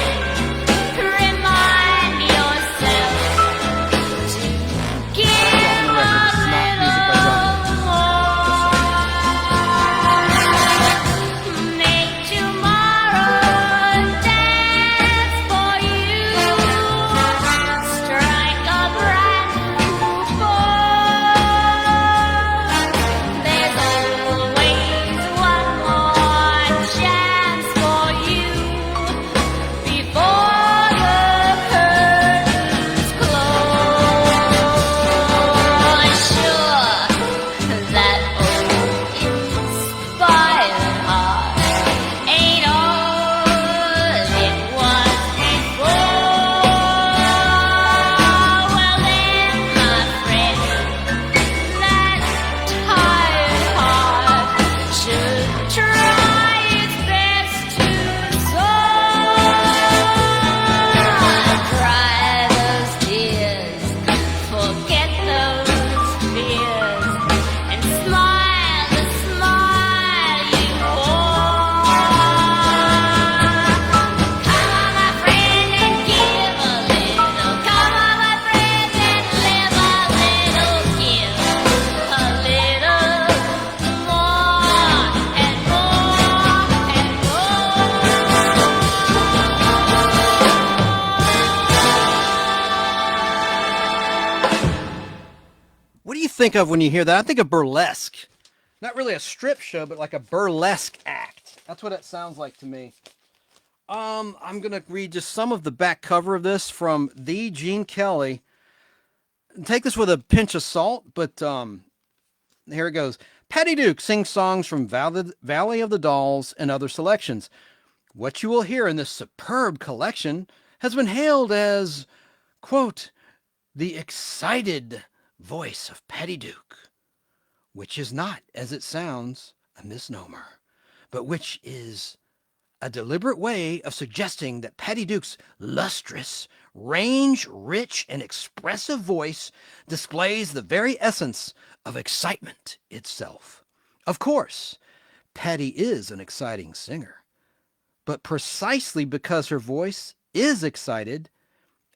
remind yourself to give On the record, it's not music by John Williams. Make tomorrow dance for you. Strike a brand new chord. There's always one more chance for you before the curtains close. Sure, that old inspired heart ain't all it was before. Well then, my friend, that tired heart should try its best to soar. Cry those tears, forget those fears, and smile the smile you wore. Come on, my friend, and give a little. Come on, my friend, and live a little. Give a little more and more and What do you think of when you hear that? I think of burlesque. Not really a strip show, but like a burlesque act. That's what it sounds like to me. I'm going to read just some of the back cover of this from the Gene Kelly. Take this with a pinch of salt, but here it goes. Patty Duke sings songs from Valley of the Dolls and other selections. What you will hear in this superb collection has been hailed as, quote, the excited voice of Patty Duke, which is not, as it sounds, a misnomer, but which is a deliberate way of suggesting that Patty Duke's lustrous, range-rich, and expressive voice displays the very essence of excitement itself. Of course, Patty is an exciting singer, but precisely because her voice is excited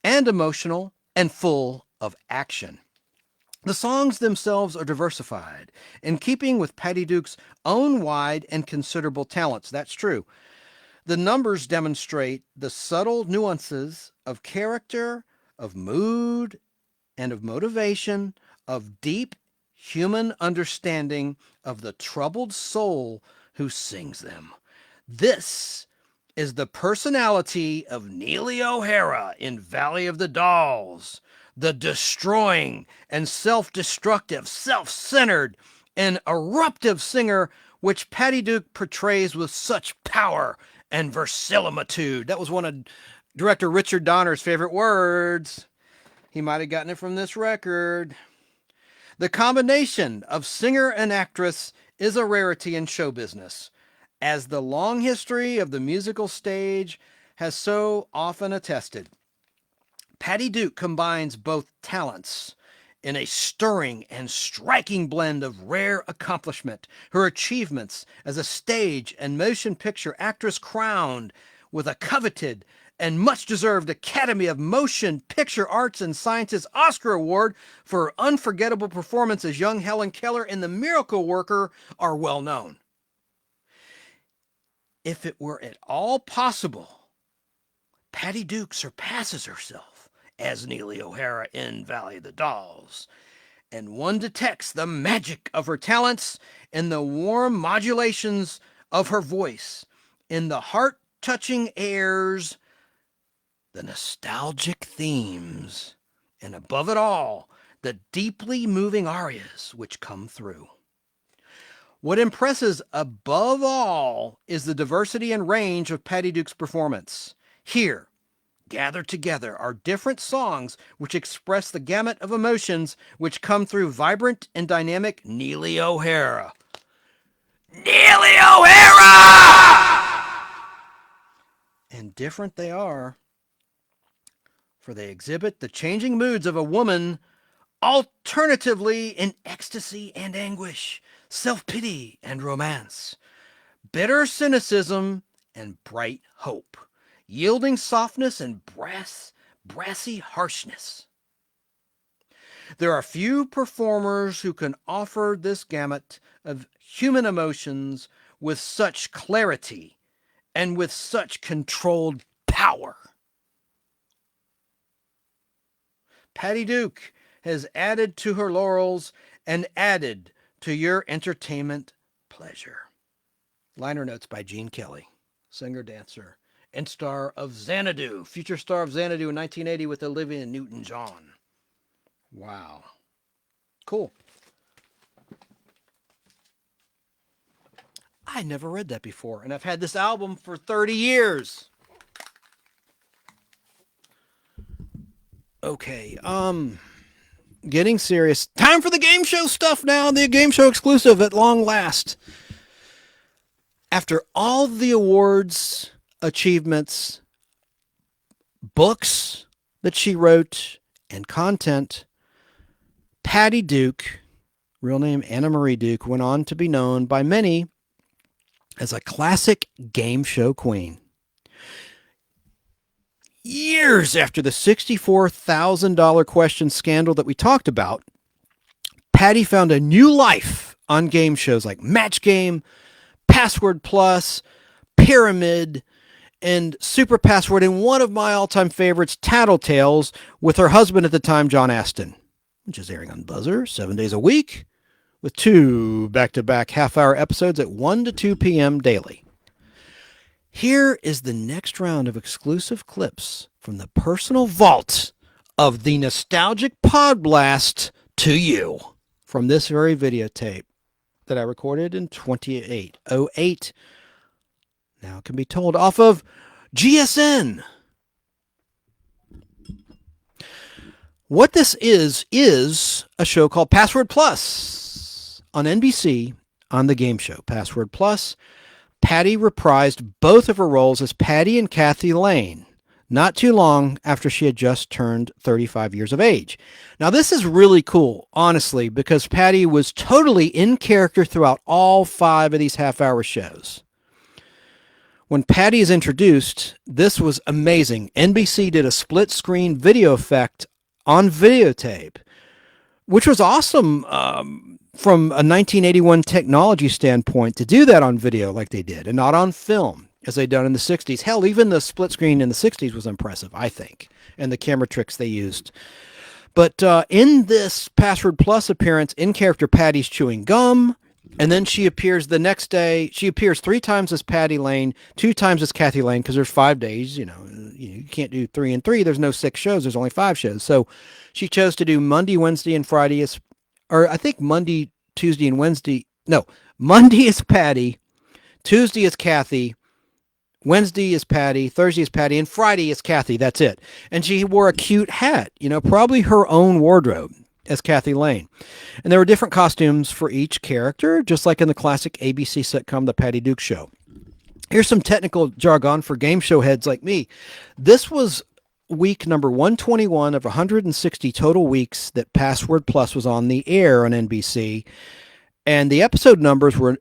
and emotional and full of action. The songs themselves are diversified, in keeping with Patty Duke's own wide and considerable talents. That's true. The numbers demonstrate the subtle nuances of character, of mood, and of motivation, of deep human understanding of the troubled soul who sings them. This is the personality of Neely O'Hara in Valley of the Dolls, the destroying and self-destructive, self-centered, and eruptive singer which Patty Duke portrays with such power and verisimilitude. That was one of director Richard Donner's favorite words. He might have gotten it from this record. The combination of singer and actress is a rarity in show business, as the long history of the musical stage has so often attested. Patty Duke combines both talents in a stirring and striking blend of rare accomplishment. Her achievements as a stage and motion picture actress crowned with a coveted and much-deserved Academy of Motion Picture Arts and Sciences Oscar Award for her unforgettable performance as young Helen Keller in The Miracle Worker are well known. If it were at all possible, Patty Duke surpasses herself as Neely O'Hara in Valley of the Dolls, and one detects the magic of her talents in the warm modulations of her voice, in the heart-touching airs, the nostalgic themes, and above it all, the deeply moving arias which come through. What impresses above all is the diversity and range of Patty Duke's performance. Here, gathered together are different songs which express the gamut of emotions which come through vibrant and dynamic Neely O'Hara. Neely O'Hara! And different they are, for they exhibit the changing moods of a woman alternatively in ecstasy and anguish, self-pity and romance, bitter cynicism and bright hope, yielding softness and brassy harshness. There are few performers who can offer this gamut of human emotions with such clarity and with such controlled power. Patty Duke has added to her laurels and added to your entertainment pleasure. Liner notes by Gene Kelly, singer-dancer and star of Xanadu, future star of Xanadu in 1980 with Olivia Newton-John. Wow. Cool. I never read that before, and I've had this album for 30 years. Okay, getting serious. Time for the game show stuff now, the game show exclusive at long last. After all the awards, achievements, books that she wrote, and content, Patty Duke, real name Anna Marie Duke, went on to be known by many as a classic game show queen. Years after the $64,000 question scandal that we talked about, Patty found a new life on game shows like Match Game, Password Plus, Pyramid, and Super Password, and one of my all-time favorites, Tattletales, with her husband at the time, John Astin, which is airing on Buzzer 7 days a week, with 2 back-to-back half-hour episodes at 1 to 2 p.m. daily. Here is the next round of exclusive clips from the personal vault of the nostalgic Pod Blast to you from this very videotape that I recorded in 2808. Now it can be told off of GSN. What this is a show called Password Plus on NBC on the game show Password Plus. Patty reprised both of her roles as Patty and Kathy Lane, not too long after she had just turned 35 years of age. Now, this is really cool, honestly, because Patty was totally in character throughout all 5 of these half-hour shows. When Patty is introduced, this was amazing. NBC did a split-screen video effect on videotape, which was awesome from a 1981 technology standpoint to do that on video like they did and not on film as they'd done in the 60s. Hell, even the split screen in the 60s was impressive, I think, and the camera tricks they used. But in this Password Plus appearance, in character, Patty's chewing gum, and then she appears the next day. She appears 3 times as Patty Lane, 2 times as Kathy Lane, because there's 5 days. You can't do 3 and 3. There's no 6 shows. There's only 5 shows. So she chose to do Monday, Wednesday, and Friday or I think Monday, Tuesday, and Wednesday. No, Monday is Patty, Tuesday is Kathy, Wednesday is Patty, Thursday is Patty, and Friday is Kathy. That's it. And she wore a cute hat, probably her own wardrobe as Kathy Lane. And there were different costumes for each character, just like in the classic ABC sitcom, The Patty Duke Show. Here's some technical jargon for game show heads like me. This was week number 121 of 160 total weeks that Password Plus was on the air on NBC. And the episode numbers were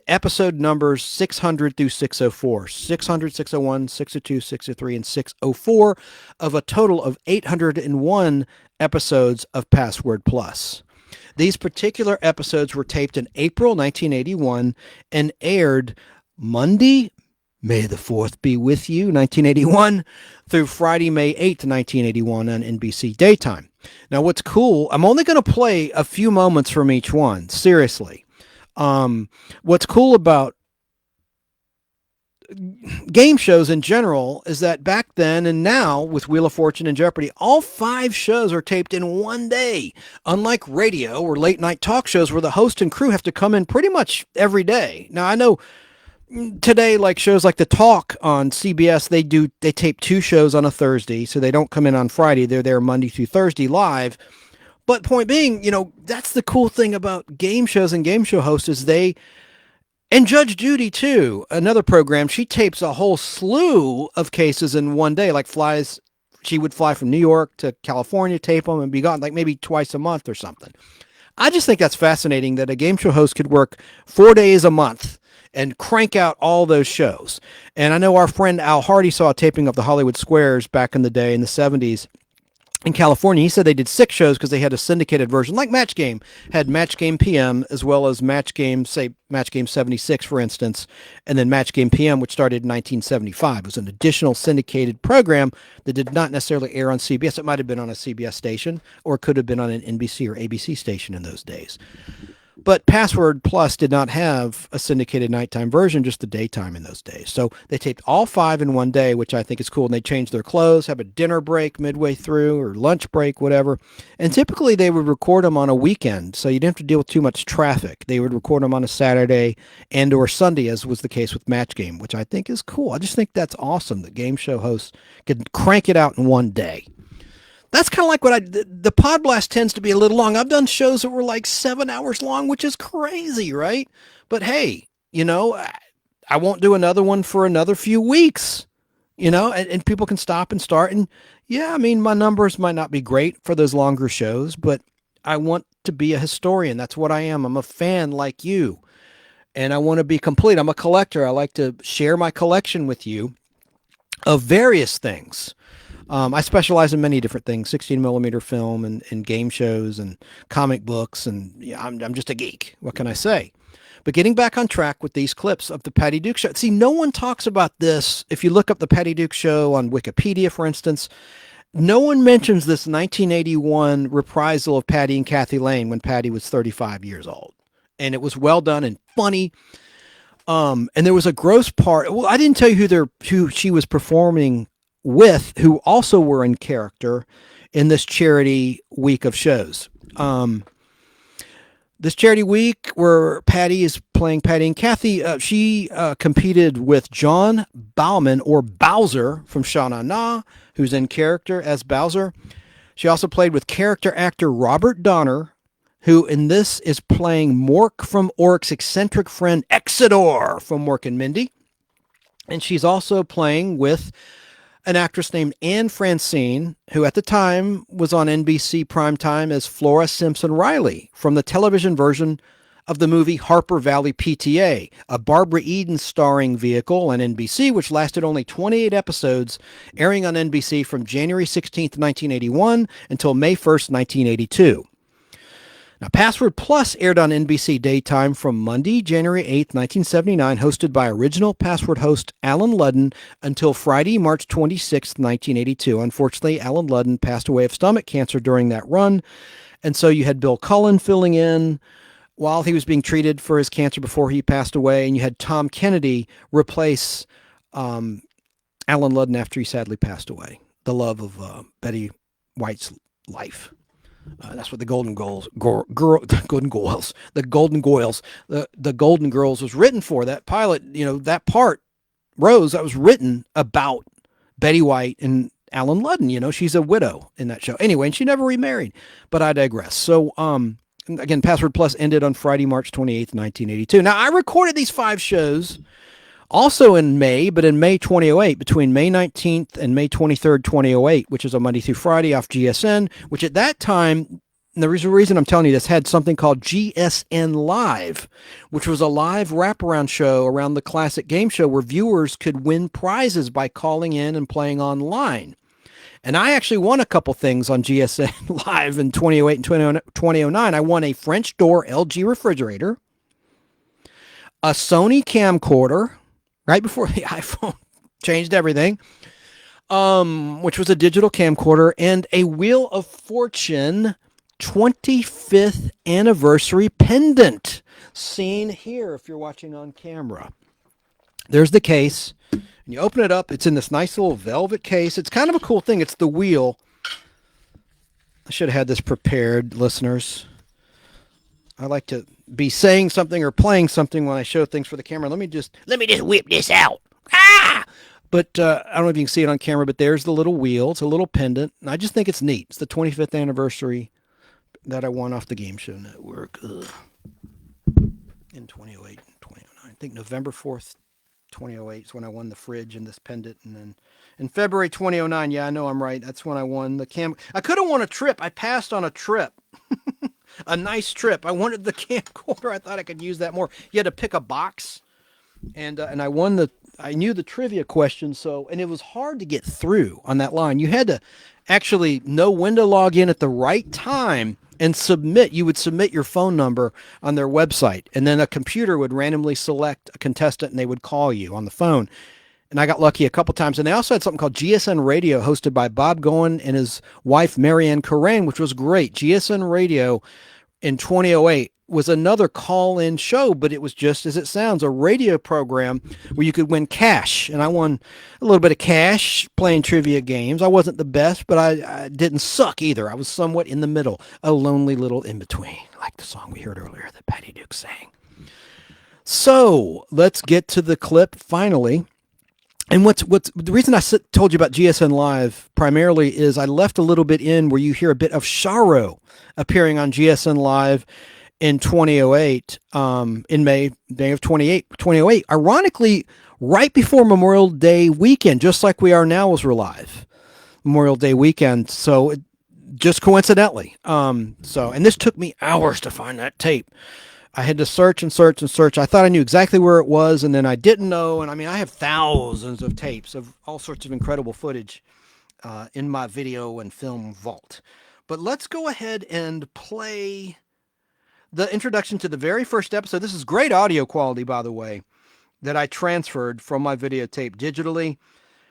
episode numbers 600 through 604, 600, 601, 602, 603, and 604 of a total of 801 episodes of Password Plus. These particular episodes were taped in April 1981 and aired Monday, May the 4th be with you, 1981, through Friday, May 8th, 1981 on NBC Daytime. Now, what's cool, I'm only going to play a few moments from each one, seriously. What's cool about game shows in general is that back then and now with Wheel of Fortune and Jeopardy, all 5 shows are taped in one day, unlike radio or late night talk shows where the host and crew have to come in pretty much every day. Now, I know today, like shows like The Talk on CBS, they tape 2 shows on a Thursday, so they don't come in on Friday. They're there Monday through Thursday live. But point being, that's the cool thing about game shows and game show hosts is and Judge Judy too, another program, she tapes a whole slew of cases in one day, like she would fly from New York to California, tape them, and be gone like maybe twice a month or something. I just think that's fascinating that a game show host could work 4 days a month and crank out all those shows. And I know our friend Al Hardy saw a taping of the Hollywood Squares back in the day in the 70s in California. He said they did 6 shows because they had a syndicated version, like Match Game, had Match Game PM as well as Match Game, say Match Game 76, for instance, and then Match Game PM, which started in 1975. It was an additional syndicated program that did not necessarily air on CBS. It might have been on a CBS station, or it could have been on an NBC or ABC station in those days. But Password Plus did not have a syndicated nighttime version, just the daytime in those days. So they taped all 5 in one day, which I think is cool. And they changed their clothes, have a dinner break midway through or lunch break, whatever. And typically they would record them on a weekend, so you didn't have to deal with too much traffic. They would record them on a Saturday and or Sunday, as was the case with Match Game, which I think is cool. I just think that's awesome that game show hosts could crank it out in one day. That's kind of like the Pod Blast tends to be a little long. I've done shows that were like 7 hours long, which is crazy, right? But hey, I won't do another one for another few weeks, and people can stop and start. And yeah, I mean, my numbers might not be great for those longer shows, but I want to be a historian. That's what I am. I'm a fan like you, and I want to be complete. I'm a collector. I like to share my collection with you of various things. I specialize in many different things, 16 millimeter film and game shows and comic books. And yeah, I'm just a geek. What can I say? But getting back on track with these clips of the Patty Duke Show. See, no one talks about this. If you look up the Patty Duke Show on Wikipedia, for instance, no one mentions this 1981 reprisal of Patty and Kathy Lane when Patty was 35 years old. And it was well done and funny. And there was a gross part. Well, I didn't tell you who she was performing with, who also were in character in this charity week of shows. This charity week where Patty is playing Patty and Kathy, she competed with John Bauman, or Bowser, from Sha Na Na, who's in character as Bowser. She also played with character actor Robert Donner, who in this is playing Mork from Ork's eccentric friend Exodor from Mork and Mindy. And she's also playing with an actress named Anne Francine, who at the time was on NBC primetime as Flora Simpson Riley from the television version of the movie Harper Valley PTA, a Barbara Eden starring vehicle on NBC, which lasted only 28 episodes, airing on NBC from January 16th, 1981 until May 1st, 1982. Now, Password Plus aired on NBC daytime from Monday, January 8th, 1979, hosted by original Password host Alan Ludden until Friday, March 26th, 1982. Unfortunately, Alan Ludden passed away of stomach cancer during that run, and so you had Bill Cullen filling in while he was being treated for his cancer before he passed away, and you had Tom Kennedy replace Alan Ludden after he sadly passed away, the love of Betty White's life. That's what the Golden Girls was written for. That pilot, that part, Rose, that was written about Betty White and Alan Ludden. She's a widow in that show. Anyway, and she never remarried, but I digress. So, again, Password Plus ended on Friday, March 28th, 1982. Now, I recorded these 5 shows also in May, but in May 2008, between May 19th and May 23rd, 2008, which is a Monday through Friday off GSN, which at that time, and the reason I'm telling you this, had something called GSN Live, which was a live wraparound show around the classic game show where viewers could win prizes by calling in and playing online. And I actually won a couple things on GSN Live in 2008 and 2009. I won a French door LG refrigerator, a Sony camcorder, right before the iPhone changed everything, which was a digital camcorder, and a Wheel of Fortune 25th anniversary pendant, seen here if you're watching on camera. There's the case. And you open it up. It's in this nice little velvet case. It's kind of a cool thing. It's the wheel. I should have had this prepared, listeners. I like to be saying something or playing something when I show things for the camera. Let me just whip this out. Ah! But I don't know if you can see it on camera, but there's the little wheel. It's a little pendant. And I just think it's neat. It's the 25th anniversary that I won off the Game Show Network in 2008 and 2009. I think November 4th, 2008 is when I won the fridge and this pendant. And then in February 2009, yeah, I know I'm right. That's when I won the cam. I could have won a trip. I passed on a trip. A nice trip. I wanted the camcorder. I thought I could use that more. You had to pick a box, and I won I knew the trivia question, and it was hard to get through on that line. You had to actually know when to log in at the right time and submit. You would submit your phone number on their website, and then a computer would randomly select a contestant, and they would call you on the phone. And I got lucky a couple times. And they also had something called GSN Radio, hosted by Bob Goen and his wife, Marianne Corain, which was great. GSN Radio in 2008 was another call-in show, but it was just as it sounds, a radio program where you could win cash. And I won a little bit of cash playing trivia games. I wasn't the best, but I didn't suck either. I was somewhat in the middle, a lonely little in-between, like the song we heard earlier that Patty Duke sang. So let's get to the clip finally. And what's the reason I told you about GSN Live primarily is I left a little bit in where you hear a bit of Charo appearing on GSN Live in 2008, in May of 2008. Ironically, right before Memorial Day weekend, just like we are now as we're live. Memorial Day weekend. So just coincidentally. And this took me hours to find that tape. I had to search and search and search. I thought I knew exactly where it was, and then I didn't know. And I mean, I have thousands of tapes of all sorts of incredible footage in my video and film vault. But let's go ahead and play the introduction to the very first episode. This is great audio quality, by the way, that I transferred from my videotape digitally.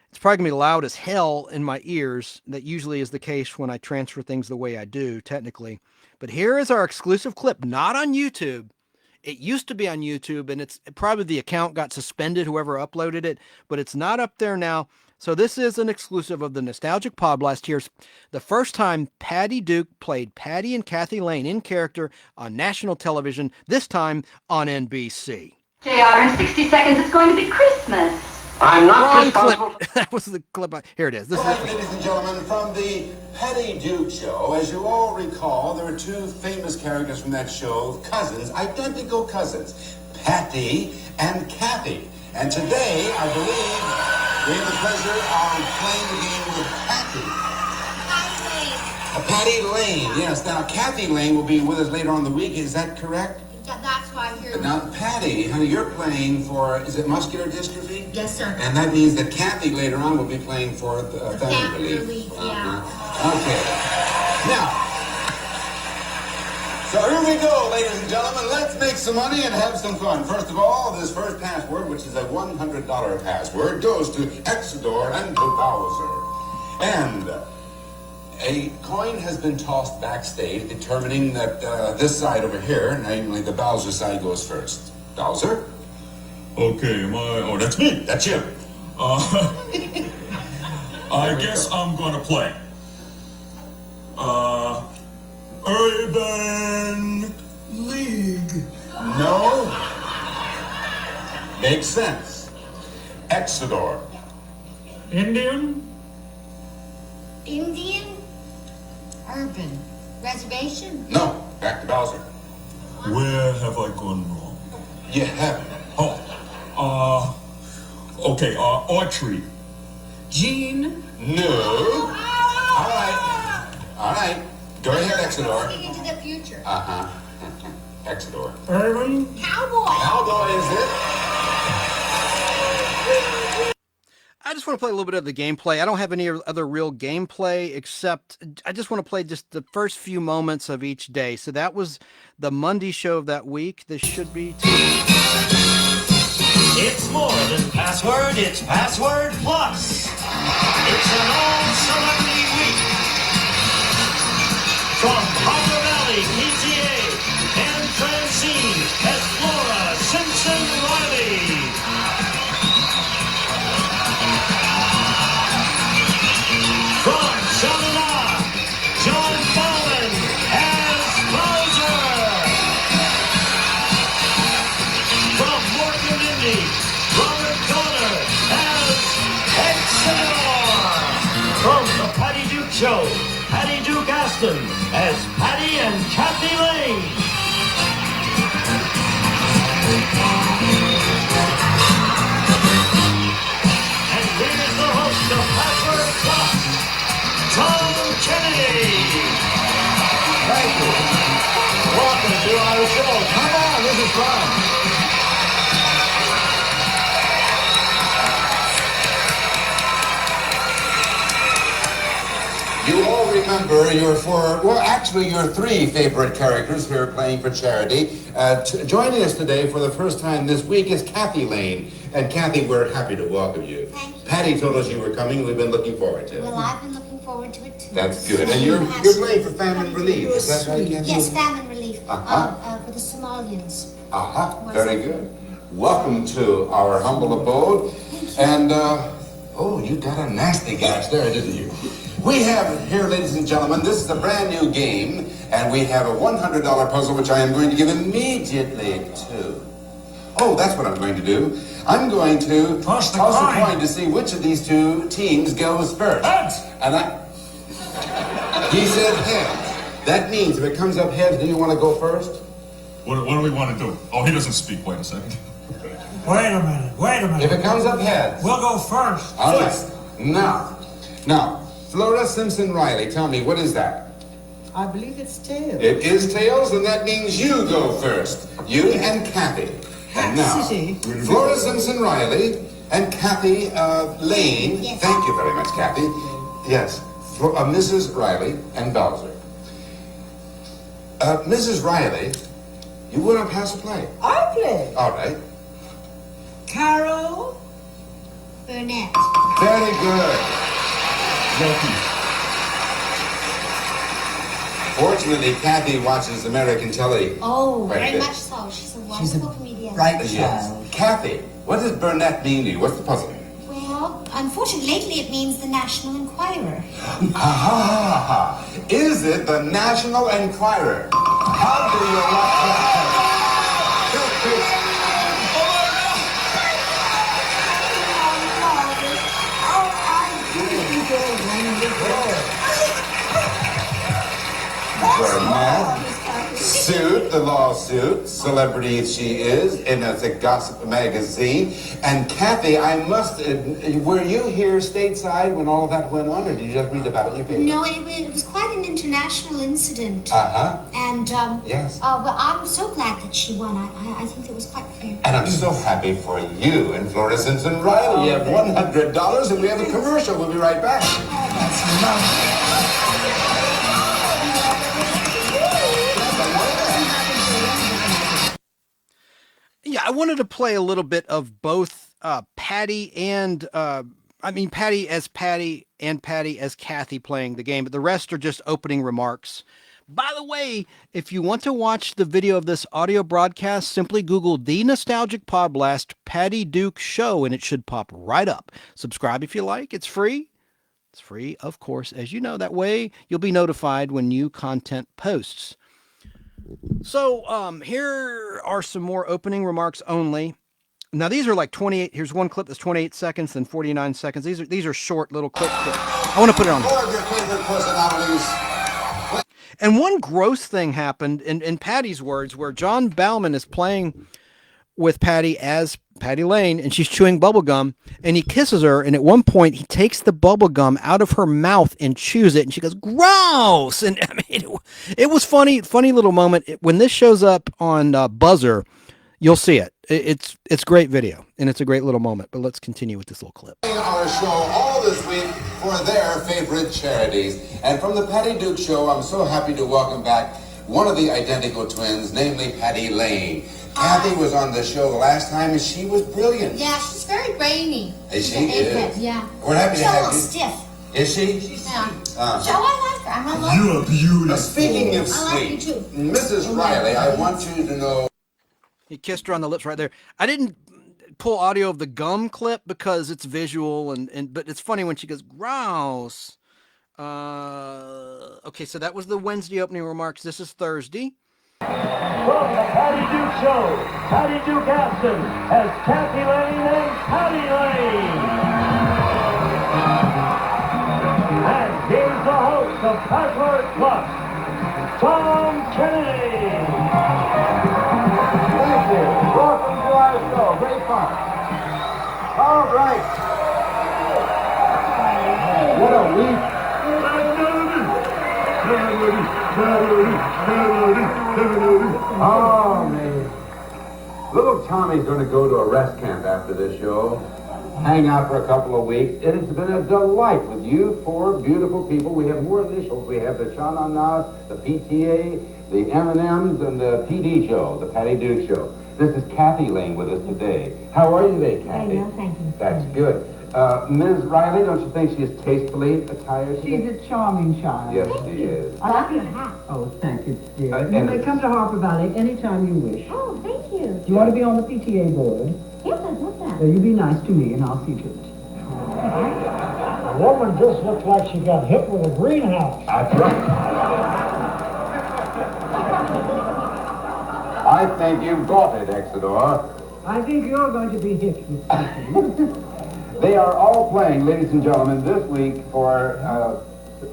It's probably going to be loud as hell in my ears. That usually is the case when I transfer things the way I do, technically. But here is our exclusive clip, not on YouTube. It used to be on YouTube, and it's probably the account got suspended, whoever uploaded it, but it's not up there now. So this is an exclusive of the Nostalgic Podblast. Here's the first time Patty Duke played Patty and Kathy Lane in character on national television, this time on NBC. JR, in 60 seconds, it's going to be Christmas. I'm not Wrong responsible. clip. That was the clip. Here it is. This Well, is ladies and gentlemen, from the Patty Duke Show, as you all recall, there were 2 famous characters from that show, cousins, identical cousins, Patty and Kathy. And today, I believe, we have the pleasure of playing the game with Patty. Patty Lane, yes. Now, Kathy Lane will be with us later on in the week. Is that correct? Yeah, that's why I'm here. Now, Patty, honey, you're playing for, is it muscular dystrophy? Yes, sir. And that means that Kathy later on will be playing for the family relief. Yeah. Okay. Now, so here we go, ladies and gentlemen. Let's make some money and have some fun. First of all, this first password, which is a $100 password, goes to Exodor and to Bowser. And a coin has been tossed backstage, determining that this side over here, namely the Bowser side, goes first. Bowser? Okay, oh, that's me. That's you. I guess I'm gonna play. Urban League. No. Makes sense. Exodor. Indian? Indian? Urban. Reservation? No. Back to Bowser. Where have I gone wrong? You haven't. Okay, archery. Gene? No. All right. Go ahead, Exodor. Looking into the future. Uh-huh. Exodor. Urban? Cowboy! Cowboy is it? I just want to play a little bit of the gameplay. I don't have any other real gameplay except I just want to play just the first few moments of each day. So that was the Monday show of that week. This should be... It's more than password, it's Password Plus. It's an all-celebrity week. From Harbor Valley, PTA, and Francine as Flora Simpson Riley. From Shamana, John Bowman as Bowser. From Morgan Indy, Robert Donner as Exodor. From the Patty Duke Show, Patty Duke Aston as Patty and Kathy Lane. And here's the host of Password Plus, Tom Kennedy. Thank you. Welcome to our show. Come on, this is fun. You all remember your three favorite characters here playing for charity. Joining us today for the first time this week is Kathy Lane. And Kathy, we're happy to welcome you. Thank you. Patty told us you were coming. We've been looking forward to it. Well, I've been looking forward to it too. That's good. And you're playing for famine relief. Is that right, Kathy? Yes, famine relief Uh-huh. for the Somalians. Very good. Welcome to our humble abode. And, you got a nasty gash there, didn't you? We have here, ladies and gentlemen, this is a brand new game, and we have a $100 puzzle, which I am going to give immediately to. Oh, that's what I'm going to do. I'm going to toss a coin to see which of these two teams goes first. Heads! And he said heads. That means if it comes up heads, do you want to go first? What do we want to do? Oh, he doesn't speak. Wait a second. Wait a minute. If it comes up heads. We'll go first. All right. Now, Flora Simpson Riley, tell me, what is that? I believe it's tails. It is tails, and that means you go first. You and Kathy. And now, Flora Simpson Riley and Kathy Lane. Yes. Thank you very much, Kathy. Yes, Mrs. Riley and Bowser. Mrs. Riley, you want to pass a play? I play. All right. Carol Burnett. Very good. Fortunately, Kathy watches American telly. Oh, quite a very bit. much so. She's a wonderful comedian. Yes. Kathy, what does Burnett mean to you? What's the puzzle? Well, unfortunately, lately it means the National Enquirer. Is it the National Enquirer? How do you like that? Burnett suit, the lawsuit, celebrity she is, in a gossip magazine. And Kathy, I must, were you here stateside when all of that went on, or did you just read about it in your paper? No, it was quite an international incident. Uh-huh. And, yes. But I'm so glad that she won. I think it was quite fair. And I'm so happy for you and Florida Simpson Riley. You have $100, and we have a commercial. We'll be right back. That's lovely. Yeah, I wanted to play a little bit of both Patty and Patty as Patty and Patty as Kathy playing the game, but the rest are just opening remarks. By the way, if you want to watch the video of this audio broadcast, simply Google The Nostalgic Podblast Patty Duke Show, and it should pop right up. Subscribe if you like. It's free. It's free, of course, as you know. That way, you'll be notified when new content posts. So here are some more opening remarks only. Now, these are like 28. Here's one clip that's 28 seconds and 49 seconds. These are short little clips. I want to put it on. Four of your favorite personalities. And one gross thing happened in Patty's words, where John Bauman is playing with Patty as Patty Lane, and she's chewing bubble gum, and he kisses her, and at one point he takes the bubble gum out of her mouth and chews it, and she goes, gross. And I mean, it was funny little moment. When this shows up on Buzzer, you'll see it. It's great video, and it's a great little moment. But let's continue with this little clip. Our show all this week for their favorite charities. And from the Patty Duke Show, I'm so happy to welcome back one of the identical twins, namely Patty Lane. Kathy was on the show last time, and she was brilliant. Yeah, she's very brainy. Is she? Is. Yeah. We're happy to have you. She's a little stiff. Is she? Yeah. So I like her. I like her. You're beautiful. Speaking of I like you sweet, too. Mrs. Riley, I want you to know. He kissed her on the lips right there. I didn't pull audio of the gum clip because it's visual, but it's funny when she goes, gross. Okay, so that was the Wednesday opening remarks. This is Thursday. From the Patty Duke Show, Patty Duke Aston as Kathy Lane and Patty Lane. And here's the host of Password Plus, Tom Kennedy. Thank you. Welcome to our show. Great fun. All right. What a week. Oh, man. Little Tommy's going to go to a rest camp after this show. Hang out for a couple of weeks. It has been a delight with you four beautiful people. We have more initials. We have the Sha Na Na, the PTA, the M&Ms, and the PD show, the Patty Duke Show. This is Kathy Lane with us today. How are you today, Kathy? Very well, thank you. That's good. Ms. Riley, don't you think she is tastefully attired today? She's a charming child. Yes, she is. I like your hat. Oh, thank you, dear. And You may come to Harper Valley anytime you wish. Oh, thank you. Do you want to be on the PTA board? Yes, I'd love that. So you be nice to me, and I'll see to it. The woman just looks like she got hit with a greenhouse. That's right. I think you got it, Exodor. I think you're going to be hit with something. They are all playing, ladies and gentlemen, this week for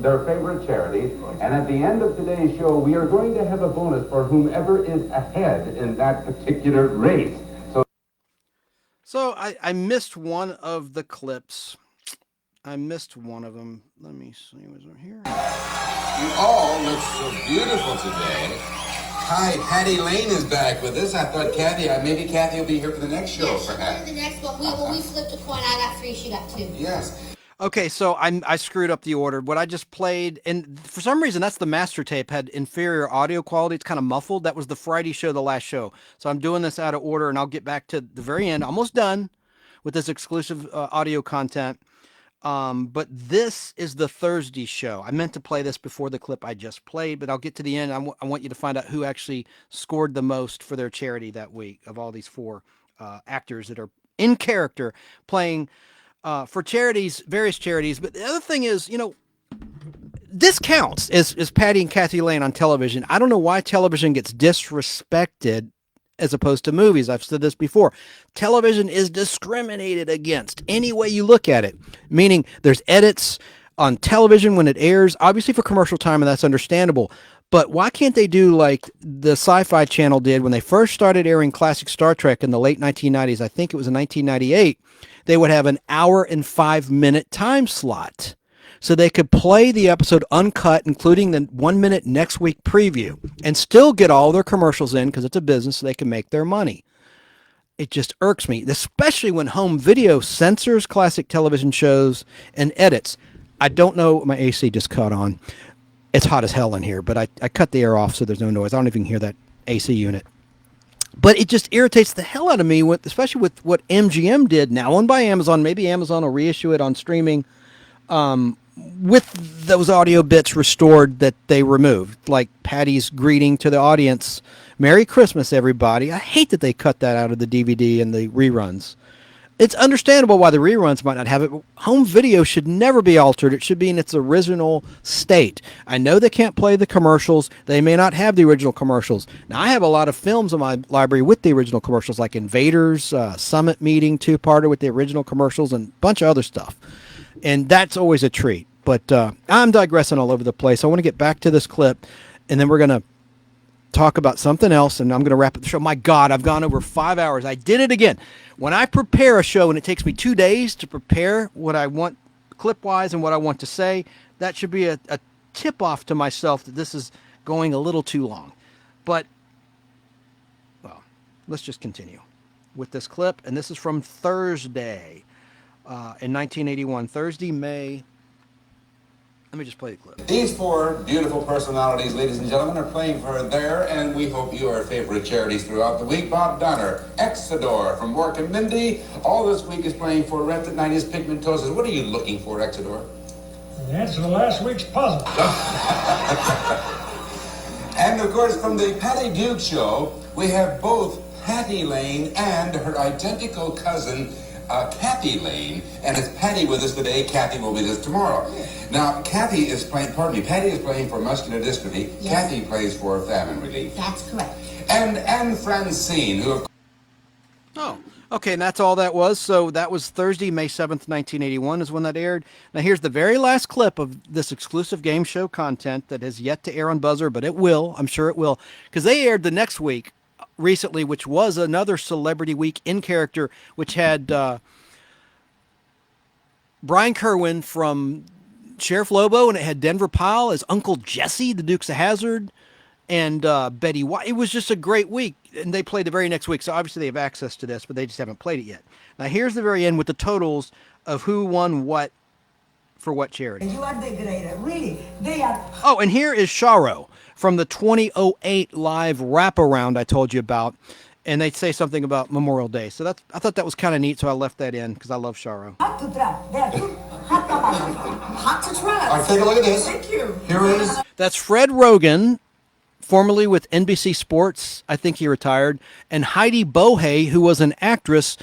their favorite charities. And at the end of today's show, we are going to have a bonus for whomever is ahead in that particular race. So I missed one of the clips. I missed one of them. Let me see. Was it here? You all look so beautiful today. Hi, Patty Lane is back with us. I thought maybe Kathy will be here for the next show, perhaps. The next one. When we flipped a coin, I got 3, she got 2. Yes. Okay, so I screwed up the order. What I just played, and for some reason, that's the master tape, had inferior audio quality. It's kind of muffled. That was the Friday show, the last show. So I'm doing this out of order, and I'll get back to the very end. Almost done with this exclusive audio content. But this is the Thursday show. I meant to play this before the clip I just played, but I'll get to the end. I want you to find out who actually scored the most for their charity that week of all these 4 actors that are in character playing for charities, various charities. But the other thing is, this counts as Patty and Kathy Lane on television. I don't know why television gets disrespected as opposed to movies. I've said this before. Television is discriminated against any way you look at it, meaning there's edits on television when it airs, obviously for commercial time, and that's understandable. But why can't they do like the Sci-Fi Channel did when they first started airing classic Star Trek in the late 1990s? I think it was in 1998. They would have an 1 and 5 minute time slot. So they could play the episode uncut, including the 1 minute next week preview, and still get all their commercials in because it's a business so they can make their money. It just irks me, especially when home video censors classic television shows and edits. I don't know, my AC just caught on. It's hot as hell in here, but I cut the air off so there's no noise. I don't even hear that AC unit. But it just irritates the hell out of me, especially with what MGM did, now owned by Amazon. Maybe Amazon will reissue it on streaming. With those audio bits restored that they removed, like Patty's greeting to the audience, Merry Christmas, everybody. I hate that they cut that out of the DVD and the reruns. It's understandable why the reruns might not have it, but home video should never be altered. It should be in its original state. I know they can't play the commercials. They may not have the original commercials. Now, I have a lot of films in my library with the original commercials, like Invaders, Summit Meeting, two-parter with the original commercials, and a bunch of other stuff. And that's always a treat. But I'm digressing all over the place. I want to get back to this clip, and then we're going to talk about something else, and I'm going to wrap up the show. My God, I've gone over 5 hours. I did it again. When I prepare a show and it takes me 2 days to prepare what I want clip-wise and what I want to say, that should be a tip-off to myself that this is going a little too long. But, well, let's just continue with this clip, and this is from Thursday in 1981. Thursday, May... Let me just play the clip. These four beautiful personalities, ladies and gentlemen, are playing for their, and we hope your favorite charities throughout the week. Bob Donner, Exodor from Mork and Mindy, all this week is playing for Retinitis Pigmentosus. What are you looking for, Exodor? The answer to last week's puzzle. And of course, from the Patty Duke Show, we have both Patty Lane and her identical cousin, Kathy Lane, and it's Patty with us today. Kathy will be with us tomorrow. Now, Patty is playing for muscular dystrophy. Yes. Kathy plays for famine relief. That's correct. And Anne Francine, who... Oh, okay, and that's all that was. So that was Thursday, May 7th, 1981 is when that aired. Now here's the very last clip of this exclusive game show content that has yet to air on Buzzer, but it will. I'm sure it will. Because they aired the next week recently, which was another Celebrity Week in character, which had Brian Kerwin from Sheriff Lobo, and it had Denver Powell as Uncle Jesse, the Dukes of Hazzard, and Betty White. It was just a great week, and they played the very next week, so obviously they have access to this, but they just haven't played it yet. Now here's the very end with the totals of who won what for what charity. You are the greater, really. They are... Oh, and here is Sharo from the 2008 live wraparound I told you about, and they say something about Memorial Day. So I thought that was kind of neat, so I left that in because I love Sharo. Hot to try. They are too hot to try. All right, take a look at this. Thank you. Here is... That's Fred Rogan, formerly with NBC Sports. I think he retired. And Heidi Bohey, who was an actress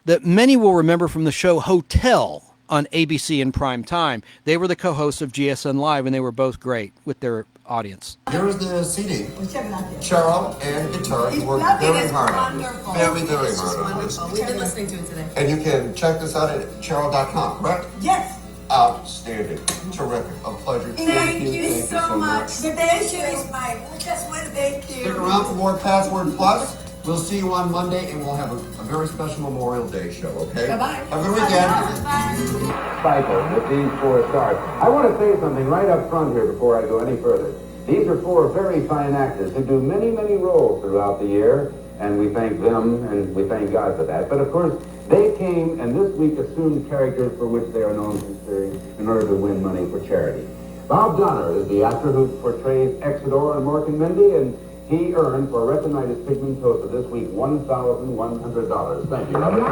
that many will remember from the show Hotel on ABC in prime time. They were the co-hosts of GSN Live, and they were both great with their audience. Here's the CD. Well, check it out there. Cheryl and guitar, you worked very hard on it. Very, very hard on it. Wonderful. We've been listening to it today. And you can check this out at Cheryl.com, correct? Yes. Outstanding. Terrific. A pleasure. Thank you so much. The day show is my best one. Thank you. Stick around for more Password Plus. We'll see you on Monday, and we'll have a very special Memorial Day show, okay? Bye-bye. Have a good weekend. Cycle with these four stars. I want to say something right up front here before I go any further. These are four very fine actors who do many, many roles throughout the year, and we thank them, and we thank God for that. But, of course, they came and this week assumed characters for which they are known sincerely in order to win money for charity. Bob Donner is the actor who portrays Exodor and Mork and Mindy, and he earned for Retinitis Pigmentosa this week $1,100. Thank you, Robert.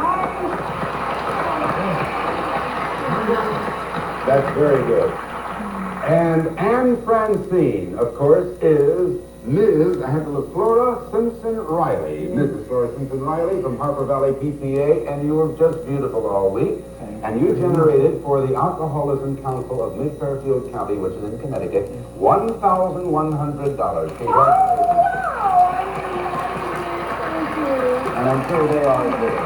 That's very good. And Anne Francine, of course, is Ms. Flora Simpson Riley. Mrs. Flora Simpson Riley from Harper Valley PTA, and you were just beautiful all week. And you generated for the Alcoholism Council of Mid-Fairfield County, which is in Connecticut, $1,100. Congratulations. And I'm sure they are too.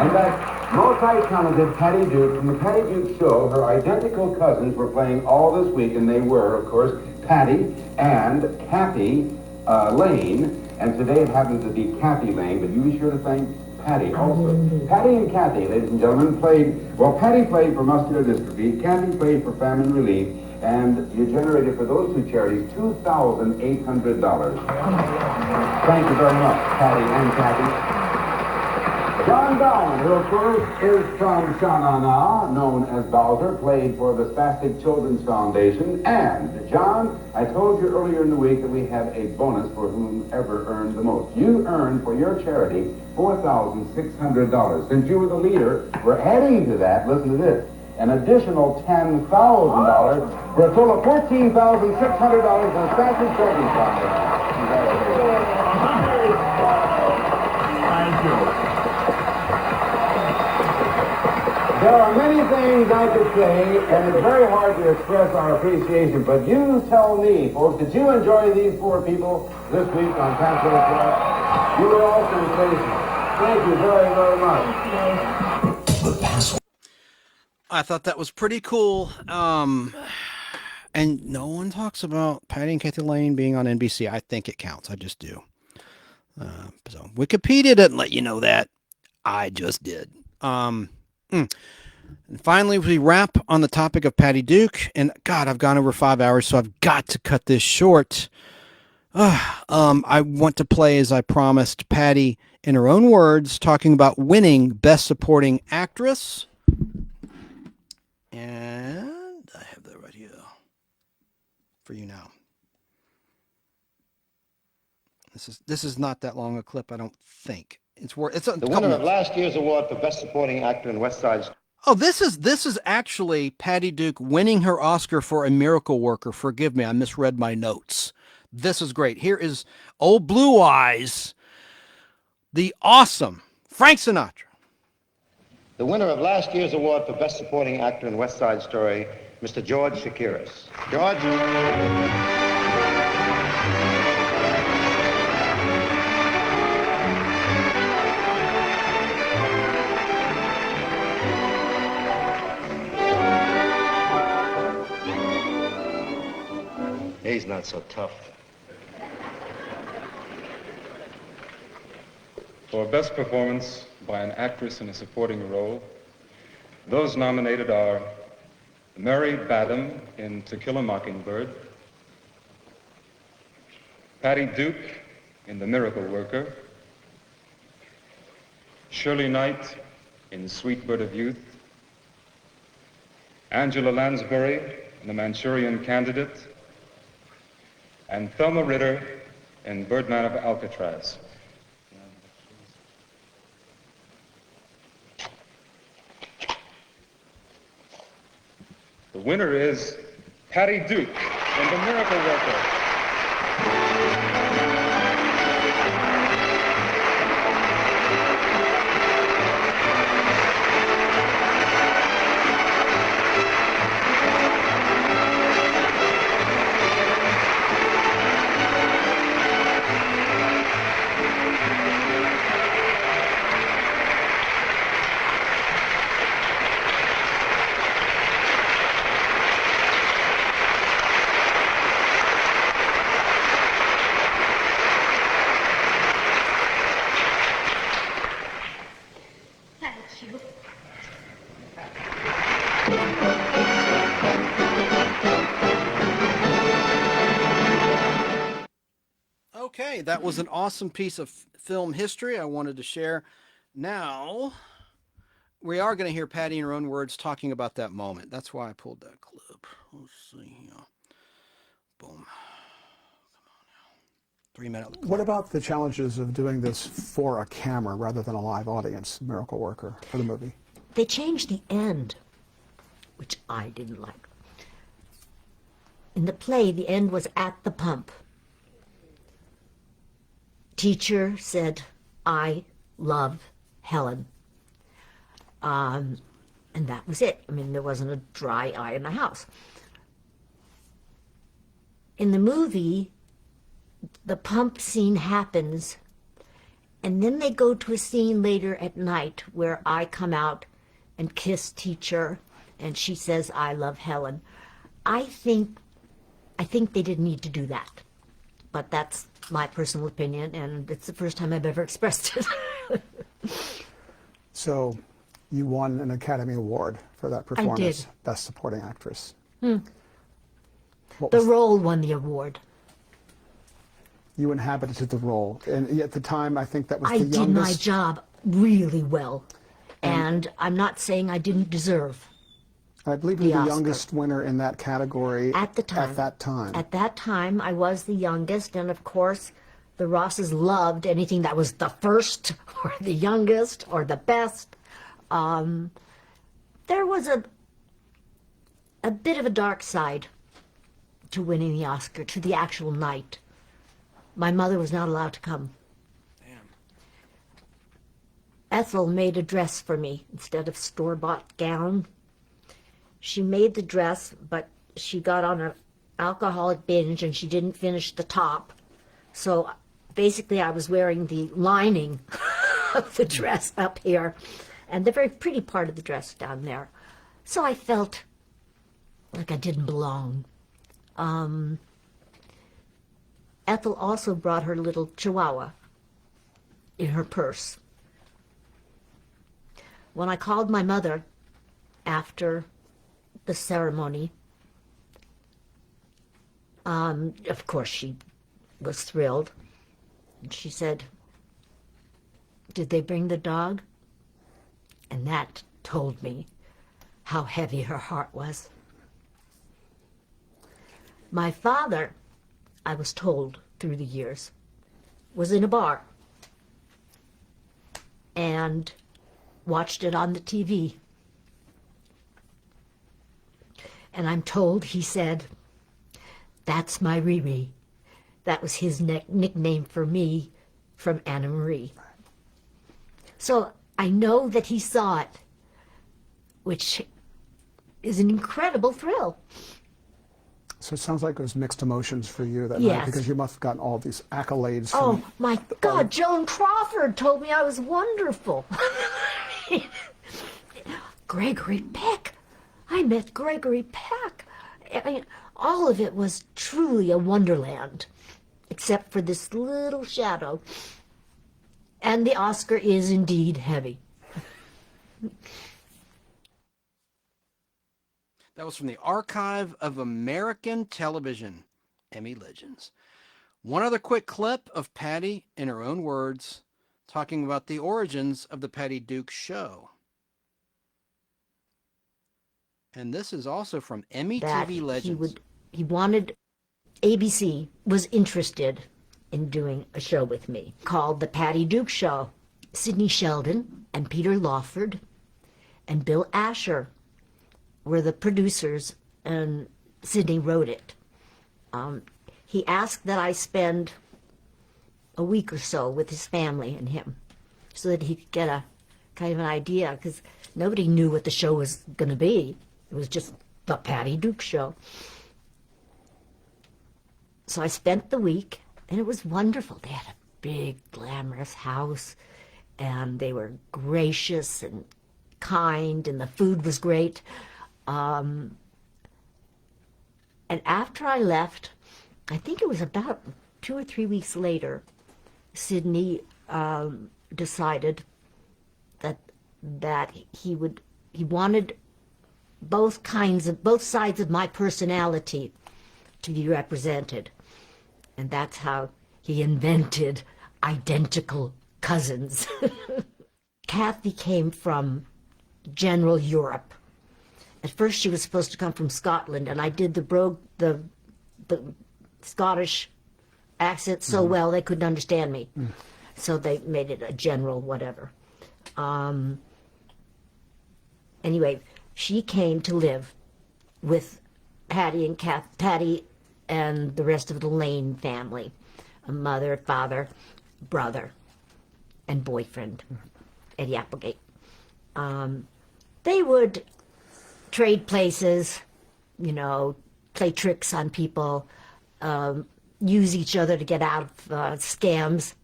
And that multi-talented Patty Duke from the Patty Duke Show, her identical cousins were playing all this week, and they were, of course, Patty and Kathy Lane, and today it happens to be Kathy Lane, but you be sure to thank Patty also. Patty and Kathy, ladies and gentlemen, Patty played for muscular dystrophy, Kathy played for famine relief, and you generated for those two charities $2,800. Thank you very much, Patty and Kathy. John Bowen, who of course is from Sha-Na-Na, known as Bowser, played for the Spastic Children's Foundation. And John, I told you earlier in the week that we have a bonus for whomever earned the most. You earned for your charity $4,600. Since you were the leader, we're adding to that, listen to this, an additional $10,000 for a total of $14,600 in the Spastic Children's Foundation. Thank you. There are many things I could say, and it's very hard to express our appreciation, but you tell me, folks, did you enjoy these four people this week on Pastor Club? You were all sensational. Thank you very, very much. I thought that was pretty cool. And no one talks about Patty and Kathy Lane being on NBC. I think it counts. I just do. So Wikipedia doesn't let you know that. I just did. And finally, we wrap on the topic of Patty Duke. And God, I've gone over 5 hours, so I've got to cut this short. I want to play, as I promised, Patty, in her own words, talking about winning Best Supporting Actress. And I have that right here for you now. This is not that long a clip, I don't think. It's a the winner of last year's award for Best Supporting Actor in West Side Story. Oh, this is actually Patty Duke winning her Oscar for A Miracle Worker. Forgive me, I misread my notes. This is great. Here is Old Blue Eyes, the awesome Frank Sinatra. The winner of last year's award for Best Supporting Actor in West Side Story, Mr. George Chakiris. George? He's not so tough. For Best Performance by an Actress in a Supporting Role, those nominated are Mary Badham in To Kill a Mockingbird, Patty Duke in The Miracle Worker, Shirley Knight in Sweet Bird of Youth, Angela Lansbury in The Manchurian Candidate, and Thelma Ritter in Birdman of Alcatraz. The winner is Patty Duke in The Miracle Worker. Okay, that was an awesome piece of film history I wanted to share. Now, we are going to hear Patty in her own words talking about that moment. That's why I pulled that clip. Let's see here. Boom. Come on now. 3 minute clip. What about the challenges of doing this for a camera rather than a live audience, Miracle Worker, for the movie? They changed the end, which I didn't like. In the play, the end was at the pump. Teacher said, "I love Helen." And that was it. I mean, there wasn't a dry eye in the house. In the movie, the pump scene happens, and then they go to a scene later at night where I come out and kiss Teacher, and she says, "I love Helen." I think I think they didn't need to do that. But that's my personal opinion, and it's the first time I've ever expressed it. So you won an Academy Award for that performance. I did. Best Supporting Actress. The was- role won the award. You inhabited the role. And at the time, I think that was I the did youngest. my job really well, and I'm not saying I didn't deserve. I believe the you're the Oscar. youngest winner in that category At the time. At that time. At that time, I was the youngest, and of course, the Rosses loved anything that was the first, or the youngest, or the best. There was a bit of a dark side to winning the Oscar, to the actual night. My mother was not allowed to come. Ethel made a dress for me instead of store-bought gown. She made the dress, but she got on an alcoholic binge and she didn't finish the top. So basically I was wearing the lining of the dress up here and the very pretty part of the dress down there. So I felt like I didn't belong. Ethel also brought her little chihuahua in her purse. When I called my mother after the ceremony, of course she was thrilled. And she said, "Did they bring the dog?" And that told me how heavy her heart was. My father, I was told through the years, was in a bar and watched it on the TV. And I'm told he said, "That's my Riri." That was his nickname for me from Anna Marie. So I know that he saw it, which is an incredible thrill. So it sounds like it was mixed emotions for you that Yes. night, because you must have gotten all these accolades Oh, from... my God, Joan Crawford told me I was wonderful. Gregory Peck. I met Gregory Peck. I mean, all of it was truly a wonderland, except for this little shadow. And the Oscar is indeed heavy. That was from the Archive of American Television, Emmy Legends. One other quick clip of Patty, in her own words, talking about the origins of the Patty Duke Show. And this is also from Emmy That TV Legends. he wanted, ABC was interested in doing a show with me called The Patty Duke Show. Sidney Sheldon and Peter Lawford and Bill Asher were the producers, and Sidney wrote it. He asked that I spend a week or so with his family and him so that he could get a kind of an idea, because nobody knew what the show was going to be. It was just the Patty Duke Show. So I spent the week, and it was wonderful. They had a big, glamorous house, and they were gracious and kind, and the food was great. And after I left, I think it was about 2 or 3 weeks later, Sidney decided that he wanted both sides of my personality to be represented, and that's how he invented Identical Cousins. Kathy came from General Europe. At first, she was supposed to come from Scotland, and I did the Scottish accent so well they couldn't understand me. So they made it a general whatever. Anyway, she came to live with Patty and the rest of the Lane family, a mother, father, brother, and boyfriend, Eddie Applegate. They would trade places, you know, play tricks on people, use each other to get out of scams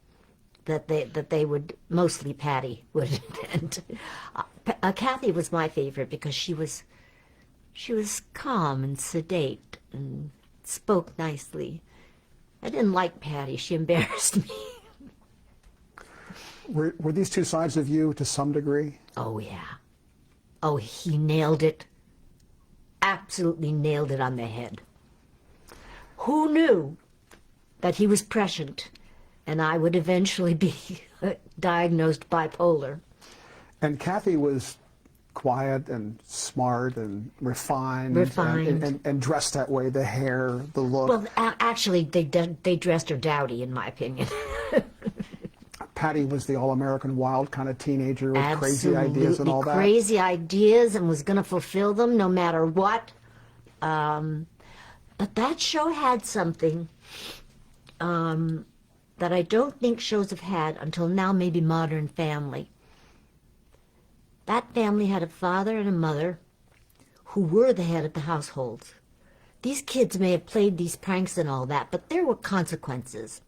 that they would, mostly Patty would invent. Kathy was my favorite because she was calm and sedate and spoke nicely. I didn't like Patty. She embarrassed me. Were these two sides of you to some degree? Oh, yeah. Oh, he nailed it. Absolutely nailed it on the head. Who knew that he was prescient and I would eventually be diagnosed bipolar? And Kathy was quiet and smart and refined. And dressed that way, the hair, the look. Well, actually, they dressed her dowdy, in my opinion. Patty was the all-American wild kind of teenager with crazy ideas and all that. Crazy ideas, and was going to fulfill them no matter what. But that show had something that I don't think shows have had until now, maybe Modern Family. That family had a father and a mother who were the head of the household. These kids may have played these pranks and all that, but there were consequences.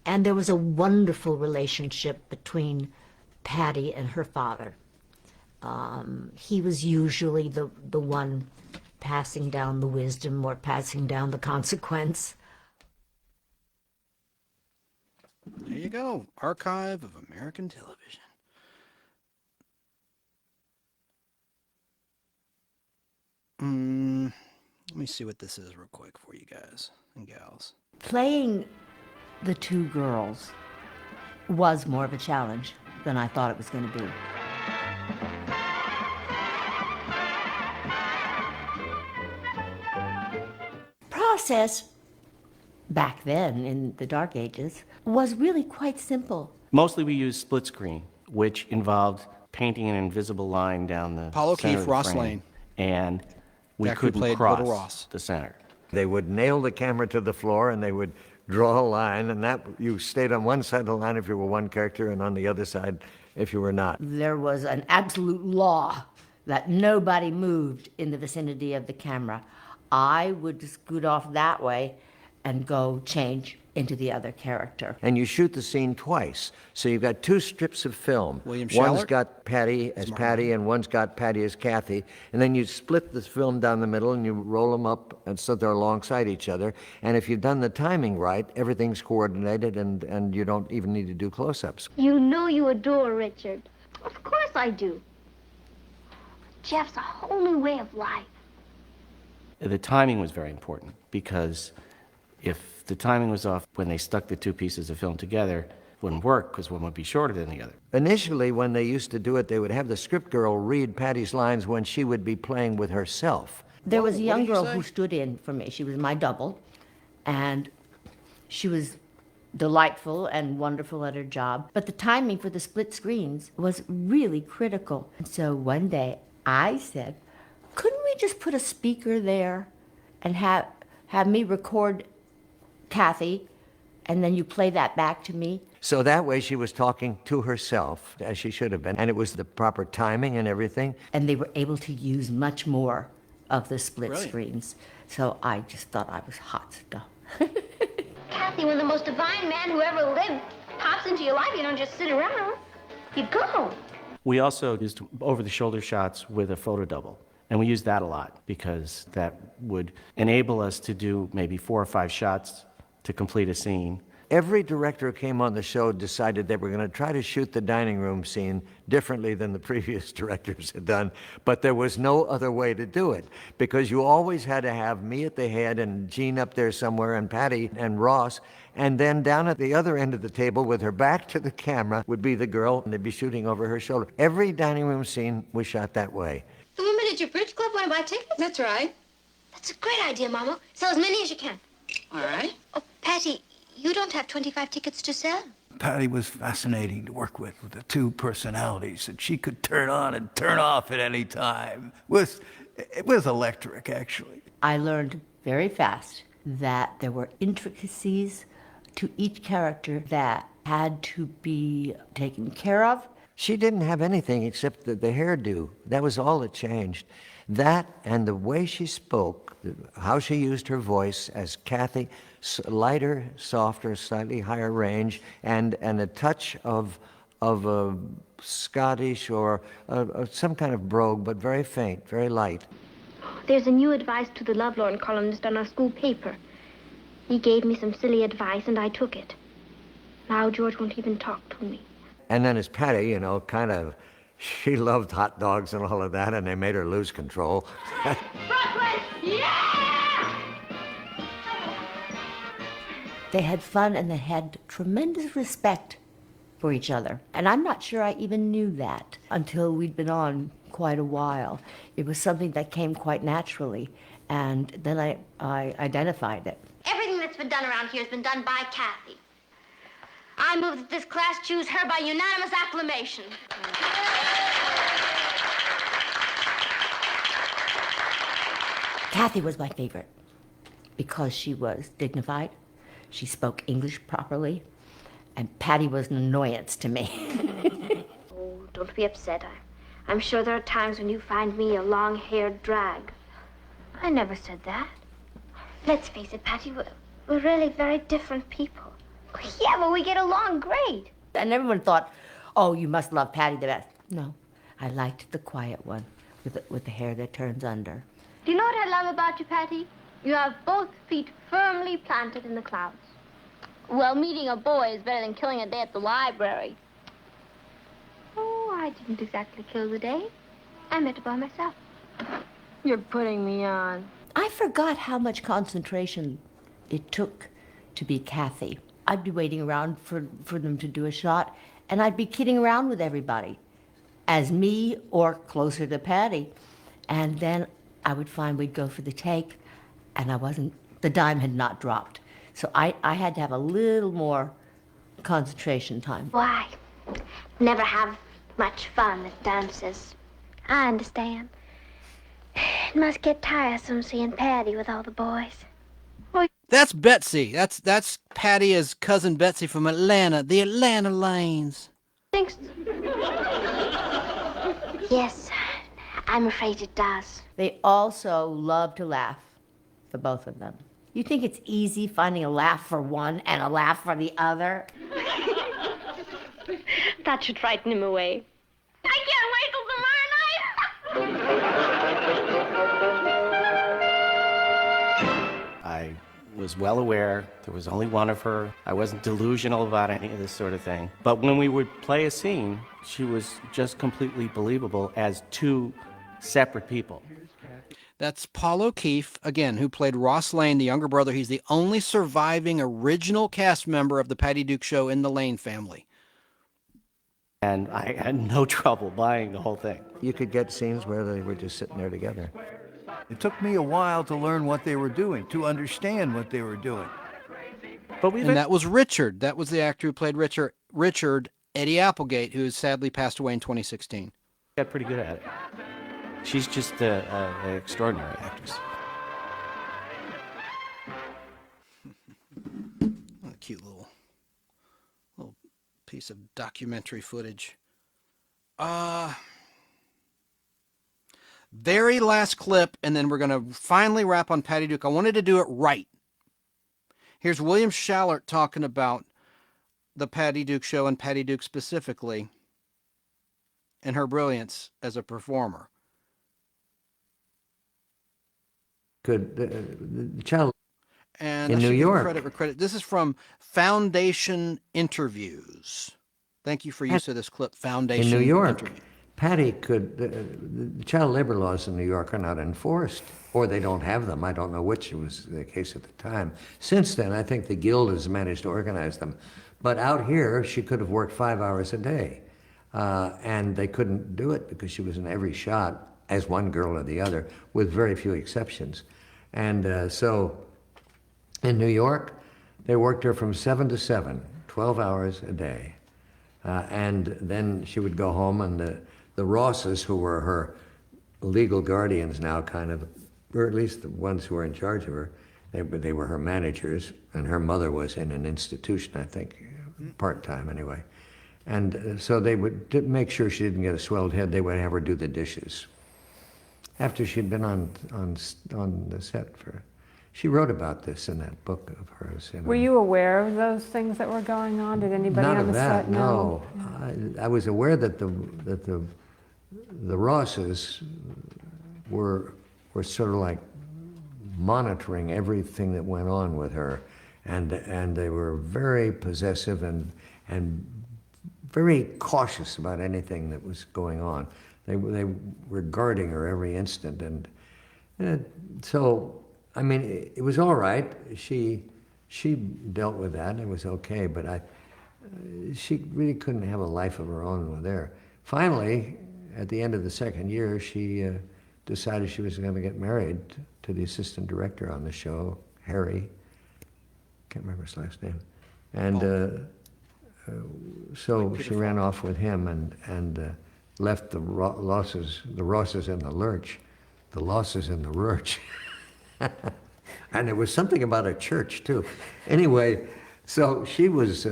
And there was a wonderful relationship between Patty and her father. He was usually the one passing down the wisdom or passing down the consequence. There you go. Archive of American Television. Let me see what this is real quick for you guys and gals. Playing the two girls was more of a challenge than I thought it was going to be. Process, back then in the dark ages, was really quite simple. Mostly we used split screen, which involved painting an invisible line down the Paulo center Keith, of the Ross frame, Lane. And we Jack, who couldn't played cross Little Ross. the center. They would nail the camera to the floor and they would draw a line, and that you stayed on one side of the line if you were one character and on the other side if you were not. There was an absolute law that nobody moved in the vicinity of the camera. I would scoot off that way and go change into the other character. And you shoot the scene twice. So you've got two strips of film. William One's Schallert? got Patty as Patty and one's got Patty as Kathy. And then you split the film down the middle and you roll them up and so they're alongside each other. And if you've done the timing right, everything's coordinated and you don't even need to do close-ups. You know you adore Richard. Of course I do. Jeff's a whole new way of life. The timing was very important because if the timing was off when they stuck the two pieces of film together, it wouldn't work because one would be shorter than the other. Initially, when they used to do it, they would have the script girl read Patty's lines when she would be playing with herself. There was a young girl who stood in for me. She was my double, and she was delightful and wonderful at her job. But the timing for the split screens was really critical. And so one day I said, couldn't we just put a speaker there and have me record Kathy, and then you play that back to me? So that way she was talking to herself, as she should have been, and it was the proper timing and everything. And they were able to use much more of the split Brilliant. screens. So I just thought I was hot stuff. Kathy, when the most divine man who ever lived pops into your life, you don't just sit around. You go. We also used over-the-shoulder shots with a photo double. And we used that a lot because that would enable us to do maybe 4 or 5 shots to complete a scene. Every director who came on the show decided they were going to try to shoot the dining room scene differently than the previous directors had done, but there was no other way to do it because you always had to have me at the head and Jean up there somewhere and Patty and Ross, and then down at the other end of the table with her back to the camera would be the girl, and they'd be shooting over her shoulder. Every dining room scene was shot that way. The women at your bridge club want to buy tickets? That's right. That's a great idea, Mama. Sell as many as you can. All right. Oh, Patty, you don't have 25 tickets to sell. Patty was fascinating to work with the two personalities that she could turn on and turn off at any time. It was electric, actually. I learned very fast that there were intricacies to each character that had to be taken care of. She didn't have anything except the hairdo. That was all that changed. That and the way she spoke, how she used her voice as Kathy, lighter, softer, slightly higher range, and a touch of a Scottish or some kind of brogue, but very faint, very light. There's a new advice to the lovelorn columnist on our school paper. He gave me some silly advice, and I took it. Now George won't even talk to me. And then as Patty, you know, kind of, she loved hot dogs and all of that, and they made her lose control. Brooklyn! Yeah! They had fun and they had tremendous respect for each other. And I'm not sure I even knew that until we'd been on quite a while. It was something that came quite naturally, and then I identified it. Everything that's been done around here has been done by Kathy. I move that this class choose her by unanimous acclamation. Kathy was my favorite because she was dignified, she spoke English properly, and Patty was an annoyance to me. Oh, don't be upset. I'm sure there are times when you find me a long-haired drag. I never said that. Let's face it, Patty, we're really very different people. Yeah, but we get along great. And everyone thought, oh, you must love Patty the best. No, I liked the quiet one with the hair that turns under. Do you know what I love about you, Patty? You have both feet firmly planted in the clouds. Well, meeting a boy is better than killing a day at the library. Oh, I didn't exactly kill the day. I met a boy myself. You're putting me on. I forgot how much concentration it took to be Kathy. I'd be waiting around for them to do a shot, and I'd be kidding around with everybody as me or closer to Patty. And then I would find we'd go for the take, and the dime had not dropped. So I had to have a little more concentration time. Why? Never have much fun at dances. I understand. It must get tiresome seeing Patty with all the boys. That's Betsy. That's Patty as cousin Betsy from Atlanta, the Atlanta Lanes. Thanks. Yes, I'm afraid it does. They also love to laugh, the both of them. You think it's easy finding a laugh for one and a laugh for the other? That should frighten him away. I can't wait till tomorrow night. I was well aware there was only one of her. I wasn't delusional about any of this sort of thing. But when we would play a scene, she was just completely believable as two separate people. That's Paul O'Keefe, again, who played Ross Lane, the younger brother. He's the only surviving original cast member of the Patty Duke Show in the Lane family. And I had no trouble buying the whole thing. You could get scenes where they were just sitting there together. It took me a while to learn what they were doing, to understand what they were doing. And that was Richard. That was the actor who played Richard, Eddie Applegate, who sadly passed away in 2016. Got pretty good at it. She's just an extraordinary actress. What a cute little piece of documentary footage. Very last clip, and then we're going to finally wrap on Patty Duke. I wanted to do it right. Here's William Schallert talking about the Patty Duke Show and Patty Duke specifically and her brilliance as a performer. Could the child and in New York. Credit for credit. This is from Foundation Interviews. Thank you for use of this clip. Foundation in New York. Interviews. Patty could. The child labor laws in New York are not enforced, or they don't have them. I don't know which was the case at the time. Since then, I think the Guild has managed to organize them. But out here, she could have worked 5 hours a day, and they couldn't do it because she was in every shot as one girl or the other, with very few exceptions. And so in New York, they worked her from 7 to 7, 12 hours a day. And then she would go home, and the Rosses, who were her legal guardians now, kind of, or at least the ones who were in charge of her, they were her managers, and her mother was in an institution, I think, part-time anyway. And so they would make sure she didn't get a swelled head. They would have her do the dishes. After she'd been on the set for, she wrote about this in that book of hers. Were you aware of those things that were going on? Did anybody None on the of that, set know? no. I was aware that the Rosses were were sort of like monitoring everything that went on with her, and they were very possessive and very cautious about anything that was going on. They were guarding her every instant, and so I mean it was all right. She dealt with that, and it was okay. But she really couldn't have a life of her own with there. Finally, at the end of the second year, she decided she was going to get married to the assistant director on the show, Harry. Can't remember his last name. And so she ran off with him and left the Rosses in the lurch, the losses in the lurch. And there was something about a church too. Anyway, so she was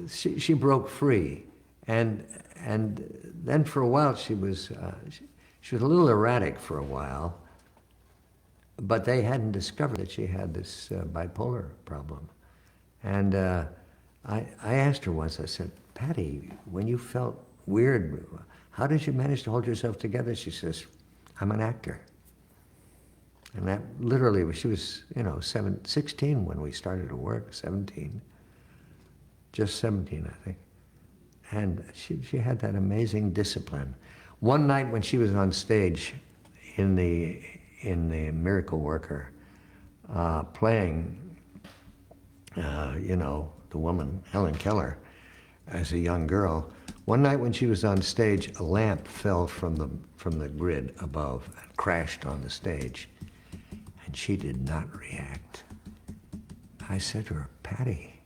she broke free, and then for a while she was a little erratic for a while, but they hadn't discovered that she had this bipolar problem. And I asked her once, I said, Patty, when you felt weird, how did you manage to hold yourself together? She says, I'm an actor. And that literally, she was, 16 when we started to work, 17. Just 17, I think. And she had that amazing discipline. One night when she was on stage in the Miracle Worker, playing, the woman, Helen Keller, as a young girl, one night when she was on stage, a lamp fell from the grid above and crashed on the stage. And she did not react. I said to her, Patty,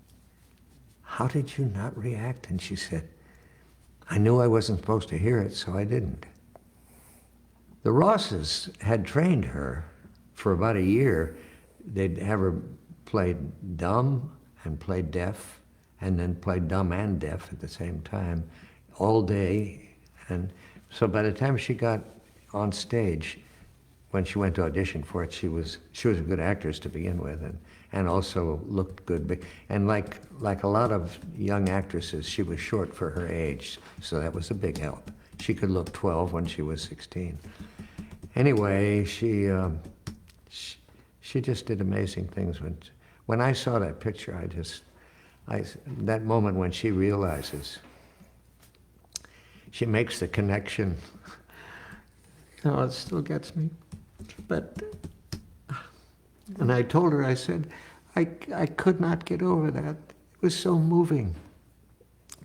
how did you not react? And she said, I knew I wasn't supposed to hear it, so I didn't. The Rosses had trained her for about a year. They'd have her play dumb and play deaf, and then play dumb and deaf at the same time, all day. And so by the time she got on stage, when she went to audition for it, she was a good actress to begin with, and also looked good. And like a lot of young actresses, she was short for her age, so that was a big help. She could look 12 when she was 16. Anyway, she just did amazing things. When I saw that picture, that moment when she realizes, she makes the connection. No, it still gets me. But, and I told her, I said, I could not get over that. It was so moving.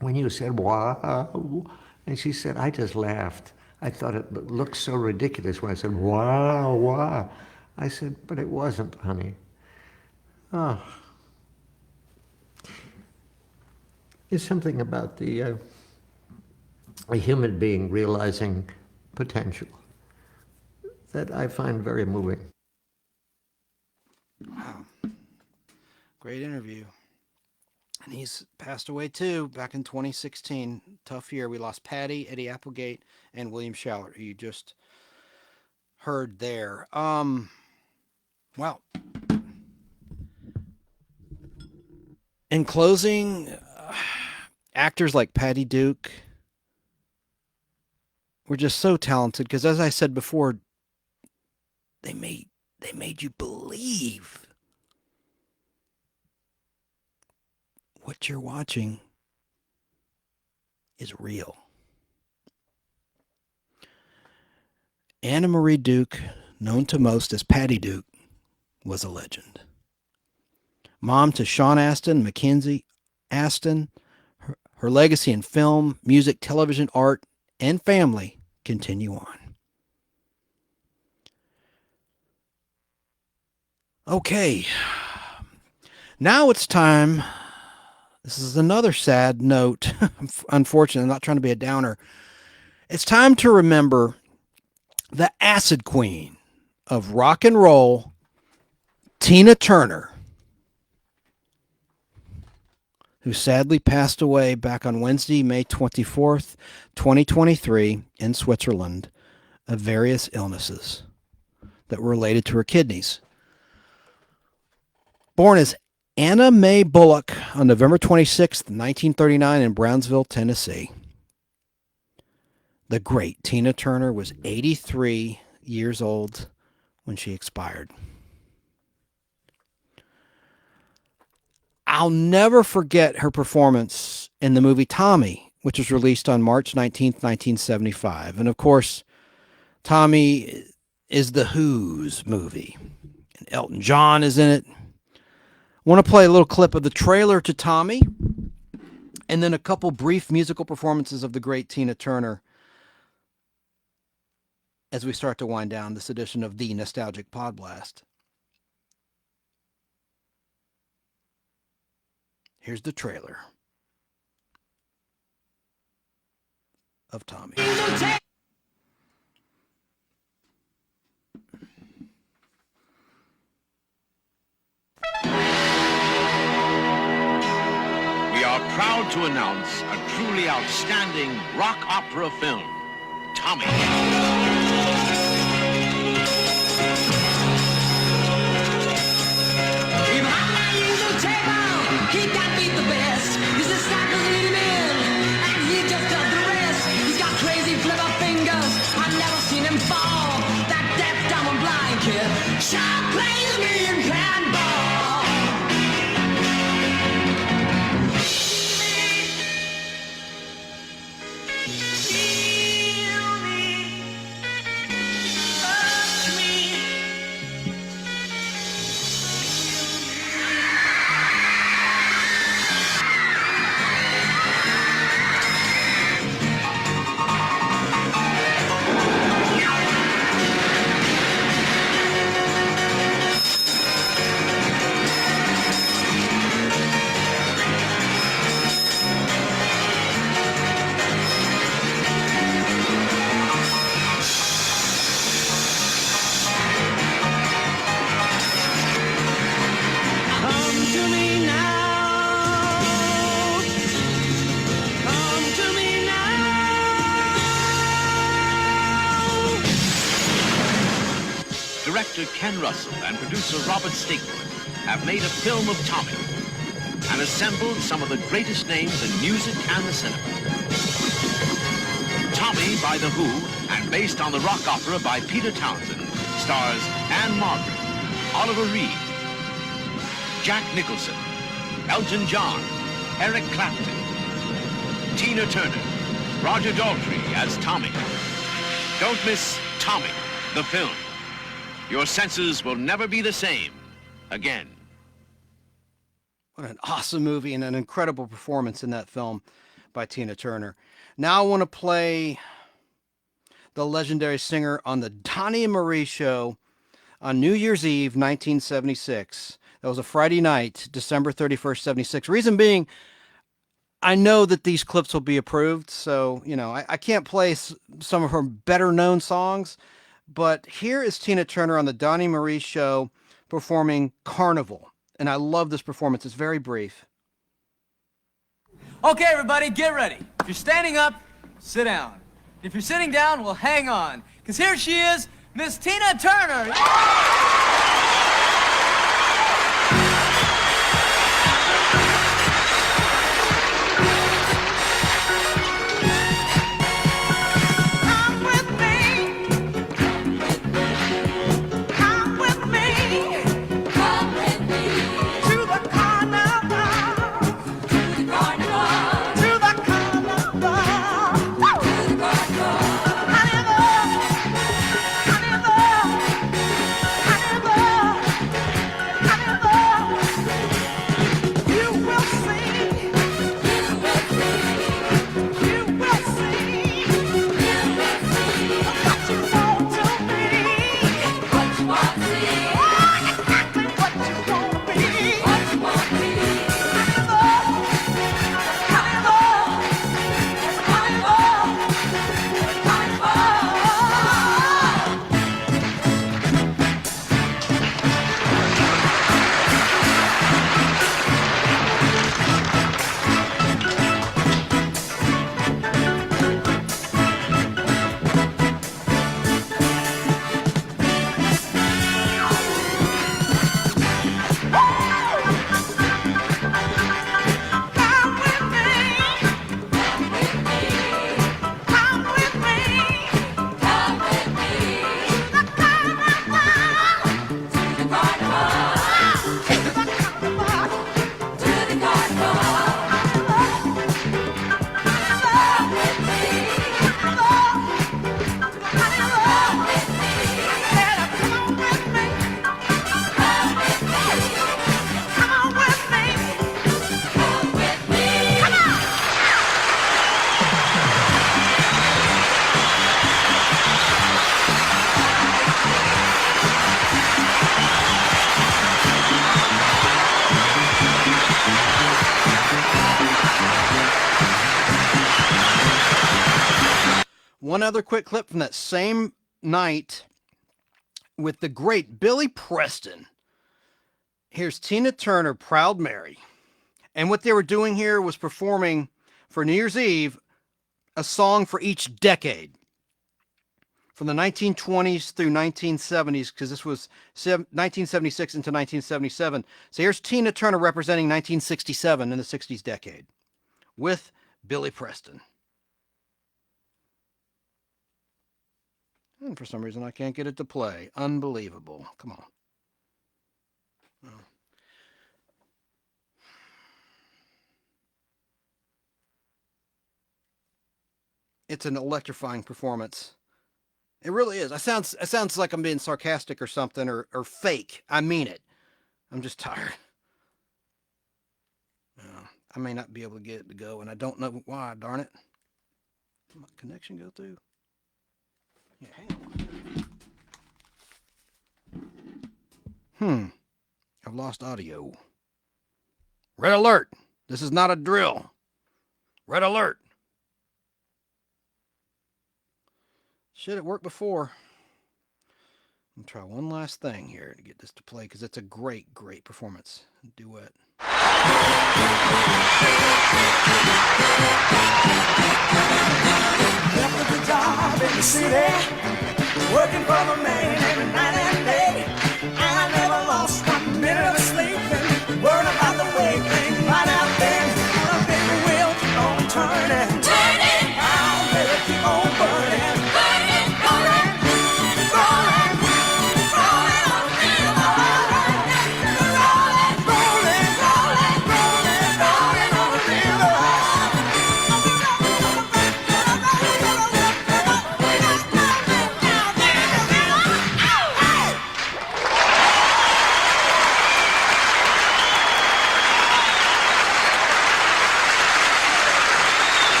When you said, wow, and she said, I just laughed. I thought it looked so ridiculous when I said, wow, wow. I said, but it wasn't, honey. Oh. There's something about a human being realizing potential that I find very moving. Wow. Great interview. And he's passed away too, back in 2016. Tough year. We lost Patty, Eddie Applegate, and William Shallert, who you just heard there. Wow. In closing, actors like Patty Duke were just so talented because, as I said before, they made you believe what you're watching is real. Anna Marie Duke, known to most as Patty Duke, was a legend. Mom to Sean Astin, Mackenzie Astin, her legacy in film, music, television, art, and family continue on. Okay, now it's time. This is another sad note. Unfortunately, I'm not trying to be a downer. It's time to remember the acid queen of rock and roll, Tina Turner, who sadly passed away back on Wednesday, May 24th, 2023, in Switzerland, of various illnesses that were related to her kidneys. Born as Anna Mae Bullock on November 26, 1939 in Brownsville, Tennessee. The great Tina Turner was 83 years old when she expired. I'll never forget her performance in the movie Tommy, which was released on March 19th, 1975. And of course, Tommy is the Who's movie. And Elton John is in it. I want to play a little clip of the trailer to Tommy, and then a couple brief musical performances of the great Tina Turner as we start to wind down this edition of the Nostalgic Podblast. Here's the trailer of Tommy. We are proud to announce a truly outstanding rock opera film, Tommy. He can't beat the best. He's a sniper leading in, and he just does the rest. He's got crazy flipper fingers. I've never seen him fall. That deaf, dumb, and blind kid sure plays me in handball. Feel me, touch me. Director Ken Russell and producer Robert Stigwood have made a film of Tommy and assembled some of the greatest names in music and the cinema. Tommy by The Who and based on the rock opera by Peter Townsend stars Anne Margaret, Oliver Reed, Jack Nicholson, Elton John, Eric Clapton, Tina Turner, Roger Daltrey as Tommy. Don't miss Tommy, the film. Your senses will never be the same again. What an awesome movie and an incredible performance in that film by Tina Turner. Now I want to play the legendary singer on the Donnie and Marie show on New Year's Eve, 1976. That was a Friday night, December 31st, 76. Reason being, I know that these clips will be approved, so, you know, I can't play some of her better-known songs, but here is Tina Turner on the Donnie and Marie show performing Carnival. And I love this performance. It's very brief. Okay, everybody, get ready. If you're standing up, sit down. If you're sitting down, well, hang on. Because here she is, Miss Tina Turner. Honey, one other quick clip from that same night with the great Billy Preston. Here's Tina Turner, Proud Mary. And what they were doing here was performing for New Year's Eve a song for each decade. From the 1920s through 1970s, because this was 1976 into 1977. So here's Tina Turner representing 1967 in the 60s decade with Billy Preston. And for some reason, I can't get it to play. Unbelievable. Come on. Oh. It's an electrifying performance. It really is. It sounds like I'm being sarcastic or something or fake. I mean it. I'm just tired. I may not be able to get it to go, and I don't know why, darn it. Did my connection go through? Yeah, hang on. I've lost audio. Red alert. This is not a drill. Red alert. Should it work before? I'll try one last thing here to get this to play because it's a great, great performance. Duet. Left a good job in the city, working for the man every night and day. And I never lost 1 minute of sleeping, worried about the way things might have been. And a big wheel keep on turning, I'll better keep on burning.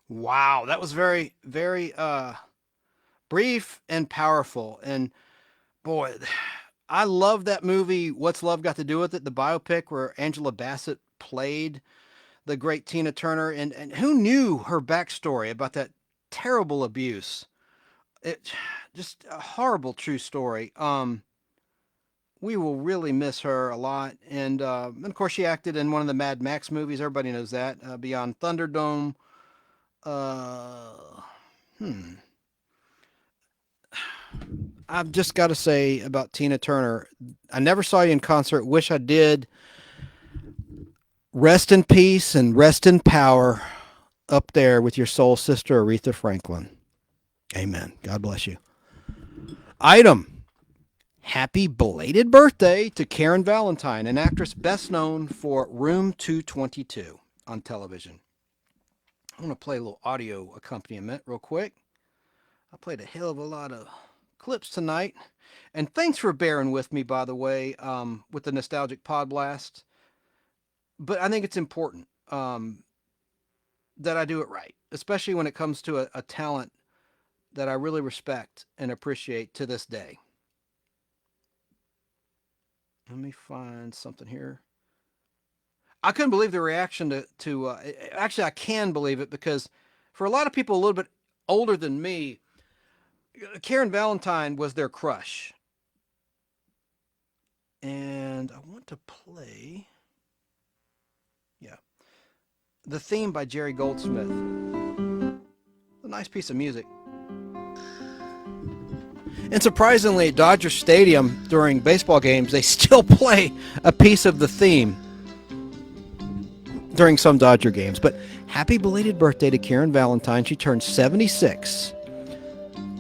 Wow, that was very, very brief and powerful. And boy, I love that movie, What's Love Got to Do with It, the biopic where Angela Bassett played the great Tina Turner. And who knew her backstory about that terrible abuse? It just a horrible true story. We will really miss her a lot. And of course, she acted in one of the Mad Max movies. Everybody knows that. Beyond Thunderdome. I've just got to say about Tina Turner, I never saw you in concert. Wish I did. Rest in peace and rest in power up there with your soul sister, Aretha Franklin. Amen. God bless you. Item. Happy belated birthday to Karen Valentine, an actress best known for Room 222 on television. I'm going to play a little audio accompaniment real quick. I played a hell of a lot of clips tonight. And thanks for bearing with me, by the way, with the Nostalgic Pod Blast. But I think it's important that I do it right, especially when it comes to a talent that I really respect and appreciate to this day. Let me find something here. I couldn't believe the reaction to actually, I can believe it because for a lot of people a little bit older than me, Karen Valentine was their crush. And I want to play, the theme by Jerry Goldsmith. A nice piece of music. And surprisingly, at Dodger Stadium during baseball games, they still play a piece of the theme during some Dodger games. But happy belated birthday to Karen Valentine. She turned 76.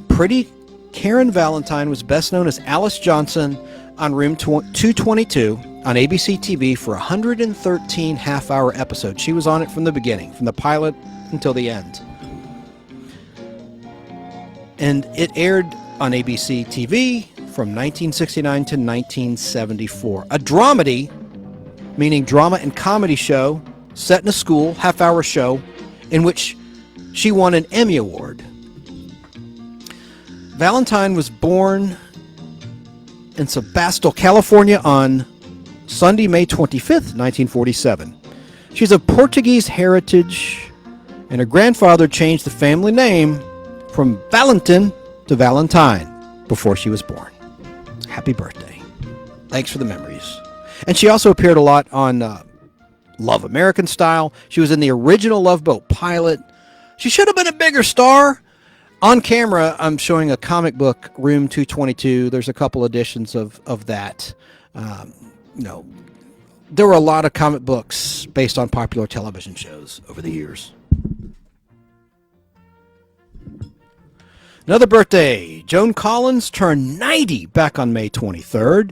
Pretty Karen Valentine was best known as Alice Johnson on Room 222 on ABC TV for 113 half-hour episodes. She was on it from the beginning, from the pilot until the end. And it aired on ABC TV from 1969 to 1974. A dramedy, meaning drama and comedy show, set in a school, half-hour show, in which she won an Emmy Award. Valentine was born in Sebastopol, California on Sunday, May 25th, 1947. She's of Portuguese heritage And her grandfather changed the family name from Valentin to Valentine before she was born. Happy birthday. Thanks for the memories. And she also appeared a lot on Love American Style. She was in the original Love Boat pilot. She should have been a bigger star. On camera, I'm showing a comic book, Room 222. There's a couple editions of that. There were a lot of comic books based on popular television shows over the years. Another birthday. Joan Collins turned 90 back on May 23rd.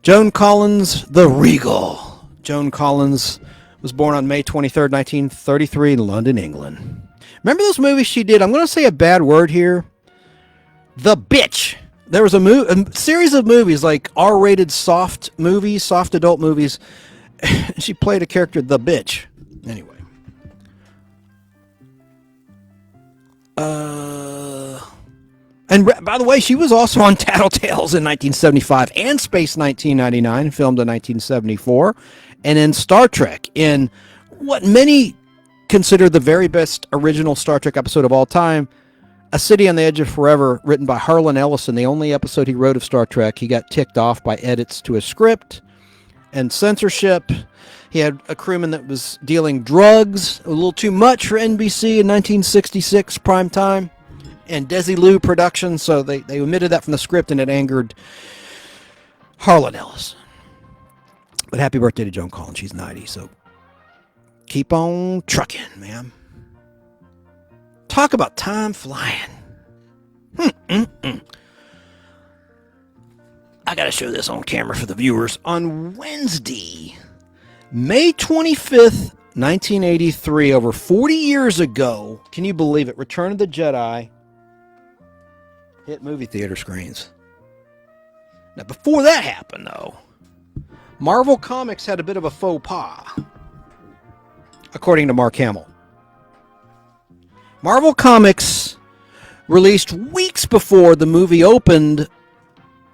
Joan Collins, the Regal. Joan Collins was born on May 23rd, 1933 in London, England. Remember those movies she did? I'm going to say a bad word here. The Bitch. There was a series of movies, like R-rated soft movies, soft adult movies. She played a character, The Bitch. Anyway. And by the way, she was also on Tattletales in 1975 and Space 1999, filmed in 1974, and in Star Trek, in what many consider the very best original Star Trek episode of all time, A City on the Edge of Forever, written by Harlan Ellison, the only episode he wrote of Star Trek. He got ticked off by edits to his script and censorship. He had a crewman that was dealing drugs, a little too much for NBC in 1966 prime time, and Desilu Productions, so they omitted that from the script, and it angered Harlan Ellison. But happy birthday to Joan Collins. She's 90, so keep on trucking, ma'am. Talk about time flying. I got to show this on camera for the viewers. On Wednesday, May 25th, 1983, over 40 years ago, can you believe it? Return of the Jedi hit movie theater screens. Now, before that happened, though, Marvel Comics had a bit of a faux pas, according to Mark Hamill. Marvel Comics released weeks before the movie opened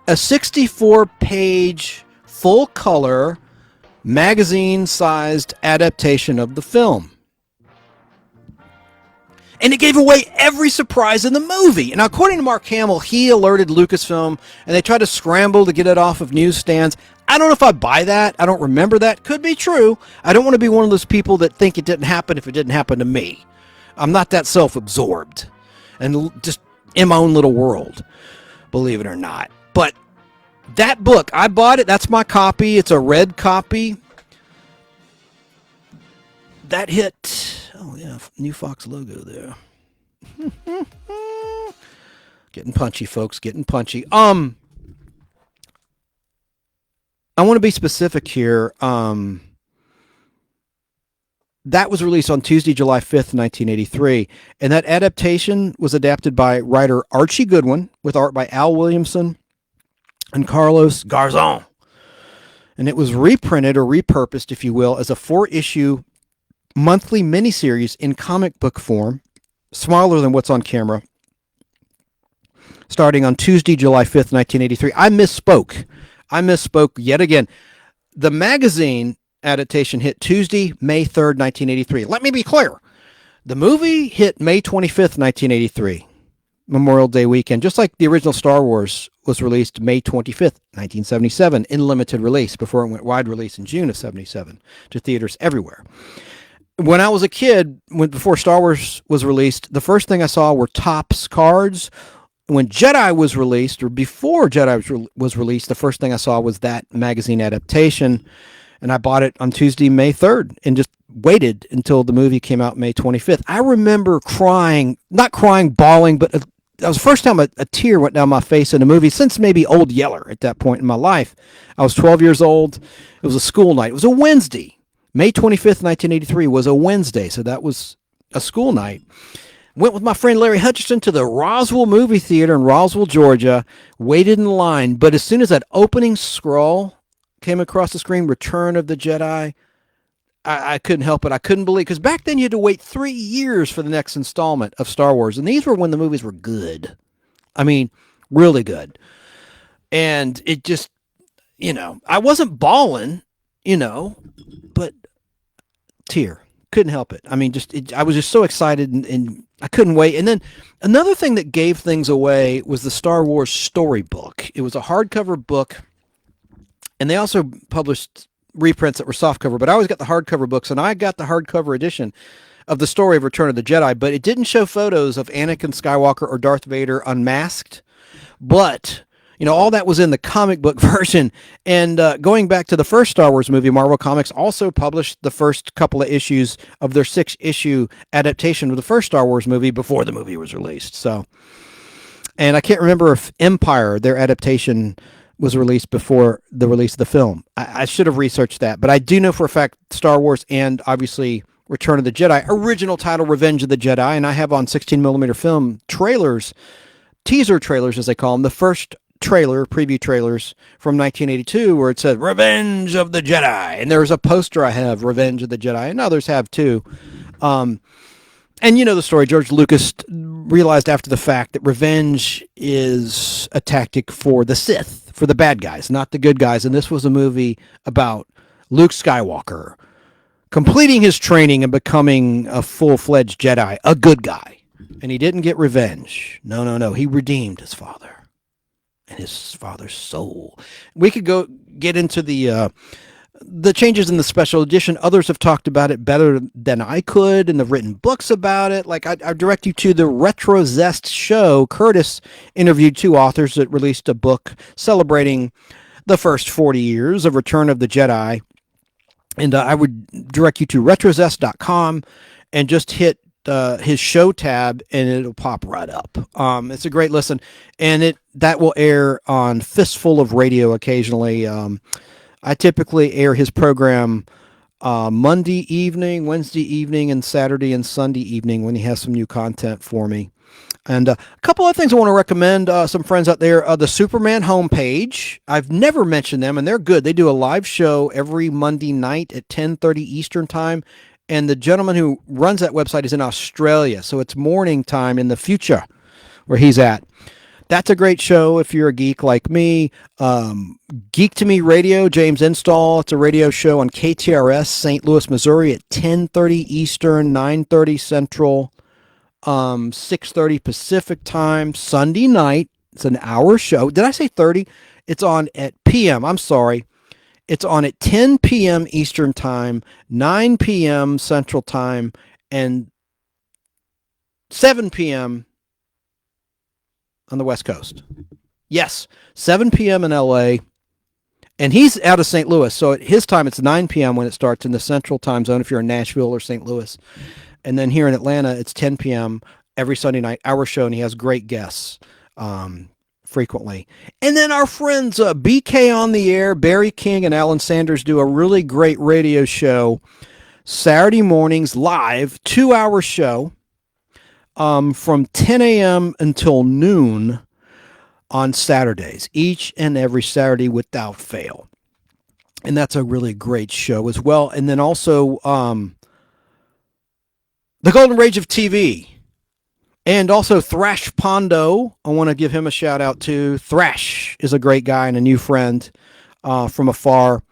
a 64-page, full-color, magazine-sized adaptation of the film. And it gave away every surprise in the movie. And according to Mark Hamill, he alerted Lucasfilm, and they tried to scramble to get it off of newsstands. I don't know if I buy that. I don't remember that. Could be true. I don't want to be one of those people that think it didn't happen if it didn't happen to me. I'm not that self-absorbed and just in my own little world, believe it or not. But that book, I bought it. That's my copy. It's a red copy. That hit... Oh, yeah, new Fox logo there. Getting punchy, folks, getting punchy. I want to be specific here. That was released on Tuesday, July 5th, 1983, and that adaptation was adapted by writer Archie Goodwin with art by Al Williamson and Carlos Garzón. And it was reprinted or repurposed, if you will, as a 4-issue monthly miniseries in comic book form, smaller than what's on camera, starting on Tuesday, July 5th, 1983. I misspoke yet again. The magazine adaptation hit Tuesday, May 3rd, 1983. Let me be clear. The movie hit May 25th, 1983, Memorial Day weekend, just like the original Star Wars was released May 25th, 1977, in limited release before it went wide release in June of 77 to theaters everywhere. When I was a kid, before Star Wars was released, the first thing I saw were Topps cards. When Jedi was released, or before Jedi was released, the first thing I saw was that magazine adaptation. And I bought it on Tuesday, May 3rd, and just waited until the movie came out May 25th. I remember crying, not crying, bawling, but that was the first time a tear went down my face in a movie since maybe Old Yeller at that point in my life. I was 12 years old. It was a school night. It was a Wednesday. May 25th, 1983 was a Wednesday, so that was a school night. Went with my friend Larry Hutchison to the Roswell Movie Theater in Roswell, Georgia, waited in line, but as soon as that opening scroll came across the screen, Return of the Jedi, I couldn't help it. I couldn't believe, because back then you had to wait 3 years for the next installment of Star Wars, and these were when the movies were good. I mean, really good. And it just, I wasn't bawling, but tear Couldn't help it. I mean, I was just so excited, and I couldn't wait. And then another thing that gave things away was the Star Wars storybook. It was a hardcover book, and they also published reprints that were softcover, but I always got the hardcover books, and I got the hardcover edition of the story of Return of the Jedi, but it didn't show photos of Anakin Skywalker or Darth Vader unmasked. But all that was in the comic book version. And going back to the first Star Wars movie, Marvel Comics also published the first couple of issues of their 6-issue adaptation of the first Star Wars movie before the movie was released. So, and I can't remember if Empire, their adaptation, was released before the release of the film. I should have researched that, but I do know for a fact Star Wars and obviously Return of the Jedi, original title Revenge of the Jedi, and I have on 16mm film trailers, teaser trailers as they call them, the first preview trailers from 1982 where it said Revenge of the Jedi, and there's a poster I have, Revenge of the Jedi, and others have too. And the story, George Lucas realized after the fact that revenge is a tactic for the Sith, for the bad guys, not the good guys, and this was a movie about Luke Skywalker completing his training and becoming a full-fledged Jedi, a good guy, and he didn't get revenge. No, he redeemed his father and his father's soul. We could get into the changes in the special edition. Others have talked about it better than I could and have written books about it. Like I direct you to the Retro Zest show. Curtis interviewed 2 authors that released a book celebrating the first 40 years of Return of the Jedi. And I would direct you to retrozest.com and just hit his show tab, and it'll pop right up. It's a great listen, and that will air on Fistful of Radio occasionally. I typically air his program Monday evening, Wednesday evening, and Saturday and Sunday evening when he has some new content for me. And a couple of things I want to recommend, some friends out there, the Superman homepage. I've never mentioned them, and they're good. They do a live show every Monday night at 10:30 Eastern Time. And the gentleman who runs that website is in Australia, so it's morning time in the future where he's at. That's a great show if you're a geek like me. Geek to Me Radio, James Install. It's a radio show on KTRS, St. Louis, Missouri at 10:30 Eastern, 9:30 Central, 6:30 Pacific Time, Sunday night. It's an hour show. Did I say 30? It's on at PM. I'm sorry. It's on at 10 p.m. Eastern Time, 9 p.m. Central Time, and 7 p.m. on the West Coast. Yes, 7 p.m. in L.A., and he's out of St. Louis, so at his time it's 9 p.m. when it starts in the Central Time Zone if you're in Nashville or St. Louis. And then here in Atlanta, it's 10 p.m. every Sunday night, our show, and he has great guests. Frequently. And then our friends BK on the Air, Barry King and Alan Sanders do a really great radio show Saturday mornings live, 2-hour show from 10 a.m. until noon on Saturdays, each and every Saturday without fail. And that's a really great show as well. And then also the Golden Age of TV. And also Thrash Pondo, I want to give him a shout out too. Thrash is a great guy and a new friend from afar.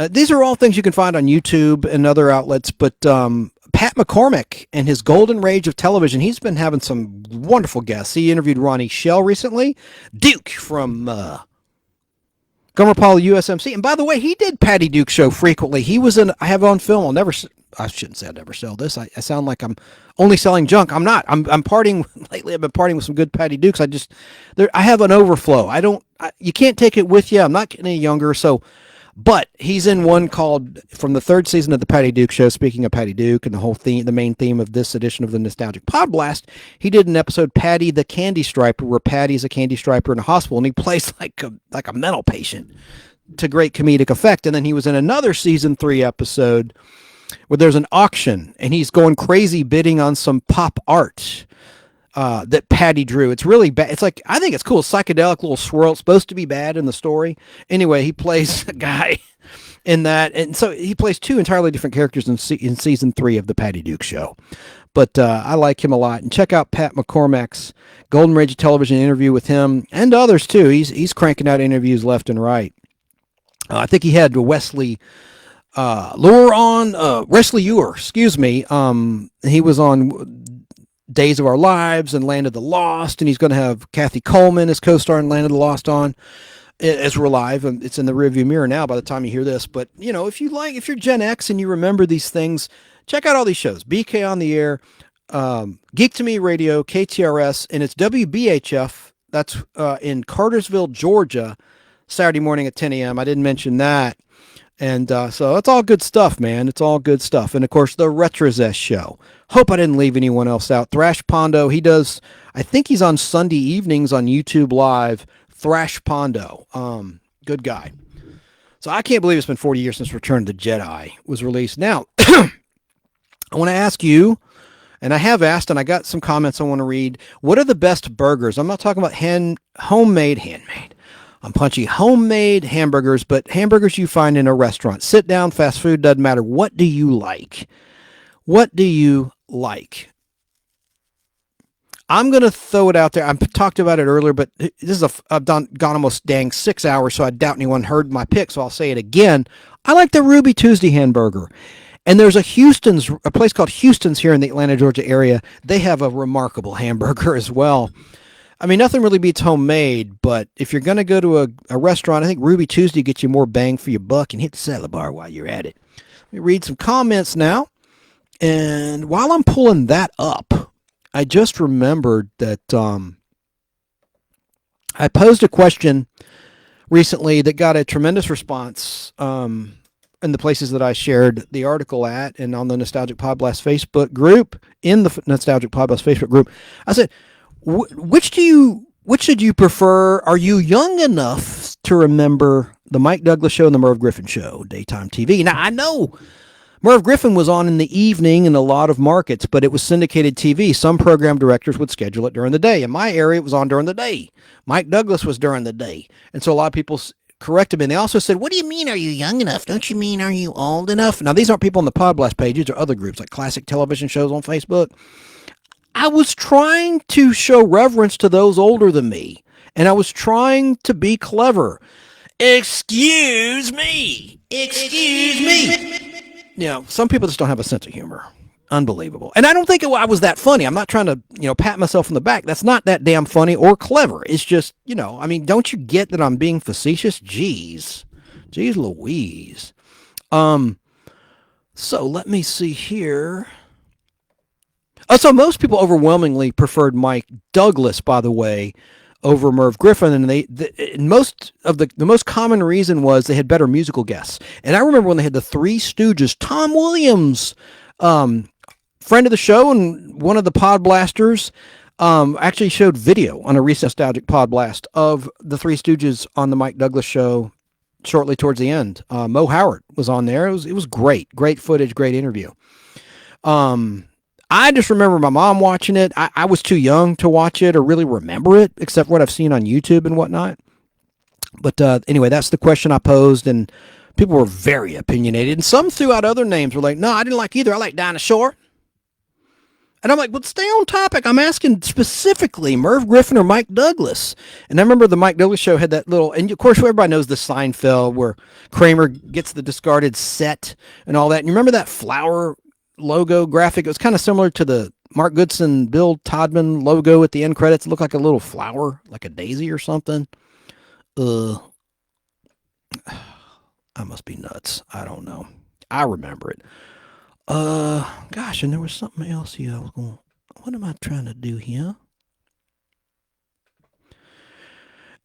These are all things you can find on YouTube and other outlets, but Pat McCormick and his Golden Rage of Television, he's been having some wonderful guests. He interviewed Ronnie Shell recently, Duke from Gomer Pyle USMC. And by the way, he did Patty Duke show frequently. He was I have on film, I shouldn't say I'd never sell this. I sound like I'm only selling junk. I'm not. I'm partying lately. I've been partying with some good Patty Dukes. I have an overflow. You can't take it with you. I'm not getting any younger. But he's in one called from the 3rd season of the Patty Duke Show. Speaking of Patty Duke and the main theme of this edition of the Nostalgic Pod Blast, he did an episode, Patty the Candy Striper, where Patty's a candy striper in a hospital, and he plays like a mental patient to great comedic effect. And then he was in another season 3 episode where there's an auction and he's going crazy bidding on some pop art that Patty drew. It's really bad. It's like, I think it's cool. Psychedelic little swirl. It's supposed to be bad in the story. Anyway, he plays a guy in that. And so he plays 2 entirely different characters in season 3 of the Patty Duke Show. But I like him a lot. And check out Pat McCormick's Golden Age Television interview with him and others too. He's cranking out interviews left and right. I think he had Wesley Wesley Ewer, excuse me. He was on Days of Our Lives and Land of the Lost, and he's going to have Kathy Coleman as co-star in Land of the Lost on as we're live. And it's in the rearview mirror now by the time you hear this. But, if you're Gen X and you remember these things, check out all these shows. BK on the Air, Geek to Me Radio, KTRS, and it's WBHF. That's in Cartersville, Georgia, Saturday morning at 10 a.m. I didn't mention that. And so it's all good stuff, man. It's all good stuff. And, of course, the Retrozest Show. Hope I didn't leave anyone else out. Thrash Pondo, I think he's on Sunday evenings on YouTube Live. Thrash Pondo. Good guy. So I can't believe it's been 40 years since Return of the Jedi was released. Now, I want to ask you, and I have asked, and I got some comments I want to read. What are the best burgers? I'm not talking about homemade. I'm punchy homemade hamburgers, but hamburgers you find in a restaurant. Sit down, fast food, doesn't matter. What do you like? What do you like? I'm going to throw it out there. I talked about it earlier, but I've gone almost dang 6 hours, so I doubt anyone heard my pick, so I'll say it again. I like the Ruby Tuesday hamburger. And there's a place called Houston's here in the Atlanta, Georgia area. They have a remarkable hamburger as well. I mean, nothing really beats homemade, but if you're going to go to a restaurant, I think Ruby Tuesday gets you more bang for your buck, and hit the salad bar while you're at it. Let me read some comments now. And while I'm pulling that up, I just remembered that I posed a question recently that got a tremendous response in the places that I shared the article at and on the Nostalgic Pod Blast Facebook group, in the Nostalgic Pod Blast Facebook group. I said, which should you prefer? Are you young enough to remember the Mike Douglas Show and the Merv Griffin Show, daytime TV? Now, I know Merv Griffin was on in the evening in a lot of markets, but it was syndicated TV. Some program directors would schedule it during the day. In my area, it was on during the day. Mike Douglas was during the day. And so a lot of people corrected me. And they also said, what do you mean, are you young enough? Don't you mean, are you old enough? Now, these aren't people on the Pod Blast pages or other groups like classic television shows on Facebook. I was trying to show reverence to those older than me, and I was trying to be clever. Excuse me. Some people just don't have a sense of humor. Unbelievable. And I don't think I was that funny. I'm not trying to, pat myself on the back. That's not that damn funny or clever. It's just, don't you get that I'm being facetious? Jeez Louise. So let me see here. So most people overwhelmingly preferred Mike Douglas, by the way, over Merv Griffin, and the most common reason was they had better musical guests. And I remember when they had the Three Stooges, Tom Williams, friend of the show and one of the Pod Blasters, actually showed video on a recent Nostalgic Pod Blast of the Three Stooges on the Mike Douglas Show shortly towards the end. Mo Howard was on there. It was great footage, great interview. I just remember my mom watching it. I was too young to watch it or really remember it, except what I've seen on YouTube and whatnot. But anyway, that's the question I posed, and people were very opinionated. And some threw out other names. Were like, no, I didn't like either. I like Dinosaur. And I'm like, well, stay on topic. I'm asking specifically Merv Griffin or Mike Douglas. And I remember the Mike Douglas Show had that little, and of course, everybody knows the Seinfeld where Kramer gets the discarded set and all that. And you remember that flower logo graphic? It was kind of similar to the Mark Goodson, Bill Todman logo at the end credits. It looked like a little flower, like a daisy or something. I must be nuts. I don't know. I remember it. Gosh, and there was something else here. I was going, what am I trying to do here?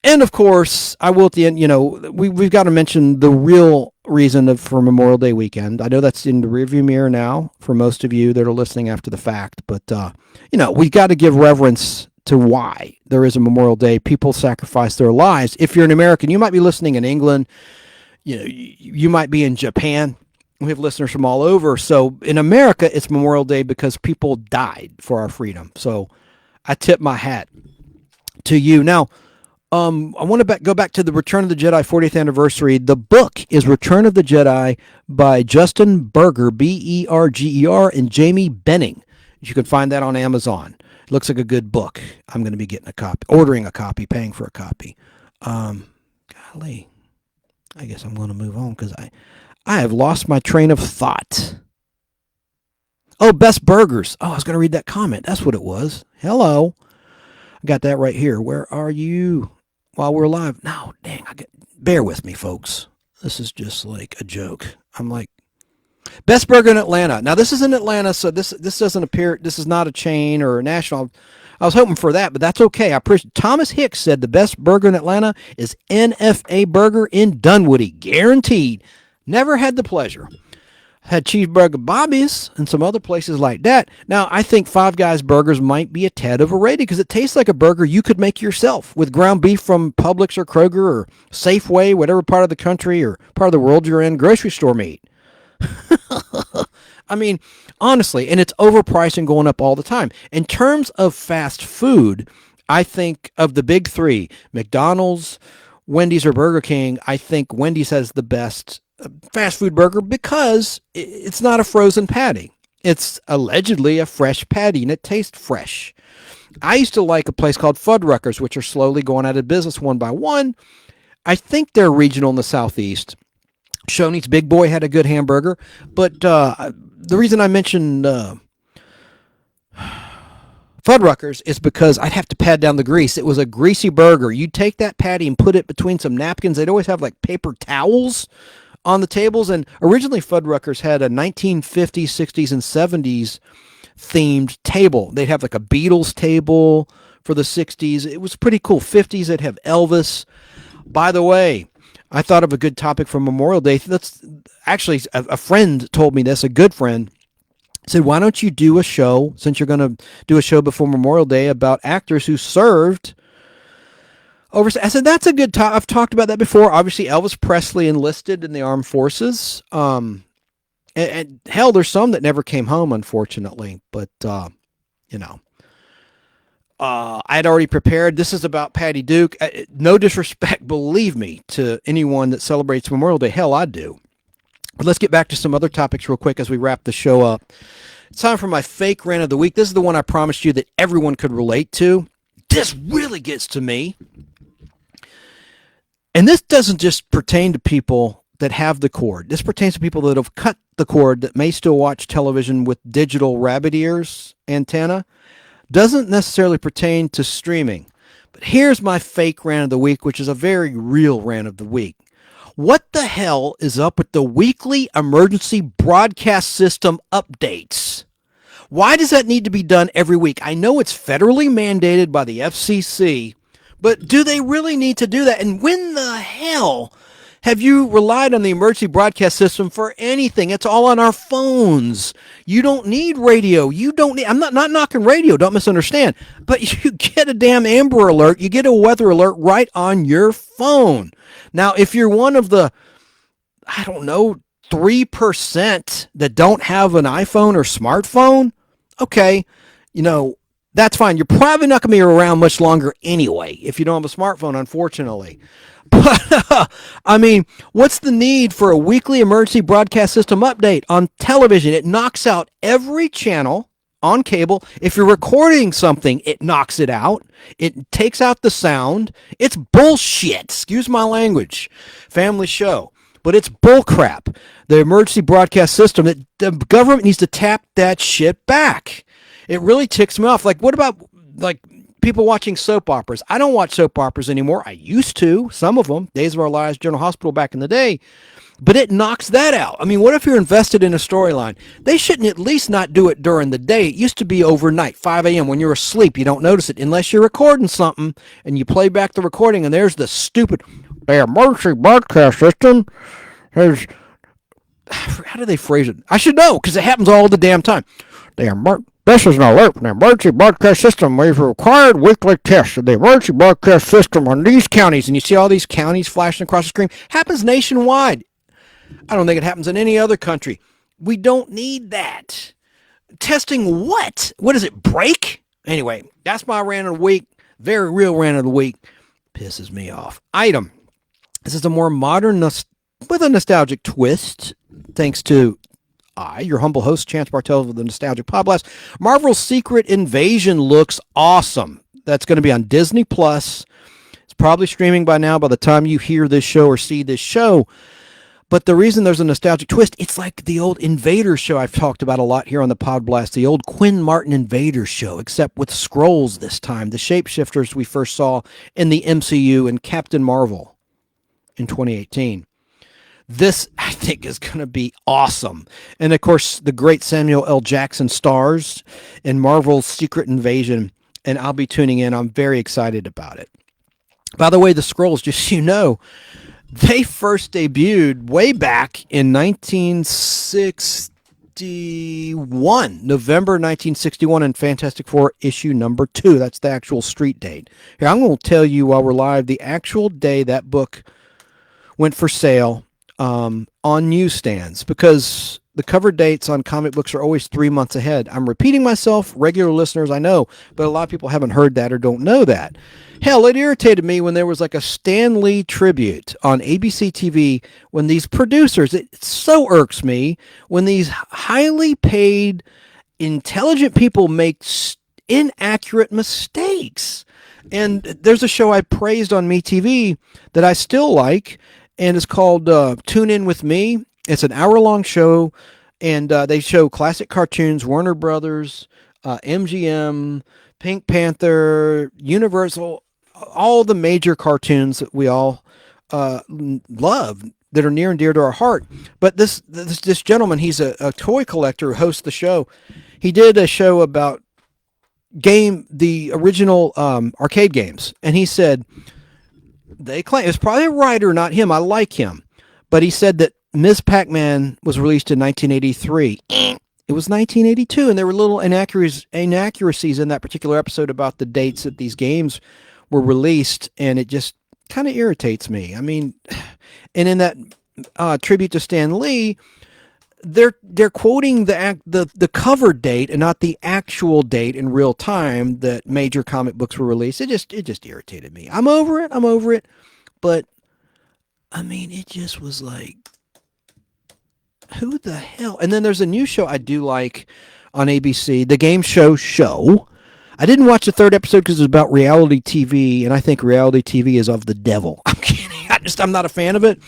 And of course, I will at the end, we've got to mention the real reason for Memorial Day weekend. I know that's in the rearview mirror now for most of you that are listening after the fact, but, we've got to give reverence to why there is a Memorial Day. People sacrifice their lives. If you're an American, you might be listening in England, you might be in Japan. We have listeners from all over. So in America, it's Memorial Day because people died for our freedom. So I tip my hat to you. Now, I want to go back to the Return of the Jedi 40th anniversary. The book is Return of the Jedi by Justin Berger, Berger, and Jamie Benning. You can find that on Amazon. It looks like a good book. I'm going to be getting a copy, ordering a copy, paying for a copy. Golly, I guess I'm going to move on because I have lost my train of thought. Oh, Best Burgers. Oh, I was going to read that comment. That's what it was. Hello. I got that right here. Where are you? While we're live. No, dang. Bear with me, folks. This is just like a joke. I'm like, Best Burger in Atlanta. Now, this is in Atlanta, so this doesn't appear, this is not a chain or a national. I was hoping for that, but that's okay. I appreciate. Thomas Hicks said the best burger in Atlanta is NFA Burger in Dunwoody. Guaranteed. Never had the pleasure. Had Cheeseburger Bobby's and some other places like that. Now, I think Five Guys burgers might be a tad overrated because it tastes like a burger you could make yourself with ground beef from Publix or Kroger or Safeway, whatever part of the country or part of the world you're in, grocery store meat. I mean, honestly, and it's overpriced and going up all the time. In terms of fast food, I think of the big three, McDonald's, Wendy's, or Burger King, I think Wendy's has the best fast food burger because it's not a frozen patty. It's allegedly a fresh patty, and it tastes fresh. I used to like a place called Fuddruckers, which are slowly going out of business one by one. I think they're regional in the Southeast. Shoney's Big Boy had a good hamburger, but the reason I mentioned Fuddruckers is because I'd have to pad down the grease. It was a greasy burger. You'd take that patty and put it between some napkins. They'd always have like paper towels on the tables, and originally Fuddruckers had a 1950s, 60s, and 70s themed table. They'd have like a Beatles table for the 60s. It was pretty cool. 50s, they'd have Elvis. By the way, I thought of a good topic for Memorial Day. That's actually a friend told me this, a good friend said, why don't you do a show, since you're going to do a show before Memorial Day, about actors who served overseas? I said, that's a good topic. I've talked about that before. Obviously, Elvis Presley enlisted in the armed forces. And hell, there's some that never came home, unfortunately. But, you know. I had already prepared. This is about Patty Duke. No disrespect, believe me, to anyone that celebrates Memorial Day. Hell, I do. But let's get back to some other topics real quick as we wrap the show up. It's time for my fake rant of the week. This is the one I promised you that everyone could relate to. This really gets to me. And this doesn't just pertain to people that have the cord. This pertains to people that have cut the cord that may still watch television with digital rabbit ears antenna. Doesn't necessarily pertain to streaming. But here's my fake rant of the week, which is a very real rant of the week. What the hell is up with the weekly emergency broadcast system updates? Why does that need to be done every week? I know it's federally mandated by the FCC, but do they really need to do that? And when the hell have you relied on the emergency broadcast system for anything? It's all on our phones. You don't need radio. You don't need, I'm not knocking radio, don't misunderstand, but you get a damn Amber Alert, you get a weather alert right on your phone. Now, if you're one of the, 3% that don't have an iPhone or smartphone, okay, that's fine. You're probably not going to be around much longer anyway if you don't have a smartphone, unfortunately. But, what's the need for a weekly emergency broadcast system update on television? It knocks out every channel on cable. If you're recording something, it knocks it out. It takes out the sound. It's bullshit. Excuse my language. Family show. But it's bullcrap. The emergency broadcast system, the government needs to tap that shit back. It really ticks me off. Like, what about, people watching soap operas? I don't watch soap operas anymore. I used to, some of them, Days of Our Lives, General Hospital back in the day. But it knocks that out. What if you're invested in a storyline? They shouldn't at least not do it during the day. It used to be overnight, 5 a.m. when you're asleep. You don't notice it unless you're recording something and you play back the recording and there's the stupid emergency broadcast system. How do they phrase it? I should know because it happens all the damn time. This is an alert from the emergency broadcast system. We've required weekly tests of the emergency broadcast system on these counties. And you see all these counties flashing across the screen. Happens nationwide. I don't think it happens in any other country. We don't need that. Testing what? What does it break? Anyway, that's my rant of the week. Very real rant of the week. Pisses me off. Item. This is a more modern, with a nostalgic twist, thanks to your humble host, Chance Bartels of the Nostalgic Podcast. Marvel's Secret Invasion looks awesome. That's going to be on Disney+. It's probably streaming by now by the time you hear this show or see this show. But the reason there's a nostalgic twist, it's like the old Invader show I've talked about a lot here on the Pod Blast, the old Quinn Martin Invader show, except with Skrulls this time, the shapeshifters we first saw in the MCU and Captain Marvel in 2018. This, I think, is going to be awesome. And, of course, the great Samuel L. Jackson stars in Marvel's Secret Invasion, and I'll be tuning in. I'm very excited about it. By the way, the Skrulls, just so you know, they first debuted way back in 1961, November 1961 in Fantastic Four issue number 2. That's the actual street date. Here, I'm going to tell you while we're live the actual day that book went for sale on newsstands, because the cover dates on comic books are always 3 months ahead. I'm repeating myself, regular listeners, I know, but a lot of people haven't heard that or don't know that. Hell, it irritated me when there was like a Stan Lee tribute on ABC TV when these producers, it so irks me when these highly paid, intelligent people make inaccurate mistakes. And there's a show I praised on MeTV that I still like, and it's called Tune In With Me. It's an hour-long show, and they show classic cartoons, Warner Brothers, MGM, Pink Panther, Universal, all the major cartoons that we all love that are near and dear to our heart. But this gentleman, he's a toy collector who hosts the show. He did a show about the original arcade games, and he said, they claim, it's probably a writer, not him, I like him, but he said that Ms. Pac-Man was released in 1983. It was 1982, and there were little inaccuracies in that particular episode about the dates that these games were released, and it just kind of irritates me. I mean, and in that tribute to Stan Lee, they're quoting the cover date and not the actual date in real time that major comic books were released. It just irritated me. I'm over it, but I mean, it just was like, who the hell? And then there's a new show I do like on ABC, the Game Show. I didn't watch the third episode because it's about reality TV, and I think reality TV is of the devil. I'm kidding. I'm not a fan of it.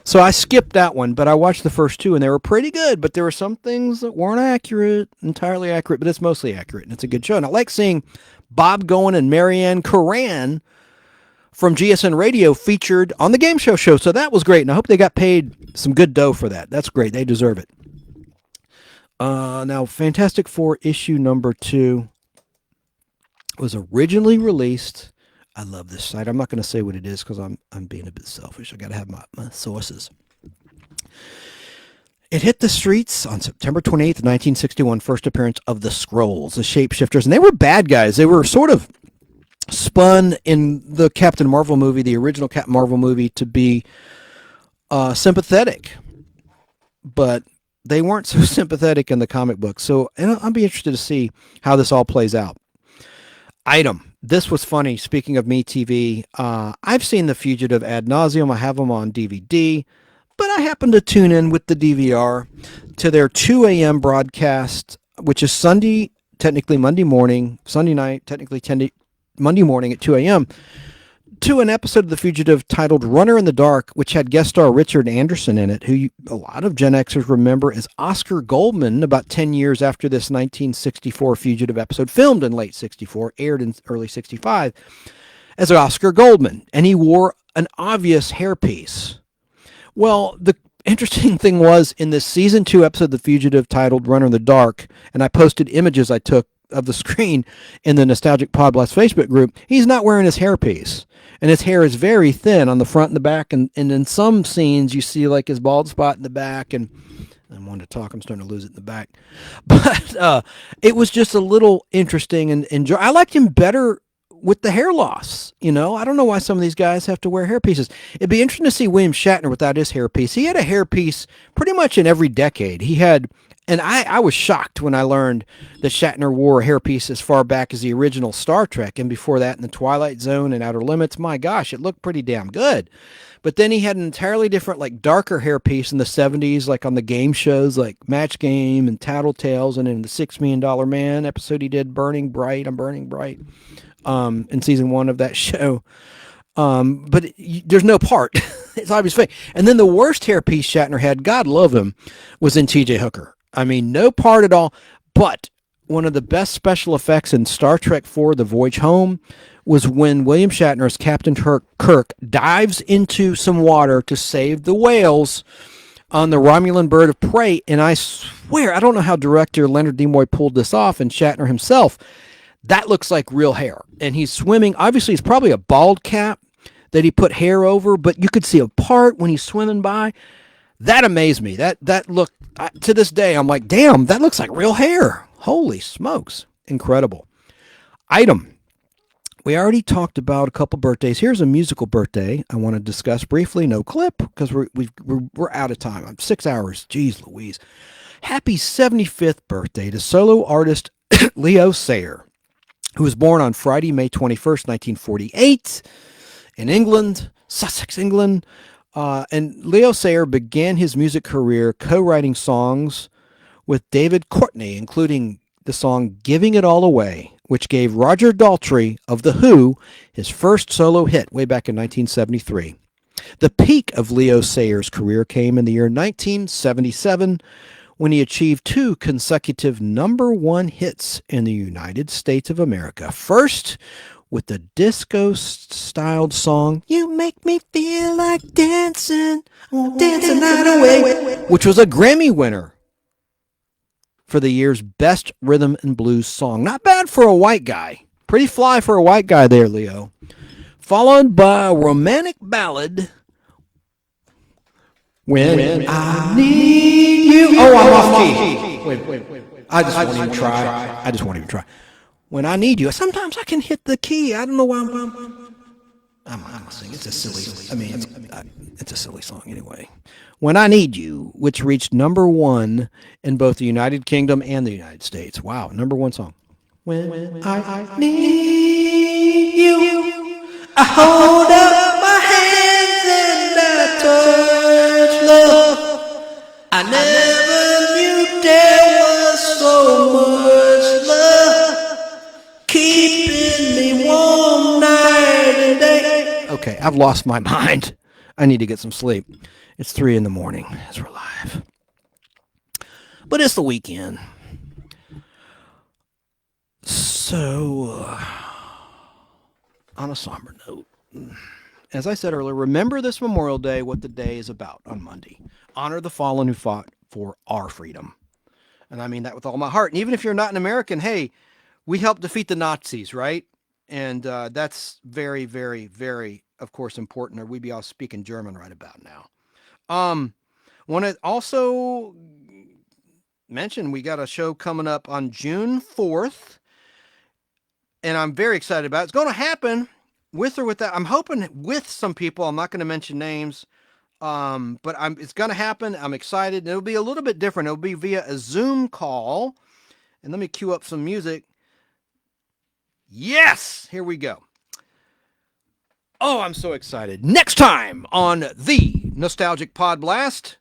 So I skipped that one, but I watched the first two, and they were pretty good, but there were some things that weren't entirely accurate, but it's mostly accurate, and it's a good show. And I like seeing Bob Goen and Marianne Curran from GSN Radio featured on the Game Show. So that was great, and I hope they got paid some good dough for that. That's great. They deserve it. Now, Fantastic Four issue number 2 was originally released. I love this site. I'm not going to say what it is because I'm being a bit selfish. I got to have my sources. It hit the streets on September 28th, 1961, first appearance of the Skrulls, the shapeshifters. And they were bad guys. They were sort of spun in the Captain Marvel movie, the original Captain Marvel movie, to be sympathetic. But they weren't so sympathetic in the comic book. So I'll be interested to see how this all plays out. Item. This was funny. Speaking of MeTV, I've seen The Fugitive ad nauseum. I have them on DVD, but I happened to tune in with the DVR to their 2 a.m. broadcast, which is Sunday, technically Monday morning, Sunday night, technically Monday morning at 2 a.m., to an episode of The Fugitive titled Runner in the Dark, which had guest star Richard Anderson in it, who a lot of Gen Xers remember as Oscar Goldman, about 10 years after this 1964 Fugitive episode, filmed in late 64, aired in early 65, as Oscar Goldman, and he wore an obvious hairpiece. Well, the interesting thing was, in this season 2 episode of The Fugitive titled Runner in the Dark, and I posted images I took of the screen in the Nostalgic Pod Blast Facebook group, he's not wearing his hairpiece. And his hair is very thin on the front and the back, and in some scenes you see like his bald spot in the back, and I want to talk, I'm starting to lose it in the back. But it was just a little interesting and enjoy. I liked him better with the hair loss. I don't know why some of these guys have to wear hairpieces. It'd be interesting to see William Shatner without his hairpiece. He had a hairpiece pretty much in every decade. He had, and I was shocked when I learned that Shatner wore a hairpiece as far back as the original Star Trek, and before that in The Twilight Zone and Outer Limits. My gosh, it looked pretty damn good. But then he had an entirely different, like, darker hairpiece in the 70s, like on the game shows like Match Game and Tattletales, and in the $6 Million Man episode he did, Burning Bright, I'm Burning Bright, in season 1 of that show. But there's no part It's obvious fake. And then the worst hairpiece Shatner had, God love him, was in T.J. Hooker. I mean, no part at all. But one of the best special effects in Star Trek IV, The Voyage Home, was when William Shatner as Captain Kirk dives into some water to save the whales on the Romulan bird of prey. And I swear, I don't know how director Leonard Nimoy pulled this off, and Shatner himself, that looks like real hair. And he's swimming. Obviously, it's probably a bald cap that he put hair over, but you could see a part when he's swimming by. That amazed me. That look, to this day, I'm like, damn, that looks like real hair. Holy smokes. Incredible. Item. We already talked about a couple birthdays. Here's a musical birthday I want to discuss briefly. No clip, because we're out of time. I'm 6 hours. Jeez Louise. Happy 75th birthday to solo artist Leo Sayer, who was born on Friday, May 21st, 1948 in England, Sussex, England. And Leo Sayer began his music career co-writing songs with David Courtney, including the song Giving It All Away, which gave Roger Daltrey of The Who his first solo hit way back in 1973. The peak of Leo Sayer's career came in the year 1977 when he achieved 2 consecutive #1 hits in the United States of America. First, with the disco-styled song, You Make Me Feel Like Dancing, Dance the Night Away, which was a Grammy winner for the year's Best Rhythm and Blues Song. Not bad for a white guy. Pretty fly for a white guy there, Leo. Followed by a romantic ballad, When I Need You. Oh, I'm off key. Wait. I just won't even try. When I Need You. Sometimes I can hit the key. I don't know why I'm gonna sing. It's a silly. It's a silly song anyway. When I Need You, which reached #1 in both the United Kingdom and the United States. Wow, #1 song. When I need you, I hold up my hands and I touch love. I never knew there was so much love keeping me warm night and day. Okay, I've lost my mind. I need to get some sleep. It's 3 a.m. as we're live. But it's the weekend. So, on a somber note, as I said earlier, remember this Memorial Day, what the day is about on Monday. Honor the fallen who fought for our freedom. And I mean that with all my heart. And even if you're not an American, hey, we helped defeat the Nazis, right? And that's very, very, very, of course, important, or we'd be all speaking German right about now. Want to also mention we got a show coming up on June 4th, and I'm very excited about it. It's going to happen with or without. I'm hoping with some people. I'm not going to mention names, but it's going to happen. I'm excited. It'll be a little bit different. It'll be via a Zoom call, and let me cue up some music. Yes, here we go. Oh, I'm so excited. Next time on the Nostalgic Pod Blast.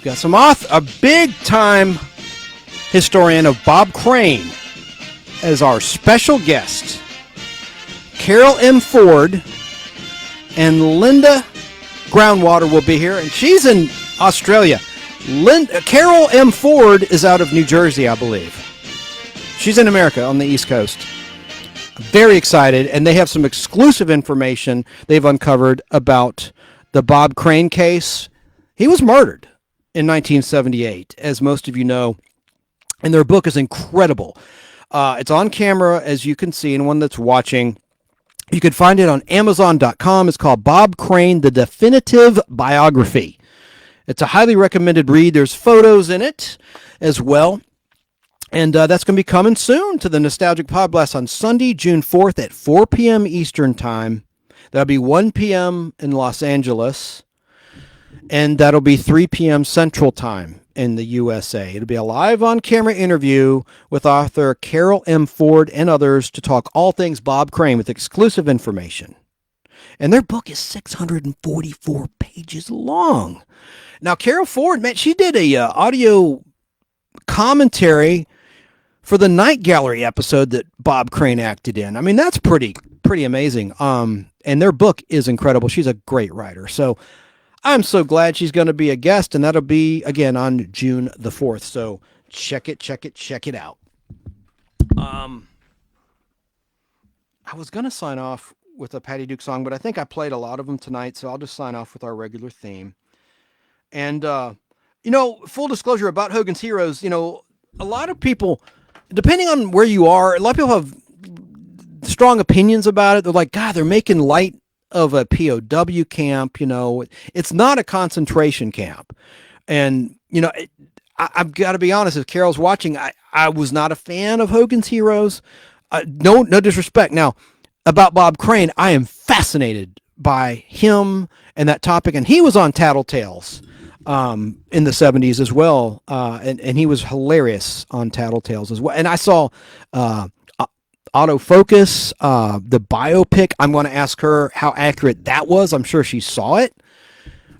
Got some a big-time historian of Bob Crane as our special guest. Carol M. Ford and Linda Groundwater will be here, and she's in Australia. Carol M. Ford is out of New Jersey, I believe. She's in America on the East Coast. Very excited, and they have some exclusive information they've uncovered about the Bob Crane case. He was murdered in 1978, as most of you know, and their book is incredible. It's on camera, as you can see, and one that's watching. You can find it on Amazon.com. It's called Bob Crane, The Definitive Biography. It's a highly recommended read. There's photos in it as well. And that's going to be coming soon to the Nostalgic Pod Blast on Sunday, June 4th at 4 p.m. Eastern Time. That'll be 1 p.m. in Los Angeles. And that'll be 3 p.m. Central Time in the USA. It'll be a live on-camera interview with author Carol M. Ford and others to talk all things Bob Crane with exclusive information. And their book is 644 pages long. Now, Carol Ford, man, she did a audio commentary for the Night Gallery episode that Bob Crane acted in. I mean, that's pretty amazing. And their book is incredible. She's a great writer. So I'm so glad she's going to be a guest, and that'll be, again, on June the 4th. So check it out. I was going to sign off with a Patty Duke song, but I think I played a lot of them tonight, so I'll just sign off with our regular theme. And, full disclosure about Hogan's Heroes, a lot of people, depending on where you are, a lot of people have strong opinions about it. They're like, God, they're making light of a POW camp. It's not a concentration camp. And, I've got to be honest, if Carol's watching, I was not a fan of Hogan's Heroes. No disrespect. Now, about Bob Crane, I am fascinated by him and that topic. And he was on Tattletales in the 70s as well. And he was hilarious on Tattletales as well. And I saw Autofocus, the biopic. I'm going to ask her how accurate that was. I'm sure she saw it.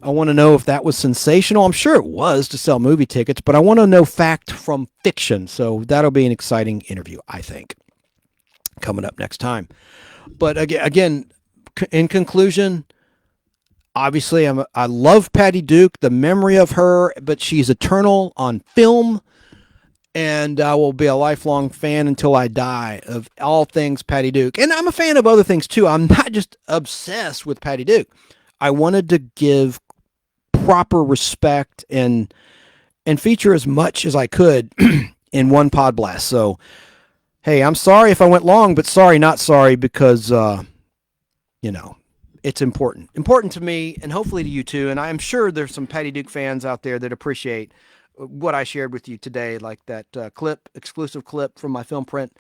I want to know if that was sensational. I'm sure it was to sell movie tickets, but I want to know fact from fiction. So that'll be an exciting interview, I think, coming up next time. But again, in conclusion, obviously I love Patty Duke, the memory of her, but she's eternal on film. And I will be a lifelong fan until I die of all things Patty Duke. And I'm a fan of other things too. I'm not just obsessed with Patty Duke. I wanted to give proper respect and feature as much as I could in one pod blast. So, hey, I'm sorry if I went long, but sorry, not sorry, because, it's important. Important to me and hopefully to you too. And I'm sure there's some Patty Duke fans out there that appreciate what I shared with you today, like that exclusive clip from my film print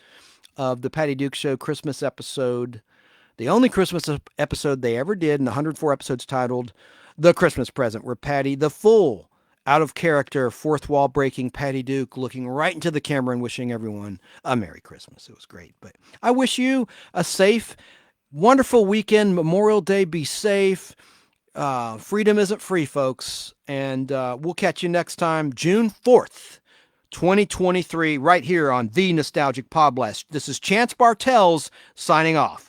of the Patty Duke Show Christmas episode, the only Christmas episode they ever did in 104 episodes, titled The Christmas Present, where Patty, the full, out of character, fourth wall breaking Patty Duke, looking right into the camera and wishing everyone a Merry Christmas. It was great. But I wish you a safe, wonderful weekend. Memorial Day, be safe. Freedom isn't free, folks. And we'll catch you next time, June 4th, 2023, right here on The Nostalgic Pod Blast. This is Chance Bartels signing off.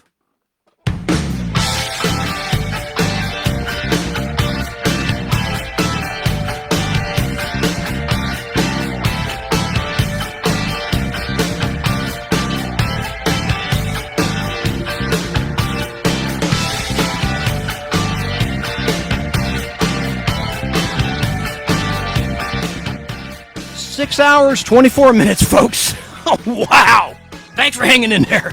Six hours, 24 minutes, folks. Oh, wow. Thanks for hanging in there.